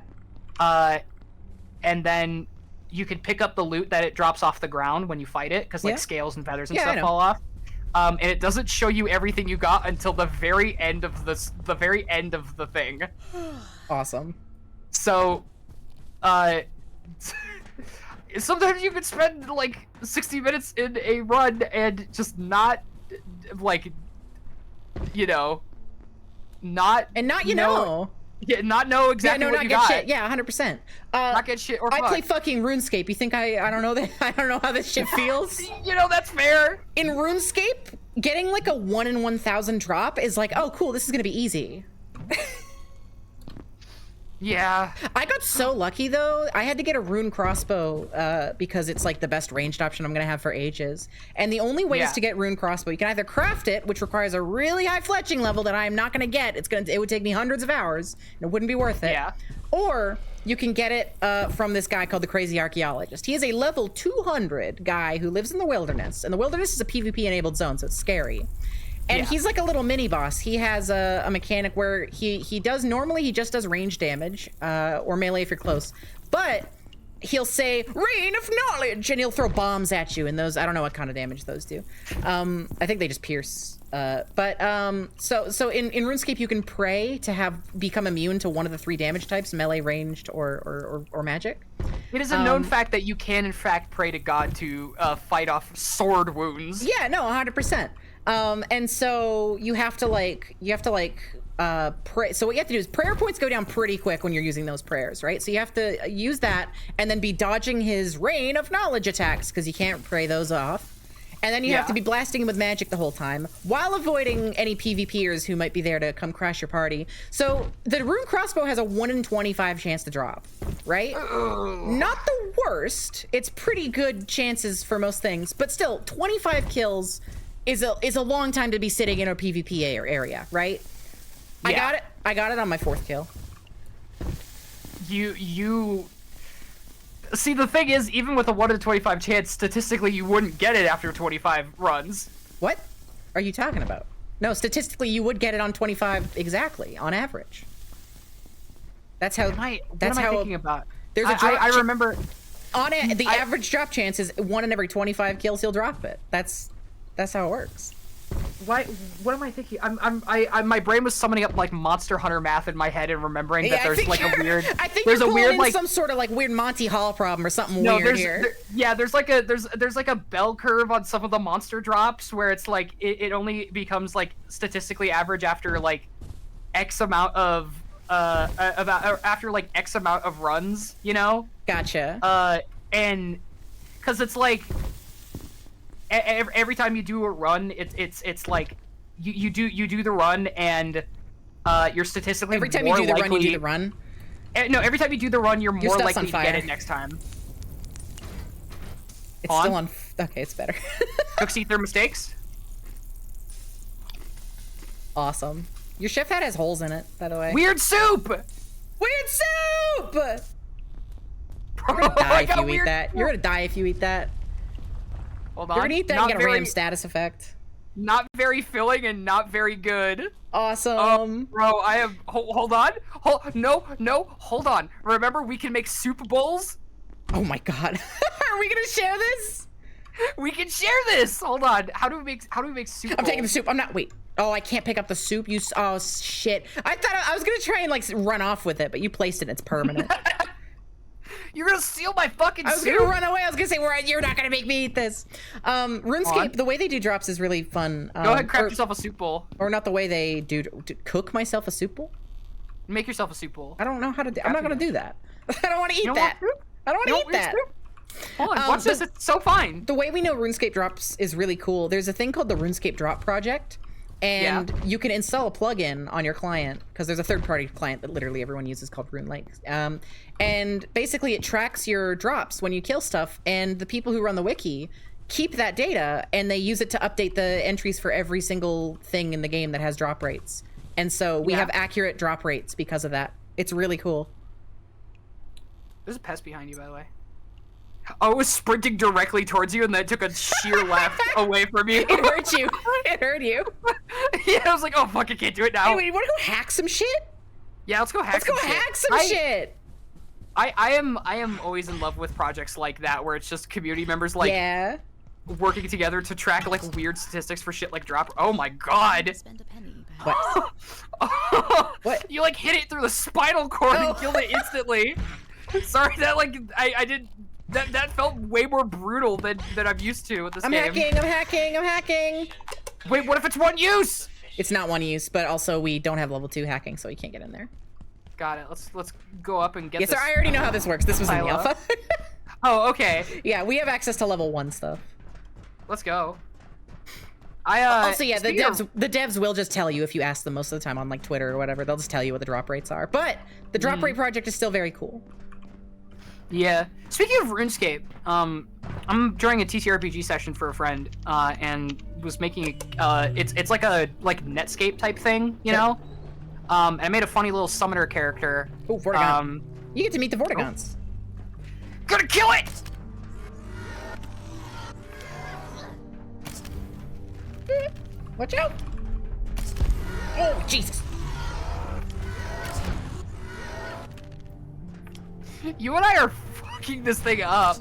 And then you can pick up the loot that it drops off the ground when you fight it, because like scales and feathers and stuff fall off. And it doesn't show you everything you got until the very end of the thing. Awesome. So, sometimes you could spend like 60 minutes in a run and just not like, you know, not know. Yeah, not know exactly what you got. Shit. Yeah, 100%. Not get shit or fuck. I play fucking RuneScape. You think I don't know that? I don't know how this shit feels. You know, that's fair. In RuneScape, getting like a 1 in 1,000 drop is like, oh cool, this is gonna be easy. Yeah. I got so lucky though. I had to get a rune crossbow because it's like the best ranged option I'm gonna have for ages. And the only ways to get rune crossbow, you can either craft it, which requires a really high fletching level that I am not gonna get. It would take me hundreds of hours. And it wouldn't be worth it. Yeah. Or you can get it from this guy called the Crazy Archaeologist. He is a level 200 guy who lives in the wilderness. And the wilderness is a PvP enabled zone, so it's scary. And he's like a little mini boss. He has a mechanic where he just does range damage or melee if you're close. But he'll say rain of knowledge, and he'll throw bombs at you, and those, I don't know what kind of damage those do. I think they just pierce. So in RuneScape you can pray to become immune to one of the 3 damage types: melee, ranged, or magic. It is a known fact that you can in fact pray to God to fight off sword wounds. Yeah, no, 100%. And so you have to pray. So what you have to do is prayer points go down pretty quick when you're using those prayers, right? So you have to use that and then be dodging his rain of knowledge attacks because you can't pray those off. And then you have to be blasting him with magic the whole time while avoiding any PvPers who might be there to come crash your party. So the rune crossbow has a 1 in 25 chance to drop, right? Not the worst. It's pretty good chances for most things, but still 25 kills is a long time to be sitting in a PvP area, right? Yeah. I got it on my 4th kill. You see, the thing is, even with a 1 in 25 chance, statistically you wouldn't get it after 25 runs. What are you talking about? No, statistically you would get it on 25 exactly on average. That's how. What am I thinking about? There's a drop. I remember. The average drop chance is 1 in every 25 kills he'll drop it. That's how it works. What am I thinking? My brain was summoning up like Monster Hunter math in my head and remembering that there's like a weird. I think there's you're a weird like some sort of like weird Monty Hall problem or something weird here. There's like a bell curve on some of the monster drops where it's like it only becomes like statistically average after like X amount of after like X amount of runs, you know? Gotcha. And because it's like. Every time you do a run, it's like you do the run and you're statistically every time more you do the likely, run, you do the run. No, every time you do the run, you're more likely to get it next time. It's still on. Okay, it's better. Cooks eat their mistakes. Awesome. Your chef hat has holes in it, by the way. Weird soup. Weird soup. You're gonna die if you eat that. You're gonna die if you eat that. Hold on. You're gonna eat that and get a random status effect. Not very filling and not very good. Awesome. Bro, I have. Hold on. Hold on. Remember, we can make soup bowls? Oh my god. Are we gonna share this? We can share this. Hold on. How do we make soup bowls? I'm taking the soup. I'm not. Wait. Oh, I can't pick up the soup. Oh, shit. I thought I was gonna try and like run off with it, but you placed it. It's permanent. You're gonna steal my fucking soup? I was gonna run away. I was gonna say, you're not gonna make me eat this. RuneScape, the way they do drops is really fun. Go ahead, craft yourself a soup bowl. Or not the way they do. Cook myself a soup bowl? Make yourself a soup bowl. I don't know how to do. I'm not gonna do that. I don't want to eat that. I don't want to eat that. Hold on, watch this. It's so fine. The way we know RuneScape drops is really cool. There's a thing called the RuneScape drop project. And you can install a plugin on your client because there's a third-party client that literally everyone uses called RuneLink. And basically it tracks your drops when you kill stuff, and the people who run the wiki keep that data and they use it to update the entries for every single thing in the game that has drop rates. And so we have accurate drop rates because of that. It's really cool. There's a pest behind you, by the way. I was sprinting directly towards you and then took a sheer left away from you. It hurt you. It hurt you. Yeah, I was like, oh fuck, I can't do it now. Hey, wait, you wanna go hack some shit? Yeah, let's go hack some shit. Hack some shit. I am always in love with projects like that where it's just community members like working together to track like weird statistics for shit like drop. Oh my god. Spend a penny, what? What? You like hit it through the spinal cord and killed it instantly. Sorry, that like I did. That felt way more brutal than I'm used to with this game. I'm hacking! Wait, what if it's one use? It's not one use, but also we don't have level 2 hacking, so you can't get in there. Got it. Let's go up and get this. Yes, sir, I already know how this works. This was in the alpha. Oh, okay. Yeah, we have access to level 1 stuff. Let's go. Also, yeah, the devs will just tell you if you ask them most of the time on like Twitter or whatever. They'll just tell you what the drop rates are. But the drop rate project is still very cool. Yeah. Speaking of RuneScape, I'm during a TTRPG session for a friend, and was making it's like a Netscape type thing, you know. And I made a funny little summoner character. Oh, Vortigon. You get to meet the Vortigons. Gonna kill it! Watch out! Oh, Jesus! You and I are fucking fucking this thing up.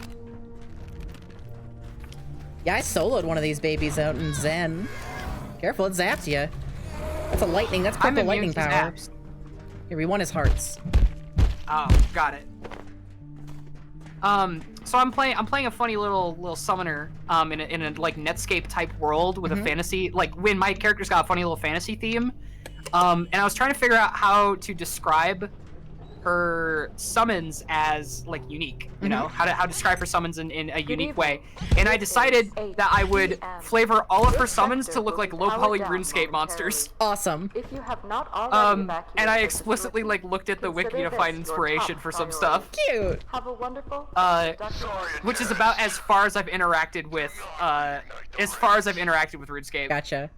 Yeah, I soloed one of these babies out in Zen. Careful, it zapped you. That's a lightning. That's purple lightning power. Zaps. Here, we want his hearts. Oh, got it. So I'm playing a funny little summoner in a like Netscape type world with a fantasy, like when my character's got a funny little fantasy theme. And I was trying to figure out how to describe her summons as like unique, you know, how to describe her summons in a unique way. And I decided that I would flavor all of her summons to look like low poly RuneScape monsters. Awesome. If you have not already And I explicitly like looked at the wiki to find inspiration for some stuff. Cute. Have a wonderful Which is about as far as I've interacted with RuneScape. Gotcha.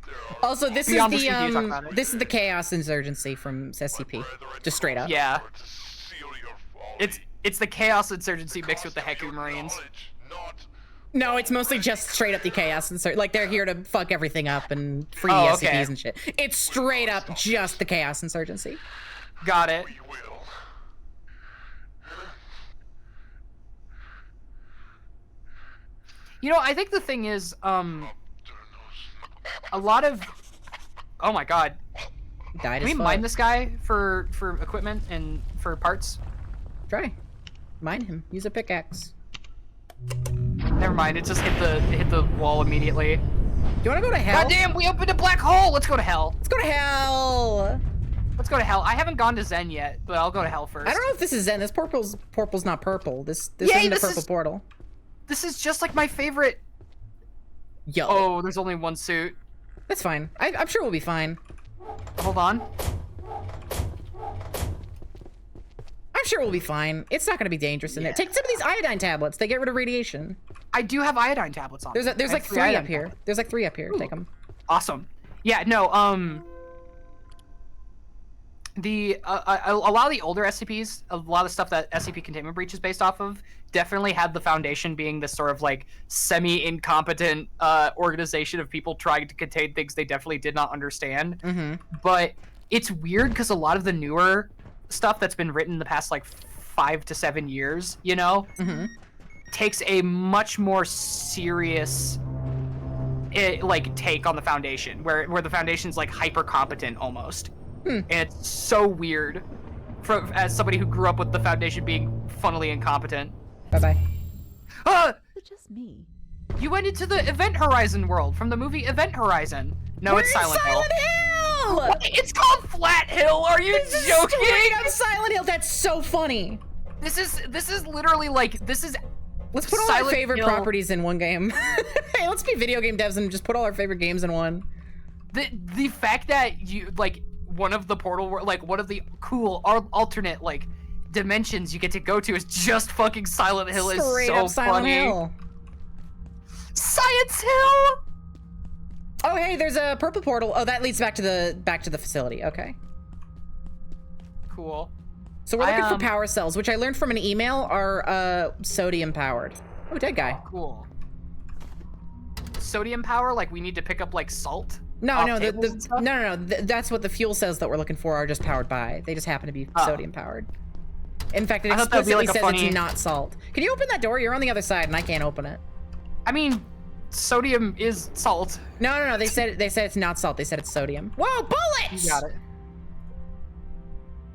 Also, this Beyond is this, we do talk about it. this is the Chaos Insurgency from SCP. Just straight up. Yeah. It's the Chaos Insurgency mixed with the Heku Marines. No, it's mostly just straight up the Chaos Insurgency. Like, they're here to fuck everything up and free Oh, SCPs okay. and shit. It's straight up just the Chaos Insurgency. Got it. You know, I think the thing is, a lot of... Oh my god. Died Can we as mine fuck. this guy for equipment and for parts? Try. Mine him. Use a pickaxe. Never mind, it just hit the wall immediately. Do you want to go to hell? God damn, we opened a black hole! Let's go to hell. Let's go to hell! Let's go to hell. I haven't gone to Zen yet, but I'll go to hell first. I don't know if this is Zen. This purple's not purple. This Yay, isn't a this purple is- portal. This is just like my favorite... Yo. Oh, there's only one suit. That's fine. I'm sure we'll be fine. Hold on. I'm sure we'll be fine. It's not going to be dangerous in there. Take some of these iodine tablets. They get rid of radiation. I do have iodine tablets on. There's me. like I have 3 iodine up here. tablets. There's like 3 up here. Ooh. Take them. Awesome. Yeah, no, a lot of the older SCPs, a lot of stuff that SCP Containment Breach is based off of, definitely had the foundation being this sort of like semi-incompetent organization of people trying to contain things they definitely did not understand. But it's weird because a lot of the newer stuff that's been written in the past like 5 to 7 years, you know, takes a much more serious take on the foundation, where the foundation's like hyper competent almost. And it's so weird as somebody who grew up with the foundation being funnily incompetent. Bye-bye. Ah! It's just me. You went into the Event Horizon world from the movie Event Horizon. No, We're it's in Silent Hill. Hill! What? It's called Flat Hill. Are you joking? Straight up Silent Hill. That's so funny. This is literally like Let's put all our Silent favorite Hill. properties in one game. Hey, let's be video game devs and just put all our favorite games in one. The fact that you like one of the one of the cool alternate like dimensions you get to go to is just fucking Silent Hill. Straight is so up Silent funny. Hill. Science Hill. Oh, hey, there's a purple portal. Oh, that leads back to the facility. Okay. Cool. So we're looking for power cells, which I learned from an email are sodium powered. Oh, dead guy. Cool. Sodium power, like we need to pick up like salt. No, off no, tables and stuff? no. That's what the fuel cells that we're looking for are just powered by. They just happen to be sodium powered. In fact, it I thought that would be, explicitly like, a says funny- it's not salt. Can you open that door? You're on the other side, and I can't open it. I mean, sodium is salt. No. They said it's not salt. They said it's sodium. Whoa, bullets! You got it.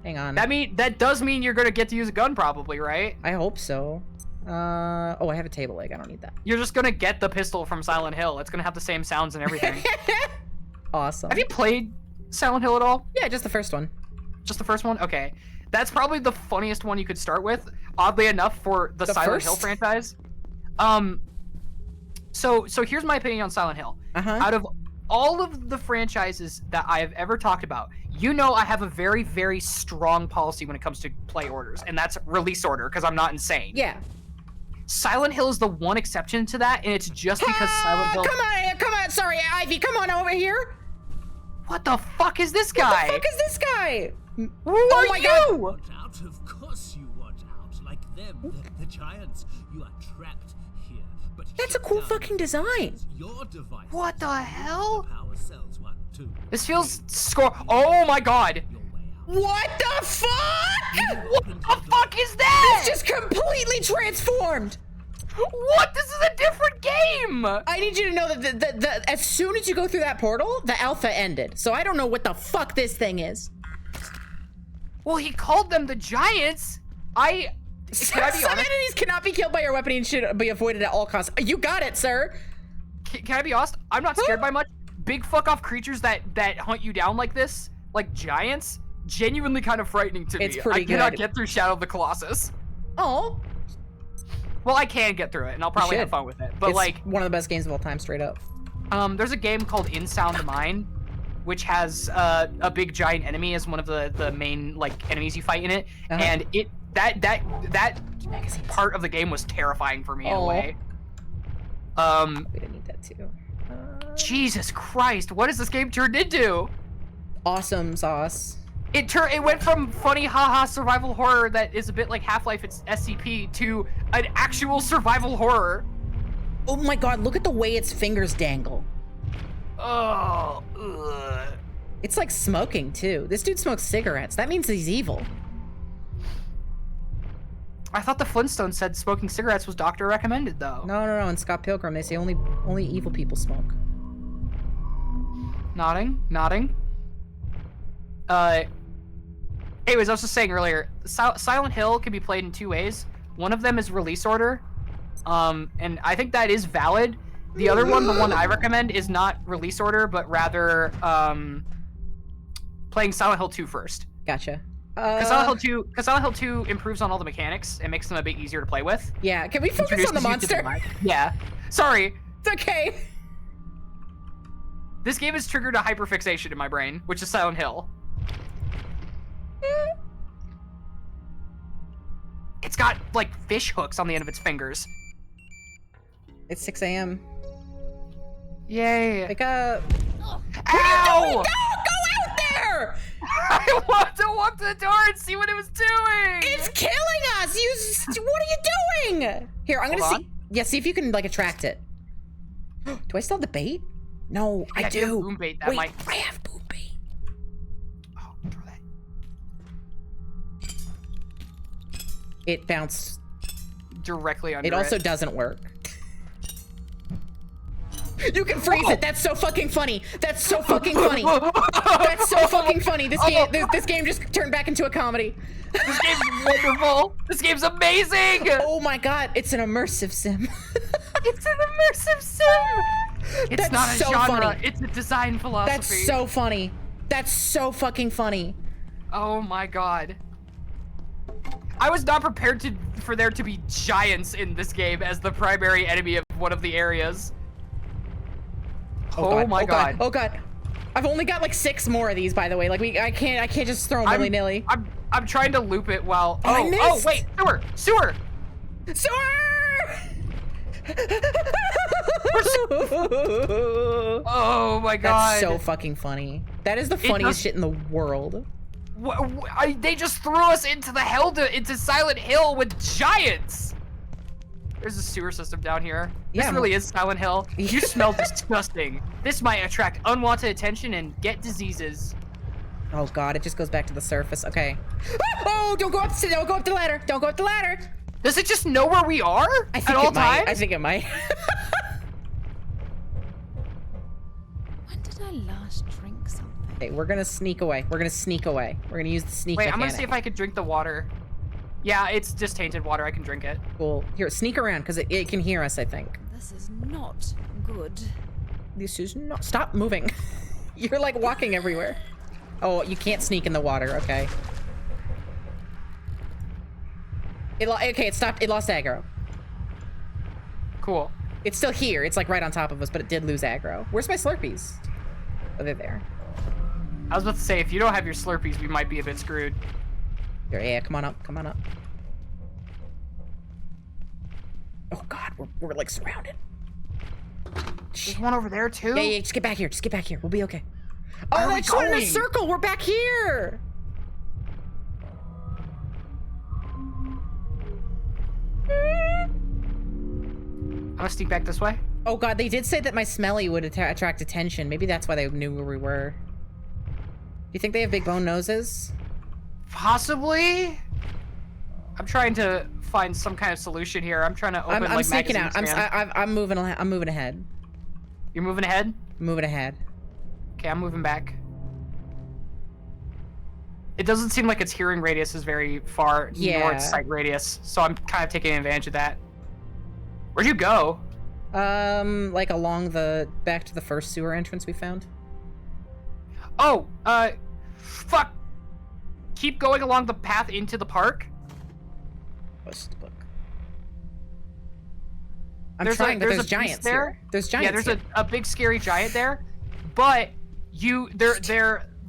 Hang on. That does mean you're gonna get to use a gun, probably, right? I hope so. Oh, I have a table leg. I don't need that. You're just gonna get the pistol from Silent Hill. It's gonna have the same sounds and everything. Awesome. Have you played Silent Hill at all? Yeah, just the first one. Just the first one? Okay. That's probably the funniest one you could start with, oddly enough, for the Silent Hill franchise. So here's my opinion on Silent Hill. Out of all of the franchises that I have ever talked about, you know I have a very, very strong policy when it comes to play orders, and that's release order, because I'm not insane. Yeah. Silent Hill is the one exception to that, and it's just because Silent Hill... Come on, sorry, Ivy, come on over here. What the fuck is this guy? What the fuck is this guy? Who are you? Want out? Of course you want out. Like them, the giants. You are trapped here. But That's a cool fucking design. your device. What the hell? Power cells 1, 2. This feels Oh my god. What the fuck? What the fuck is that? It's just completely transformed. What? This is a different game. I need you to know that the as soon as you go through that portal, the alpha ended. So I don't know what the fuck this thing is. Well, he called them the Giants. Some enemies cannot be killed by your weapon and should be avoided at all costs. You got it, sir. Can I be honest? I'm not scared by much. Big fuck off creatures that hunt you down like this, like giants, genuinely kind of frightening to me. It's pretty good. I cannot get through Shadow of the Colossus. Oh. Well, I can get through it, and I'll probably have fun with it. But it's like one of the best games of all time, straight up. There's a game called In Sound Mind, which has a big giant enemy as one of the main like enemies you fight in it, and that part of the game was terrifying for me in a way. We didn't need that too. Jesus Christ, what has this game turned into? Awesome sauce. It went from funny haha survival horror that is a bit like Half-Life, it's SCP, to an actual survival horror. Oh my god, look at the way its fingers dangle. Oh, ugh. It's like smoking too. This dude smokes cigarettes. That means he's evil. I thought the Flintstones said smoking cigarettes was doctor recommended though. No. In Scott Pilgrim, they say only evil people smoke. Nodding. Anyways, I was just saying earlier, Silent Hill can be played in two ways. One of them is release order, and I think that is valid. The other one, the one I recommend, is not release order, but rather playing Silent Hill 2 first. Gotcha. Because Silent Hill 2 improves on all the mechanics and makes them a bit easier to play with. Yeah, can we focus on the monster? Yeah. Sorry. It's okay. This game has triggered a hyperfixation in my brain, which is Silent Hill. It's got, like, fish hooks on the end of its fingers. It's 6 a.m. Yay. Wake up. Ow! Go out there! I want to walk to the door and see what it was doing! It's killing us! What are you doing? Here, I'm gonna see. Yeah, see if you can, like, attract it. Do I still have the bait? No, I do. Boom bait, Wait, I have boom bait. Oh, throw that. It bounced Directly under it. It also doesn't work. You can freeze it. That's so fucking funny. That's so fucking funny. That's so fucking funny. This game just turned back into a comedy. This game's wonderful. This game's amazing. Oh my god, it's an immersive sim. It's an immersive sim. It's That's not a so genre. funny. It's a design philosophy. That's so funny. That's so fucking funny. Oh my god. I was not prepared for there to be giants in this game as the primary enemy of one of the areas. Oh my god. Oh god. I've only got like 6 more of these, by the way. Like I can't just throw them willy-nilly. I'm trying to loop it while. I missed. Wait, sewer. Oh my god. That's so fucking funny. That is the funniest shit in the world. They just threw us into into Silent Hill with giants. There's a sewer system down here. Yeah, This really is Silent Hill. You smell disgusting. This might attract unwanted attention and get diseases. Oh god, it just goes back to the surface. Okay. Oh, don't go up the ladder. Don't go up the ladder. Does it just know where we are I think at all it might. times? I think it might. When did I last drink something? Okay, we're gonna sneak away. We're gonna use the sneak mechanic. I'm gonna see if I could drink the water. Yeah, it's just tainted water. I can drink it. Cool. Here, sneak around, because it can hear us, I think. This is not good. This is not... Stop moving. You're, like, walking everywhere. Oh, you can't sneak in the water. Okay. Okay, it stopped. It lost aggro. Cool. It's still here. It's, like, right on top of us, but it did lose aggro. Where's my Slurpees? Oh, they're there. I was about to say, if you don't have your Slurpees, we might be a bit screwed. Yeah, come on up. Come on up. Oh, God. We're like, surrounded. There's one over there, too? Yeah, just get back here. Just get back here. We'll be okay. Oh, I just went in a circle. We're back here. I'm gonna sneak back this way. Oh god, they did say that my smelly would attract attention. Maybe that's why they knew where we were. Do you think they have big bone noses? Possibly. I'm trying to find some kind of solution here. I'm trying to open I'm sneaking out. magazine I'm moving. I'm moving ahead. You're moving ahead? Moving ahead. Okay, I'm moving back. It doesn't seem like its hearing radius is very far, nor its sight radius, so I'm kind of taking advantage of that. Where'd you go? Like along back to the first sewer entrance we found. Oh, fuck. Keep going along the path into the park. What's the book? I'm trying, but there's giants there. There's giants. Yeah, there's a big scary giant there, but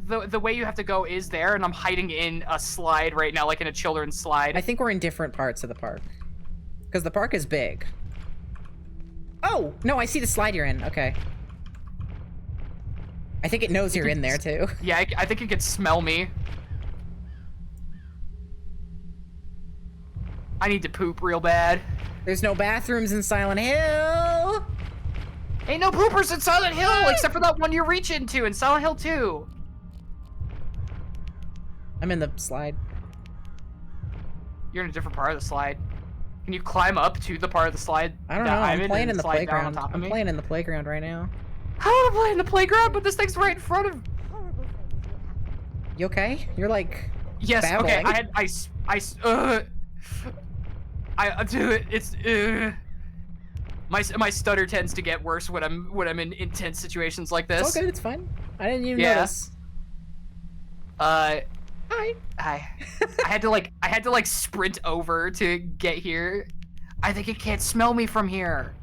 the way you have to go is there, and I'm hiding in a slide right now, like in a children's slide. I think we're in different parts of the park, because the park is big. Oh no, I see the slide you're in. Okay. I think it knows you're in there too. Yeah, I think it can smell me. I need to poop real bad. There's no bathrooms in Silent Hill. Ain't no poopers in Silent Hill except for that one you reach into in Silent Hill 2. I'm in the slide. You're in a different part of the slide. Can you climb up to the part of the slide? I don't know. I'm playing in the playground. I'm playing in the playground right now. How am I playing in the playground? But this thing's right in front of. You okay? You're like. Yes. babbling. Okay. I do it. It's. My stutter tends to get worse when I'm in intense situations like this. It's all good. It's fine. I didn't even notice. Hi. Hi. I had to like sprint over to get here. I think it can't smell me from here.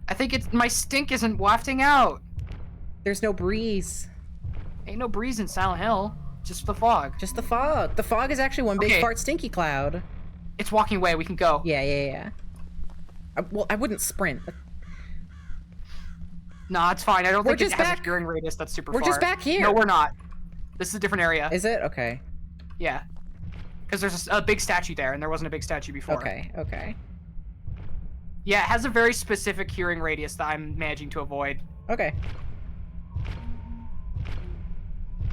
I think my stink isn't wafting out. There's no breeze. Ain't no breeze in Silent Hill. Just the fog. Just the fog. The fog is actually one big fart stinky cloud. It's walking away. We can go. Yeah. Well, I wouldn't sprint. Nah, it's fine. I don't think it has a hearing radius that's super far. We're just back here. No, we're not. This is a different area. Is it? Okay. Yeah. Because there's a big statue there, and there wasn't a big statue before. Okay. Yeah, it has a very specific hearing radius that I'm managing to avoid. Okay.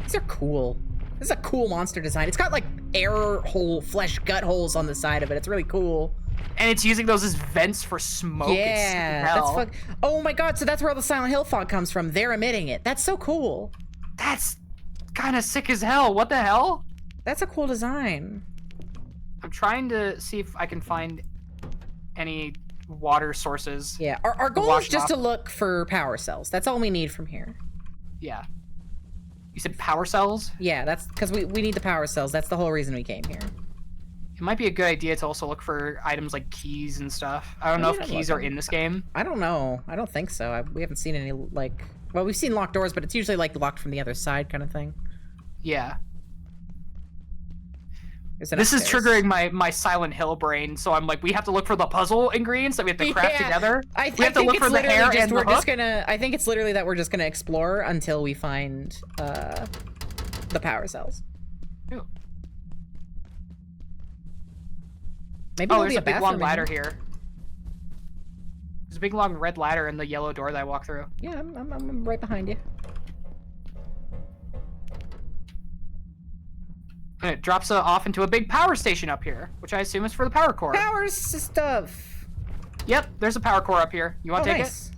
These are cool. This is a cool monster design. It's got like air hole, flesh gut holes on the side of it. It's really cool. And it's using those as vents for smoke. Yeah, that's fun. Oh my god, so that's where all the Silent Hill fog comes from. They're emitting it. That's so cool. That's kind of sick as hell. What the hell? That's a cool design. I'm trying to see if I can find any water sources. Yeah, our goal is just to look for power cells. That's all we need from here. Yeah. You said power cells? Yeah, that's because we need the power cells. That's the whole reason we came here. It might be a good idea to also look for items like keys and stuff. I don't know if keys are in this game. I don't know. I don't think so. We haven't seen any, like... Well, we've seen locked doors, but it's usually, like, locked from the other side kind of thing. Yeah. This is triggering my Silent Hill brain, so I'm like, we have to look for the puzzle ingredients that we have to craft together. We have to look for the hair and the hook. I think it's literally that we're just gonna explore until we find the power cells. Ooh. Maybe there's a big long ladder here. There's a big long red ladder in the yellow door that I walked through. Yeah, I'm right behind you. And it drops off into a big power station up here, which I assume is for the power core. Power stuff. Yep, there's a power core up here. You want to take it?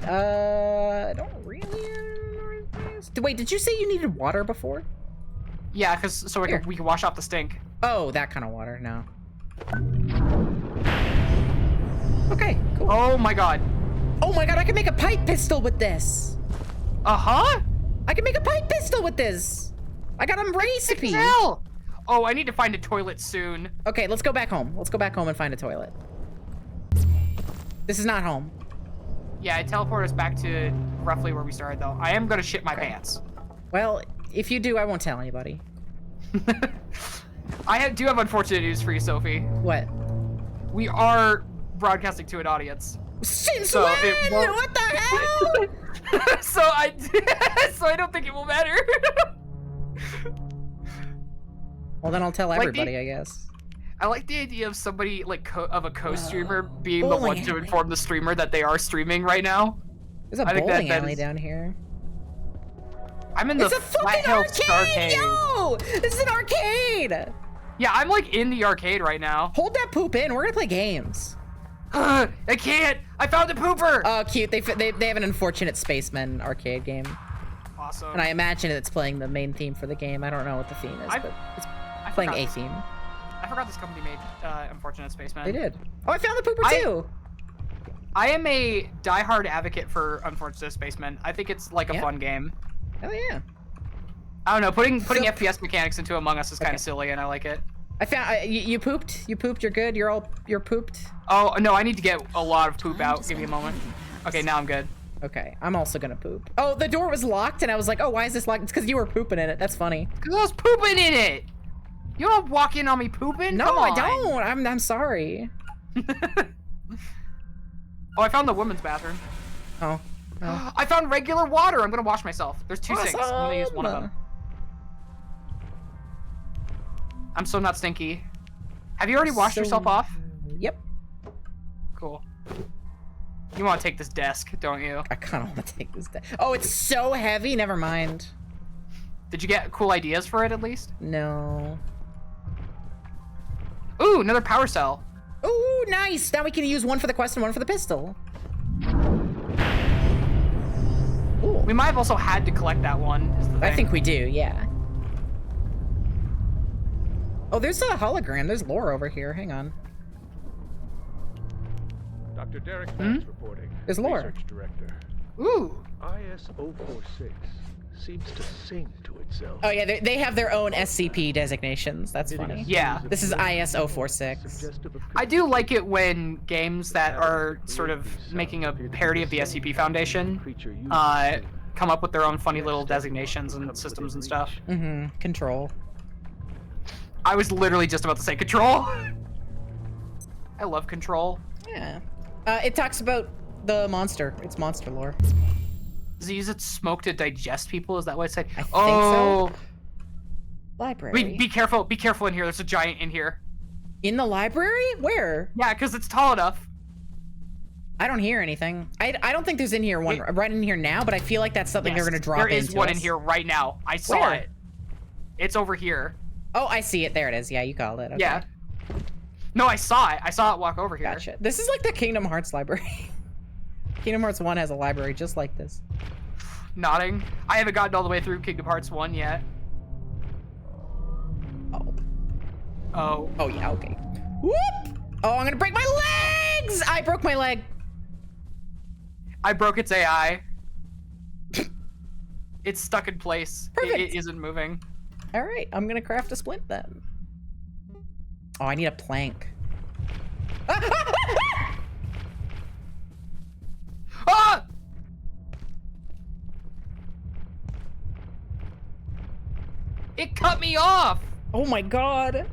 I don't really. Wait, did you say you needed water before? Yeah, so we can wash off the stink. Oh, that kind of water. No. Okay, cool. Oh my god. Oh my god, I can make a pipe pistol with this. Uh-huh? I can make a pipe pistol with this. I got a recipe. Hell. Oh, I need to find a toilet soon. Okay, let's go back home. Let's go back home and find a toilet. This is not home. Yeah, it teleported us back to roughly where we started, though. I am gonna shit my pants. Well, if you do, I won't tell anybody. I do have unfortunate news for you, Sophie. What? We are broadcasting to an audience. Since when? What the hell? so I don't think it will matter. Well, then I'll tell everybody, I guess. I like the idea of somebody of a co-streamer being the one to inform the streamer that they are streaming right now. There's a bowling alley down here. I'm in the It's a fucking Flathills arcade, yo! This is an arcade. Yeah, I'm like in the arcade right now. Hold that poop in. We're gonna play games. I can't. I found the pooper. Oh, cute. They have an unfortunate spaceman arcade game. Awesome. And I imagine it's playing the main theme for the game. I don't know what the theme is, but it's playing a theme. I forgot this company made Unfortunate Spaceman. They did. Oh, I found the pooper too. I am a diehard advocate for Unfortunate Spaceman. I think it's like a fun game. Hell yeah. I don't know. Putting FPS mechanics into Among Us is kind of silly, and I like it. I found you pooped. You pooped. You're good. You're pooped. Oh no, I need to get a lot of poop out. Give me a moment. Okay, now I'm good. Okay, I'm also gonna poop. Oh, the door was locked, and I was like, oh, why is this locked? It's because you were pooping in it. That's funny. Because I was pooping in it. You don't walk in on me pooping. No, Come on. I don't. I'm sorry. Oh, I found the women's bathroom. Oh. Oh. I found regular water. I'm gonna wash myself. There's 2 sinks. I'm gonna use one of them. I'm so not stinky. Have you already washed yourself off? Yep. Cool. You want to take this desk, don't you? I kind of want to take this desk. Oh, it's so heavy. Never mind. Did you get cool ideas for it at least? No. Ooh, another power cell. Ooh, nice. Now we can use one for the quest and one for the pistol. Ooh. We might have also had to collect that one. Is the thing. I think we do, yeah. Oh, there's a hologram. There's lore over here. Hang on. Dr. Derek Vance reporting. There's lore. Research Director. Ooh. IS-046 seems to sing to itself. Oh yeah, they have their own SCP designations. That's funny. Yeah. This is IS-046. I do like it when games that are sort of making a parody of the SCP Foundation come up with their own funny little designations and systems and stuff. Mm-hmm. Control. I was literally just about to say Control. I love Control. Yeah. It talks about the monster. It's monster lore. Does it use its smoke to digest people? Is that what it said? I think so. Library. Wait, be careful. Be careful in here. There's a giant in here. In the library? Where? Yeah, because it's tall enough. I don't hear anything. I don't think there's in here one right in here now, but I feel like that's something they're gonna drop into. There is one in here right now. I saw it. It's over here. Oh, I see it. There it is. Yeah, you called it. Okay. Yeah. No, I saw it. I saw it walk over here. Gotcha. This is like the Kingdom Hearts library. Kingdom Hearts 1 has a library just like this. Nodding. I haven't gotten all the way through Kingdom Hearts 1 yet. Oh. Oh. Oh, yeah, okay. Whoop! Oh, I'm gonna break my legs! I broke my leg. I broke its AI. It's stuck in place. It isn't moving. All right, I'm gonna craft a splint then. Oh, I need a plank. Ah! It cut me off! Oh my god.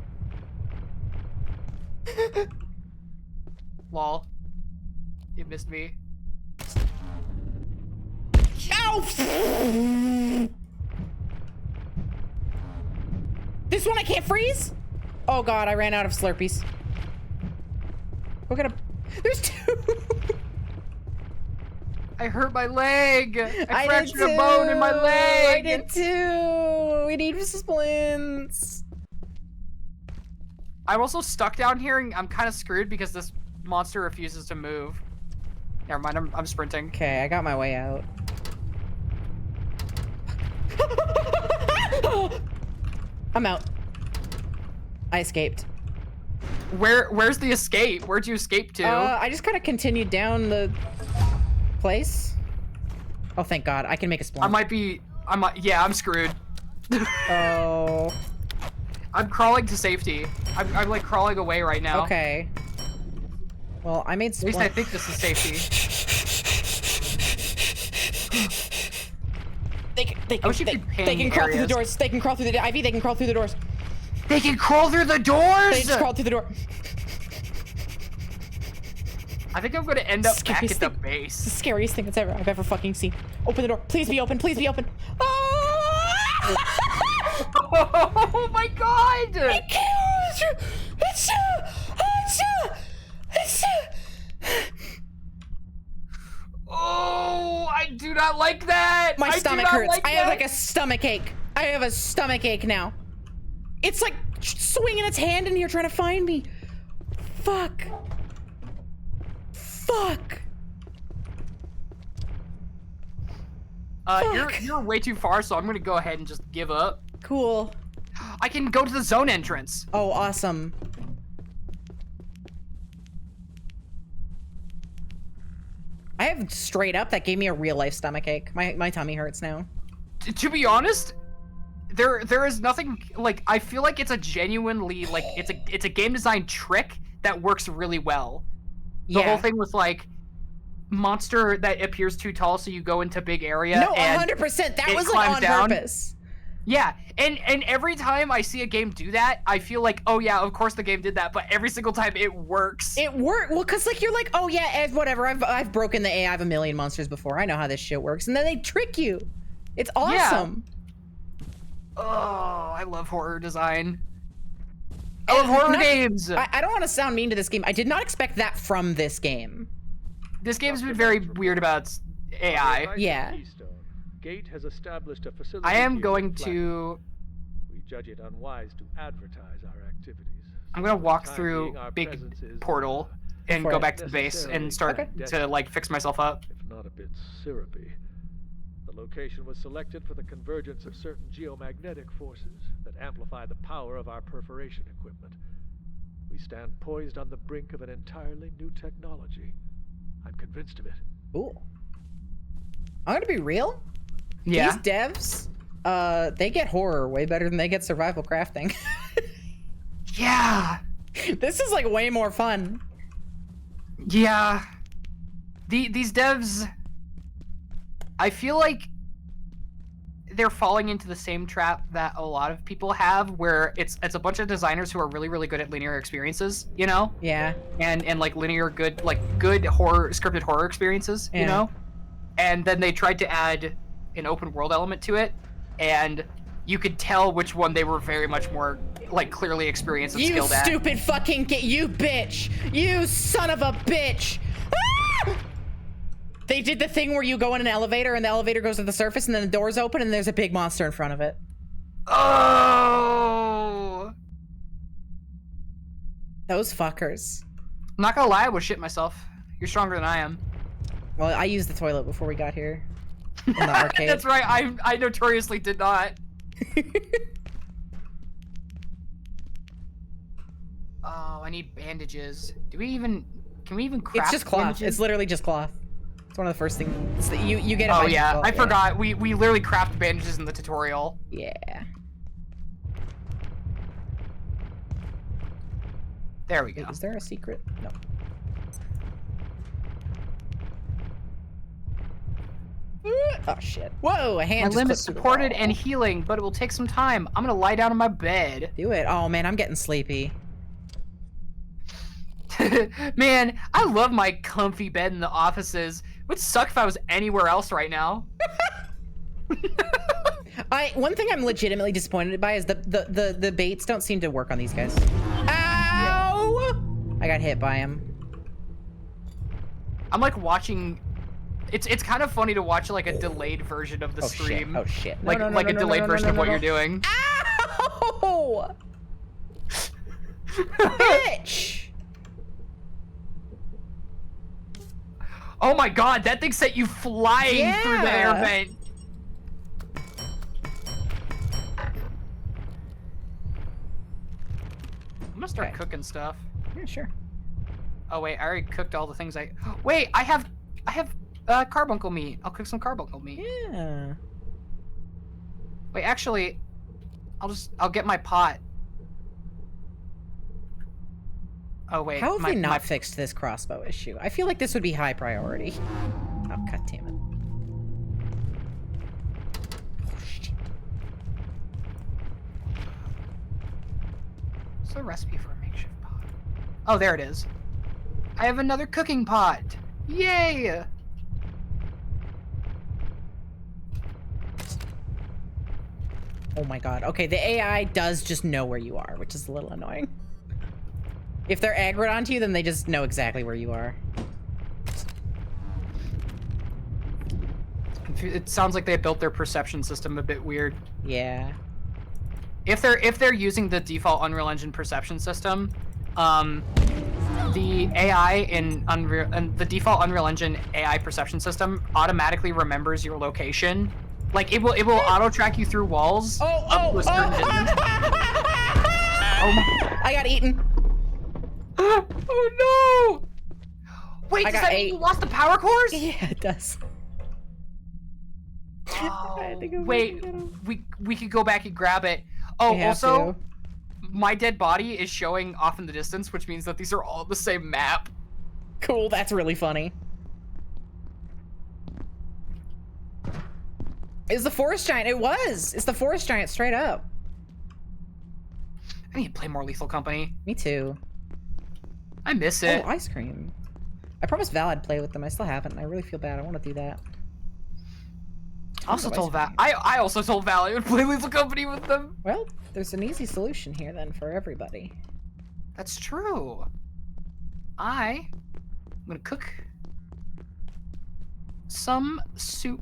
Lol. You missed me. Ow! This one I can't freeze? Oh god, I ran out of Slurpees. We're gonna... There's 2! I hurt my leg! I fractured did a bone in my leg! I did too! We need splints! I'm also stuck down here and I'm kind of screwed because this monster refuses to move. Never mind, I'm sprinting. Okay, I got my way out. I'm out. I escaped. Where's the escape? Where'd you escape to? I just kind of continued down the place. Oh, thank God. I can make a splint. Yeah, I'm screwed. Oh. I'm crawling to safety. I'm like crawling away right now. Okay. Well, I made splint. At least I think this is safety. They can crawl through the doors. They can crawl through the Ivy. They can crawl through the doors. They can crawl through the doors. They just crawled through the door. I think I'm gonna end up back at the base. It's the scariest thing I've ever fucking seen. Open the door. Please be open. Please be open. Oh, oh my God! It kills you. Oh, I do not not like that. My stomach do not hurts. like I have that. like a stomach ache. I have a stomach ache now. It's like swinging its hand in here trying to find me. Fuck. Fuck. You're way too far, so I'm gonna go ahead and just give up. Cool. I can go to the zone entrance. Oh, awesome. I have straight up, that gave me a real life stomach ache. My tummy hurts now. To be honest, there is nothing, like, I feel like it's a genuinely, like, it's a game design trick that works really well. The whole thing with, like, monster that appears too tall, so you go into big area. No, and 100%. That it was like climbs on down. purpose. Yeah, and every time I see a game do that, I feel like, oh yeah, of course the game did that, but every single time it works. It worked. Well, because like you're like, oh yeah, Ed, whatever. I've broken the AI of a million monsters before. I know how this shit works. And then they trick you. It's awesome. Yeah. Oh, I love horror design. I love horror games. I don't want to sound mean to this game. I did not expect that from this game. This game's been very weird about its AI. Yeah. Gate has established a facility. I am going to. We judge it unwise to advertise our activities. I'm gonna walk through big portal and go back to the base and start to like fix myself up. If not a bit syrupy. The location was selected for the convergence of certain geomagnetic forces that amplify the power of our perforation equipment. We stand poised on the brink of an entirely new technology. I'm convinced of it. Ooh. I'm gonna be real. Yeah. These devs, they get horror way better than they get survival crafting. Yeah. This is like way more fun. Yeah. These devs, I feel like they're falling into the same trap that a lot of people have, where it's a bunch of designers who are really, really good at linear experiences, you know? Yeah. And like linear good horror, scripted horror experiences, you know? And then they tried to add an open world element to it, and you could tell which one they were very much more like clearly experienced and skilled at. You stupid fucking you bitch! You son of a bitch! Ah! They did the thing where you go in an elevator and the elevator goes to the surface and then the doors open and there's a big monster in front of it. Oh! Those fuckers. I'm not gonna lie, I would shit myself. You're stronger than I am. Well, I used the toilet before we got here. In the arcade. That's right, I notoriously did not. Oh, I need bandages. Can we even craft It's just cloth. bandages? It's literally just cloth. It's one of the first things that you get. Oh yeah, I forgot. We literally craft bandages in the tutorial. Yeah. There we go. Is there a secret? No. Oh shit. Whoa, a hand My just limb clipped is through the supported wall. and healing, but it will take some time. I'm gonna lie down on my bed. Do it. Oh man, I'm getting sleepy. Man, I love my comfy bed in the offices. It would suck if I was anywhere else right now. One thing I'm legitimately disappointed by is the baits don't seem to work on these guys. Ow! I got hit by him. I'm like watching. It's kind of funny to watch like a delayed version of the stream. Oh shit. Like a delayed version of what you're doing. Ow! Bitch! Oh my god, that thing sent you flying through the air vent. I'm gonna start cooking stuff. Yeah, sure. Oh wait, I already cooked all the things I. Wait, I have carbuncle meat. I'll cook some carbuncle meat. Yeah. Wait, actually, I'll get my pot. Oh wait. How have they not fixed this crossbow issue? I feel like this would be high priority. Oh, god damn it. Oh, shit. What's the recipe for a makeshift pot? Oh, there it is. I have another cooking pot. Yay! Oh my god. Okay, the AI does just know where you are, which is a little annoying. If they're aggroed onto you, then they just know exactly where you are. It sounds like they built their perception system a bit weird. Yeah. If they're using the default Unreal Engine perception system, the AI in Unreal and the default Unreal Engine AI perception system automatically remembers your location. Like it will auto track you through walls up to a certain distance. I got eaten. Oh no! Wait, does that mean you lost the power cores? Yeah, it does. Oh, wait, we could go back and grab it. Oh, also, my dead body is showing off in the distance, which means that these are all the same map. Cool, that's really funny. Is the forest giant? It was. It's the forest giant straight up. I need to play more Lethal Company. Me too. I miss it. Oh, ice cream. I promised Val I'd play with them. I still haven't, and I really feel bad. I want to do that. I also told Val. I also told Val I would play Lethal Company with them. Well, there's an easy solution here then for everybody. That's true. I'm gonna cook some soup.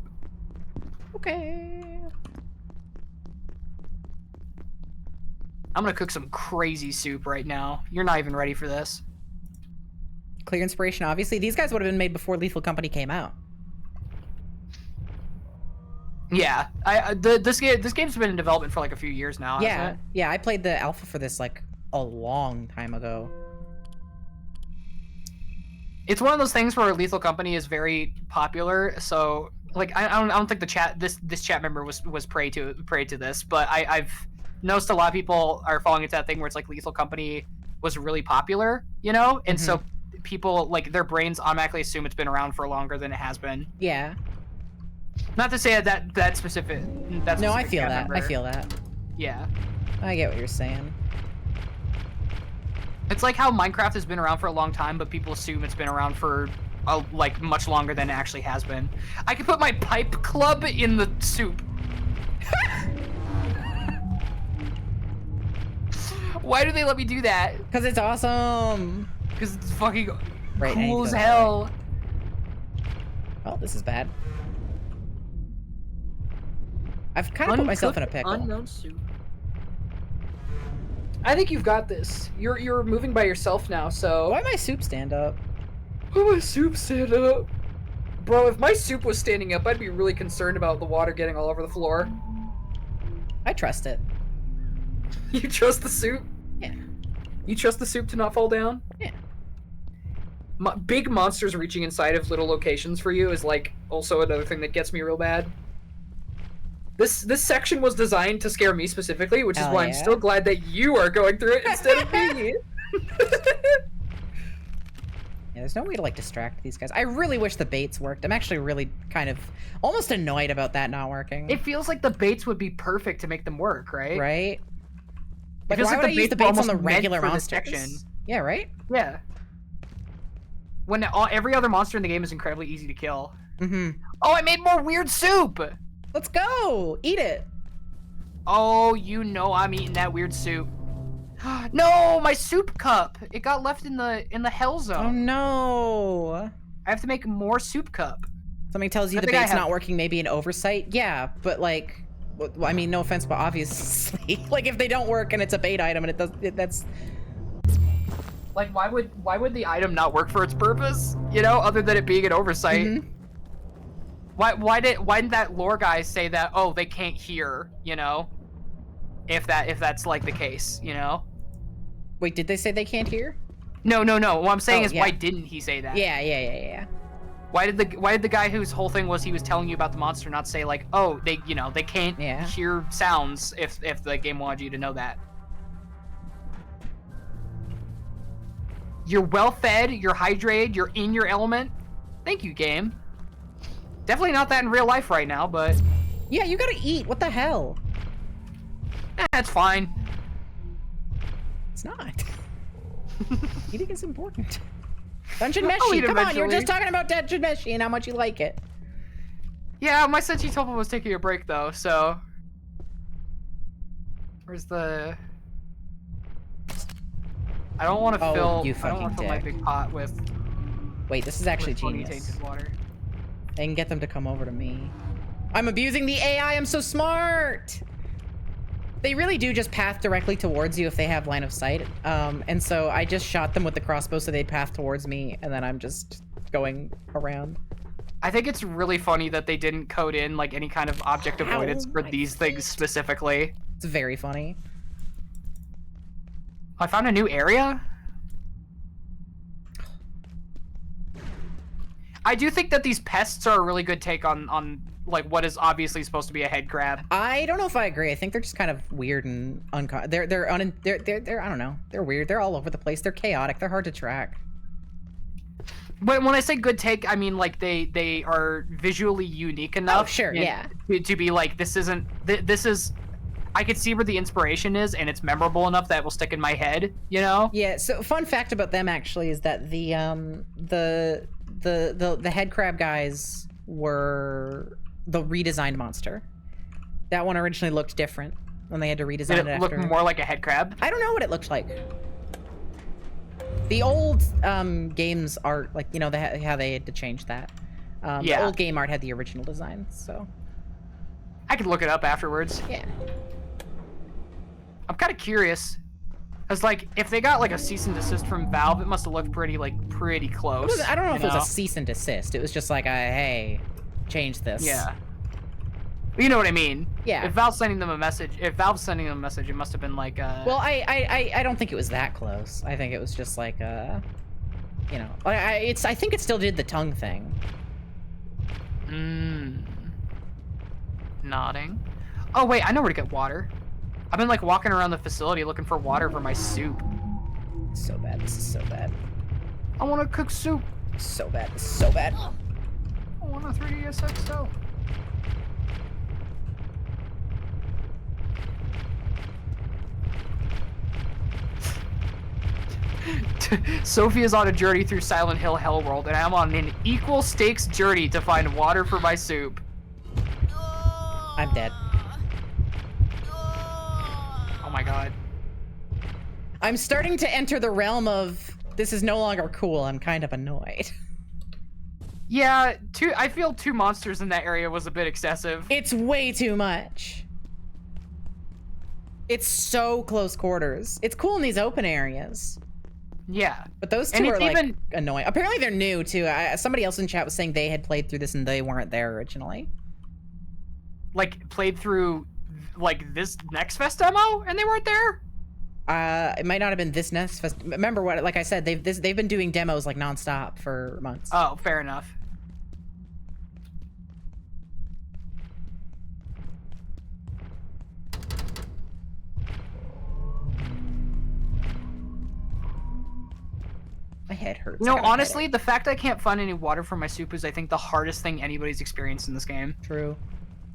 Okay. I'm gonna cook some crazy soup right now. You're not even ready for this. Clear inspiration, obviously. These guys would have been made before Lethal Company came out. Yeah, this game's been in development for like a few years now. Yeah, hasn't it? yeah. I played the alpha for this like a long time ago. It's one of those things where Lethal Company is very popular, so like I don't think the chat this chat member was prey to this, but I've noticed a lot of people are falling into that thing where it's like Lethal Company was really popular, you know, and so people like their brains automatically assume it's been around for longer than it has been. Yeah. Not to say that specific. No, I feel that. I feel that. Yeah. I get what you're saying. It's like how Minecraft has been around for a long time, but people assume it's been around for like much longer than it actually has been. I could put my pipe club in the soup. Why do they let me do that? Because it's awesome. Because it's fucking right, cool as hell. Oh, this is bad. I've kind of put myself in a pickle. Unknown soup. I think you've got this. You're moving by yourself now, so. Why my soup stand up? Why my soup stand up? Bro, if my soup was standing up, I'd be really concerned about the water getting all over the floor. I trust it. You trust the soup? Yeah. You trust the soup to not fall down? Yeah. Big monsters reaching inside of little locations for you is like also another thing that gets me real bad. This section was designed to scare me specifically, which is why I'm still glad that you are going through it instead of me. Yeah, there's no way to like distract these guys. I really wish the baits worked. I'm actually really kind of almost annoyed about that not working. It feels like the baits would be perfect to make them work, right? Right? Like, Why would I use the baits on the regular monsters? Yeah, right? Yeah. When every other monster in the game is incredibly easy to kill. Mm-hmm. Oh, I made more weird soup! Let's go! Eat it! Oh, you know I'm eating that weird soup. No, my soup cup! It got left in the hell zone. Oh no! I have to make more soup cup. Something tells you the bait's not working, maybe an oversight? Yeah, but like, I mean, no offense, but obviously, like if they don't work and it's a bait item and that's... Like, why would the item not work for its purpose? You know, other than it being an oversight. Mm-hmm. Why didn't that lore guy say that? Oh, they can't hear. You know, if that's like the case, you know. Wait, did they say they can't hear? No. What I'm saying is, why didn't he say that? Yeah. Why did the guy whose whole thing was he was telling you about the monster not say like, oh, they can't hear sounds if the game wanted you to know that. You're well fed, you're hydrated, you're in your element. Thank you, game. Definitely not that in real life right now, but... Yeah, you gotta eat. What the hell? That's fine. It's not. Eating is important. Dungeon Meshi, come on, you were just talking about Dungeon Meshi and how much you like it. Yeah, my Senshi Topa was taking a break though, so... Where's the... I don't want to fill my big pot with... Wait, this is actually genius. Tainted water. I can get them to come over to me. I'm abusing the AI. I'm so smart. They really do just path directly towards you if they have line of sight. And so I just shot them with the crossbow so they path towards me, and then I'm just going around. I think it's really funny that they didn't code in like any kind of object avoidance for these things specifically. It's very funny. I found a new area. I do think that these pests are a really good take on like what is obviously supposed to be a head crab. I don't know if I agree. I think they're just kind of weird and they're I don't know. They're weird. They're all over the place. They're chaotic. They're hard to track. But when I say good take, I mean like they are visually unique enough. Oh, sure, yeah. To be like this isn't this is. I could see where the inspiration is, and it's memorable enough that it will stick in my head. You know? Yeah. So fun fact about them actually is that the head crab guys were the redesigned monster. That one originally looked different when they had to redesign it. Did it look more like a head crab? I don't know what it looked like. The old games art, like, you know, how they had to change that. Yeah. The old game art had the original design, so. I could look it up afterwards. Yeah. I'm kind of curious. Cause like, if they got like a cease and desist from Valve, it must have looked pretty close. I don't know if it was a cease and desist. It was just like a, hey, change this. Yeah. You know what I mean? Yeah. If Valve's sending them a message, it must have been like Well, I don't think it was that close. I think it was just like you know, I think it still did the tongue thing. Nodding. Oh wait, I know where to get water. I've been like walking around the facility looking for water for my soup. So bad. This is so bad. I want to cook soup. So bad. This is so bad. I want a 3DS XL. Sophie is on a journey through Silent Hill Hellworld, and I'm on an equal stakes journey to find water for my soup. I'm dead. Oh my god. I'm starting to enter the realm of this is no longer cool. I'm kind of annoyed. Yeah, I feel 2 monsters in that area was a bit excessive. It's way too much. It's so close quarters. It's cool in these open areas. Yeah. But those two are like annoying. Apparently they're new too. Somebody else in chat was saying they had played through this and they weren't there originally. Like played through like this Next Fest demo and they weren't there? It might not have been this Next Fest. Remember what, like I said, they've been doing demos like nonstop for months. Oh, fair enough. My head hurts. You know, honestly, the fact I can't find any water for my soup is, I think, the hardest thing anybody's experienced in this game. True.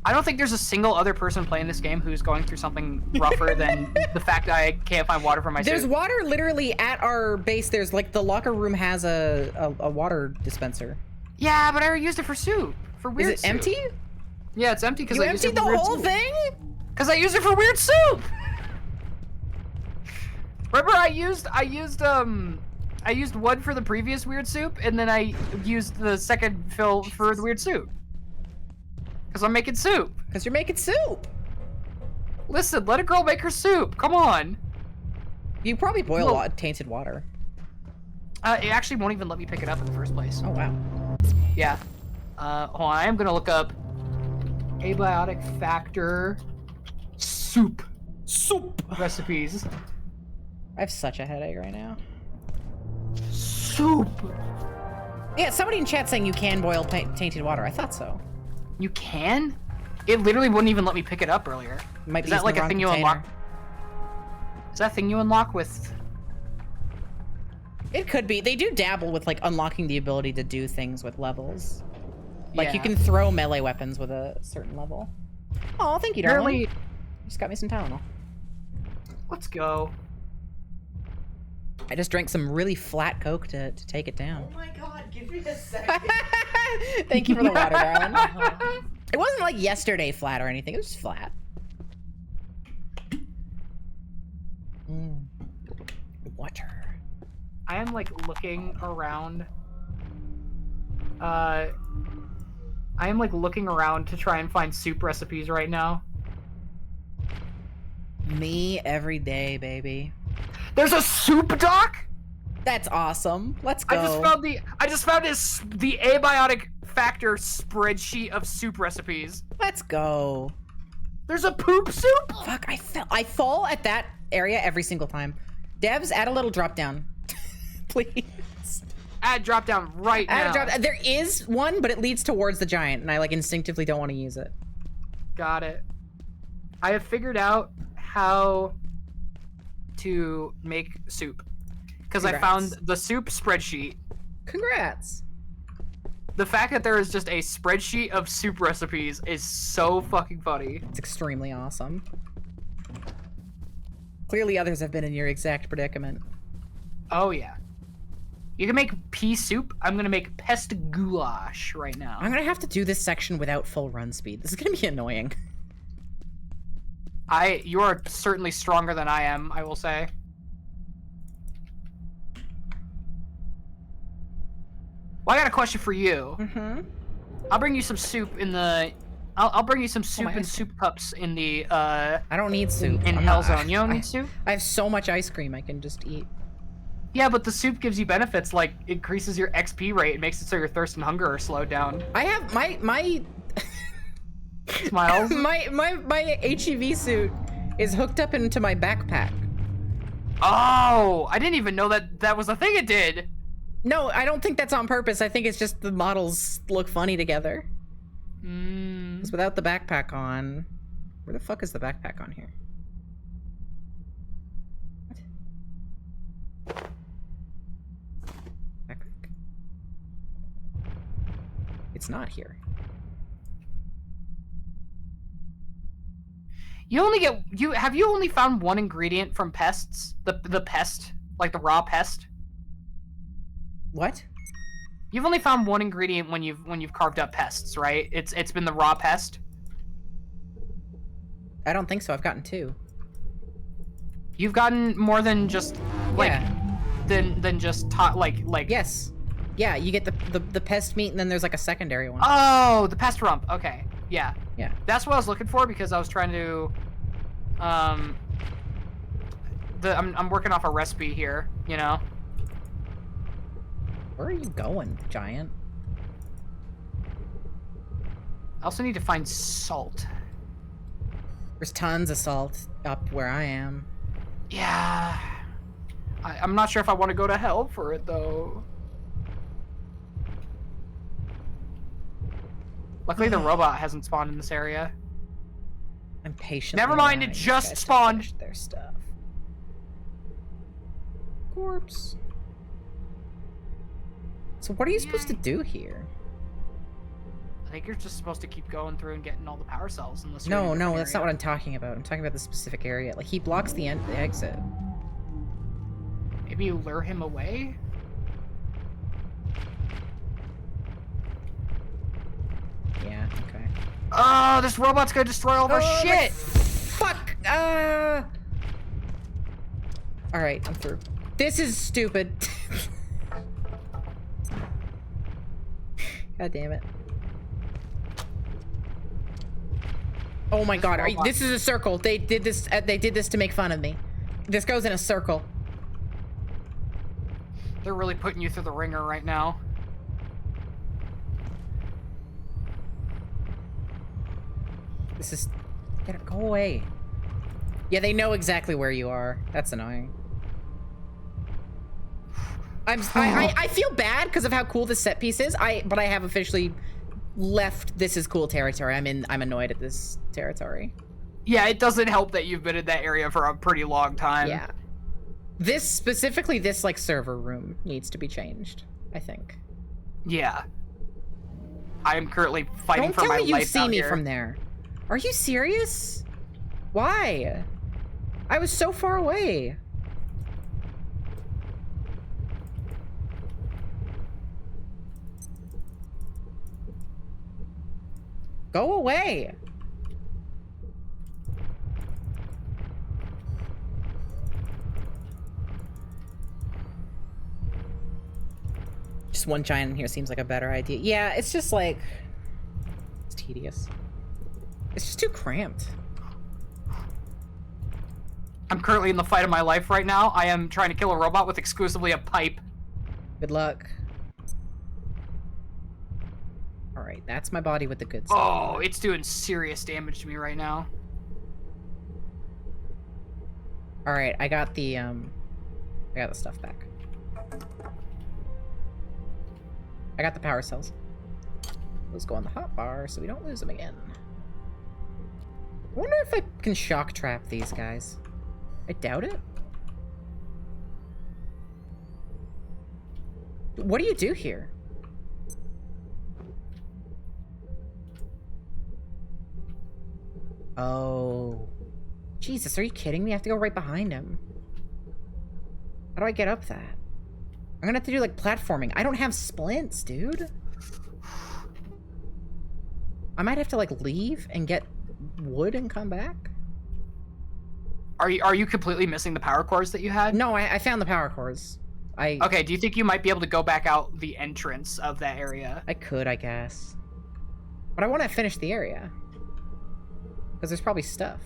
I don't think there's a single other person playing this game who's going through something rougher than the fact that I can't find water for my soup. There's water literally at our base. There's like the locker room has a water dispenser. Yeah, but I already used it for soup. For weird soup. Is it empty? Yeah, it's empty because I used it emptied for the weird whole soup. thing? Because I used it for weird soup. Remember, I used one for the previous weird soup, and then I used the second fill for the weird soup. Because I'm making soup. Because you're making soup. Listen, let a girl make her soup. Come on. You probably boil tainted water. It actually won't even let me pick it up in the first place. Oh, wow. Yeah. Hold on, I am going to look up abiotic factor soup. Soup recipes. I have such a headache right now. Soup. Yeah, somebody in chat saying you can boil tainted water. I thought so. You can? It literally wouldn't even let me pick it up earlier. Might Is be that like a thing you unlock? Is that a thing you unlock with? It could be. They do dabble with like unlocking the ability to do things with levels. Like you Yeah. can throw melee weapons with a certain level. Oh, thank you, darling. Apparently, You just got me some Tylenol. let's go. I just drank some really flat Coke to take it down. Oh my god, give me a second. Thank you for the water, darling. It wasn't like yesterday flat or anything. It was just flat. Water. I am like looking around. I am like looking around to try and find soup recipes right now. Me every day, baby. There's a soup doc? That's awesome. Let's go. I just found the Abiotic factor spreadsheet of soup recipes. Let's go. There's a poop soup? Fuck, I fall at that area every single time. Devs, add a little drop down. Please. Add drop down right now. There is one, but it leads towards the giant, and I like instinctively don't want to use it. Got it. I have figured out how to make soup. Because I found the soup spreadsheet. Congrats. The fact that there is just a spreadsheet of soup recipes is so fucking funny. It's extremely awesome. Clearly others have been in your exact predicament. Oh yeah. You can make pea soup. I'm gonna make pest goulash right now. I'm gonna have to do this section without full run speed. This is gonna be annoying. You are certainly stronger than I am, I will say. Well, I got a question for you. Mm-hmm. I'll bring you some soup in the... I'll bring you some soup and soup cups in the, I don't need soup. In Hellzone. You don't need soup? I have so much ice cream I can just eat. Yeah, but the soup gives you benefits, like, increases your XP rate. It makes it so your thirst and hunger are slowed down. I have my... Smiles? my HEV suit is hooked up into my backpack. Oh! I didn't even know that was a thing it did! No, I don't think that's on purpose. I think it's just the models look funny together. Because without the backpack on... Where the fuck is the backpack on here? What? Backpack? It's not here. You only get... Have you only found one ingredient from pests? The pest? Like the raw pest? What? You've only found one ingredient when you've carved up pests, right? It's been the raw pest. I don't think so. I've gotten 2. You've gotten more than just like than just like. Yes. Yeah, you get the pest meat and then there's like a secondary one. Oh, the pest rump. Okay. Yeah. Yeah. That's what I was looking for because I was trying to I'm working off a recipe here, you know. Where are you going, giant? I also need to find salt. There's tons of salt up where I am. Yeah. I'm not sure if I want to go to hell for it, though. Luckily, the robot hasn't spawned in this area. I'm patient. Never mind, it just spawned. Their stuff. Corpse. So what are you supposed to do here? I think you're just supposed to keep going through and getting all the power cells. Unless No, that's not what I'm talking about. I'm talking about the specific area. Like, he blocks the exit. Maybe you lure him away? Yeah, okay. Oh, this robot's gonna destroy all of our shit! Fuck! Alright, I'm through. This is stupid. God damn it. Oh my god, this is a circle. They did this to make fun of me. This goes in a circle. They're really putting you through the ringer right now. This is... Go away. Yeah, they know exactly where you are. That's annoying. I feel bad because of how cool this set piece is. But I have officially left this is cool territory. I'm annoyed at this territory. Yeah, it doesn't help that you've been in that area for a pretty long time. Yeah. Specifically this like server room needs to be changed, I think. Yeah. I am currently fighting for my life out here. Don't tell me you see me from there. Are you serious? Why? I was so far away. Go away. Just one giant in here seems like a better idea. Yeah, it's just like... tedious. It's just too cramped. I'm currently in the fight of my life right now. I am trying to kill a robot with exclusively a pipe. Good luck. Alright, that's my body with the good stuff. Oh, it's doing serious damage to me right now. Alright, I got the stuff back. I got the power cells. Let's go on the hot bar so we don't lose them again. I wonder if I can shock trap these guys. I doubt it. What do you do here? Oh. Jesus, are you kidding me? I have to go right behind him. How do I get up that? I'm gonna have to do, like, platforming. I don't have splints, dude. I might have to, like, leave and get wood and come back. Are you completely missing the power cores that you had? No, I found the power cores. Okay, do you think you might be able to go back out the entrance of that area? I could, I guess. But I want to finish the area. Because there's probably stuff.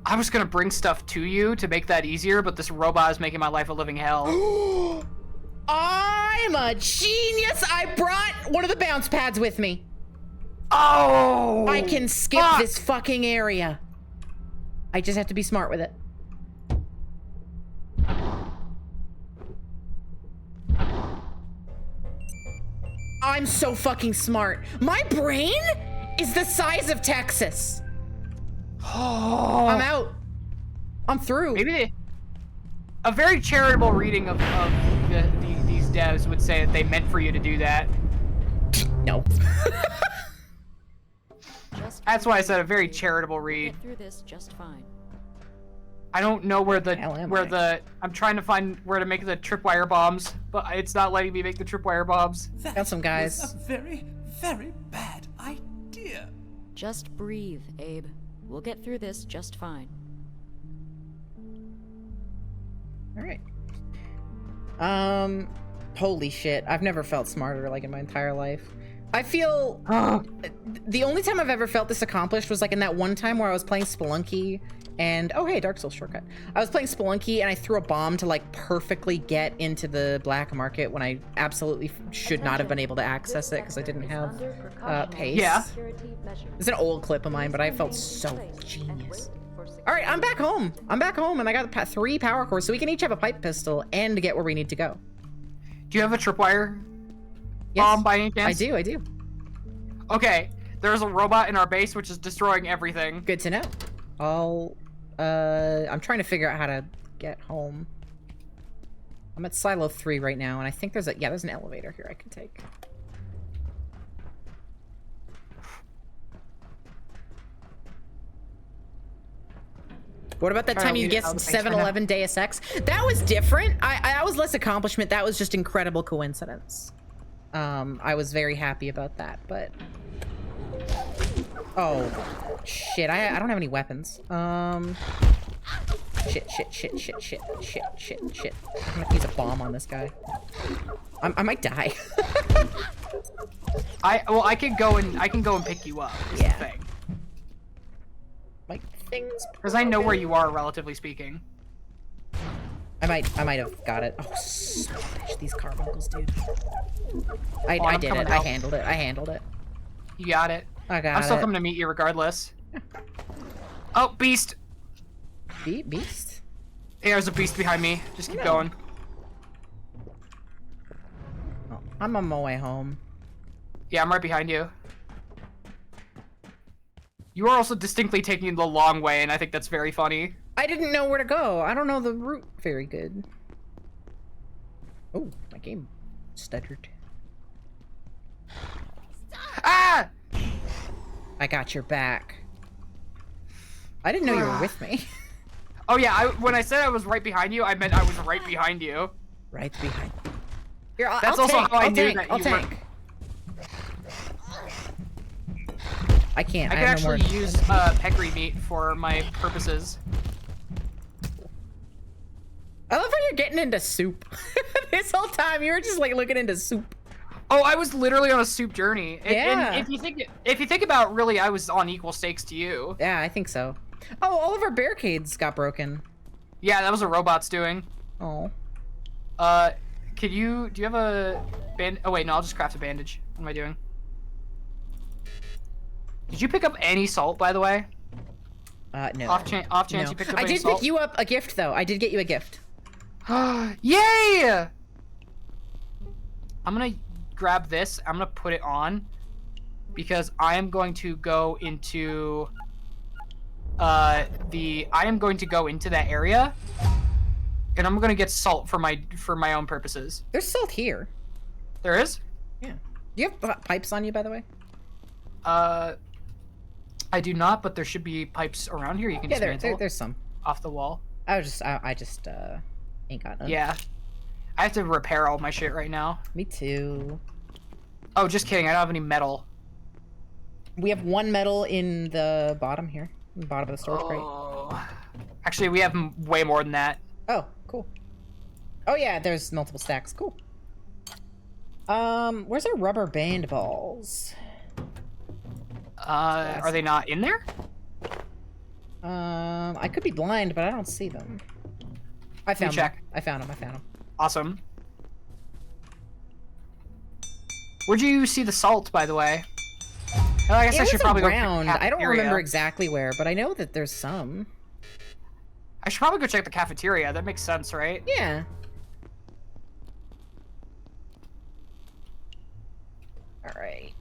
I was gonna bring stuff to you to make that easier, but this robot is making my life a living hell. I'm a genius! I brought one of the bounce pads with me. Oh! I can skip this fucking area. I just have to be smart with it. I'm so fucking smart. My brain is the size of Texas. Oh. I'm out. I'm through. Maybe a very charitable reading of these devs would say that they meant for you to do that. No. That's why I said a very charitable read. Get through this just fine. I don't know where I'm trying to find where to make the tripwire bombs, but it's not letting me make the tripwire bombs. Got some guys. Was a very, very bad idea. Just breathe, Abe. We'll get through this just fine. All right. Holy shit. I've never felt smarter like in my entire life. I feel the only time I've ever felt this accomplished was like in that one time where I was playing Spelunky and oh hey, Dark Souls shortcut. I was playing Spelunky and I threw a bomb to like perfectly get into the black market when I absolutely should not have been able to access it because I didn't have pace. Yeah. It's an old clip of mine, but I felt so genius. All right, I'm back home. I'm back home and I got 3 power cores, so we can each have a pipe pistol and get where we need to go. Do you have a tripwire bomb by any chance? I do. Okay, there's a robot in our base which is destroying everything. Good to know. I'm trying to figure out how to get home. I'm at silo 3 right now, and I think there's an elevator here I can take. What about that time you guessed 7-Eleven Deus Ex? That was different. That was less accomplishment. That was just incredible coincidence. I was very happy about that, but... Oh, shit. I don't have any weapons. Shit. I'm gonna use a bomb on this guy. I might die. I can go and pick you up. Is the thing. Like things. Because I know where you are, relatively speaking. I might have got it. Oh, bitch, these carbuncles, dude. I did it. I handled it. You got it. I'm still coming to meet you regardless. Oh, beast. Beast? Yeah, there's a beast behind me. Just keep going. Oh, I'm on my way home. Yeah, I'm right behind you. You are also distinctly taking the long way, and I think that's very funny. I didn't know where to go. I don't know the route very good. Oh, my game stuttered. Ah! I got your back. I didn't know you were with me. Oh yeah, when I said I was right behind you, I meant I was right behind you. Right behind. Here, That's I'll also tank. how I I'll knew tank. that I'll you tank. I can't. I can actually use peccary meat for my purposes. I love how you're getting into soup. This whole time you were just like looking into soup. Oh, I was literally on a soup journey. Yeah. And if you think about, really, I was on equal stakes to you. Yeah, I think so. Oh, all of our barricades got broken. Yeah, that was what robots doing. Oh. Do you have a band? Oh wait, no, I'll just craft a bandage. What am I doing? Did you pick up any salt, by the way? No. Off chance you picked up any salt? I did pick you up a gift, though. I did get you a gift. Yay! I'm gonna grab this. I'm gonna put it on because I am going to go into I am going to go into that area, and I'm gonna get salt for my own purposes. There's salt here. There is? Yeah. Do you have pipes on you, by the way? I do not, but there should be pipes around here. You can dismantle. There's some off the wall. I just ain't got none. Yeah. I have to repair all my shit right now. Me too. Oh, just kidding. I don't have any metal. We have 1 metal in the bottom here. In the bottom of the storage crate. Actually, we have way more than that. Oh, cool. Oh yeah, there's multiple stacks. Cool. Where's our rubber band balls? Are they not in there? I could be blind, but I don't see them. I found them. I found them. Awesome. Where'd you see the salt, by the way? Oh, I guess I should probably go check the cafeteria. I don't remember exactly where, but I know that there's some. I should probably go check the cafeteria. That makes sense, right? Yeah. All right.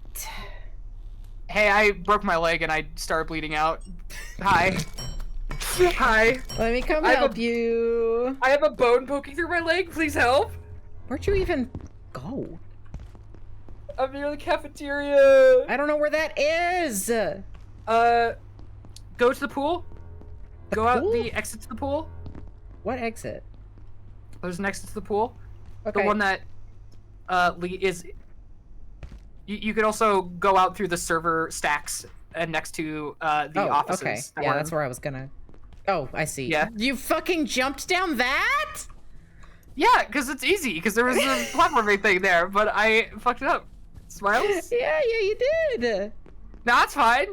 Hey, I broke my leg and I started bleeding out. Hi. Hi. Let me come help you. I have a bone poking through my leg. Please help. Where'd you even go? I'm near the cafeteria. I don't know where that is. Go to the pool. Go out the exit to the pool. What exit? There's an exit to the pool. Okay. The one that is. You could also go out through the server stacks next to the offices. Okay. Yeah, that's where I was gonna. Oh, I see. Yeah. You fucking jumped down that? Yeah, because it's easy. Because there was a platforming thing there, but I fucked it up. Smiles? Yeah, you did. No, that's fine.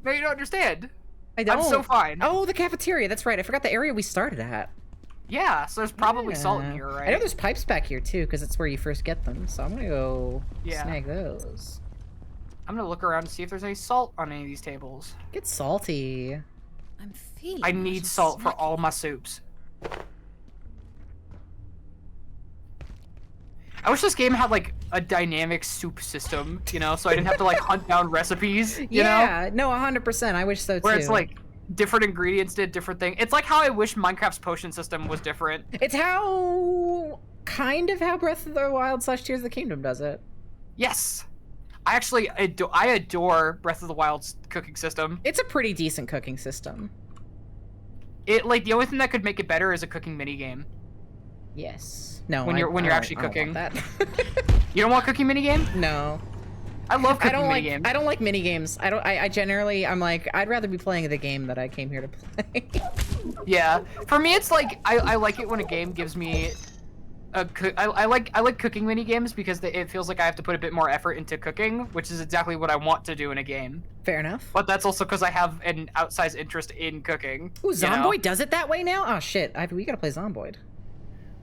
No, you don't understand. I don't. I'm so fine. Oh, the cafeteria. That's right. I forgot the area we started at. Yeah, so there's probably salt in here, right? I know there's pipes back here too, because it's where you first get them. So I'm gonna go snag those. I'm gonna look around to see if there's any salt on any of these tables. Get salty. I'm feeling. I need salt for all my soups. I wish this game had like a dynamic soup system, you know, so I didn't have to like hunt down recipes. You know? No, 100%. I wish so too. Where it's like different ingredients did different things. It's like how I wish Minecraft's potion system was different. It's kind of how Breath of the Wild / Tears of the Kingdom does it. Yes. I actually I adore Breath of the Wild's cooking system. It's a pretty decent cooking system. It like the only thing that could make it better is a cooking minigame. Yes. No. When you're actually cooking. I don't want that. You don't want cooking minigame? No. I love cooking minigames. I don't like minigames. I generally, I'm like, I'd rather be playing the game that I came here to play. Yeah. For me, it's like, I like it when a game gives me I like cooking minigames because it feels like I have to put a bit more effort into cooking, which is exactly what I want to do in a game. Fair enough. But that's also because I have an outsized interest in cooking. Ooh, Zomboid does it that way now? Oh shit, we gotta play Zomboid.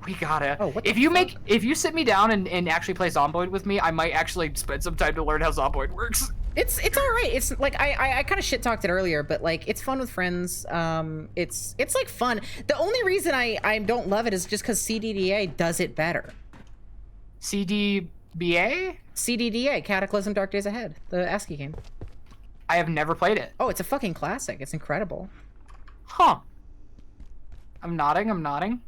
We gotta. Oh, what if you sit me down and actually play Zomboid with me, I might actually spend some time to learn how Zomboid works. It's all right. It's like I kind of shit talked it earlier, but like it's fun with friends. It's like fun. The only reason I don't love it is just because CDDA does it better. CDBA? CDDA, Cataclysm Dark Days Ahead, the ASCII game. I have never played it. Oh, it's a fucking classic. It's incredible. Huh. I'm nodding.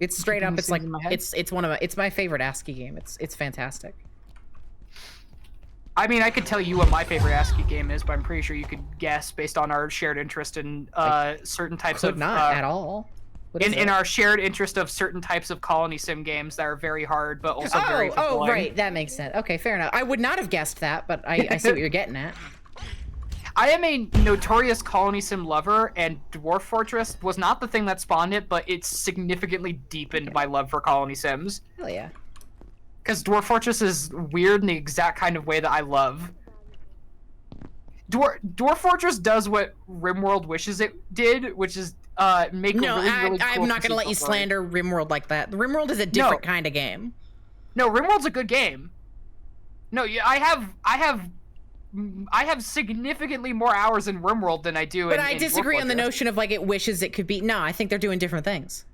It's straight up. It's like it's my favorite ASCII game. It's fantastic. I mean, I could tell you what my favorite ASCII game is, but I'm pretty sure you could guess based on our shared interest in certain types of. Not at all. In our shared interest of certain types of colony sim games that are very hard, but also very fulfilling. Oh, right. That makes sense. Okay, fair enough. I would not have guessed that, but I see what you're getting at. I am a notorious colony sim lover, and Dwarf Fortress was not the thing that spawned it, but it significantly deepened my love for colony sims. Hell yeah. Because Dwarf Fortress is weird in the exact kind of way that I love. Dwarf Fortress does what RimWorld wishes it did, which is make a really cool I'm not gonna let you slander RimWorld like that. RimWorld is a different kind of game. No, RimWorld's a good game. No, I have significantly more hours in RimWorld than I do in. But I disagree on the notion of like it wishes it could be. No, I think they're doing different things.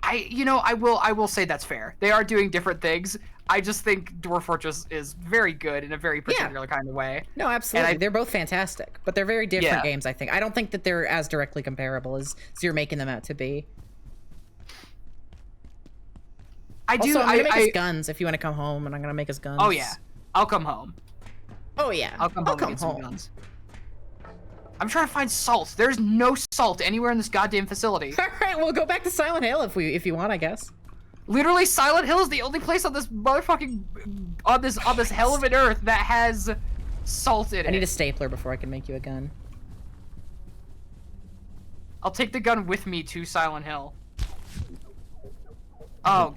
I will say that's fair. They are doing different things. I just think Dwarf Fortress is very good in a very particular kind of way. No, absolutely. They're both fantastic, but they're very different games, I think. I don't think that they're as directly comparable as you're making them out to be. I'm gonna make us guns if you want to come home, and I'm gonna make us guns. Oh yeah, I'll come home. Oh yeah, I'll come home and get some guns. I'm trying to find salt. There's no salt anywhere in this goddamn facility. All right, we'll go back to Silent Hill if you want, I guess. Literally, Silent Hill is the only place on this motherfucking on this hell of an earth that has salt in it. I need a stapler before I can make you a gun. I'll take the gun with me to Silent Hill. Oh,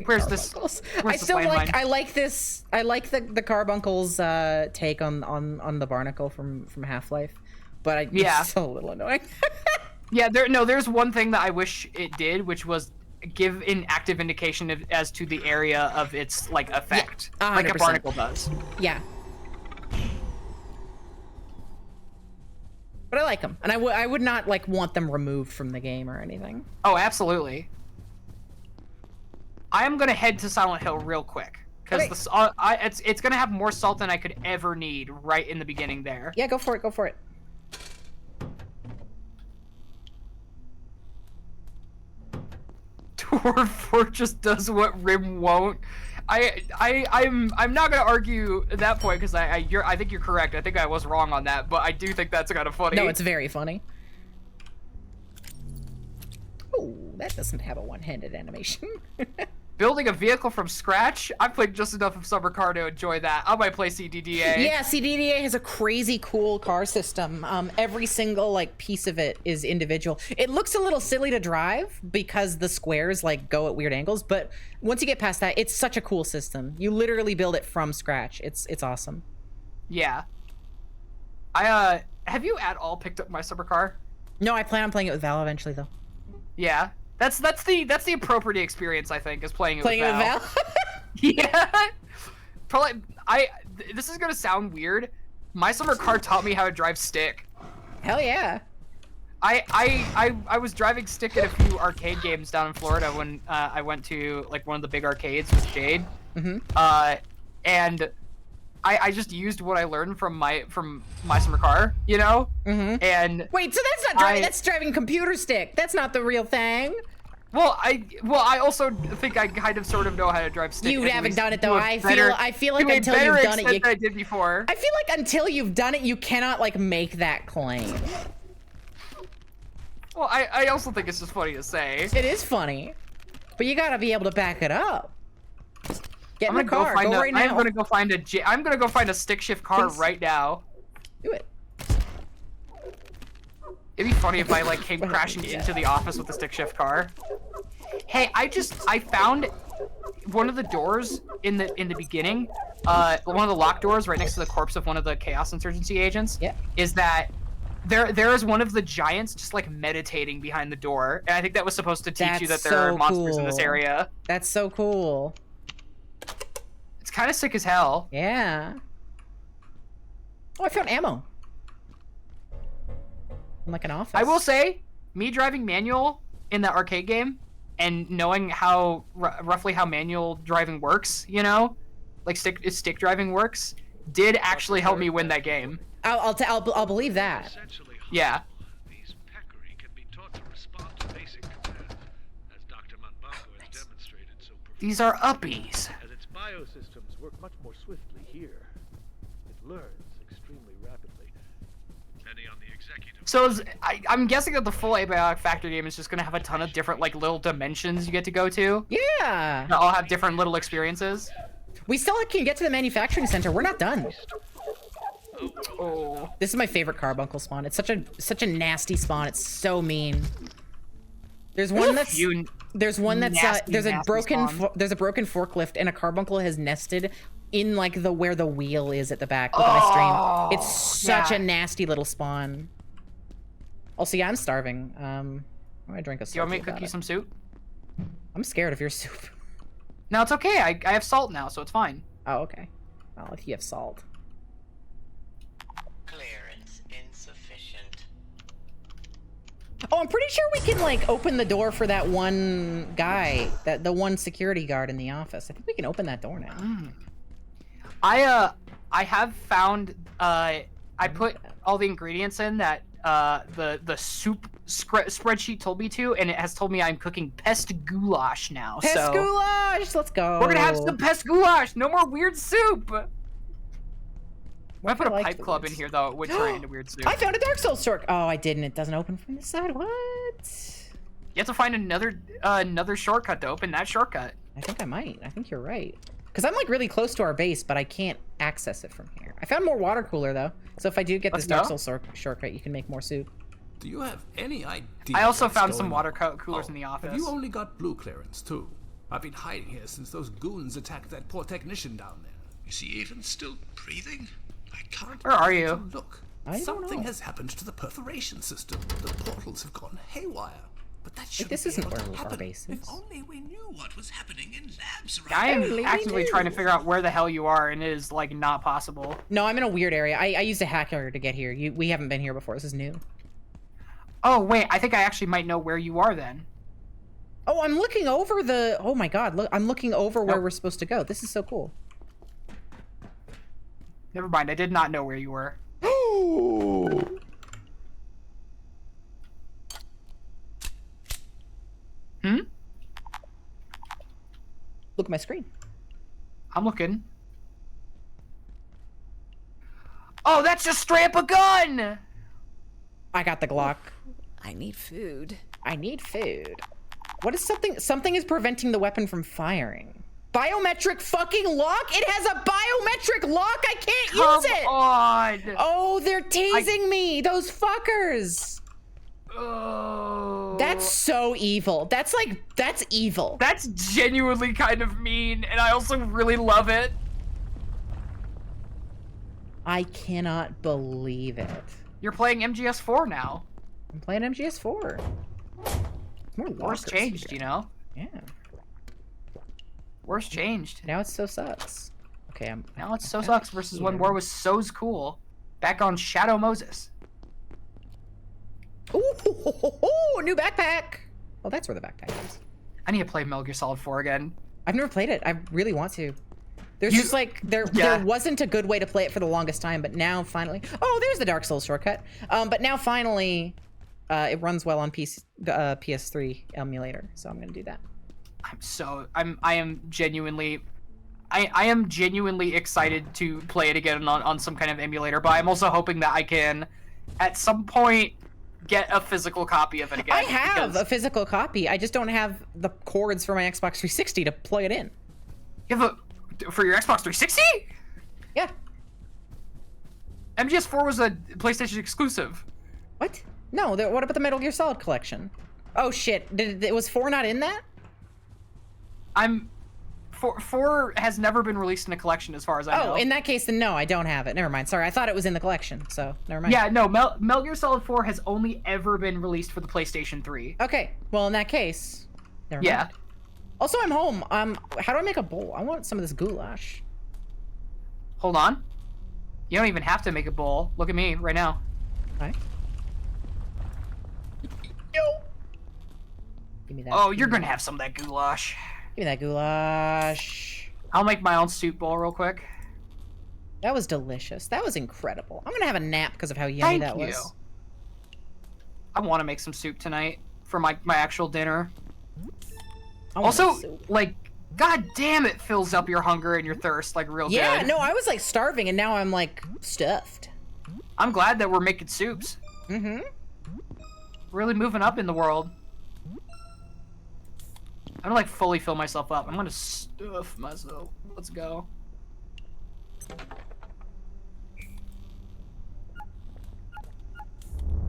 where's this? I like this. I like the Carbuncle's take on the barnacle from Half-Life, but it's still a little annoying. Yeah, there's one thing that I wish it did, which was give an active indication as to the area of its like effect, like a barnacle does. Yeah. But I like them, and I would not like want them removed from the game or anything. Oh, absolutely. I am gonna head to Silent Hill real quick because it's gonna have more salt than I could ever need right in the beginning there. Yeah, go for it. Go for it. Dwarf Fortress does what Rim won't. I'm not gonna argue that point because I think you're correct. I think I was wrong on that, but I do think that's kind of funny. No, it's very funny. Oh, that doesn't have a one-handed animation. Building a vehicle from scratch? I've played just enough of Summer Car to enjoy that. I might play CDDA. Yeah, CDDA has a crazy cool car system. Every single like piece of it is individual. It looks a little silly to drive because the squares like go at weird angles, but once you get past that, it's such a cool system. You literally build it from scratch. It's awesome. Yeah. Have you at all picked up my Summer Car? No, I plan on playing it with Val eventually though. Yeah. That's the appropriate experience, I think, is playing it with Val. Yeah. Probably. This is gonna sound weird. My Summer Car taught me how to drive stick. Hell yeah. I was driving stick at a few arcade games down in Florida when I went to like one of the big arcades with Jade. Mm-hmm. And I just used what I learned from my Summer Car, you know? Mm-hmm. And wait, so that's not driving, that's driving computer stick. That's not the real thing. Well, I also think I kind of sort of know how to drive stick. You haven't done it though. I feel like until you've done it, I did before. I feel like until you've done it, you cannot like make that claim. Well, I also think it's just funny to say. It is funny, but you gotta be able to back it up. Get in the car. Go right now. I'm gonna go find a stick shift car right now. Do it. It'd be funny if I like came crashing into the office with the stick shift car. Hey, I found one of the doors in the beginning, one of the locked doors right next to the corpse of one of the Chaos Insurgency agents. Yeah. Is that there is one of the giants just like meditating behind the door, and I think that was supposed to teach you that there are monsters in this area. That's so cool. It's kind of sick as hell. Yeah. Oh, I found ammo. Like an office. I will say, me driving manual in the arcade game and knowing how roughly how manual driving works, you know, like stick driving works, did actually help me win that game. I'll believe that. Yeah. These peccary can be taught to respond to basic commands, as Dr. Manbango has demonstrated so perfectly. These are uppies. As its biosystems work much more swiftly here, it learns extremely rapidly. Depending on the executive. So I'm guessing that the full Abiotic Factory game is just gonna have a ton of different like little dimensions you get to go to. Yeah. That all have different little experiences. We still can get to the manufacturing center. We're not done. Oh. This is my favorite Carbuncle spawn. It's such a nasty spawn. It's so mean. There's one that's There's one that's Nasty, there's a nasty broken spawn. there's a broken forklift and a carbuncle has nested in like where the wheel is at the back. Look at my stream. It's such a nasty little spawn. Also, yeah, I'm starving. I'm gonna drink a. Do you want me to cook you some soup? I'm scared of your soup. No, it's okay. I have salt now, so it's fine. Oh, okay. Well, if you have salt. Clearance insufficient. Oh, I'm pretty sure we can like open the door for that one guy, the one security guard in the office. I think we can open that door now. I have found I put all the ingredients in that the soup spreadsheet told me to, and it has told me I'm cooking pest goulash now. Pest goulash, let's go. We're gonna have some pest goulash. No more weird soup. I put a pipe club in here though, it would turn into weird soup. I found a Dark Souls short. Oh, I didn't. It doesn't open from this side. What? You have to find another shortcut to open that shortcut. I think I might. I think you're right. Because I'm like really close to our base, but I can't access it from here. I found more water cooler though. So if I do get this Dark Souls shortcut, you can make more soup. Do you have any idea? I also found some water coolers in the office. Have you only got blue clearance too? I've been hiding here since those goons attacked that poor technician down there. Is he even still breathing? I can't. Where are you? Look, Something has happened to the perforation system. The portals have gone haywire. But that shouldn't this isn't be able to where our happen. base is. If only we knew what was happening in labs around. I am actively trying to figure out where the hell you are, and it is like not possible. No, I'm in a weird area. I used a hacker to get here. We haven't been here before. This is new. Oh wait, I think I actually might know where you are then. Oh, I'm looking over the. Oh my God! Look, I'm looking over where we're supposed to go. This is so cool. Never mind. I did not know where you were. Look at my screen. I'm looking. Oh, that's just straight up a gun! I got the Glock. I need food. I need food. What is something? Something is preventing the weapon from firing. Biometric fucking lock? It has a biometric lock? I can't use it! Come on! Oh, they're tasing me! Those fuckers! Oh. That's so evil. That's evil. That's genuinely kind of mean, and I also really love it. I cannot believe it. You're playing MGS4 now. I'm playing MGS4. More War's changed, you know? Yeah. War's changed. Now it's so sucks. Okay, now it's so sucks versus when War was so's cool. Back on Shadow Moses. Ooh, new backpack. Oh, that's where the backpack is. I need to play Metal Gear Solid 4 again. I've never played it. I really want to. There's just like there wasn't a good way to play it for the longest time, but now finally. Oh, there's the Dark Souls shortcut. But now finally, it runs well on PS3 emulator, so I'm gonna do that. I am genuinely excited to play it again on some kind of emulator, but I'm also hoping that I can, at some point, get a physical copy of it again. I have a physical copy. I just don't have the cords for my Xbox 360 to plug it in. You have for your Xbox 360? Yeah. MGS4 was a PlayStation exclusive. What? No, what about the Metal Gear Solid collection? Oh shit, was 4 not in that? 4 has never been released in a collection as far as I know. Oh, in that case, then no, I don't have it. Never mind. Sorry, I thought it was in the collection, so never mind. Yeah, no, Metal Gear Solid 4 has only ever been released for the PlayStation 3. Okay, well in that case, never mind. Also, I'm home. How do I make a bowl? I want some of this goulash. Hold on. You don't even have to make a bowl. Look at me right now. All right. Yo. Give me that. Oh, you're gonna have some of that goulash. Give me that goulash. I'll make my own soup bowl real quick. That was delicious. That was incredible. I'm gonna have a nap because of how yummy that was. I want to make some soup tonight for my actual dinner. Also, like, god damn, it fills up your hunger and your thirst like real good. Yeah, no, I was like starving and now I'm like stuffed. I'm glad that we're making soups. Mm-hmm. Really moving up in the world. I'm gonna like fully fill myself up. I'm gonna stuff myself. Let's go.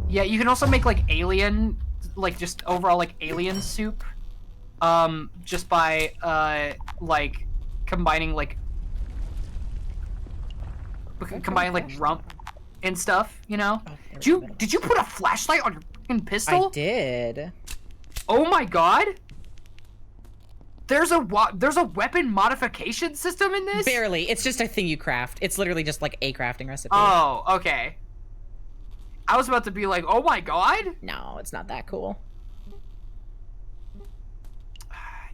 Yeah, you can also make like alien, like just overall like alien soup. just by like combining like rump and stuff, you know? Did you put a flashlight on your fucking pistol? I did. Oh my god! There's a weapon modification system in this? Barely. It's just a thing you craft. It's literally just like a crafting recipe. Oh, okay. I was about to be like, oh my god? No, it's not that cool.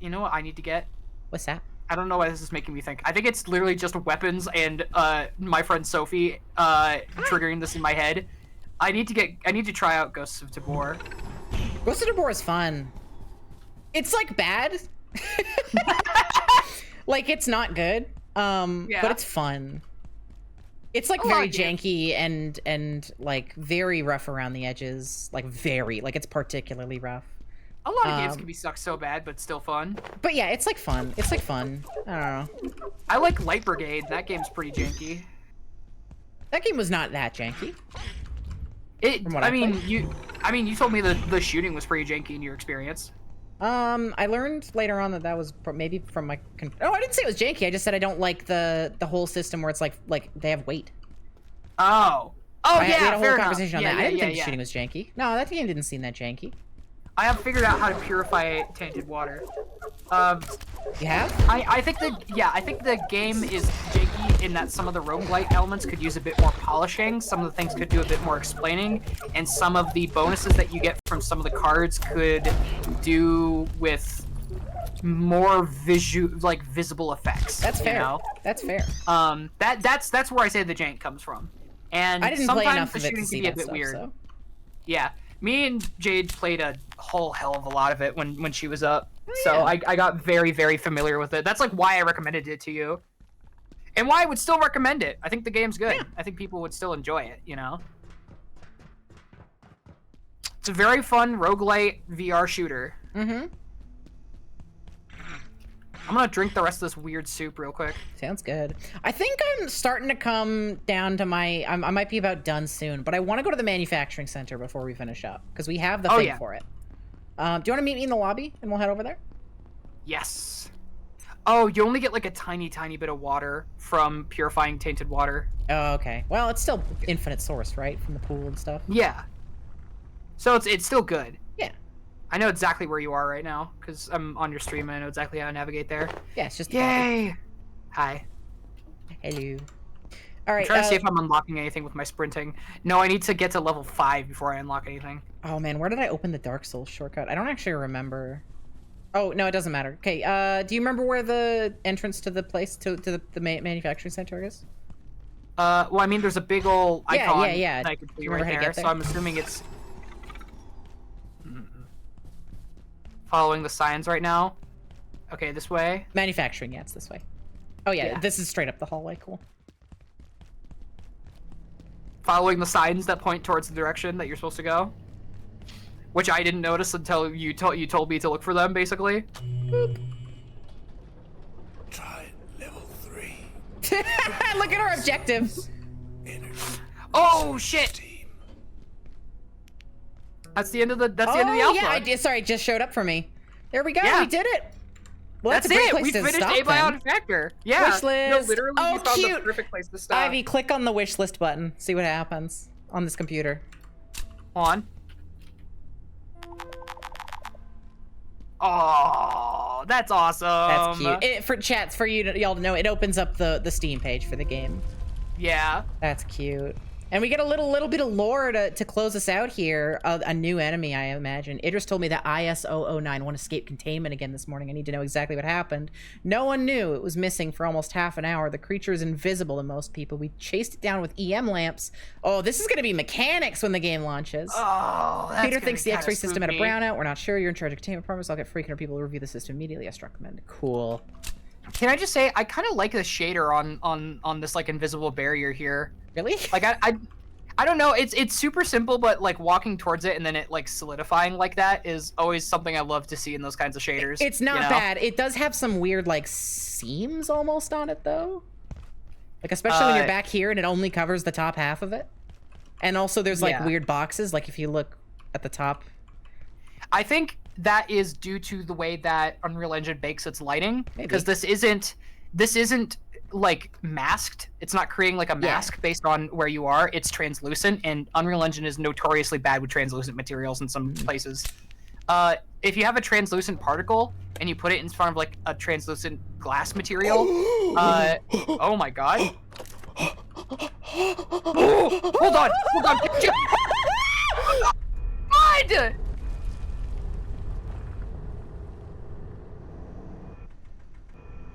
You know what I need to get? What's that? I don't know why this is making me think. I think it's literally just weapons and my friend Sophie triggering this in my head. I need to try out Ghosts of Tabor. Ghosts of Tabor is fun. It's like bad. Like it's not good. But it's fun. It's like very janky and like very rough around the edges. Like it's particularly rough. A lot of games can be sucked so bad, but still fun. But yeah, it's like fun. It's like fun. I don't know. I like Light Brigade. That game's pretty janky. That game was not that janky. I mean, you told me the shooting was pretty janky in your experience. I learned later on that was maybe from my. Oh, I didn't say it was janky. I just said I don't like the whole system where it's like they have weight. Oh, yeah. We had a whole conversation on that. I didn't think the shooting was janky. No, that game didn't seem that janky. I have figured out how to purify tainted water. You have? I think the game is janky in that some of the roguelite elements could use a bit more polishing, some of the things could do a bit more explaining, and some of the bonuses that you get from some of the cards could do with more visible effects. That's fair. You know? That's fair. That's where I say the jank comes from. And I didn't play sometimes enough the of it shooting to see can be a that bit stuff, weird. so. Yeah. Me and Jade played a whole hell of a lot of it when she was up. So I got very, very familiar with it. That's like why I recommended it to you. And why I would still recommend it. I think the game's good. I think people would still enjoy it, you know? It's a very fun roguelite VR shooter. Mm-hmm. I'm gonna drink the rest of this weird soup real quick. Sounds good. I think I'm starting to come down to my... I might be about done soon, but I want to go to the manufacturing center before we finish up, because we have the thing for it. Do you want to meet me in the lobby, and we'll head over there? Yes. Oh, you only get like a tiny, tiny bit of water from purifying tainted water. Oh, okay. Well, it's still infinite source, right? From the pool and stuff? Yeah. So it's still good. Yeah. I know exactly where you are right now, because I'm on your stream and I know exactly how to navigate there. Yeah, it's just... Yay! Hi. Hello. All right, I'm trying to see if I'm unlocking anything with my sprinting. No, I need to get to level 5 before I unlock anything. Oh man, where did I open the Dark Souls shortcut? I don't actually remember. Oh, no, it doesn't matter. Okay, do you remember where the entrance to the place, to the manufacturing center is? Well, I mean, there's a big old icon yeah. that I can see right there, so I'm assuming it's... Following the signs right now. Okay, this way. Manufacturing, yeah, it's this way. Oh yeah, this is straight up the hallway, cool. Following the signs that point towards the direction that you're supposed to go. Which I didn't notice until you told me to look for them, basically. Boop. Try level 3. Look at our objectives. Oh shit! That's the end of the the alpha. Yeah, I did. Sorry, it just showed up for me. There we go. Yeah. We did it. Well, that's a great it. place We to finished stop, Abiotic Factor. Yeah. Wish list. No, literally, oh, you found cute. the perfect place to stop. Ivy, click on the wish list button. See what happens on this computer. On. Oh, that's awesome. That's cute. For chats, for y'all to know, it opens up the Steam page for the game. Yeah. That's cute. And we get a little bit of lore to close us out here. A new enemy, I imagine. Idris told me that IS-009 escaped containment again this morning. I need to know exactly what happened. No one knew. It was missing for almost half an hour. The creature is invisible to most people. We chased it down with EM lamps. Oh, this is going to be mechanics when the game launches. Oh, that's Peter thinks the X-ray system had a spooky. brownout. We're not sure. You're in charge of containment departments. I'll get freaking or people to review the system immediately. I recommend. Cool. Can I just say, I kind of like the shader on this like invisible barrier here. Really? Like I don't know. It's super simple, but like walking towards it and then it like solidifying like that is always something I love to see in those kinds of shaders. It's not bad. It does have some weird like seams almost on it though. Like especially when you're back here and it only covers the top half of it. And also there's like weird boxes. Like if you look at the top. I think that is due to the way that Unreal Engine bakes its lighting, Maybe. because this isn't like masked. It's not creating like a mask based on where you are. It's translucent, and Unreal Engine is notoriously bad with translucent materials in some places. If you have a translucent particle and you put it in front of like a translucent glass material, oh my god. Oh, hold on. God!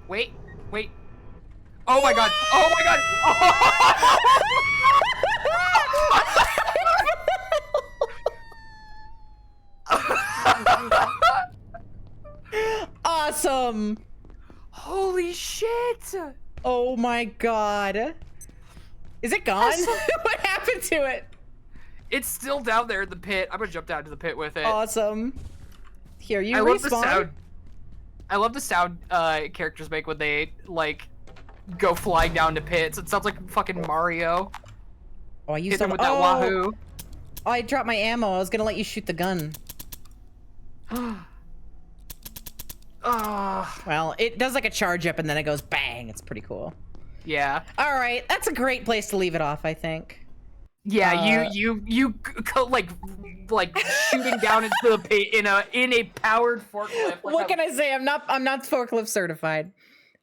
Wait. Oh my god. Oh my god. Awesome. Holy shit. Oh my god. Is it gone? What happened to it? It's still down there in the pit. I'm gonna jump down to the pit with it. Awesome. Here, you I respawn. love the sound. I love the sound characters make when they like go flying down to pits. It sounds like fucking Mario. Oh, I used Hit them with that wahoo. Oh, I dropped my ammo. I was gonna let you shoot the gun. Well, it does like a charge up and then it goes bang. It's pretty cool. Yeah. All right, that's a great place to leave it off, I think. Yeah, you like shooting down into the pit in a powered forklift. What can I say? I'm not forklift certified.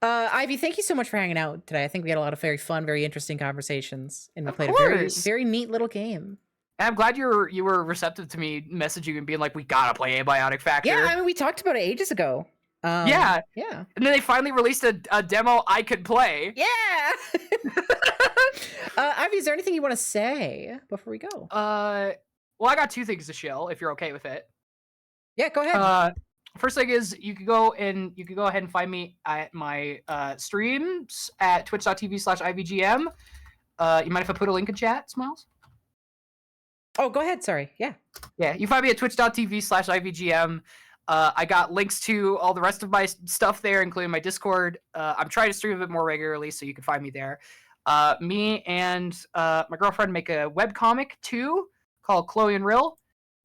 Ivy, thank you so much for hanging out today. I think we had a lot of very fun, very interesting conversations, and we played a very neat little game. And I'm glad you were receptive to me messaging and being like, we gotta play Abiotic Factor. Yeah, I mean, we talked about it ages ago. Yeah. And then they finally released a demo I could play. Yeah. Ivy, is there anything you want to say before we go? Well, I got two things to shill, if you're okay with it. Yeah, go ahead. First thing is you could go ahead and find me at my streams at twitch.tv/ivgm. You mind if I put a link in chat, Smiles? Oh, go ahead. Sorry. Yeah. Yeah, you find me at twitch.tv/ivgm. I got links to all the rest of my stuff there, including my Discord. I'm trying to stream a bit more regularly, so you can find me there. Me and my girlfriend make a webcomic too called Chloe and Rill.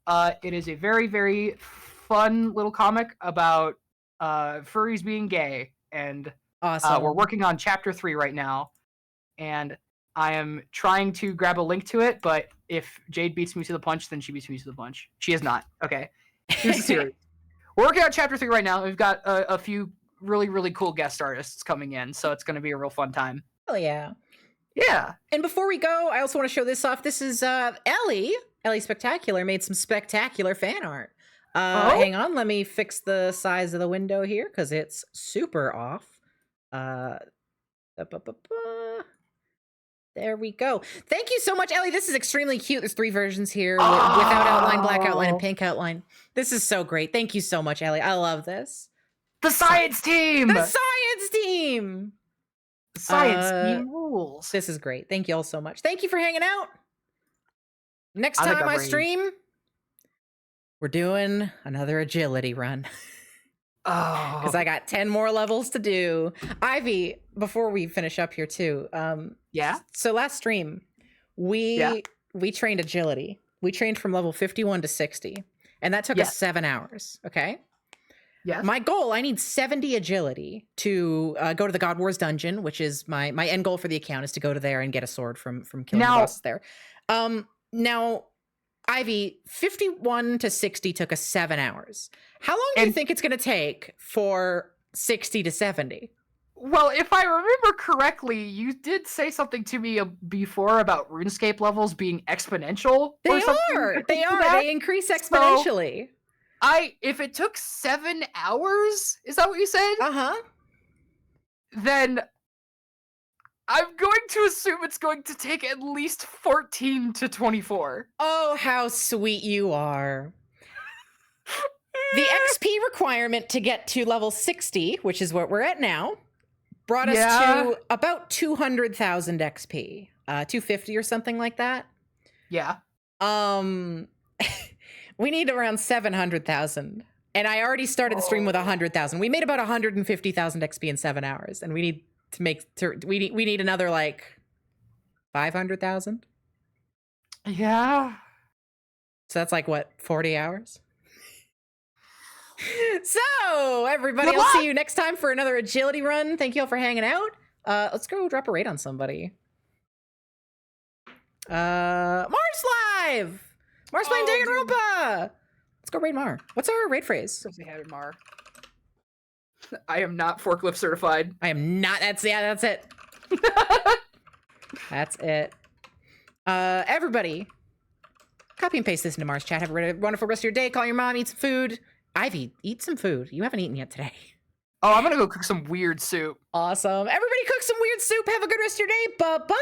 It is a very, very fun little comic about furries being gay, and awesome. We're working on chapter 3 right now, and I am trying to grab a link to it, but if Jade beats me to the punch, then she beats me to the punch. She is not. Okay. Here's the series. We're working on chapter 3 right now. We've got a few really, really cool guest artists coming in, so it's going to be a real fun time. Oh, yeah. Yeah. And before we go, I also want to show this off. This is Ellie. Ellie Spectacular made some spectacular fan art. Hang on, let me fix the size of the window here because it's super off. There we go. Thank you so much, Ellie. This is extremely cute. There's 3 versions here without outline, black outline, and pink outline. This is so great. Thank you so much, Ellie. I love this. The science team! The science team! Science team rules. This is great. Thank you all so much. Thank you for hanging out. Next time I stream, we're doing another agility run. Oh. Because I got 10 more levels to do. Ivy, before we finish up here too. Yeah? So last stream, we trained agility. We trained from level 51 to 60. And that took us 7 hours. Okay? Yeah. My goal, I need 70 agility to go to the God Wars dungeon, which is my end goal for the account, is to go to there and get a sword from killing the bosses there. Now, Ivy, 51 to 60 took us 7 hours. How long do you think it's going to take for 60 to 70? Well, if I remember correctly, you did say something to me before about RuneScape levels being exponential. They are. They increase exponentially. So, if it took 7 hours, is that what you said? Uh-huh. Then I'm going to assume it's going to take at least 14 to 24. Oh, how sweet you are. The XP requirement to get to level 60, which is what we're at now, brought us to about 200,000 XP. 250 or something like that. Yeah. We need around 700,000. And I already started the stream with 100,000. We made about 150,000 XP in 7 hours. And we need to make, we need another like 500,000. Yeah. So that's like what, 40 hours? So, everybody, I'll see you next time for another agility run. Thank you all for hanging out. Let's go drop a raid on somebody. Mars live! Mars playing Danganronpa! Let's go raid Mar. What's our raid phrase? Mar. I am not forklift certified. I am not. That's it. That's it. Everybody, copy and paste this into Mars chat. Have a wonderful rest of your day. Call your mom, eat some food. Ivy, eat some food. You haven't eaten yet today. Oh, I'm gonna go cook some weird soup. Awesome. Everybody cook some weird soup. Have a good rest of your day. Bye-bye.